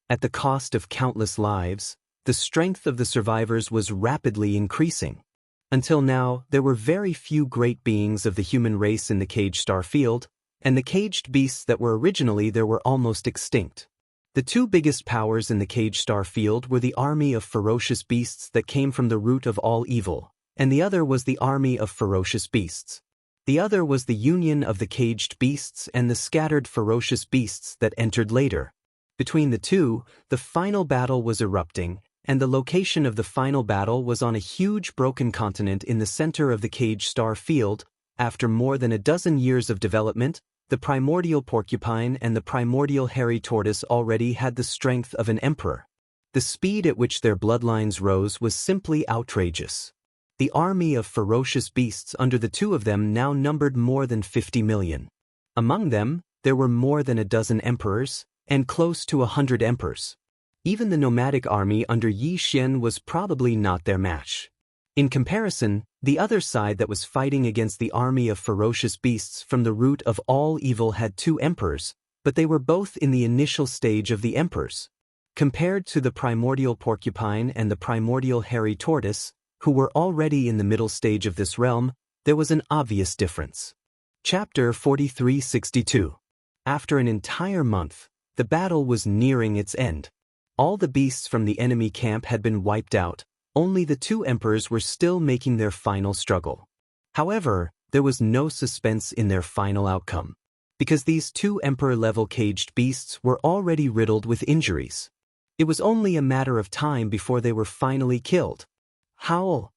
At the cost of countless lives, the strength of the survivors was rapidly increasing. Until now, there were very few great beings of the human race in the cage star field, and the caged beasts that were originally there were almost extinct. The two biggest powers in the cage star field were the army of ferocious beasts that came from the root of all evil, and the other was the army of ferocious beasts. The other was the union of the caged beasts and the scattered ferocious beasts that entered later. Between the two, the final battle was erupting, and the location of the final battle was on a huge broken continent in the center of the cage star field. After more than a dozen years of development, the primordial porcupine and the primordial hairy tortoise already had the strength of an emperor. The speed at which their bloodlines rose was simply outrageous. The army of ferocious beasts under the two of them now numbered more than 50 million. Among them, there were more than a dozen emperors, and close to 100 emperors. Even the nomadic army under Yi Xian was probably not their match. In comparison, the other side that was fighting against the army of ferocious beasts from the root of all evil had two emperors, but they were both in the initial stage of the emperors. Compared to the primordial porcupine and the primordial hairy tortoise, who were already in the middle stage of this realm, there was an obvious difference. Chapter 4362. After an entire month, the battle was nearing its end. All the beasts from the enemy camp had been wiped out, only the two emperors were still making their final struggle. However, there was no suspense in their final outcome, because these two emperor-level caged beasts were already riddled with injuries. It was only a matter of time before they were finally killed. Howl,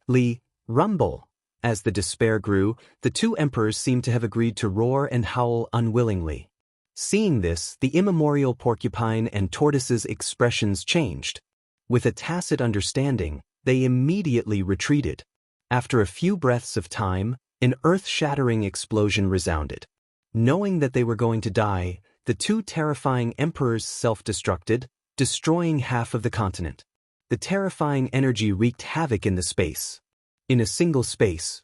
Li, rumble. As the despair grew, the two emperors seemed to have agreed to roar and howl unwillingly. Seeing this, the immemorial porcupine and tortoise's expressions changed. With a tacit understanding, they immediately retreated. After a few breaths of time, an earth-shattering explosion resounded. Knowing that they were going to die, the two terrifying emperors self-destructed, destroying half of the continent. The terrifying energy wreaked havoc in the space. In a single space.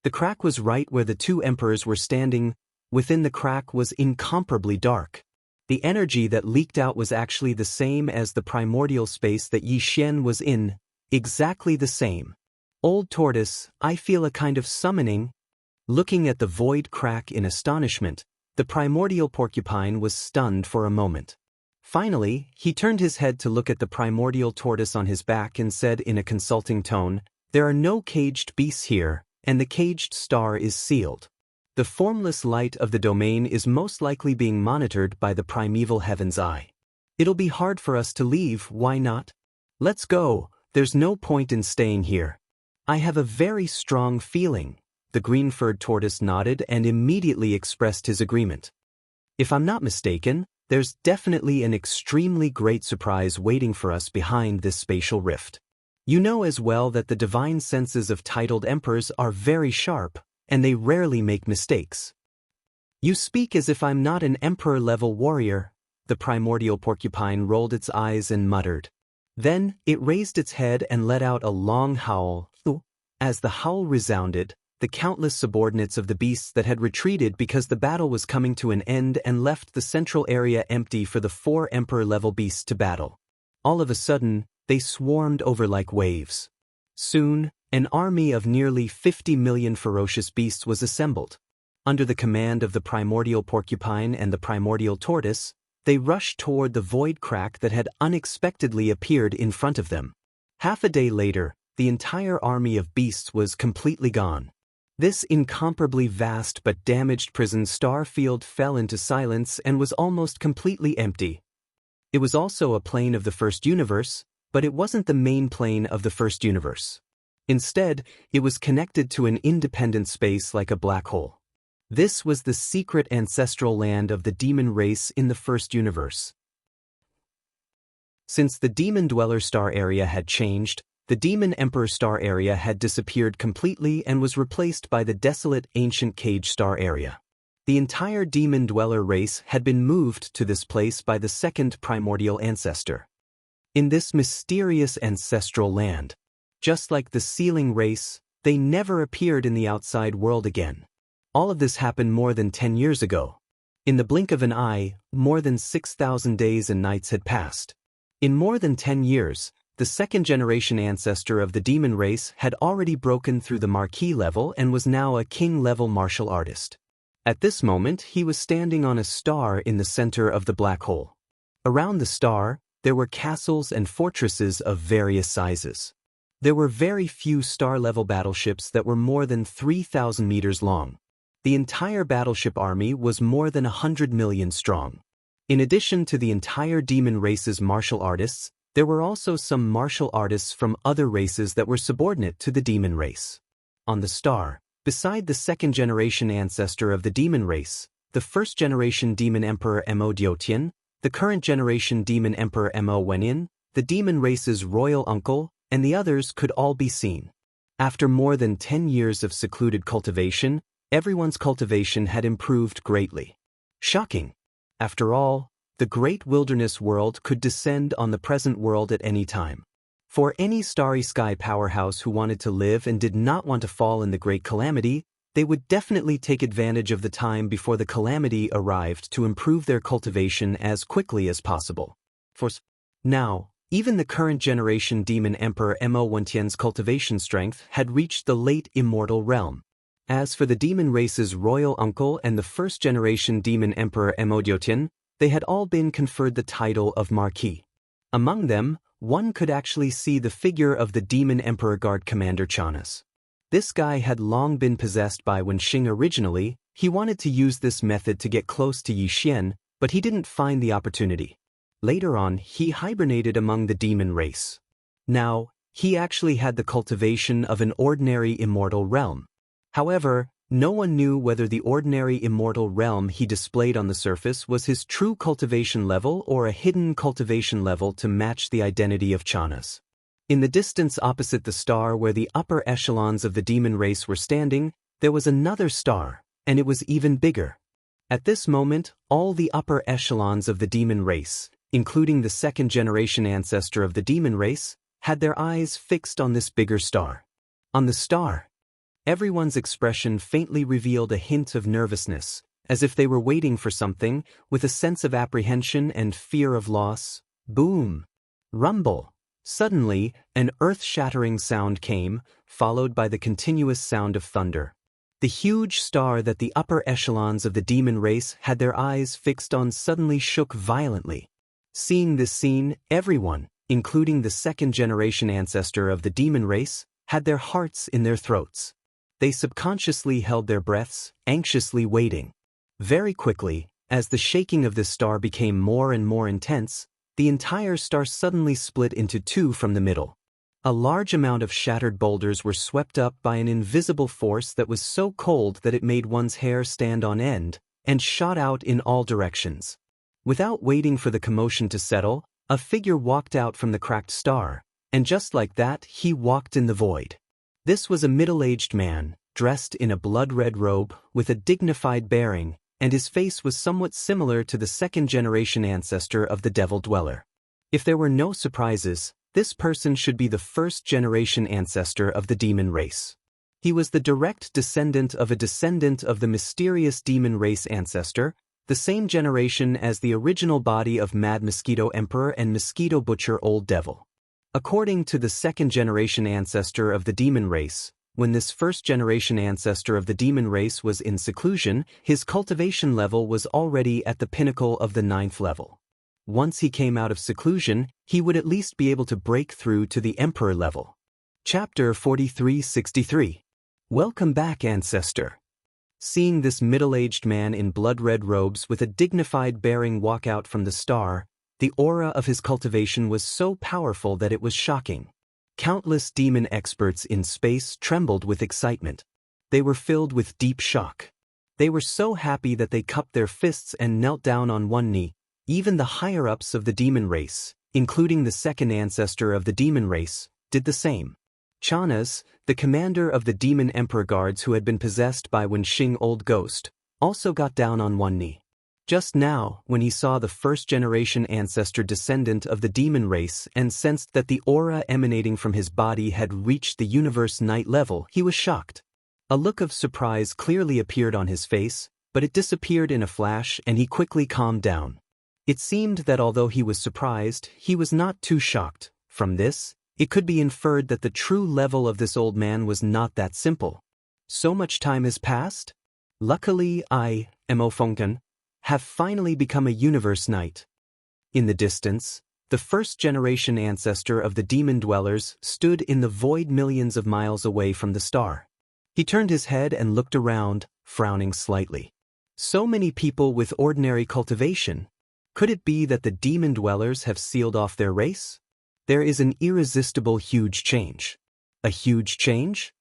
The crack was right where the two emperors were standing. Within the crack was incomparably dark. The energy that leaked out was actually the same as the primordial space that Yi Xian was in, exactly the same. Old tortoise, I feel a kind of summoning. Looking at the void crack in astonishment, the primordial porcupine was stunned for a moment. Finally, he turned his head to look at the primordial tortoise on his back and said in a consulting tone, "There are no caged beasts here, and the caged star is sealed. The formless light of the domain is most likely being monitored by the primeval heaven's eye. It'll be hard for us to leave, why not? Let's go, there's no point in staying here." "I have a very strong feeling." The green-furred tortoise nodded and immediately expressed his agreement. "If I'm not mistaken, there's definitely an extremely great surprise waiting for us behind this spatial rift. You know as well that the divine senses of titled emperors are very sharp, and they rarely make mistakes." "You speak as if I'm not an emperor-level warrior." The primordial porcupine rolled its eyes and muttered. Then, it raised its head and let out a long howl. As the howl resounded, the countless subordinates of the beasts that had retreated because the battle was coming to an end and left the central area empty for the four emperor-level beasts to battle. All of a sudden, they swarmed over like waves. Soon, an army of nearly 50 million ferocious beasts was assembled. Under the command of the primordial porcupine and the primordial tortoise, they rushed toward the void crack that had unexpectedly appeared in front of them. Half a day later, the entire army of beasts was completely gone. This incomparably vast but damaged prison star field fell into silence and was almost completely empty. It was also a plane of the first universe, but it wasn't the main plane of the first universe. Instead, it was connected to an independent space like a black hole. This was the secret ancestral land of the demon race in the first universe. Since the demon dweller star area had changed, the demon emperor star area had disappeared completely and was replaced by the desolate ancient cage star area. The entire demon dweller race had been moved to this place by the second primordial ancestor. In this mysterious ancestral land, just like the sealing race, they never appeared in the outside world again. All of this happened more than 10 years ago. In the blink of an eye, more than 6,000 days and nights had passed. In more than 10 years, the second-generation ancestor of the demon race had already broken through the marquis level and was now a king-level martial artist. At this moment, he was standing on a star in the center of the black hole. Around the star, there were castles and fortresses of various sizes. There were very few star-level battleships that were more than 3,000 meters long. The entire battleship army was more than 100 million strong. In addition to the entire demon race's martial artists, there were also some martial artists from other races that were subordinate to the demon race. On the star, beside the second-generation ancestor of the demon race, the first-generation demon emperor Mo Diotian, the current-generation demon emperor Mo Wenin, the demon race's royal uncle, and the others could all be seen. After more than 10 years of secluded cultivation, everyone's cultivation had improved greatly. Shocking! After all, the great wilderness world could descend on the present world at any time. For any starry sky powerhouse who wanted to live and did not want to fall in the great calamity, they would definitely take advantage of the time before the calamity arrived to improve their cultivation as quickly as possible. Now, even the current generation demon emperor Mo Wentian's cultivation strength had reached the late immortal realm. As for the demon race's royal uncle and the first generation demon emperor Mo Diotian, they had all been conferred the title of Marquis. Among them, one could actually see the figure of the demon emperor guard commander Chanas. This guy had long been possessed by Wenxing originally. He wanted to use this method to get close to Yi Xian, but he didn't find the opportunity. Later on, he hibernated among the demon race. Now, he actually had the cultivation of an ordinary immortal realm. However, no one knew whether the ordinary immortal realm he displayed on the surface was his true cultivation level or a hidden cultivation level to match the identity of Chanas. In the distance opposite the star where the upper echelons of the demon race were standing, there was another star, and it was even bigger. At this moment, all the upper echelons of the demon race, including the second-generation ancestor of the demon race, had their eyes fixed on this bigger star. On the star, everyone's expression faintly revealed a hint of nervousness, as if they were waiting for something, with a sense of apprehension and fear of loss. Boom! Rumble! Suddenly, an earth-shattering sound came, followed by the continuous sound of thunder. The huge star that the upper echelons of the demon race had their eyes fixed on suddenly shook violently. Seeing this scene, everyone, including the second-generation ancestor of the demon race, had their hearts in their throats. They subconsciously held their breaths, anxiously waiting. Very quickly, as the shaking of this star became more and more intense, the entire star suddenly split into two from the middle. A large amount of shattered boulders were swept up by an invisible force that was so cold that it made one's hair stand on end, and shot out in all directions. Without waiting for the commotion to settle, a figure walked out from the cracked star, and just like that, he walked in the void. This was a middle-aged man, dressed in a blood-red robe, with a dignified bearing, and his face was somewhat similar to the second-generation ancestor of the Devil Dweller. If there were no surprises, this person should be the first-generation ancestor of the demon race. He was the direct descendant of the mysterious demon race ancestor, the same generation as the original body of Mad Mosquito Emperor and Mosquito Butcher Old Devil. According to the second-generation ancestor of the demon race, when this first-generation ancestor of the demon race was in seclusion, his cultivation level was already at the pinnacle of the 9th level. Once he came out of seclusion, he would at least be able to break through to the emperor level. Chapter 4363. Welcome back, Ancestor. Seeing this middle-aged man in blood-red robes with a dignified bearing walk out from the star, the aura of his cultivation was so powerful that it was shocking. Countless demon experts in space trembled with excitement. They were filled with deep shock. They were so happy that they cupped their fists and knelt down on one knee. Even the higher-ups of the demon race, including the second ancestor of the demon race, did the same. Chanas, the commander of the demon emperor guards who had been possessed by Wenxing Old Ghost, also got down on one knee. Just now, when he saw the first-generation ancestor descendant of the demon race and sensed that the aura emanating from his body had reached the universe night level, he was shocked. A look of surprise clearly appeared on his face, but it disappeared in a flash and he quickly calmed down. It seemed that although he was surprised, he was not too shocked. From this, it could be inferred that the true level of this old man was not that simple. So much time has passed? Luckily I, Mo Fengtian, have finally become a universe knight. In the distance, the first-generation ancestor of the demon dwellers stood in the void millions of miles away from the star. He turned his head and looked around, frowning slightly. So many people with ordinary cultivation. Could it be that the demon dwellers have sealed off their race? There is an irresistible huge change. A huge change?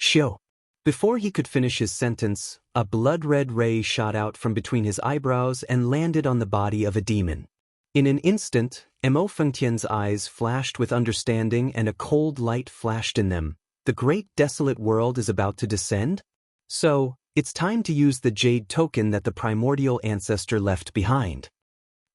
Shio. Before he could finish his sentence, a blood-red ray shot out from between his eyebrows and landed on the body of a demon. In an instant, Mo Fengtian's eyes flashed with understanding and a cold light flashed in them. The great desolate world is about to descend? So, it's time to use the jade token that the primordial ancestor left behind.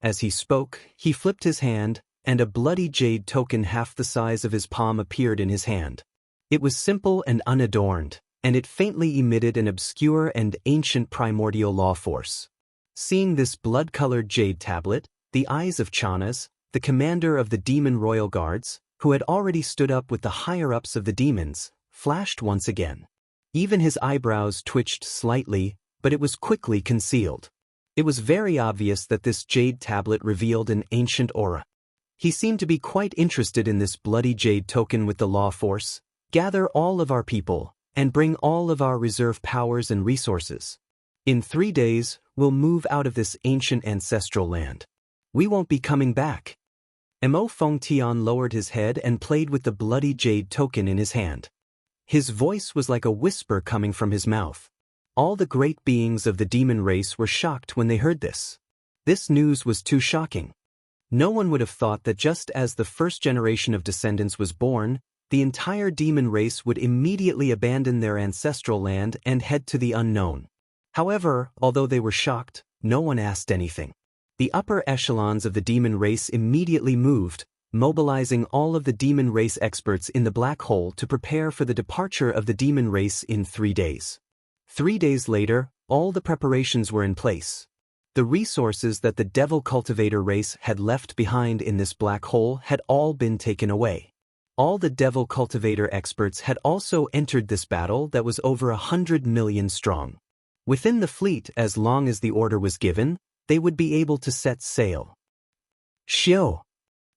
As he spoke, he flipped his hand, and a bloody jade token half the size of his palm appeared in his hand. It was simple and unadorned, and it faintly emitted an obscure and ancient primordial law force. Seeing this blood-colored jade tablet, the eyes of Chanas, the commander of the demon royal guards, who had already stood up with the higher-ups of the demons, flashed once again. Even his eyebrows twitched slightly, but it was quickly concealed. It was very obvious that this jade tablet revealed an ancient aura. He seemed to be quite interested in this bloody jade token with the law force. Gather all of our people, and bring all of our reserve powers and resources. In 3 days, we'll move out of this ancient ancestral land. We won't be coming back. Mo Fengtian lowered his head and played with the bloody jade token in his hand. His voice was like a whisper coming from his mouth. All the great beings of the demon race were shocked when they heard this. This news was too shocking. No one would have thought that just as the first generation of descendants was born, the entire demon race would immediately abandon their ancestral land and head to the unknown. However, although they were shocked, no one asked anything. The upper echelons of the demon race immediately moved, mobilizing all of the demon race experts in the black hole to prepare for the departure of the demon race in 3 days. 3 days later, all the preparations were in place. The resources that the devil cultivator race had left behind in this black hole had all been taken away. All the devil cultivator experts had also entered this battle that was over 100 million strong. Within the fleet, as long as the order was given, they would be able to set sail. Shio.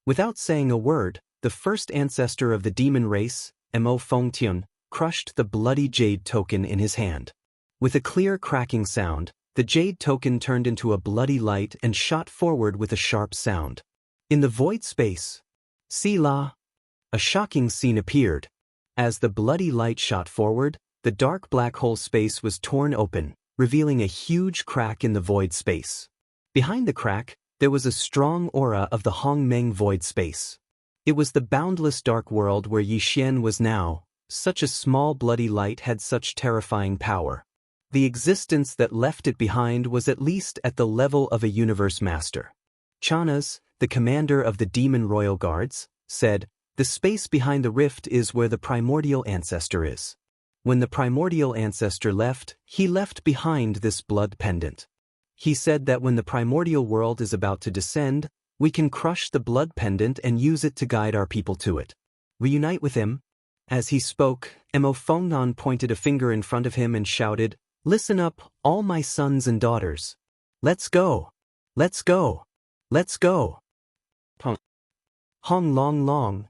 Without saying a word, the first ancestor of the demon race, Mo Fengtian, crushed the bloody jade token in his hand. With a clear cracking sound, the jade token turned into a bloody light and shot forward with a sharp sound. In the void space, Sila, a shocking scene appeared. As the bloody light shot forward, the dark black hole space was torn open, revealing a huge crack in the void space. Behind the crack, there was a strong aura of the Hongmeng void space. It was the boundless dark world where Yixian was now. Such a small bloody light had such terrifying power. The existence that left it behind was at least at the level of a universe master. Chanas, the commander of the demon royal guards, said, "The space behind the rift is where the primordial ancestor is." When the primordial ancestor left, he left behind this blood pendant. He said that when the primordial world is about to descend, we can crush the blood pendant and use it to guide our people to it. Reunite with him. As he spoke, Mo Fengtian pointed a finger in front of him and shouted, "Listen up, all my sons and daughters. Let's go! Let's go! Let's go!" Hong Long Long.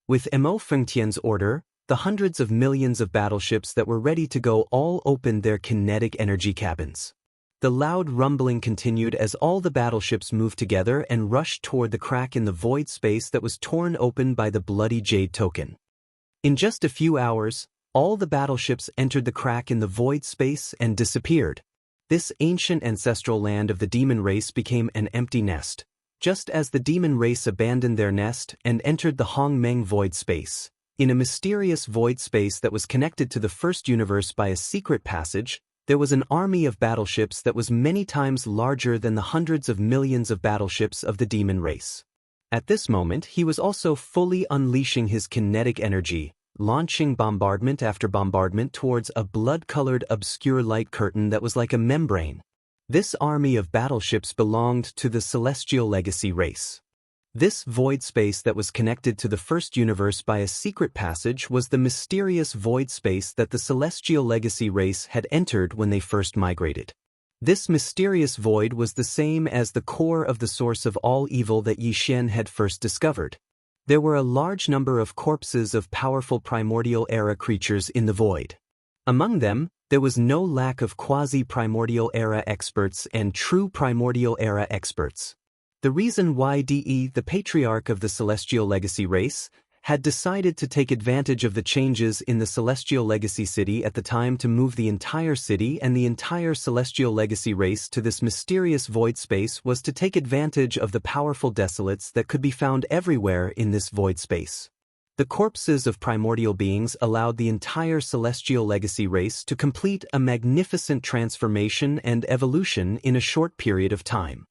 With Mo Fengtian's order, the hundreds of millions of battleships that were ready to go all opened their kinetic energy cabins. The loud rumbling continued as all the battleships moved together and rushed toward the crack in the void space that was torn open by the bloody jade token. In just a few hours, all the battleships entered the crack in the void space and disappeared. This ancient ancestral land of the demon race became an empty nest, just as the demon race abandoned their nest and entered the Hongmeng void space. In a mysterious void space that was connected to the first universe by a secret passage, there was an army of battleships that was many times larger than the hundreds of millions of battleships of the demon race. At this moment, he was also fully unleashing his kinetic energy, launching bombardment after bombardment towards a blood-colored obscure light curtain that was like a membrane. This army of battleships belonged to the Celestial Legacy race. This void space that was connected to the first universe by a secret passage was the mysterious void space that the Celestial Legacy race had entered when they first migrated. This mysterious void was the same as the core of the source of all evil that Yi Xian had first discovered. There were a large number of corpses of powerful primordial era creatures in the void. Among them, there was no lack of quasi-primordial era experts and true primordial era experts. The reason why De, the patriarch of the Celestial Legacy race, had decided to take advantage of the changes in the Celestial Legacy city at the time to move the entire city and the entire Celestial Legacy race to this mysterious void space was to take advantage of the powerful desolates that could be found everywhere in this void space. The corpses of primordial beings allowed the entire Celestial Legacy race to complete a magnificent transformation and evolution in a short period of time.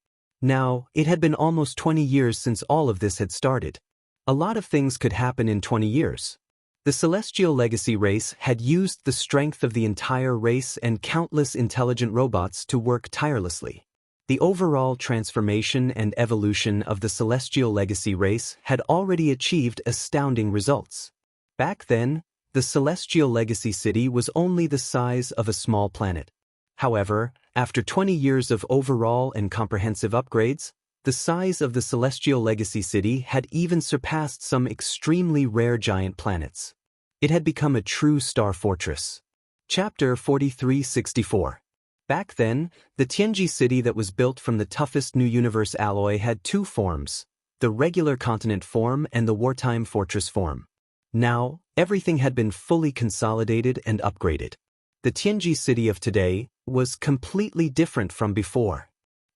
Now, it had been almost 20 years since all of this had started. A lot of things could happen in 20 years. The Celestial Legacy race had used the strength of the entire race and countless intelligent robots to work tirelessly. The overall transformation and evolution of the Celestial Legacy race had already achieved astounding results. Back then, the Celestial Legacy city was only the size of a small planet. However, after 20 years of overall and comprehensive upgrades, the size of the Celestial Legacy city had even surpassed some extremely rare giant planets. It had become a true star fortress. Chapter 4364. Back then, the Tianji city that was built from the toughest New Universe alloy had two forms, the regular continent form and the wartime fortress form. Now, everything had been fully consolidated and upgraded. The Tianji city of today was completely different from before.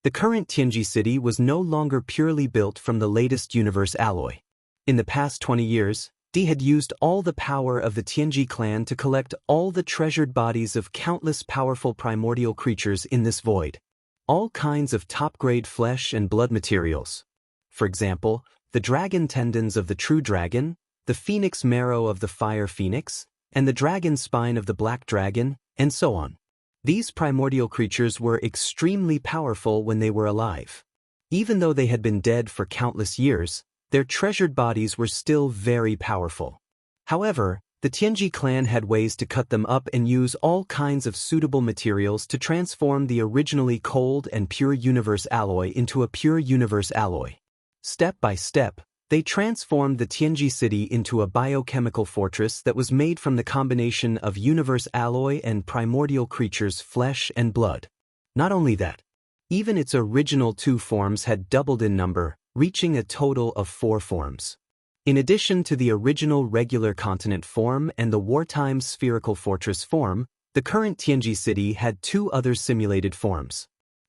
The current Tianji city was no longer purely built from the latest universe alloy. In the past 20 years, Di had used all the power of the Tianji clan to collect all the treasured bodies of countless powerful primordial creatures in this void. All kinds of top-grade flesh and blood materials. For example, the dragon tendons of the true dragon, the phoenix marrow of the fire phoenix, and the dragon spine of the black dragon, and so on. These primordial creatures were extremely powerful when they were alive. Even though they had been dead for countless years, their treasured bodies were still very powerful. However, the Tianji clan had ways to cut them up and use all kinds of suitable materials to transform the originally cold and pure universe alloy into a pure universe alloy. Step by step, they transformed the Tianji city into a biochemical fortress that was made from the combination of universe alloy and primordial creatures' flesh and blood. Not only that, even its original two forms had doubled in number, reaching a total of 4 forms. In addition to the original regular continent form and the wartime spherical fortress form, the current Tianji city had 2 other simulated forms.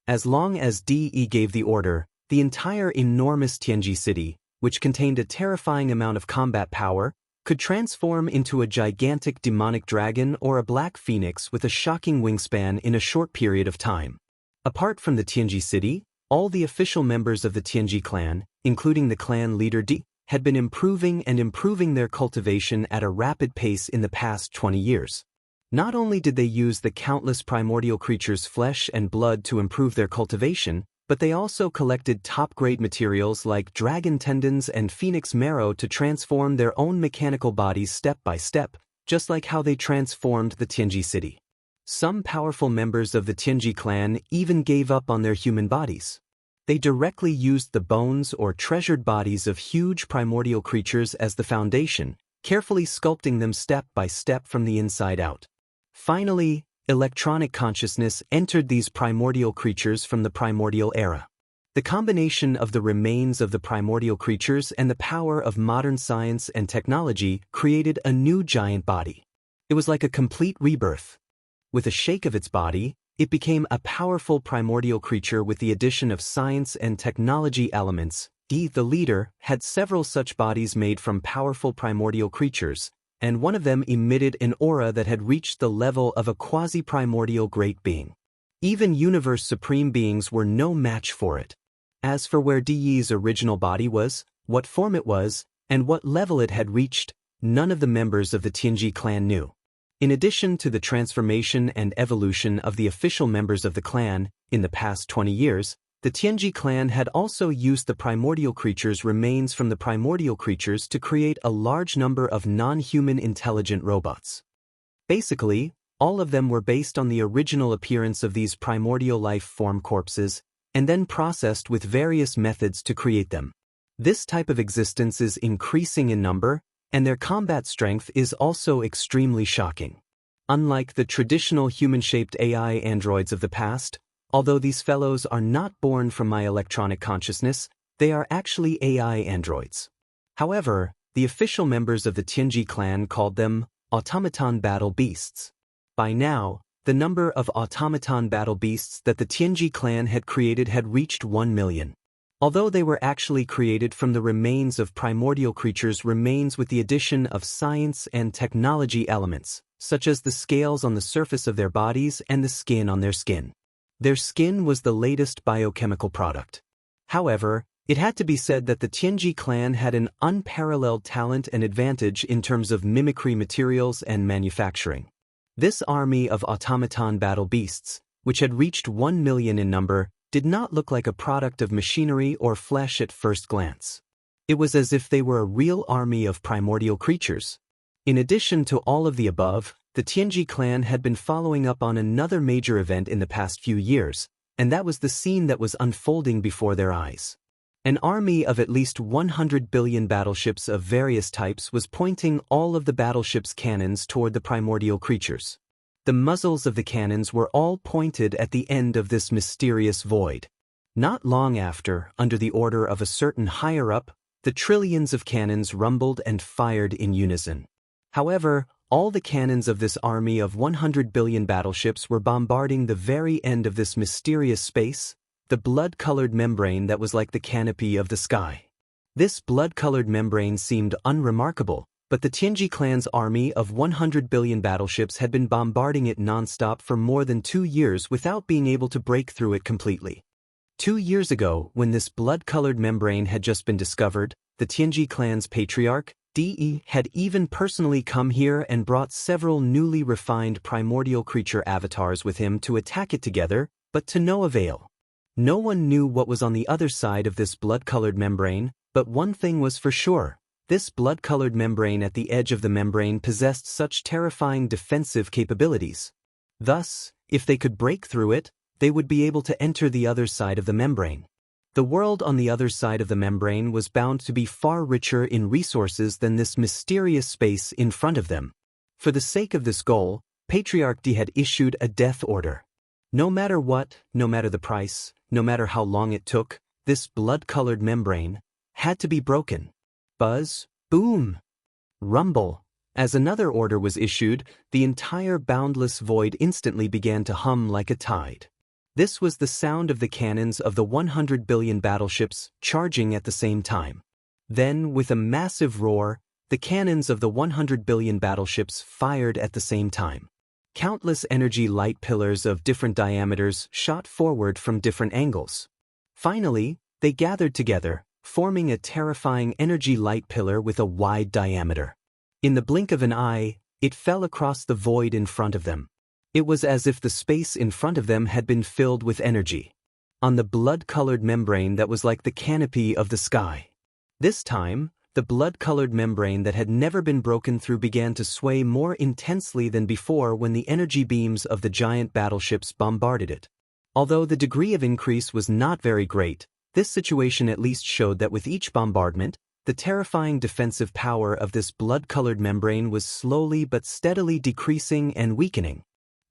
As long as De gave the order, the entire enormous Tianji city, which contained a terrifying amount of combat power, could transform into a gigantic demonic dragon or a black phoenix with a shocking wingspan in a short period of time. Apart from the Tianji city, all the official members of the Tianji clan, including the clan leader Di, had been improving their cultivation at a rapid pace in the past 20 years. Not only did they use the countless primordial creatures' flesh and blood to improve their cultivation, but they also collected top-grade materials like dragon tendons and phoenix marrow to transform their own mechanical bodies step by step, just like how they transformed the Tianji city. Some powerful members of the Tianji clan even gave up on their human bodies. They directly used the bones or treasured bodies of huge primordial creatures as the foundation, carefully sculpting them step by step from the inside out. Finally, electronic consciousness entered these primordial creatures from the primordial era. The combination of the remains of the primordial creatures and the power of modern science and technology created a new giant body. It was like a complete rebirth. With a shake of its body, it became a powerful primordial creature with the addition of science and technology elements. Di, the leader, had several such bodies made from powerful primordial creatures, and one of them emitted an aura that had reached the level of a quasi-primordial great being. Even universe supreme beings were no match for it. As for where Di's original body was, what form it was, and what level it had reached, none of the members of the Tianji clan knew. In addition to the transformation and evolution of the official members of the clan, in the past 20 years, The Tianji clan had also used the primordial creatures' remains from the primordial creatures to create a large number of non-human intelligent robots. Basically, all of them were based on the original appearance of these primordial life form corpses, and then processed with various methods to create them. This type of existence is increasing in number, and their combat strength is also extremely shocking. Unlike the traditional human-shaped AI androids of the past, although these fellows are not born from my electronic consciousness, they are actually AI androids. However, the official members of the Tianji clan called them automaton battle beasts. By now, the number of automaton battle beasts that the Tianji clan had created had reached 1 million. Although they were actually created from the remains of primordial creatures' remains with the addition of science and technology elements, such as the scales on the surface of their bodies and the skin on their skin. Their skin was the latest biochemical product. However, it had to be said that the Tianji clan had an unparalleled talent and advantage in terms of mimicry materials and manufacturing. This army of automaton battle beasts, which had reached 1 million in number, did not look like a product of machinery or flesh at first glance. It was as if they were a real army of primordial creatures. In addition to all of the above, the Tianji clan had been following up on another major event in the past few years, and that was the scene that was unfolding before their eyes. An army of at least 100 billion battleships of various types was pointing all of the battleships' cannons toward the primordial creatures. The muzzles of the cannons were all pointed at the end of this mysterious void. Not long after, under the order of a certain higher-up, the trillions of cannons rumbled and fired in unison. However, all the cannons of this army of 100 billion battleships were bombarding the very end of this mysterious space, the blood-colored membrane that was like the canopy of the sky. This blood-colored membrane seemed unremarkable, but the Tianji clan's army of 100 billion battleships had been bombarding it non-stop for more than 2 years without being able to break through it completely. 2 years ago, when this blood-colored membrane had just been discovered, the Tianji clan's patriarch, De, had even personally come here and brought several newly refined primordial creature avatars with him to attack it together, but to no avail. No one knew what was on the other side of this blood-colored membrane, but one thing was for sure. This blood-colored membrane at the edge of the membrane possessed such terrifying defensive capabilities. Thus, if they could break through it, they would be able to enter the other side of the membrane. The world on the other side of the membrane was bound to be far richer in resources than this mysterious space in front of them. For the sake of this goal, Patriarch D had issued a death order. No matter what, no matter the price, no matter how long it took, this blood-colored membrane had to be broken. Buzz, boom, rumble. As another order was issued, the entire boundless void instantly began to hum like a tide. This was the sound of the cannons of the 100 billion battleships charging at the same time. Then, with a massive roar, the cannons of the 100 billion battleships fired at the same time. Countless energy light pillars of different diameters shot forward from different angles. Finally, they gathered together, forming a terrifying energy light pillar with a wide diameter. In the blink of an eye, it fell across the void in front of them. It was as if the space in front of them had been filled with energy. On the blood-colored membrane that was like the canopy of the sky. This time, the blood-colored membrane that had never been broken through began to sway more intensely than before when the energy beams of the giant battleships bombarded it. Although the degree of increase was not very great, this situation at least showed that with each bombardment, the terrifying defensive power of this blood-colored membrane was slowly but steadily decreasing and weakening.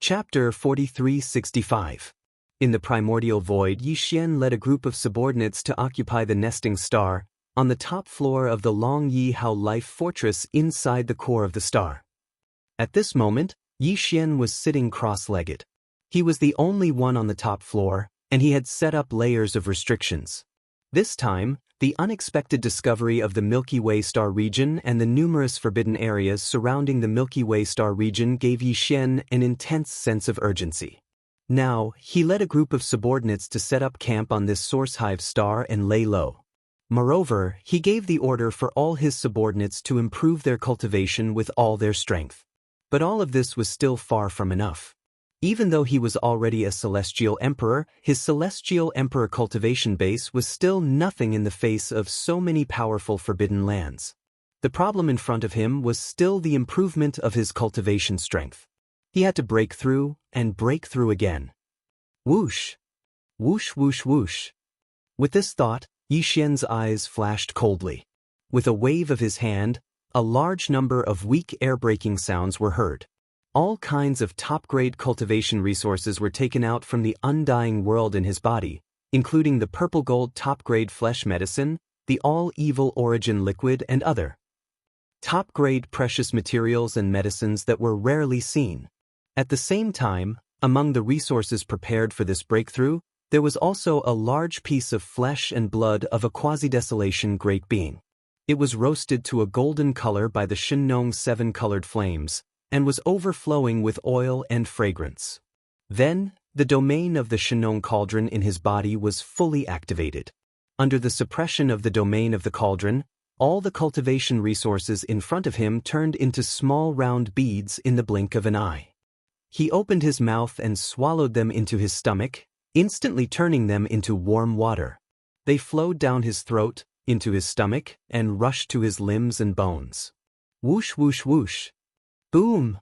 Chapter 4365. In the primordial void, Yi Xian led a group of subordinates to occupy the nesting star, on the top floor of the Long Yi Hao life fortress inside the core of the star. At this moment, Yi Xian was sitting cross-legged. He was the only one on the top floor, and he had set up layers of restrictions. This time, the unexpected discovery of the Milky Way star region and the numerous forbidden areas surrounding the Milky Way star region gave Yi Xian an intense sense of urgency. Now, he led a group of subordinates to set up camp on this source hive star and lay low. Moreover, he gave the order for all his subordinates to improve their cultivation with all their strength. But all of this was still far from enough. Even though he was already a Celestial Emperor, his Celestial Emperor cultivation base was still nothing in the face of so many powerful forbidden lands. The problem in front of him was still the improvement of his cultivation strength. He had to break through and break through again. Whoosh! Whoosh whoosh whoosh. With this thought, Yi Xian's eyes flashed coldly. With a wave of his hand, a large number of weak air-breaking sounds were heard. All kinds of top-grade cultivation resources were taken out from the undying world in his body, including the purple gold top-grade flesh medicine, the all-evil origin liquid, and other top-grade precious materials and medicines that were rarely seen. At the same time, among the resources prepared for this breakthrough, there was also a large piece of flesh and blood of a quasi-desolation great being. It was roasted to a golden color by the Shinnong 7-colored flames, and was overflowing with oil and fragrance. Then, the domain of the Shinnong cauldron in his body was fully activated. Under the suppression of the domain of the cauldron, all the cultivation resources in front of him turned into small round beads in the blink of an eye. He opened his mouth and swallowed them into his stomach, instantly turning them into warm water. They flowed down his throat, into his stomach, and rushed to his limbs and bones. Whoosh whoosh whoosh. Boom!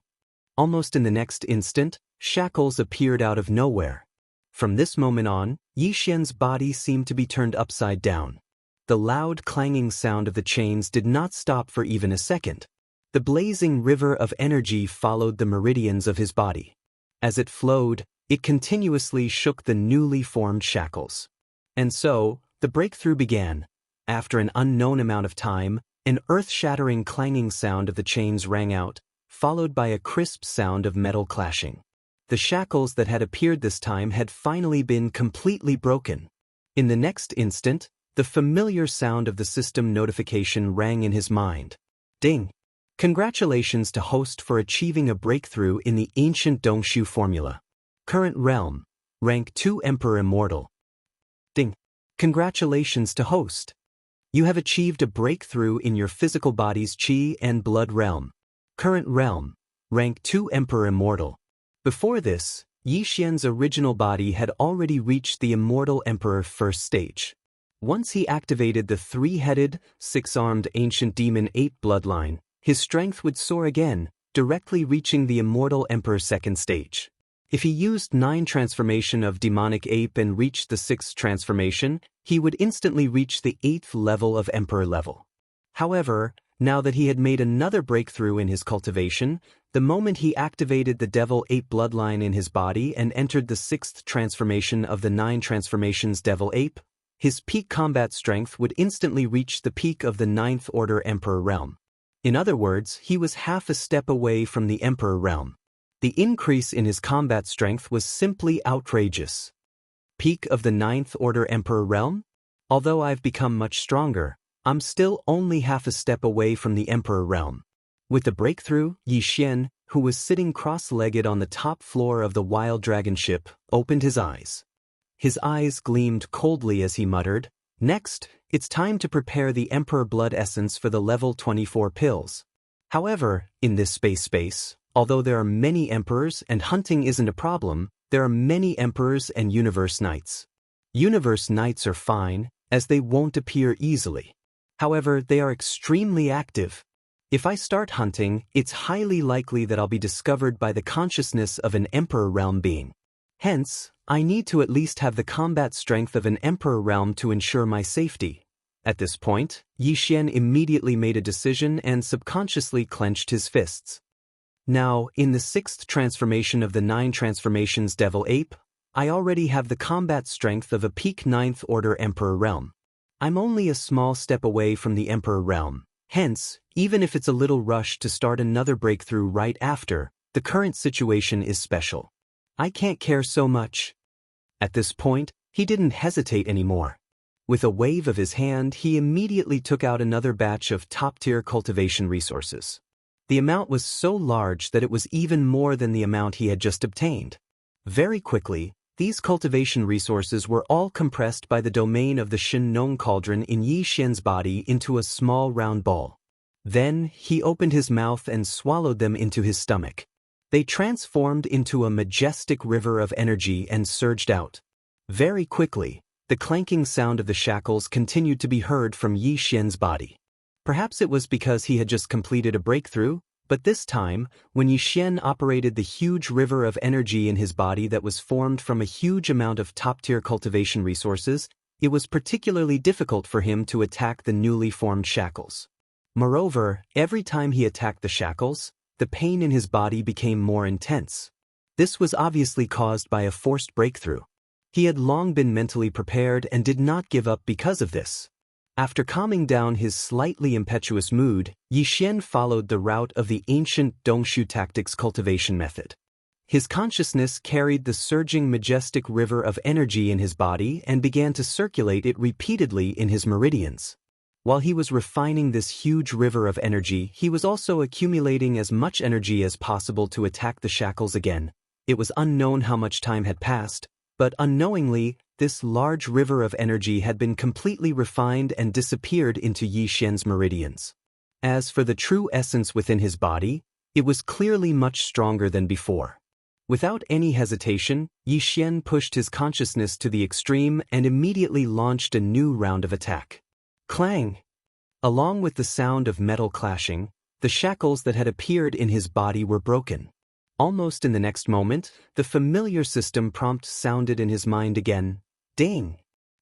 Almost in the next instant, shackles appeared out of nowhere. From this moment on, Yi Xian's body seemed to be turned upside down. The loud clanging sound of the chains did not stop for even a second. The blazing river of energy followed the meridians of his body. As it flowed, it continuously shook the newly formed shackles. And so, the breakthrough began. After an unknown amount of time, an earth-shattering clanging sound of the chains rang out, followed by a crisp sound of metal clashing. The shackles that had appeared this time had finally been completely broken. In the next instant, the familiar sound of the system notification rang in his mind. Ding! Congratulations to host for achieving a breakthrough in the ancient Dongshu formula. Current realm. Rank 2 Emperor Immortal. Ding! Congratulations to host. You have achieved a breakthrough in your physical body's Qi and blood realm. Current realm. Rank 2 Emperor Immortal. Before this, Yi Xian's original body had already reached the Immortal Emperor first stage. Once he activated the three-headed, six-armed ancient demon ape bloodline, his strength would soar again, directly reaching the Immortal Emperor second stage. If he used 9 transformation of demonic ape and reached the 6th transformation, he would instantly reach the 8th level of Emperor level. However, now that he had made another breakthrough in his cultivation, the moment he activated the Devil Ape bloodline in his body and entered the 6th transformation of the 9 transformations Devil Ape, his peak combat strength would instantly reach the peak of the 9th Order Emperor realm. In other words, he was half a step away from the Emperor realm. The increase in his combat strength was simply outrageous. Peak of the 9th Order Emperor realm? Although I've become much stronger, I'm still only half a step away from the Emperor realm. With the breakthrough, Yi Xian, who was sitting cross-legged on the top floor of the Wild Dragon ship, opened his eyes. His eyes gleamed coldly as he muttered, "Next, it's time to prepare the Emperor Blood Essence for the level 24 pills." However, in this space, although there are many emperors and hunting isn't a problem, there are many emperors and universe knights. Universe knights are fine, as they won't appear easily. However, they are extremely active. If I start hunting, it's highly likely that I'll be discovered by the consciousness of an Emperor Realm being. Hence, I need to at least have the combat strength of an Emperor Realm to ensure my safety. At this point, Yi Xian immediately made a decision and subconsciously clenched his fists. Now, in the 6th transformation of the 9 transformations Devil Ape, I already have the combat strength of a peak 9th Order Emperor Realm. I'm only a small step away from the Emperor Realm. Hence, even if it's a little rushed to start another breakthrough right after, the current situation is special. I can't care so much. At this point, he didn't hesitate anymore. With a wave of his hand, he immediately took out another batch of top-tier cultivation resources. The amount was so large that it was even more than the amount he had just obtained. Very quickly, these cultivation resources were all compressed by the domain of the Shinnong cauldron in Yi Xian's body into a small round ball. Then, he opened his mouth and swallowed them into his stomach. They transformed into a majestic river of energy and surged out. Very quickly, the clanking sound of the shackles continued to be heard from Yi Xian's body. Perhaps it was because he had just completed a breakthrough, but this time, when Yi Xian operated the huge river of energy in his body that was formed from a huge amount of top-tier cultivation resources, it was particularly difficult for him to attack the newly formed shackles. Moreover, every time he attacked the shackles, the pain in his body became more intense. This was obviously caused by a forced breakthrough. He had long been mentally prepared and did not give up because of this. After calming down his slightly impetuous mood, Yi Xian followed the route of the ancient Dongshu tactics cultivation method. His consciousness carried the surging majestic river of energy in his body and began to circulate it repeatedly in his meridians. While he was refining this huge river of energy, he was also accumulating as much energy as possible to attack the shackles again. It was unknown how much time had passed, but unknowingly, this large river of energy had been completely refined and disappeared into Yi Xian's meridians. As for the true essence within his body, it was clearly much stronger than before. Without any hesitation, Yi Xian pushed his consciousness to the extreme and immediately launched a new round of attack. Clang! Along with the sound of metal clashing, the shackles that had appeared in his body were broken. Almost in the next moment, the familiar system prompt sounded in his mind again. Ding!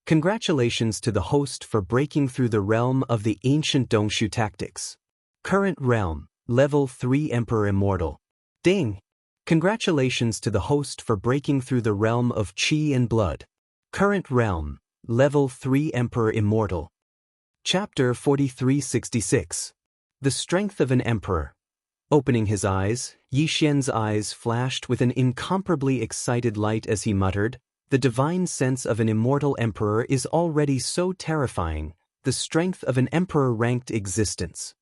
Congratulations to the host for breaking through the realm of the ancient Dongshu tactics. Current realm, Level 3 Emperor Immortal. Ding! Congratulations to the host for breaking through the realm of Qi and Blood. Current realm, Level 3 Emperor Immortal. Chapter 4366. The Strength of an Emperor. Opening his eyes, Yi Xian's eyes flashed with an incomparably excited light as he muttered, "The divine sense of an immortal emperor is already so terrifying, the strength of an emperor-ranked existence.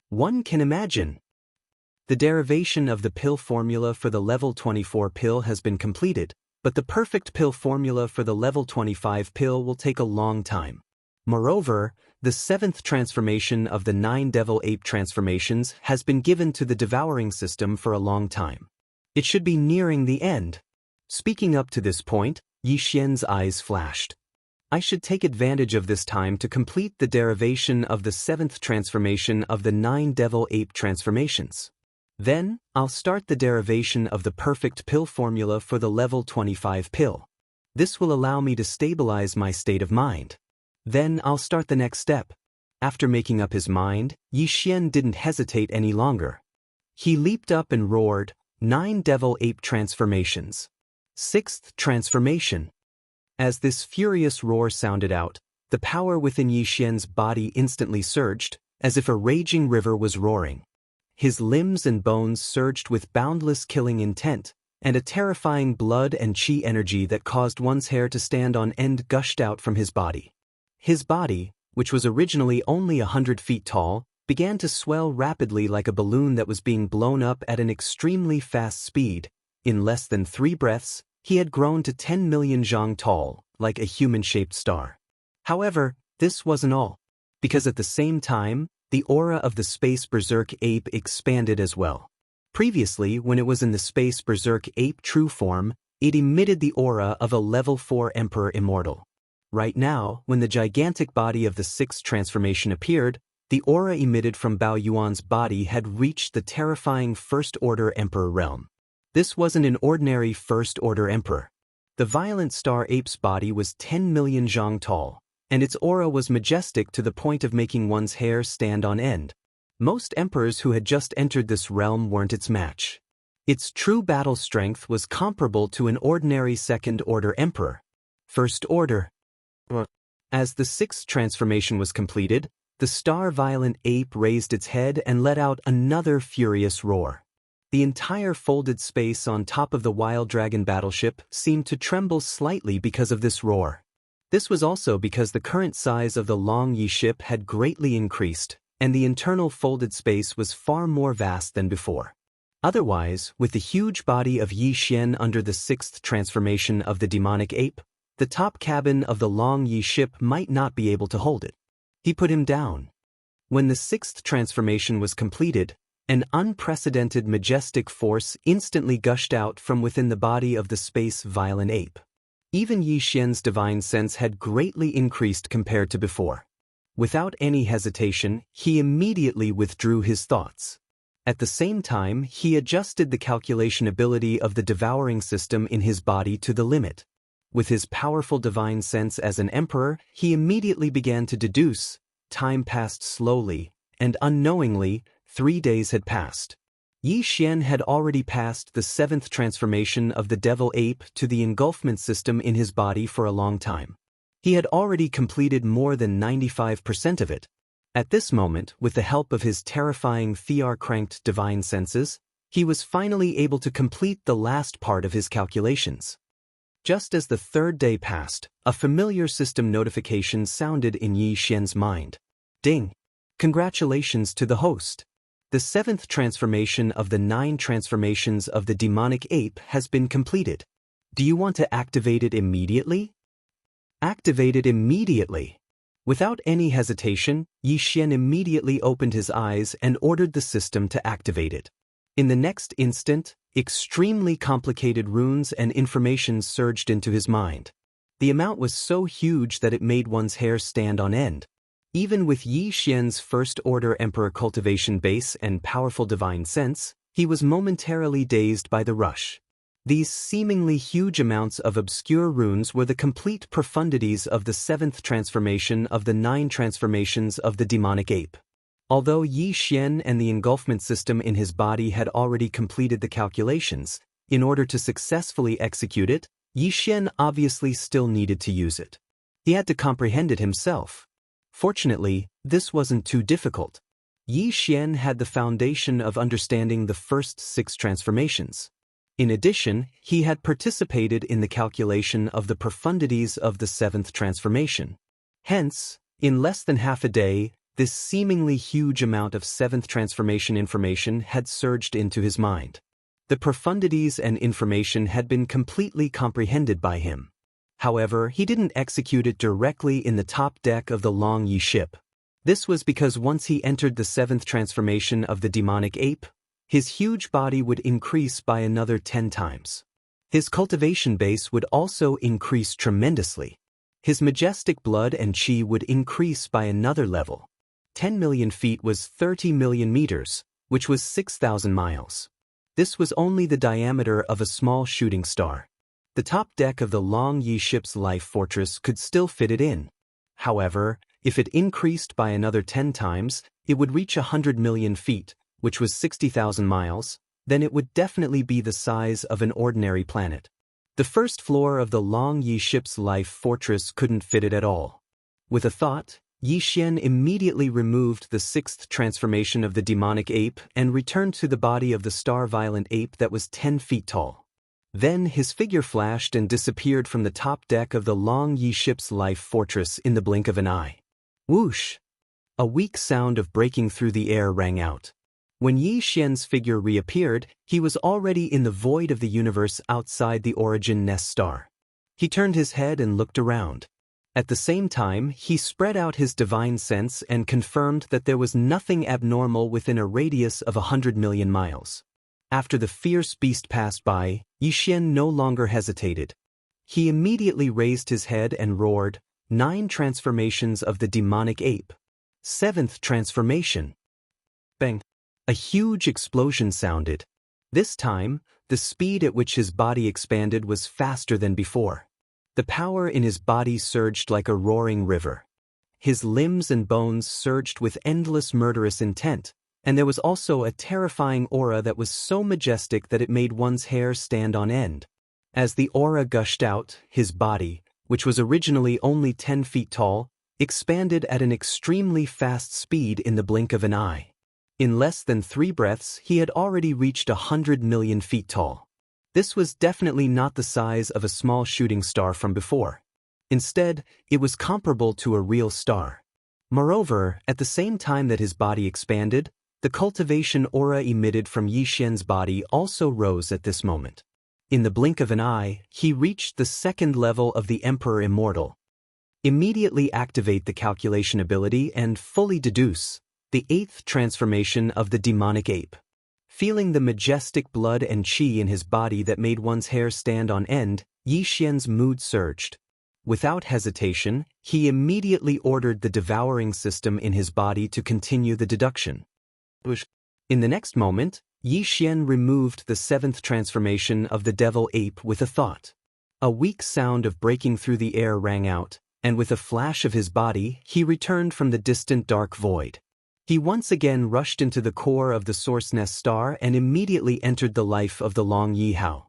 One can imagine." The derivation of the pill formula for the level 24 pill has been completed, but the perfect pill formula for the level 25 pill will take a long time. Moreover, the 7th transformation of the 9 devil ape transformations has been given to the devouring system for a long time. It should be nearing the end. Speaking up to this point, Yi Xian's eyes flashed. I should take advantage of this time to complete the derivation of the 7th transformation of the 9 devil ape transformations. Then, I'll start the derivation of the perfect pill formula for the level 25 pill. This will allow me to stabilize my state of mind. Then I'll start the next step. After making up his mind, Yi Xian didn't hesitate any longer. He leaped up and roared, 9 devil ape transformations. 6th transformation. As this furious roar sounded out, the power within Yi Xian's body instantly surged, as if a raging river was roaring. His limbs and bones surged with boundless killing intent, and a terrifying blood and qi energy that caused one's hair to stand on end gushed out from his body. His body, which was originally only 100 feet tall, began to swell rapidly like a balloon that was being blown up at an extremely fast speed. In less than 3 breaths, he had grown to 10 million zhang tall, like a human-shaped star. However, this wasn't all, because at the same time, the aura of the Space Berserk ape expanded as well. Previously, when it was in the Space Berserk ape true form, it emitted the aura of a level 4 Emperor Immortal. Right now, when the gigantic body of the 6th transformation appeared, the aura emitted from Bao Yuan's body had reached the terrifying First Order Emperor realm. This wasn't an ordinary First Order Emperor. The violent star ape's body was 10 million zhang tall, and its aura was majestic to the point of making one's hair stand on end. Most emperors who had just entered this realm weren't its match. Its true battle strength was comparable to an ordinary Second Order Emperor. First Order. As the 6th transformation was completed, the star-violent ape raised its head and let out another furious roar. The entire folded space on top of the Wild Dragon battleship seemed to tremble slightly because of this roar. This was also because the current size of the Long Yi ship had greatly increased, and the internal folded space was far more vast than before. Otherwise, with the huge body of Yi Xian under the 6th transformation of the demonic ape, the top cabin of the Long Yi ship might not be able to hold it. He put him down. When the 6th transformation was completed, An unprecedented majestic force instantly gushed out from within the body of the space-violent ape. Even Yi Xian's divine sense had greatly increased compared to before. Without any hesitation, he immediately withdrew his thoughts. At the same time, he adjusted the calculation ability of the devouring system in his body to the limit. With his powerful divine sense as an emperor, he immediately began to deduce. Time passed slowly, and unknowingly, 3 days had passed. Yi Xian had already passed the 7th transformation of the devil ape to the engulfment system in his body for a long time. He had already completed more than 95% of it. At this moment, with the help of his terrifying Thear-cranked divine senses, he was finally able to complete the last part of his calculations. Just as the 3rd day passed, a familiar system notification sounded in Yi Xian's mind. Ding! Congratulations to the host. The 7th transformation of the 9 transformations of the demonic ape has been completed. Do you want to activate it immediately? Activate it immediately. Without any hesitation, Yi Xian immediately opened his eyes and ordered the system to activate it. In the next instant, extremely complicated runes and information surged into his mind. The amount was so huge that it made one's hair stand on end. Even with Yi Xian's first-order emperor cultivation base and powerful divine sense, he was momentarily dazed by the rush. These seemingly huge amounts of obscure runes were the complete profundities of the 7th transformation of the 9 transformations of the demonic ape. Although Yi Xian and the engulfment system in his body had already completed the calculations, in order to successfully execute it, Yi Xian obviously still needed to use it. He had to comprehend it himself. Fortunately, this wasn't too difficult. Yi Xian had the foundation of understanding the first 6 transformations. In addition, he had participated in the calculation of the profundities of the 7th transformation. Hence, in less than half a day, this seemingly huge amount of 7th transformation information had surged into his mind. The profundities and information had been completely comprehended by him. However, he didn't execute it directly in the top deck of the Long Yi ship. This was because once he entered the 7th transformation of the demonic ape, his huge body would increase by another 10 times. His cultivation base would also increase tremendously. His majestic blood and chi would increase by another level. 10 million feet was 30 million meters, which was 6,000 miles. This was only the diameter of a small shooting star. The top deck of the Long Yi ship's life fortress could still fit it in. However, if it increased by another 10 times, it would reach 100 million feet, which was 60,000 miles, then it would definitely be the size of an ordinary planet. The first floor of the Long Yi ship's life fortress couldn't fit it at all. With a thought, Yi Xian immediately removed the 6th transformation of the demonic ape and returned to the body of the star-violent ape that was 10 feet tall. Then his figure flashed and disappeared from the top deck of the Long Yi ship's life fortress in the blink of an eye. Whoosh! A weak sound of breaking through the air rang out. When Yi Xian's figure reappeared, he was already in the void of the universe outside the origin nest star. He turned his head and looked around. At the same time, he spread out his divine sense and confirmed that there was nothing abnormal within a radius of 100 million miles. After the fierce beast passed by, Yi Xian no longer hesitated. He immediately raised his head and roared, 9 transformations of the demonic ape. 7th transformation. Bang! A huge explosion sounded. This time, the speed at which his body expanded was faster than before. The power in his body surged like a roaring river. His limbs and bones surged with endless murderous intent, and there was also a terrifying aura that was so majestic that it made one's hair stand on end. As the aura gushed out, his body, which was originally only 10 feet tall, expanded at an extremely fast speed in the blink of an eye. In less than 3 breaths, he had already reached 100 million feet tall. This was definitely not the size of a small shooting star from before. Instead, it was comparable to a real star. Moreover, at the same time that his body expanded, the cultivation aura emitted from Yi Xian's body also rose at this moment. In the blink of an eye, he reached the 2nd level of the Emperor Immortal. Immediately activate the calculation ability and fully deduce. the 8th transformation of the demonic ape. Feeling the majestic blood and qi in his body that made one's hair stand on end, Yi Xian's mood surged. Without hesitation, he immediately ordered the devouring system in his body to continue the deduction. In the next moment, Yi Xian removed the 7th transformation of the devil ape with a thought. A weak sound of breaking through the air rang out, and with a flash of his body, he returned from the distant dark void. He once again rushed into the core of the Source Nest star and immediately entered the life of the Long Yi Hao.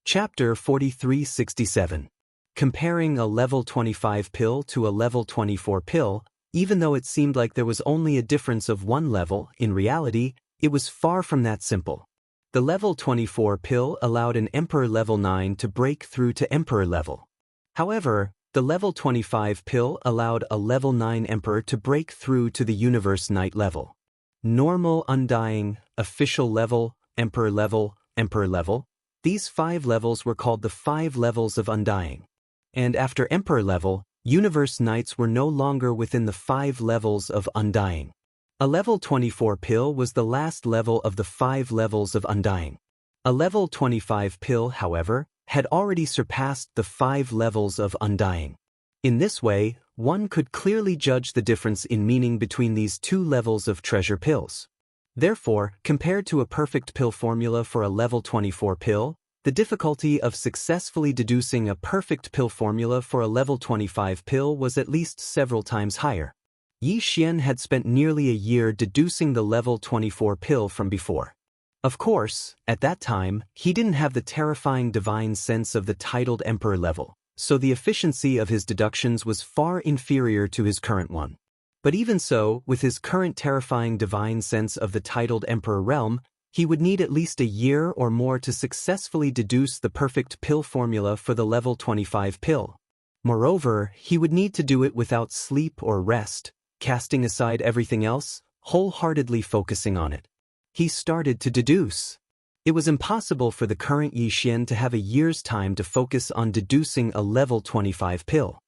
Chapter 4367. Comparing a level 25 pill to a level 24 pill, even though it seemed like there was only a difference of one level, in reality, it was far from that simple. The level 24 pill allowed an Emperor level 9 to break through to Emperor level. However, the level 25 pill allowed a level 9 Emperor to break through to the Universe Knight level. Normal, Undying, Official level, Emperor level, these 5 levels were called the 5 levels of Undying. And after Emperor level, Universe Knights were no longer within the 5 levels of Undying. A level 24 pill was the last level of the 5 levels of Undying. A level 25 pill, however, had already surpassed the 5 levels of Undying. In this way, one could clearly judge the difference in meaning between these 2 levels of treasure pills. Therefore, compared to a perfect pill formula for a level 24 pill, the difficulty of successfully deducing a perfect pill formula for a level 25 pill was at least several times higher. Yi Xian had spent nearly a year deducing the level 24 pill from before. Of course, at that time, he didn't have the terrifying divine sense of the titled Emperor level, so the efficiency of his deductions was far inferior to his current one. But even so, with his current terrifying divine sense of the titled Emperor realm, he would need at least a year or more to successfully deduce the perfect pill formula for the level 25 pill. Moreover, he would need to do it without sleep or rest, casting aside everything else, wholeheartedly focusing on it. He started to deduce. It was impossible for the current Yi Xian to have a year's time to focus on deducing a level 25 pill.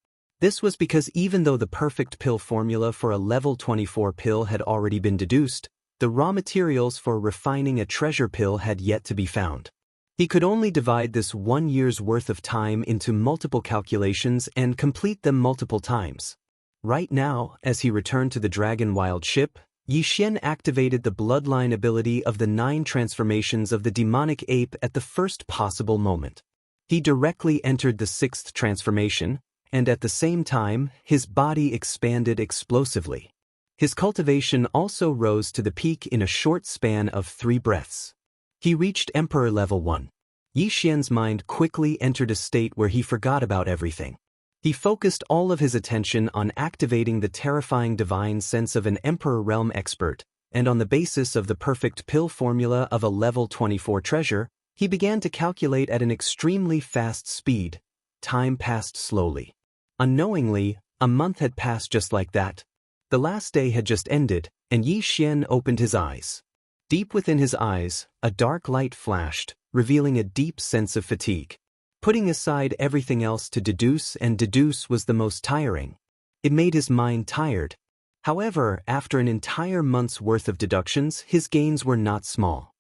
This was because even though the perfect pill formula for a level 24 pill had already been deduced, the raw materials for refining a treasure pill had yet to be found. He could only divide this 1 year's worth of time into multiple calculations and complete them multiple times. Right now, as he returned to the Dragon Wild ship, Yi Xian activated the bloodline ability of the 9 transformations of the demonic ape at the first possible moment. He directly entered the 6th transformation, and at the same time, his body expanded explosively. His cultivation also rose to the peak in a short span of 3 breaths. He reached Emperor level 1. Yi Xian's mind quickly entered a state where he forgot about everything. He focused all of his attention on activating the terrifying divine sense of an Emperor realm expert, and on the basis of the perfect pill formula of a level 24 treasure, he began to calculate at an extremely fast speed. Time passed slowly. Unknowingly, a month had passed just like that. The last day had just ended, and Yi Xian opened his eyes. Deep within his eyes, a dark light flashed, revealing a deep sense of fatigue. Putting aside everything else to deduce, and deduce was the most tiring. It made his mind tired. However, after an entire month's worth of deductions, his gains were not small.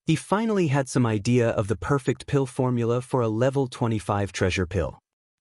He finally had some idea of the perfect pill formula for a level 25 treasure pill.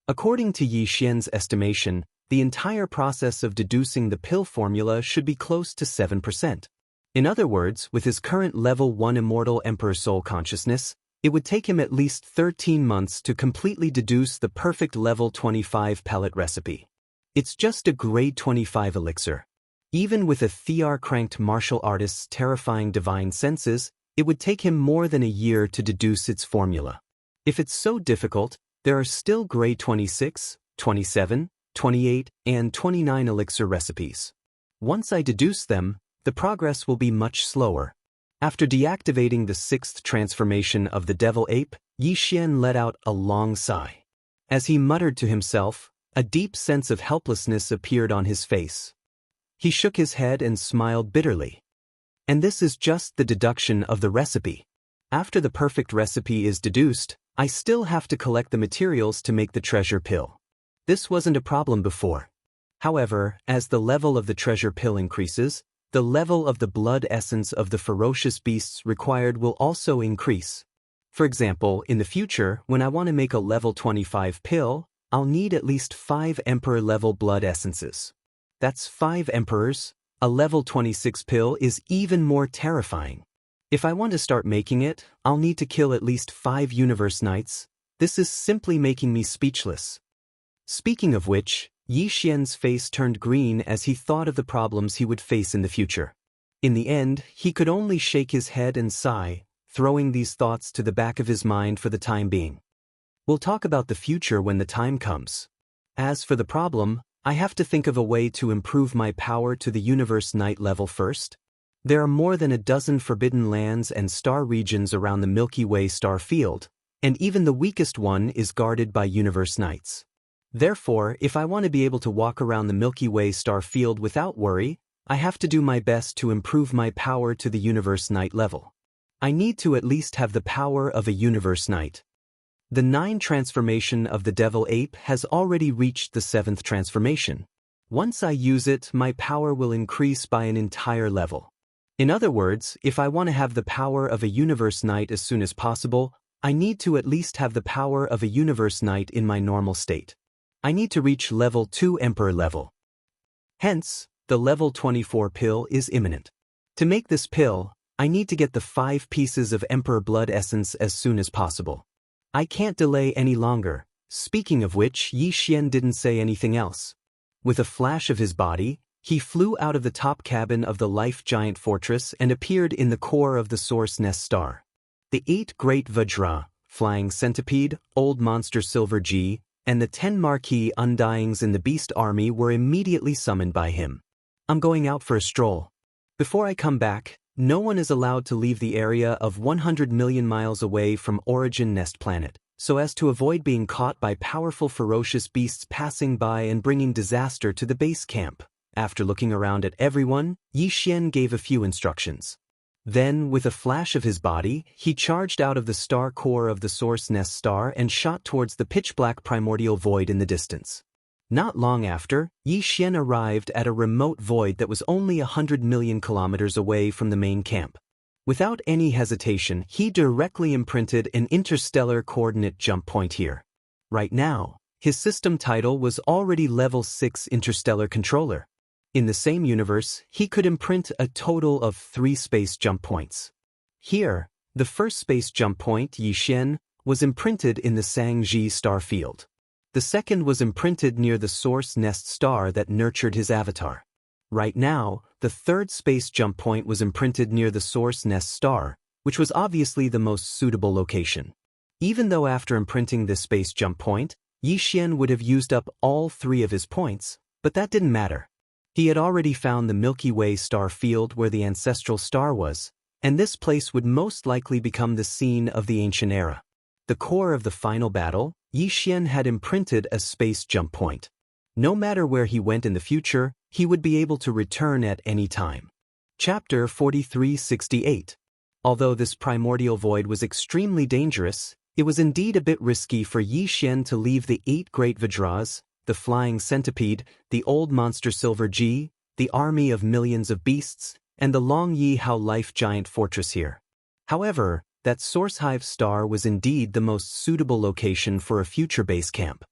According to Yi Xian's estimation, the entire process of deducing the pill formula should be close to 7%. In other words, with his current level 1 immortal Emperor soul consciousness, it would take him at least 13 months to completely deduce the perfect level 25 pellet recipe. It's just a grade 25 elixir. Even with a Thear-cranked martial artist's terrifying divine senses, it would take him more than a year to deduce its formula. If it's so difficult, there are still grade 26, 27, 28, and 29 elixir recipes. Once I deduce them, the progress will be much slower. After deactivating the 6th transformation of the devil ape, Yi Xian let out a long sigh. As he muttered to himself, a deep sense of helplessness appeared on his face. He shook his head and smiled bitterly. And this is just the deduction of the recipe. After the perfect recipe is deduced, I still have to collect the materials to make the treasure pill. This wasn't a problem before. However, as the level of the treasure pill increases, the level of the blood essence of the ferocious beasts required will also increase. For example, in the future, when I want to make a level 25 pill, I'll need at least 5 Emperor-level blood essences. That's 5 Emperors. A level 26 pill is even more terrifying. If I want to start making it, I'll need to kill at least 5 Universe Knights. This is simply making me speechless. Speaking of which, Yi Xian's face turned green as he thought of the problems he would face in the future. In the end, he could only shake his head and sigh, throwing these thoughts to the back of his mind for the time being. We'll talk about the future when the time comes. As for the problem, I have to think of a way to improve my power to the Universe Knight level first. There are more than a dozen forbidden lands and star regions around the Milky Way star field, and even the weakest one is guarded by Universe Knights. Therefore, if I want to be able to walk around the Milky Way star field without worry, I have to do my best to improve my power to the Universe Knight level. I need to at least have the power of a Universe Knight. The 9th transformation of the Devil Ape has already reached the 7th transformation. Once I use it, my power will increase by an entire level. In other words, if I want to have the power of a Universe Knight as soon as possible, I need to at least have the power of a Universe Knight in my normal state. I need to reach level 2 Emperor level. Hence, the level 24 pill is imminent. To make this pill, I need to get the 5 pieces of Emperor blood essence as soon as possible. I can't delay any longer. Speaking of which, Yi Xian didn't say anything else. With a flash of his body, he flew out of the top cabin of the Life Giant Fortress and appeared in the core of the Source Nest Star. The 8 Great Vajra, Flying Centipede, Old Monster Silver G, and the 10 Marquis Undyings in the Beast Army were immediately summoned by him. I'm going out for a stroll. Before I come back, no one is allowed to leave the area of 100 million miles away from Origin Nest Planet, so as to avoid being caught by powerful ferocious beasts passing by and bringing disaster to the base camp. After looking around at everyone, Yi Xian gave a few instructions. Then, with a flash of his body, he charged out of the star core of the Source Nest Star and shot towards the pitch-black primordial void in the distance. Not long after, Yi Xian arrived at a remote void that was only 100 million kilometers away from the main camp. Without any hesitation, he directly imprinted an interstellar coordinate jump point here. Right now, his system title was already level 6 interstellar controller. In the same universe, he could imprint a total of 3 space jump points. Here, the first space jump point, Yi Xian, was imprinted in the Sangji star field. The second was imprinted near the Source Nest Star that nurtured his avatar. Right now, the third space jump point was imprinted near the Source Nest Star, which was obviously the most suitable location. Even though after imprinting this space jump point, Yi Xian would have used up all 3 of his points, but that didn't matter. He had already found the Milky Way star field where the ancestral star was, and this place would most likely become the scene of the ancient era. The core of the final battle, Yi Xian had imprinted a space jump point. No matter where he went in the future, he would be able to return at any time. Chapter 4368. Although this primordial void was extremely dangerous, it was indeed a bit risky for Yi Xian to leave the 8 Great Vajras, the Flying Centipede, the Old Monster Silver G, the army of millions of beasts, and the Long Yi Hao Life Giant Fortress here. However, that Source Hive star was indeed the most suitable location for a future base camp.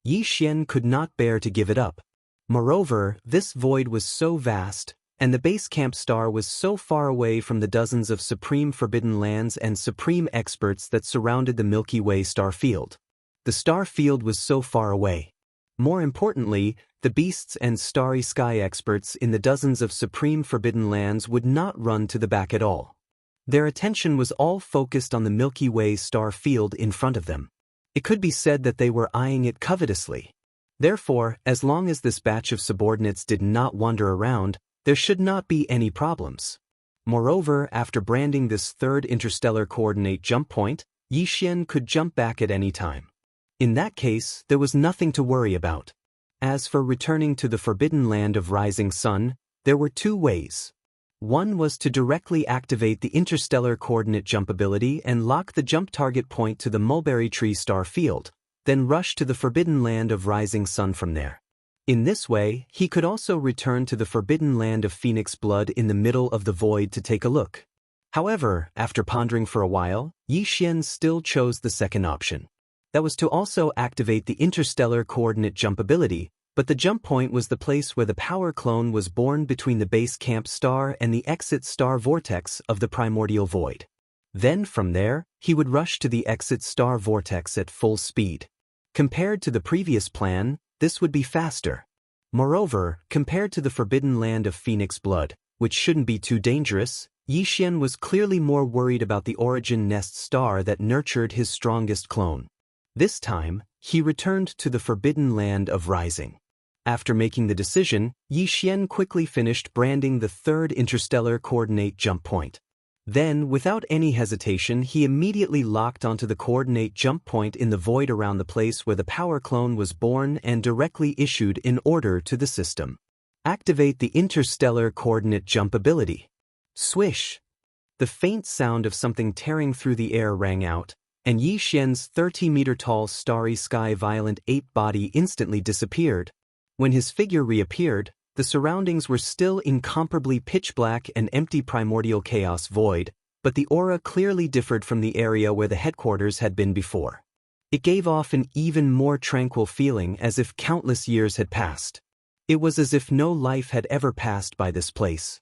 Yi Xian could not bear to give it up. Moreover, this void was so vast, and the base camp star was so far away from the dozens of supreme forbidden lands and supreme experts that surrounded the Milky Way star field. The star field was so far away. More importantly, the beasts and starry sky experts in the dozens of supreme forbidden lands would not run to the back at all. Their attention was all focused on the Milky Way star field in front of them. It could be said that they were eyeing it covetously. Therefore, as long as this batch of subordinates did not wander around, there should not be any problems. Moreover, after branding this third interstellar coordinate jump point, Yi Xian could jump back at any time. In that case, there was nothing to worry about. As for returning to the forbidden land of Rising Sun, there were 2 ways. One was to directly activate the interstellar coordinate jump ability and lock the jump target point to the Mulberry Tree star field, then rush to the forbidden land of Rising Sun from there. In this way, he could also return to the forbidden land of Phoenix Blood in the middle of the void to take a look. However, after pondering for a while, Yi Xian still chose the second option. That was to also activate the interstellar coordinate jump ability, but the jump point was the place where the power clone was born between the base camp star and the exit star vortex of the primordial void. Then from there, he would rush to the exit star vortex at full speed. Compared to the previous plan, this would be faster. Moreover, compared to the forbidden land of Phoenix Blood, which shouldn't be too dangerous, Yi Xian was clearly more worried about the origin nest star that nurtured his strongest clone. This time, he returned to the forbidden land of Rising. After making the decision, Yi Xian quickly finished branding the third interstellar coordinate jump point. Then, without any hesitation, he immediately locked onto the coordinate jump point in the void around the place where the power clone was born and directly issued an order to the system. Activate the interstellar coordinate jump ability. Swish! The faint sound of something tearing through the air rang out, and Yi Xian's 30-meter-tall starry sky violent ape body instantly disappeared. When his figure reappeared, the surroundings were still incomparably pitch black and empty primordial chaos void, but the aura clearly differed from the area where the headquarters had been before. It gave off an even more tranquil feeling, as if countless years had passed. It was as if no life had ever passed by this place.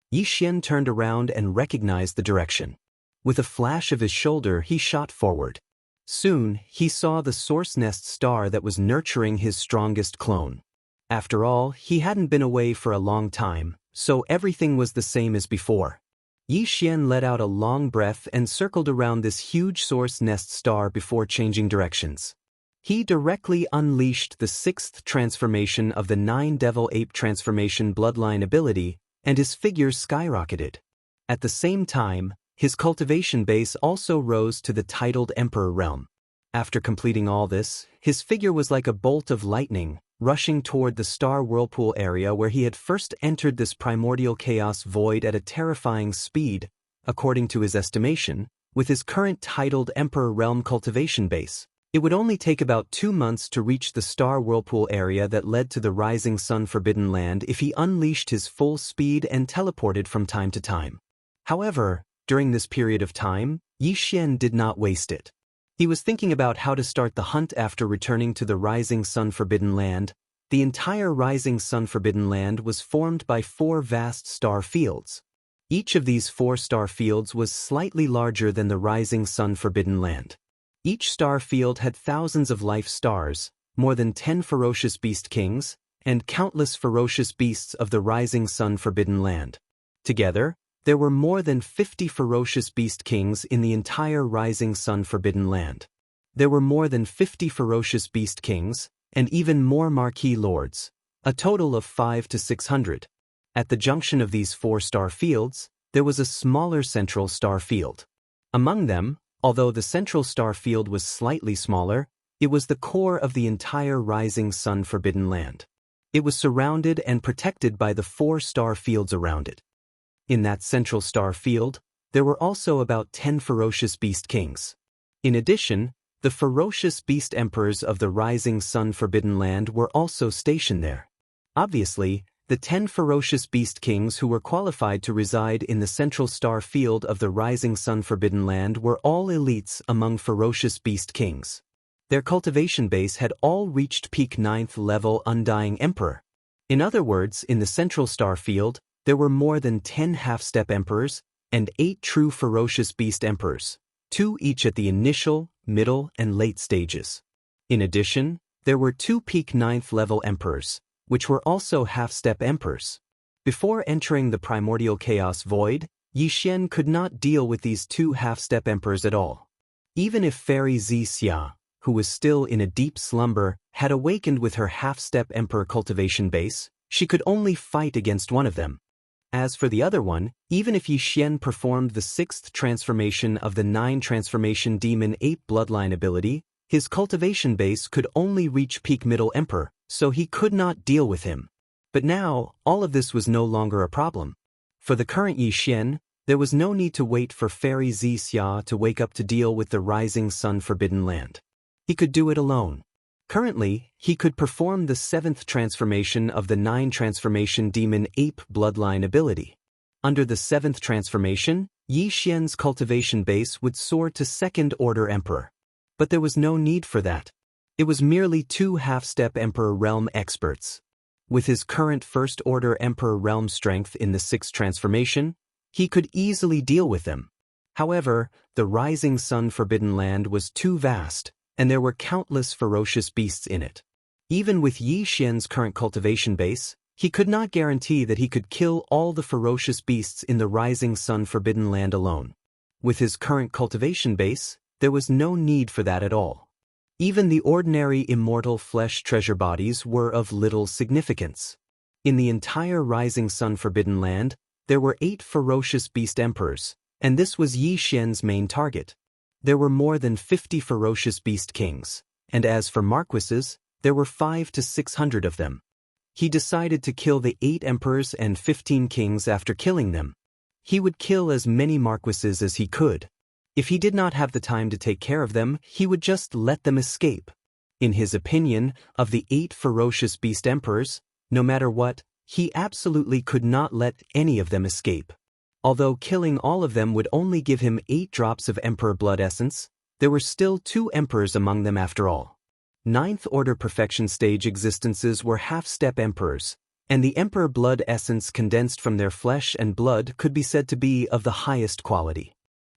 Yi Xian turned around and recognized the direction. With a flash of his shoulder, he shot forward. Soon, he saw the source nest star that was nurturing his strongest clone. After all, he hadn't been away for a long time, so everything was the same as before. Yi Xian let out a long breath and circled around this huge source nest star before changing directions. He directly unleashed the sixth transformation of the 9 Devil Ape transformation bloodline ability, and his figure skyrocketed. At the same time, his cultivation base also rose to the titled Emperor realm. After completing all this, his figure was like a bolt of lightning, rushing toward the star whirlpool area where he had first entered this primordial chaos void at a terrifying speed, according to his estimation. With his current titled Emperor realm cultivation base, it would only take about 2 months to reach the star whirlpool area that led to the Rising Sun Forbidden Land if he unleashed his full speed and teleported from time to time. However, during this period of time, Yi Xian did not waste it. He was thinking about how to start the hunt after returning to the Rising Sun Forbidden Land. The entire Rising Sun Forbidden Land was formed by 4 vast star fields. Each of these 4 star fields was slightly larger than the Rising Sun Forbidden Land. Each star field had thousands of life stars, more than 10 ferocious beast kings, and countless ferocious beasts of the Rising Sun Forbidden Land. Together, there were more than 50 ferocious beast kings in the entire Rising Sun Forbidden Land. There were more than 50 ferocious beast kings, and even more marquee lords, a total of 500 to 600. At the junction of these 4 star fields, there was a smaller central star field. Among them, although the central star field was slightly smaller, it was the core of the entire Rising Sun Forbidden Land. It was surrounded and protected by the 4 star fields around it. In that central star field, there were also about 10 ferocious beast kings. In addition, the ferocious beast emperors of the Rising Sun Forbidden Land were also stationed there. Obviously, the 10 ferocious beast kings who were qualified to reside in the central star field of the Rising Sun Forbidden Land were all elites among ferocious beast kings. Their cultivation base had all reached peak 9th level Undying Emperor. In other words, in the central star field, there were more than 10 half-step emperors and 8 true ferocious beast emperors, 2 each at the initial, middle, and late stages. In addition, there were 2 peak 9th level emperors, which were also half-step emperors. Before entering the primordial chaos void, Yi Xian could not deal with these 2 half-step emperors at all. Even if Fairy Xia, who was still in a deep slumber, had awakened with her half-step emperor cultivation base, she could only fight against one of them. As for the other one, even if Yi Xian performed the 6th transformation of the 9 transformation demon ape bloodline ability, his cultivation base could only reach peak middle emperor, so he could not deal with him. But now, all of this was no longer a problem. For the current Yi Xian, there was no need to wait for Fairy Xia to wake up to deal with the Rising Sun Forbidden Land. He could do it alone. Currently, he could perform the 7th transformation of the 9 transformation demon ape bloodline ability. Under the 7th transformation, Yi Xian's cultivation base would soar to 2nd Order Emperor. But there was no need for that. It was merely 2 half-step Emperor Realm experts. With his current 1st Order Emperor Realm strength in the 6th transformation, he could easily deal with them. However, the Rising Sun Forbidden Land was too vast, and there were countless ferocious beasts in it. Even with Yi Xian's current cultivation base, he could not guarantee that he could kill all the ferocious beasts in the Rising Sun Forbidden Land alone. With his current cultivation base, there was no need for that at all. Even the ordinary immortal flesh treasure bodies were of little significance. In the entire Rising Sun Forbidden Land, there were 8 ferocious beast emperors, and this was Yi Xian's main target. There were more than 50 ferocious beast kings, and as for marquises, there were 500 to 600 of them. He decided to kill the 8 emperors and 15 kings after killing them. He would kill as many marquises as he could. If he did not have the time to take care of them, he would just let them escape. In his opinion, of the 8 ferocious beast emperors, no matter what, he absolutely could not let any of them escape. Although killing all of them would only give him 8 drops of Emperor Blood Essence, there were still 2 emperors among them after all. 9th Order Perfection Stage existences were half-step emperors, and the Emperor Blood Essence condensed from their flesh and blood could be said to be of the highest quality.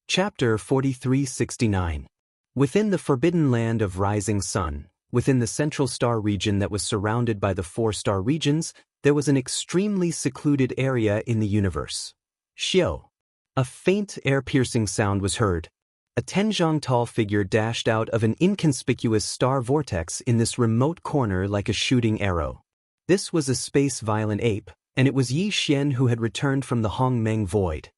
Chapter 4369. Within the Forbidden Land of Rising Sun, within the Central Star region that was surrounded by the 4 star regions, there was an extremely secluded area in the universe. Xiao. A faint, air-piercing sound was heard. A 10-zhang tall figure dashed out of an inconspicuous star vortex in this remote corner like a shooting arrow. This was a space violent ape, and it was Yi Xian who had returned from the Hongmeng Void.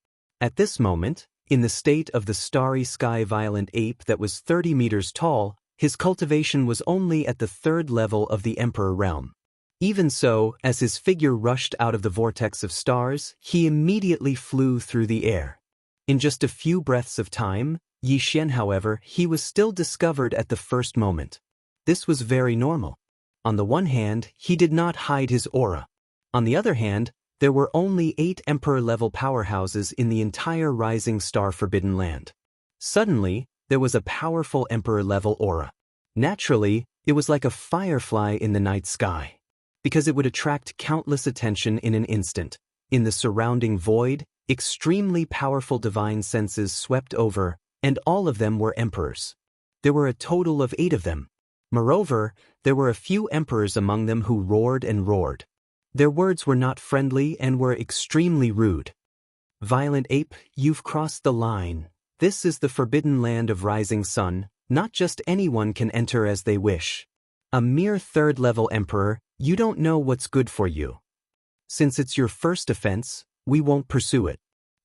At this moment, in the state of the starry sky violent ape that was 30 meters tall, his cultivation was only at the 3rd level of the Emperor Realm. Even so, as his figure rushed out of the vortex of stars, he immediately flew through the air. In just a few breaths of time, Yi Xian, however, he was still discovered at the first moment. This was very normal. On the one hand, he did not hide his aura. On the other hand, there were only 8 Emperor-level powerhouses in the entire Rising Star Forbidden Land. Suddenly, there was a powerful Emperor-level aura. Naturally, it was like a firefly in the night sky, because it would attract countless attention in an instant. In the surrounding void, extremely powerful divine senses swept over, and all of them were emperors. There were a total of 8 of them. Moreover, there were a few emperors among them who roared and roared. Their words were not friendly and were extremely rude. Violent ape, you've crossed the line. This is the Forbidden Land of Rising Sun. Not just anyone can enter as they wish. A mere 3rd-level emperor, you don't know what's good for you. Since it's your first offense, we won't pursue it.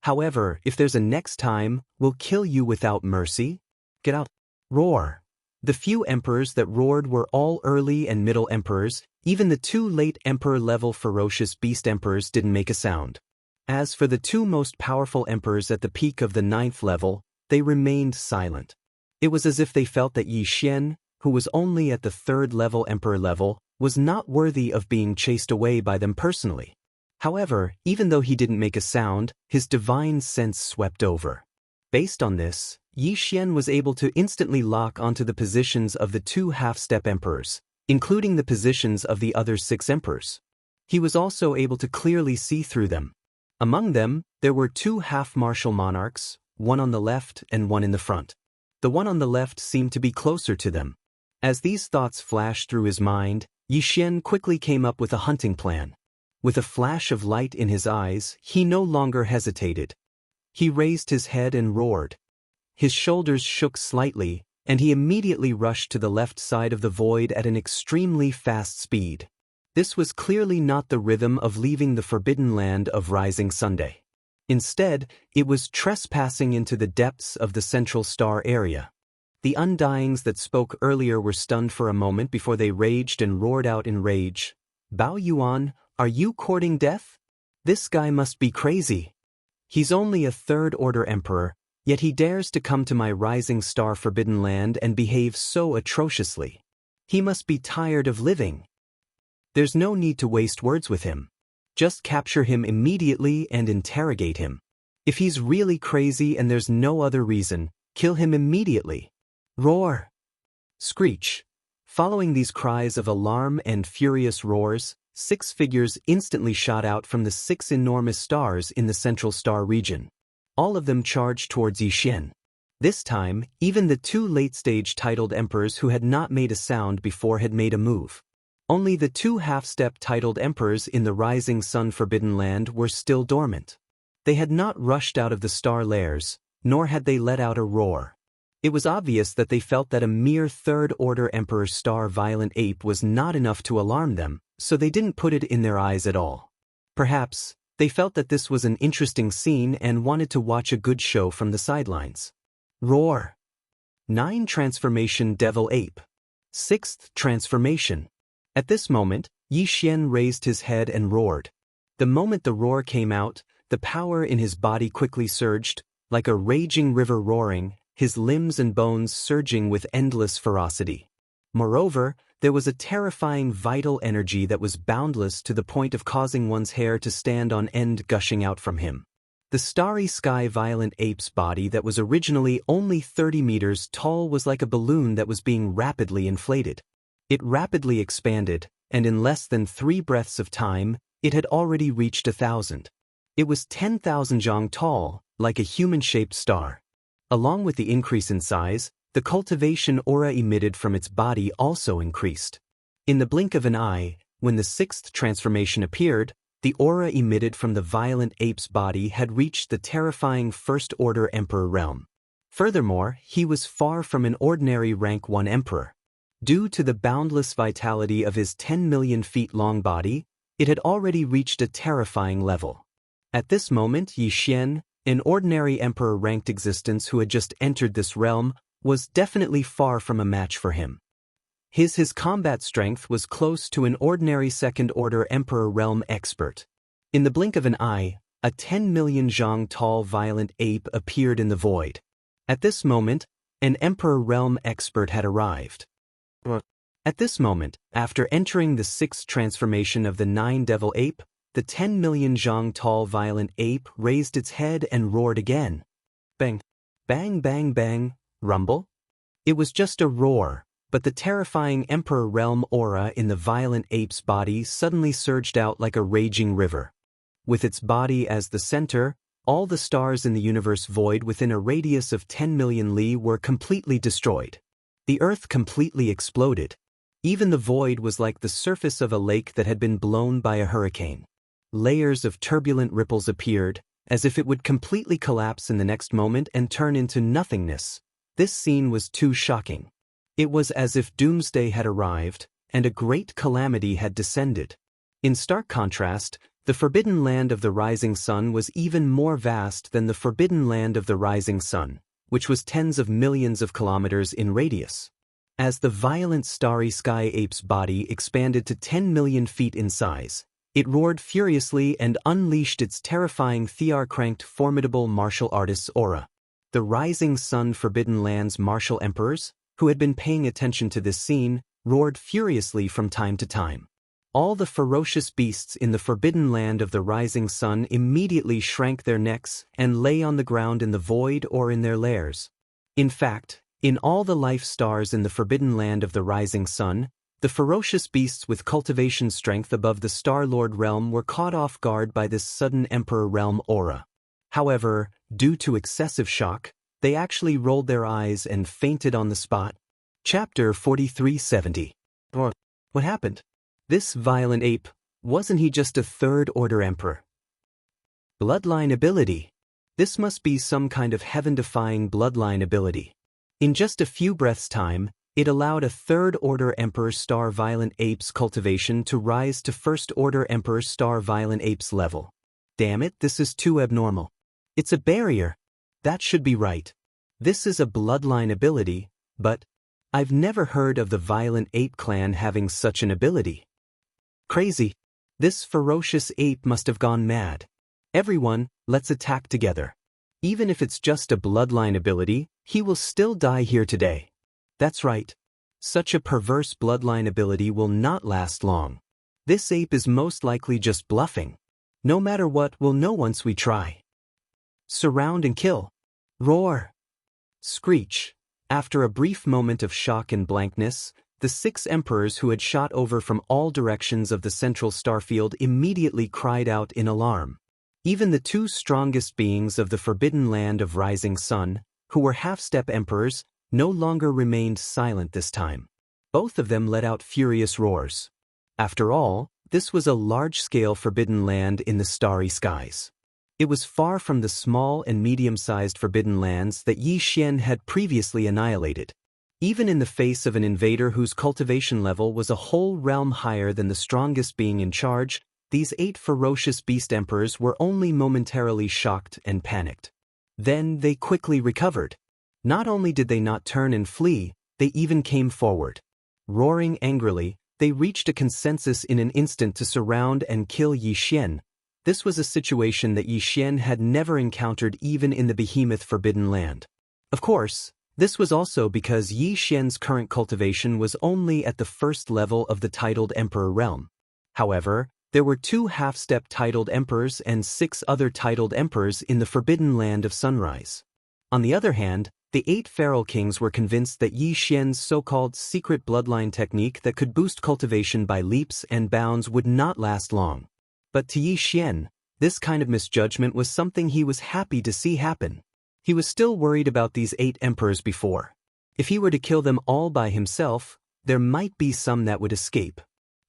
However, if there's a next time, we'll kill you without mercy. Get out. Roar. The few emperors that roared were all early and middle emperors. Even the 2 late emperor-level ferocious beast emperors didn't make a sound. As for the 2 most powerful emperors at the peak of the 9th level, they remained silent. It was as if they felt that Yi Xian, who was only at the 3rd level emperor level, was not worthy of being chased away by them personally. However, even though he didn't make a sound, his divine sense swept over. Based on this, Yi Xian was able to instantly lock onto the positions of the 2 half-step emperors, including the positions of the other 6 emperors. He was also able to clearly see through them. Among them, there were 2 half-martial monarchs, one on the left and one in the front. The one on the left seemed to be closer to them. As these thoughts flashed through his mind, Yi Xian quickly came up with a hunting plan. With a flash of light in his eyes, he no longer hesitated. He raised his head and roared. His shoulders shook slightly, and he immediately rushed to the left side of the void at an extremely fast speed. This was clearly not the rhythm of leaving the Forbidden Land of Rising Sunday. Instead, it was trespassing into the depths of the Central Star area. The Undyings that spoke earlier were stunned for a moment before they raged and roared out in rage. Bao Yuan, are you courting death? This guy must be crazy. He's only a 3rd Order Emperor, yet he dares to come to my Rising Star Forbidden Land and behave so atrociously. He must be tired of living. There's no need to waste words with him. Just capture him immediately and interrogate him. If he's really crazy and there's no other reason, kill him immediately. Roar! Screech. Following these cries of alarm and furious roars, 6 figures instantly shot out from the 6 enormous stars in the central star region. All of them charged towards Yixian. This time, even the 2 late-stage titled emperors who had not made a sound before had made a move. Only the 2 half-step titled emperors in the Rising Sun Forbidden Land were still dormant. They had not rushed out of the star layers, nor had they let out a roar. It was obvious that they felt that a mere third-order Emperor Star Violent Ape was not enough to alarm them, so they didn't put it in their eyes at all. Perhaps, they felt that this was an interesting scene and wanted to watch a good show from the sidelines. Roar! 9 Transformation Devil Ape. 6th Transformation. At this moment, Yixian raised his head and roared. The moment the roar came out, the power in his body quickly surged, like a raging river roaring, his limbs and bones surging with endless ferocity. Moreover, there was a terrifying vital energy that was boundless to the point of causing one's hair to stand on end gushing out from him. The starry sky violent ape's body that was originally only 30 meters tall was like a balloon that was being rapidly inflated. It rapidly expanded, and in less than 3 breaths of time, it had already reached 1,000. It was 10,000 zhang tall, like a human-shaped star. Along with the increase in size, the cultivation aura emitted from its body also increased. In the blink of an eye, when the 6th transformation appeared, the aura emitted from the violent ape's body had reached the terrifying First-Order Emperor realm. Furthermore, he was far from an ordinary rank 1 emperor. Due to the boundless vitality of his 10 million feet long body, it had already reached a terrifying level. At this moment, Yixian, an ordinary emperor-ranked existence who had just entered this realm, was definitely far from a match for him. His combat strength was close to an ordinary second-order emperor realm expert. In the blink of an eye, a 10 million zhang tall violent ape appeared in the void. At this moment, an emperor realm expert had arrived. At this moment, after entering the 6th transformation of the 9 devil ape, the 10 million zhang tall violent ape raised its head and roared again. Bang! Bang bang bang! Rumble? It was just a roar, but the terrifying Emperor Realm aura in the violent ape's body suddenly surged out like a raging river. With its body as the center, all the stars in the universe void within a radius of 10 million li were completely destroyed. The earth completely exploded. Even the void was like the surface of a lake that had been blown by a hurricane. Layers of turbulent ripples appeared, as if it would completely collapse in the next moment and turn into nothingness. This scene was too shocking. It was as if doomsday had arrived, and a great calamity had descended. In stark contrast, the forbidden land of the rising sun was even more vast than the forbidden land of the rising sun, which was tens of millions of kilometers in radius. As the violent starry sky ape's body expanded to 10 million feet in size, it roared furiously and unleashed its terrifying Thear-cranked formidable martial artist's aura. The rising sun forbidden land's martial emperors, who had been paying attention to this scene, roared furiously from time to time. All the ferocious beasts in the forbidden land of the rising sun immediately shrank their necks and lay on the ground in the void or in their lairs. In fact, in all the life stars in the forbidden land of the rising sun, the ferocious beasts with cultivation strength above the Star-Lord realm were caught off guard by this sudden Emperor realm aura. However, due to excessive shock, they actually rolled their eyes and fainted on the spot. Chapter 4370. What happened? This violent ape, wasn't he just a third-order emperor? Bloodline ability. This must be some kind of heaven-defying bloodline ability. In just a few breaths' time, it allowed a third-order Emperor Star Violent Ape's cultivation to rise to first-order Emperor Star Violent Ape's level. Damn it, this is too abnormal. It's a barrier. That should be right. This is a bloodline ability, but I've never heard of the Violent Ape clan having such an ability. Crazy. This ferocious ape must have gone mad. Everyone, let's attack together. Even if it's just a bloodline ability, he will still die here today. That's right. Such a perverse bloodline ability will not last long. This ape is most likely just bluffing. No matter what, we'll know once we try. Surround and kill. Roar. Screech. After a brief moment of shock and blankness, the 6 emperors who had shot over from all directions of the central starfield immediately cried out in alarm. Even the 2 strongest beings of the forbidden land of Rising Sun, who were half-step emperors, no longer remained silent this time. Both of them let out furious roars. After all, this was a large-scale forbidden land in the starry skies. It was far from the small and medium-sized forbidden lands that Yi Xian had previously annihilated. Even in the face of an invader whose cultivation level was a whole realm higher than the strongest being in charge, these 8 ferocious beast emperors were only momentarily shocked and panicked. Then they quickly recovered. Not only did they not turn and flee, they even came forward. Roaring angrily, they reached a consensus in an instant to surround and kill Yi Xian. This was a situation that Yi Xian had never encountered even in the behemoth forbidden land. Of course, this was also because Yi Xian's current cultivation was only at the first level of the titled emperor realm. However, there were 2 half-step titled emperors and 6 other titled emperors in the forbidden land of Sunrise. On the other hand, the 8 feral kings were convinced that Yi Xian's so-called secret bloodline technique that could boost cultivation by leaps and bounds would not last long. But to Yi Xian, this kind of misjudgment was something he was happy to see happen. He was still worried about these 8 emperors before. If he were to kill them all by himself, there might be some that would escape.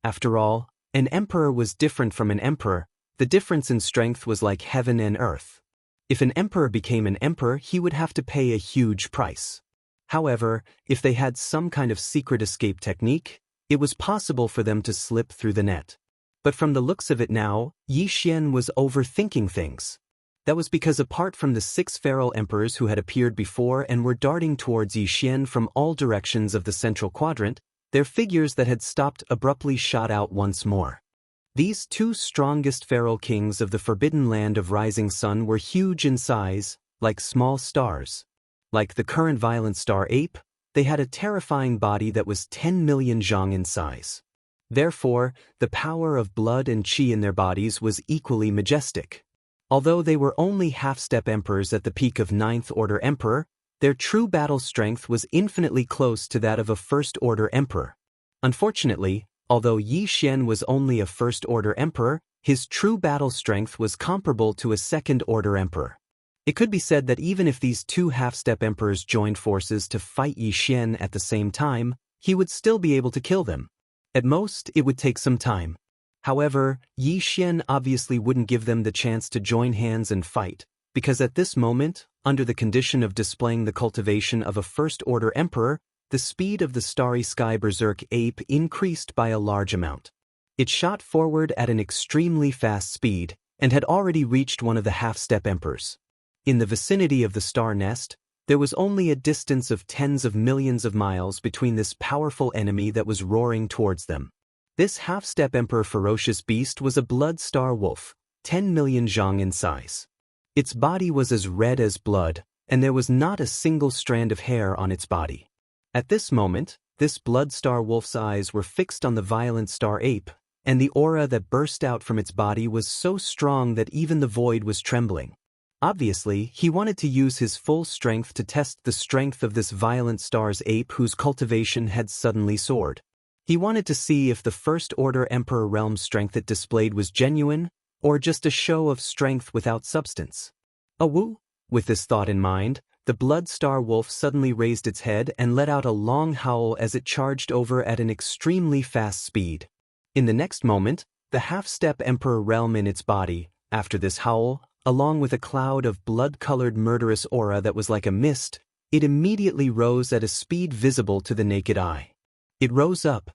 After all, an emperor was different from an emperor. The difference in strength was like heaven and earth. If an emperor became an emperor, he would have to pay a huge price. However, if they had some kind of secret escape technique, it was possible for them to slip through the net. But from the looks of it now, Yi Xian was overthinking things. That was because apart from the 6 feral emperors who had appeared before and were darting towards Yi Xian from all directions of the central quadrant, their figures that had stopped abruptly shot out once more. These 2 strongest feral kings of the forbidden land of Rising Sun were huge in size, like small stars. Like the current violent star ape, they had a terrifying body that was 10 million zhang in size. Therefore, the power of blood and qi in their bodies was equally majestic. Although they were only half-step emperors at the peak of 9th Order Emperor, their true battle strength was infinitely close to that of a First Order Emperor. Unfortunately, although Yi Xian was only a First Order Emperor, his true battle strength was comparable to a Second Order Emperor. It could be said that even if these 2 half-step emperors joined forces to fight Yi Xian at the same time, he would still be able to kill them. At most, it would take some time. However, Yi Xian obviously wouldn't give them the chance to join hands and fight, because at this moment, under the condition of displaying the cultivation of a First-Order Emperor, the speed of the Starry Sky Berserk ape increased by a large amount. It shot forward at an extremely fast speed, and had already reached one of the half-step emperors. In the vicinity of the star nest, there was only a distance of tens of millions of miles between this powerful enemy that was roaring towards them. This half-step emperor ferocious beast was a blood star wolf, 10 million zhang in size. Its body was as red as blood, and there was not a single strand of hair on its body. At this moment, this blood star wolf's eyes were fixed on the violent star ape, and the aura that burst out from its body was so strong that even the void was trembling. Obviously, he wanted to use his full strength to test the strength of this violent star's ape whose cultivation had suddenly soared. He wanted to see if the First Order Emperor realm's strength it displayed was genuine, or just a show of strength without substance. Awoo! With this thought in mind, the blood star wolf suddenly raised its head and let out a long howl as it charged over at an extremely fast speed. In the next moment, the half-step emperor realm in its body, after this howl, along with a cloud of blood-colored murderous aura that was like a mist, it immediately rose at a speed visible to the naked eye. It rose up.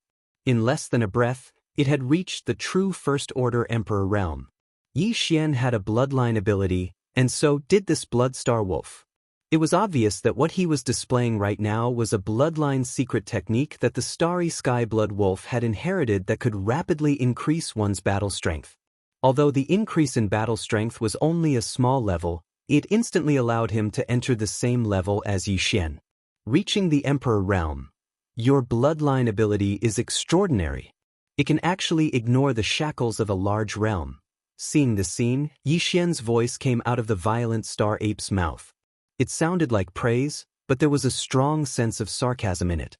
In less than a breath, it had reached the true First Order Emperor realm. Yi Xian had a bloodline ability, and so did this blood star wolf. It was obvious that what he was displaying right now was a bloodline secret technique that the Starry Sky Blood Wolf had inherited that could rapidly increase one's battle strength. Although the increase in battle strength was only a small level, it instantly allowed him to enter the same level as Yi Xian. Reaching the Emperor realm. Your bloodline ability is extraordinary. It can actually ignore the shackles of a large realm. Seeing the scene, Yi Xian's voice came out of the violent star ape's mouth. It sounded like praise, but there was a strong sense of sarcasm in it.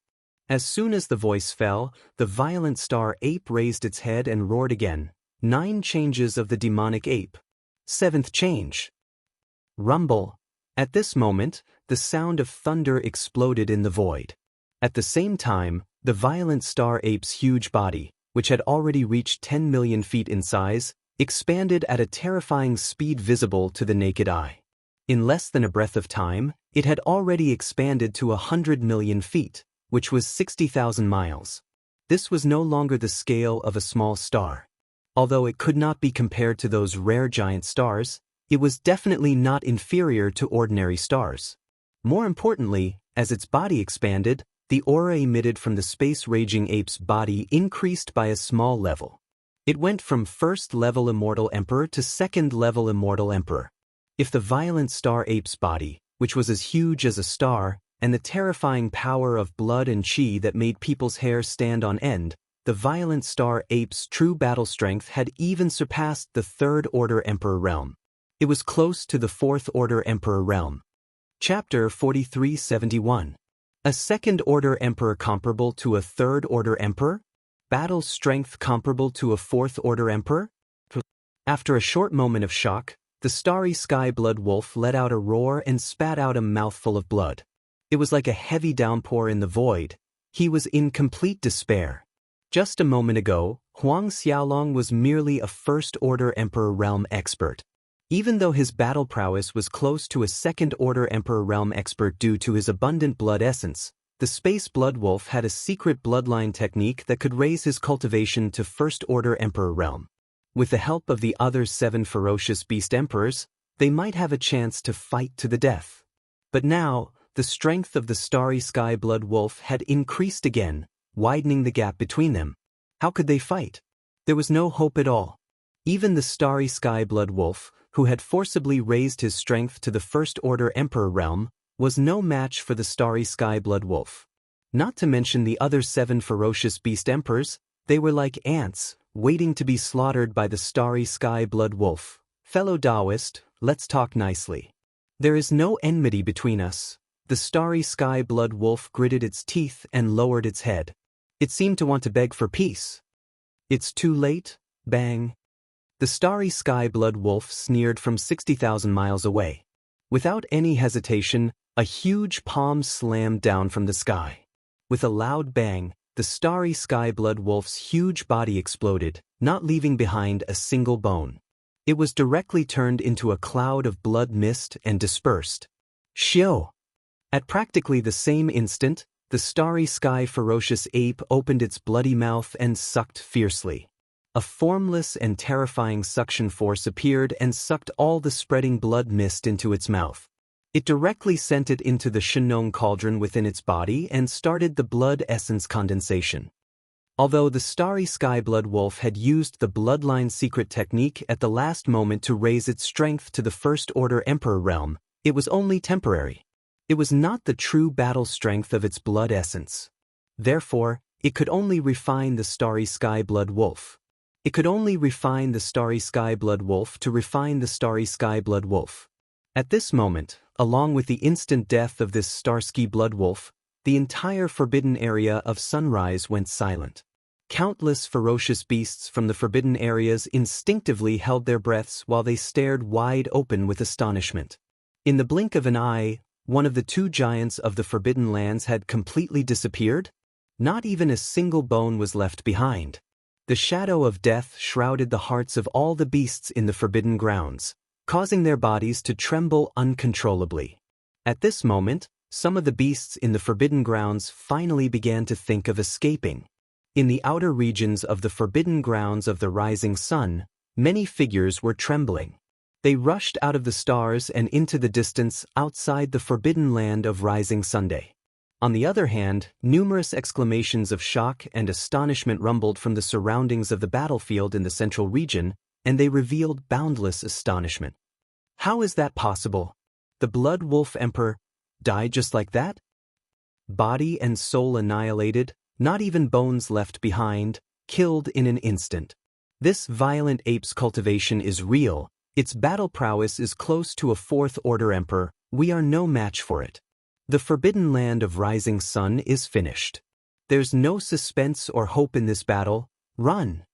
As soon as the voice fell, the violent star ape raised its head and roared again. 9 changes of the demonic ape. 7th change. Rumble. At this moment, the sound of thunder exploded in the void. At the same time, the violent star ape's huge body, which had already reached 10 million feet in size, expanded at a terrifying speed visible to the naked eye. In less than a breath of time, it had already expanded to 100 million feet, which was 60,000 miles. This was no longer the scale of a small star. Although it could not be compared to those rare giant stars, it was definitely not inferior to ordinary stars. More importantly, as its body expanded, the aura emitted from the space-raging ape's body increased by a small level. It went from 1st-level Immortal Emperor to 2nd-level Immortal Emperor. If the violent star ape's body, which was as huge as a star, and the terrifying power of blood and chi that made people's hair stand on end, the violent star ape's true battle strength had even surpassed the 3rd-order Emperor realm. It was close to the 4th-order Emperor realm. Chapter 4371. A 2nd-order Emperor comparable to a 3rd-order Emperor? Battle strength comparable to a 4th-order Emperor? After a short moment of shock, the starry sky blood wolf let out a roar and spat out a mouthful of blood. It was like a heavy downpour in the void. He was in complete despair. Just a moment ago, Huang Xiaolong was merely a 1st-order Emperor realm expert. Even though his battle prowess was close to a 2nd-order Emperor realm expert due to his abundant blood essence, the space blood wolf had a secret bloodline technique that could raise his cultivation to 1st-order Emperor realm. With the help of the other 7 ferocious beast emperors, they might have a chance to fight to the death. But now, the strength of the starry sky blood wolf had increased again, widening the gap between them. How could they fight? There was no hope at all. Even the starry sky blood wolf, who had forcibly raised his strength to the 1st-order Emperor realm, was no match for the starry sky blood wolf. Not to mention the other 7 ferocious beast emperors, they were like ants, waiting to be slaughtered by the starry sky blood wolf. Fellow Taoist, let's talk nicely. There is no enmity between us. The starry sky blood wolf gritted its teeth and lowered its head. It seemed to want to beg for peace. It's too late, bang. The starry sky blood wolf sneered from 60,000 miles away. Without any hesitation, a huge palm slammed down from the sky. With a loud bang, the starry sky blood wolf's huge body exploded, not leaving behind a single bone. It was directly turned into a cloud of blood mist and dispersed. Shio! At practically the same instant, the starry sky ferocious ape opened its bloody mouth and sucked fiercely. A formless and terrifying suction force appeared and sucked all the spreading blood mist into its mouth. It directly sent it into the Shenong cauldron within its body and started the blood essence condensation. Although the starry sky blood wolf had used the bloodline secret technique at the last moment to raise its strength to the 1st-order Emperor realm, it was only temporary. It was not the true battle strength of its blood essence. Therefore, it could only refine the starry sky blood wolf. It could only refine the starry sky blood wolf to refine the starry sky blood wolf. At this moment, along with the instant death of this Starsky blood wolf, the entire forbidden area of Sunrise went silent. Countless ferocious beasts from the forbidden areas instinctively held their breaths while they stared wide open with astonishment. In the blink of an eye, one of the 2 giants of the Forbidden Lands had completely disappeared. Not even a single bone was left behind. The shadow of death shrouded the hearts of all the beasts in the Forbidden Grounds, causing their bodies to tremble uncontrollably. At this moment, some of the beasts in the Forbidden Grounds finally began to think of escaping. In the outer regions of the Forbidden Grounds of the Rising Sun, many figures were trembling. They rushed out of the stars and into the distance outside the forbidden land of Rising Sunday. On the other hand, numerous exclamations of shock and astonishment rumbled from the surroundings of the battlefield in the central region, and they revealed boundless astonishment. How is that possible? The Blood Wolf Emperor died just like that? body and soul annihilated, not even bones left behind, killed in an instant. This violent ape's cultivation is real, its battle prowess is close to a fourth-order emperor, we are no match for it. The forbidden land of rising sun is finished. There's no suspense or hope in this battle, run!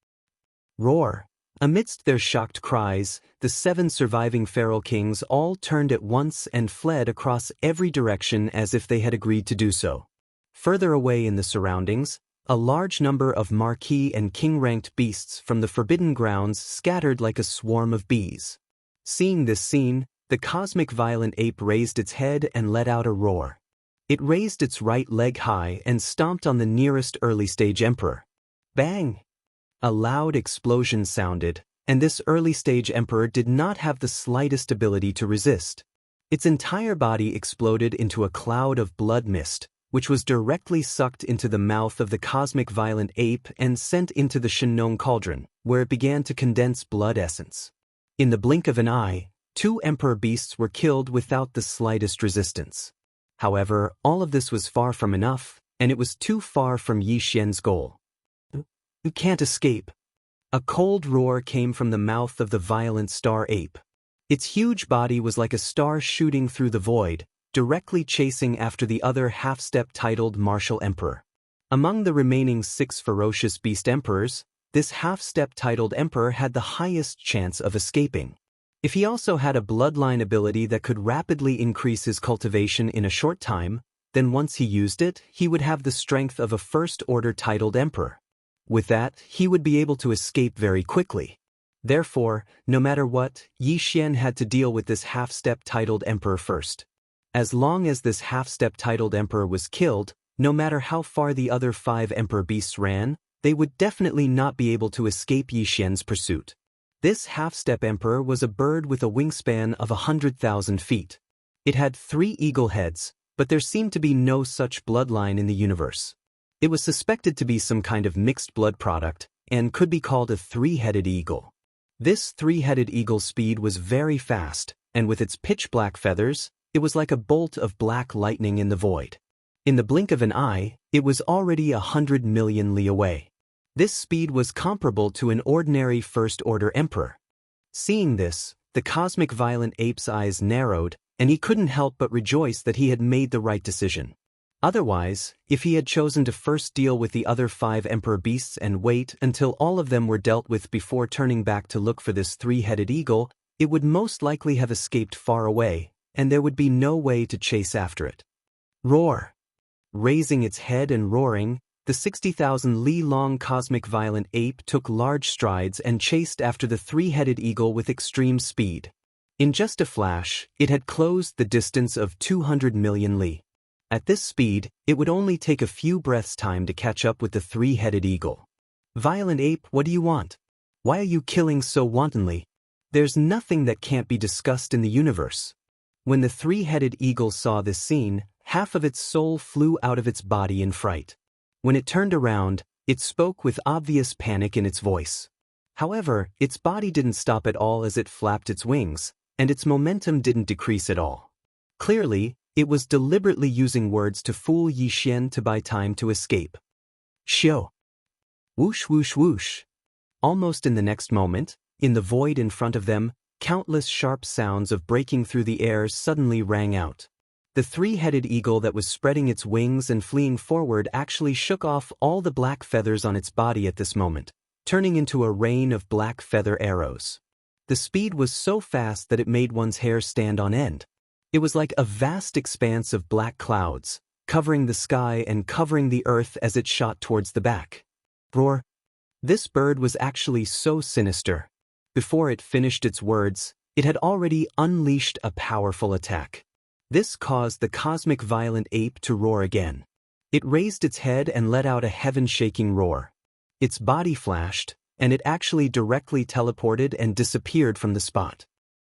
Roar! Amidst their shocked cries, the 7 surviving feral kings all turned at once and fled across every direction as if they had agreed to do so. Further away in the surroundings, a large number of marquis and king-ranked beasts from the forbidden grounds scattered like a swarm of bees. Seeing this scene, the cosmic violent ape raised its head and let out a roar. It raised its right leg high and stomped on the nearest early-stage emperor. Bang! A loud explosion sounded, and this early-stage emperor did not have the slightest ability to resist. Its entire body exploded into a cloud of blood mist, which was directly sucked into the mouth of the cosmic violent ape and sent into the Shinnon cauldron, where it began to condense blood essence. In the blink of an eye, 2 emperor beasts were killed without the slightest resistance. However, all of this was far from enough, and it was too far from Yi Xian's goal. You can't escape. A cold roar came from the mouth of the violent star ape. Its huge body was like a star shooting through the void, directly chasing after the other half-step titled martial emperor. Among the remaining 6 ferocious beast emperors, this half-step titled emperor had the highest chance of escaping. If he also had a bloodline ability that could rapidly increase his cultivation in a short time, then once he used it, he would have the strength of a first-order titled emperor. With that, he would be able to escape very quickly. Therefore, no matter what, Yi Xian had to deal with this half-step titled emperor first. As long as this half-step titled emperor was killed, no matter how far the other 5 emperor beasts ran, they would definitely not be able to escape Yi Xian's pursuit. This half-step emperor was a bird with a wingspan of 100,000 feet. It had 3 eagle heads, but there seemed to be no such bloodline in the universe. It was suspected to be some kind of mixed blood product, and could be called a 3-headed eagle. This 3-headed eagle's speed was very fast, and with its pitch-black feathers, it was like a bolt of black lightning in the void. In the blink of an eye, it was already 100 million li away. This speed was comparable to an ordinary first-order emperor. Seeing this, the cosmic violent ape's eyes narrowed, and he couldn't help but rejoice that he had made the right decision. Otherwise, if he had chosen to first deal with the other 5 emperor beasts and wait until all of them were dealt with before turning back to look for this 3-headed eagle, it would most likely have escaped far away, and there would be no way to chase after it. Roar! Raising its head and roaring, the 60,000 li-long cosmic violent ape took large strides and chased after the 3-headed eagle with extreme speed. In just a flash, it had closed the distance of 200 million li. At this speed, it would only take a few breaths' time to catch up with the 3-headed eagle. Violent ape, what do you want? Why are you killing so wantonly? There's nothing that can't be discussed in the universe. When the 3-headed eagle saw this scene, half of its soul flew out of its body in fright. When it turned around, it spoke with obvious panic in its voice. However, its body didn't stop at all as it flapped its wings, and its momentum didn't decrease at all. Clearly, it was deliberately using words to fool Yi Xian to buy time to escape. Shio! Whoosh whoosh whoosh! Almost in the next moment, in the void in front of them, countless sharp sounds of breaking through the air suddenly rang out. The 3-headed eagle that was spreading its wings and fleeing forward actually shook off all the black feathers on its body at this moment, turning into a rain of black feather arrows. The speed was so fast that it made one's hair stand on end. It was like a vast expanse of black clouds, covering the sky and covering the earth as it shot towards the back. Roar! This bird was actually so sinister. Before it finished its words, it had already unleashed a powerful attack. This caused the cosmic violent ape to roar again. It raised its head and let out a heaven-shaking roar. Its body flashed, and it actually directly teleported and disappeared from the spot.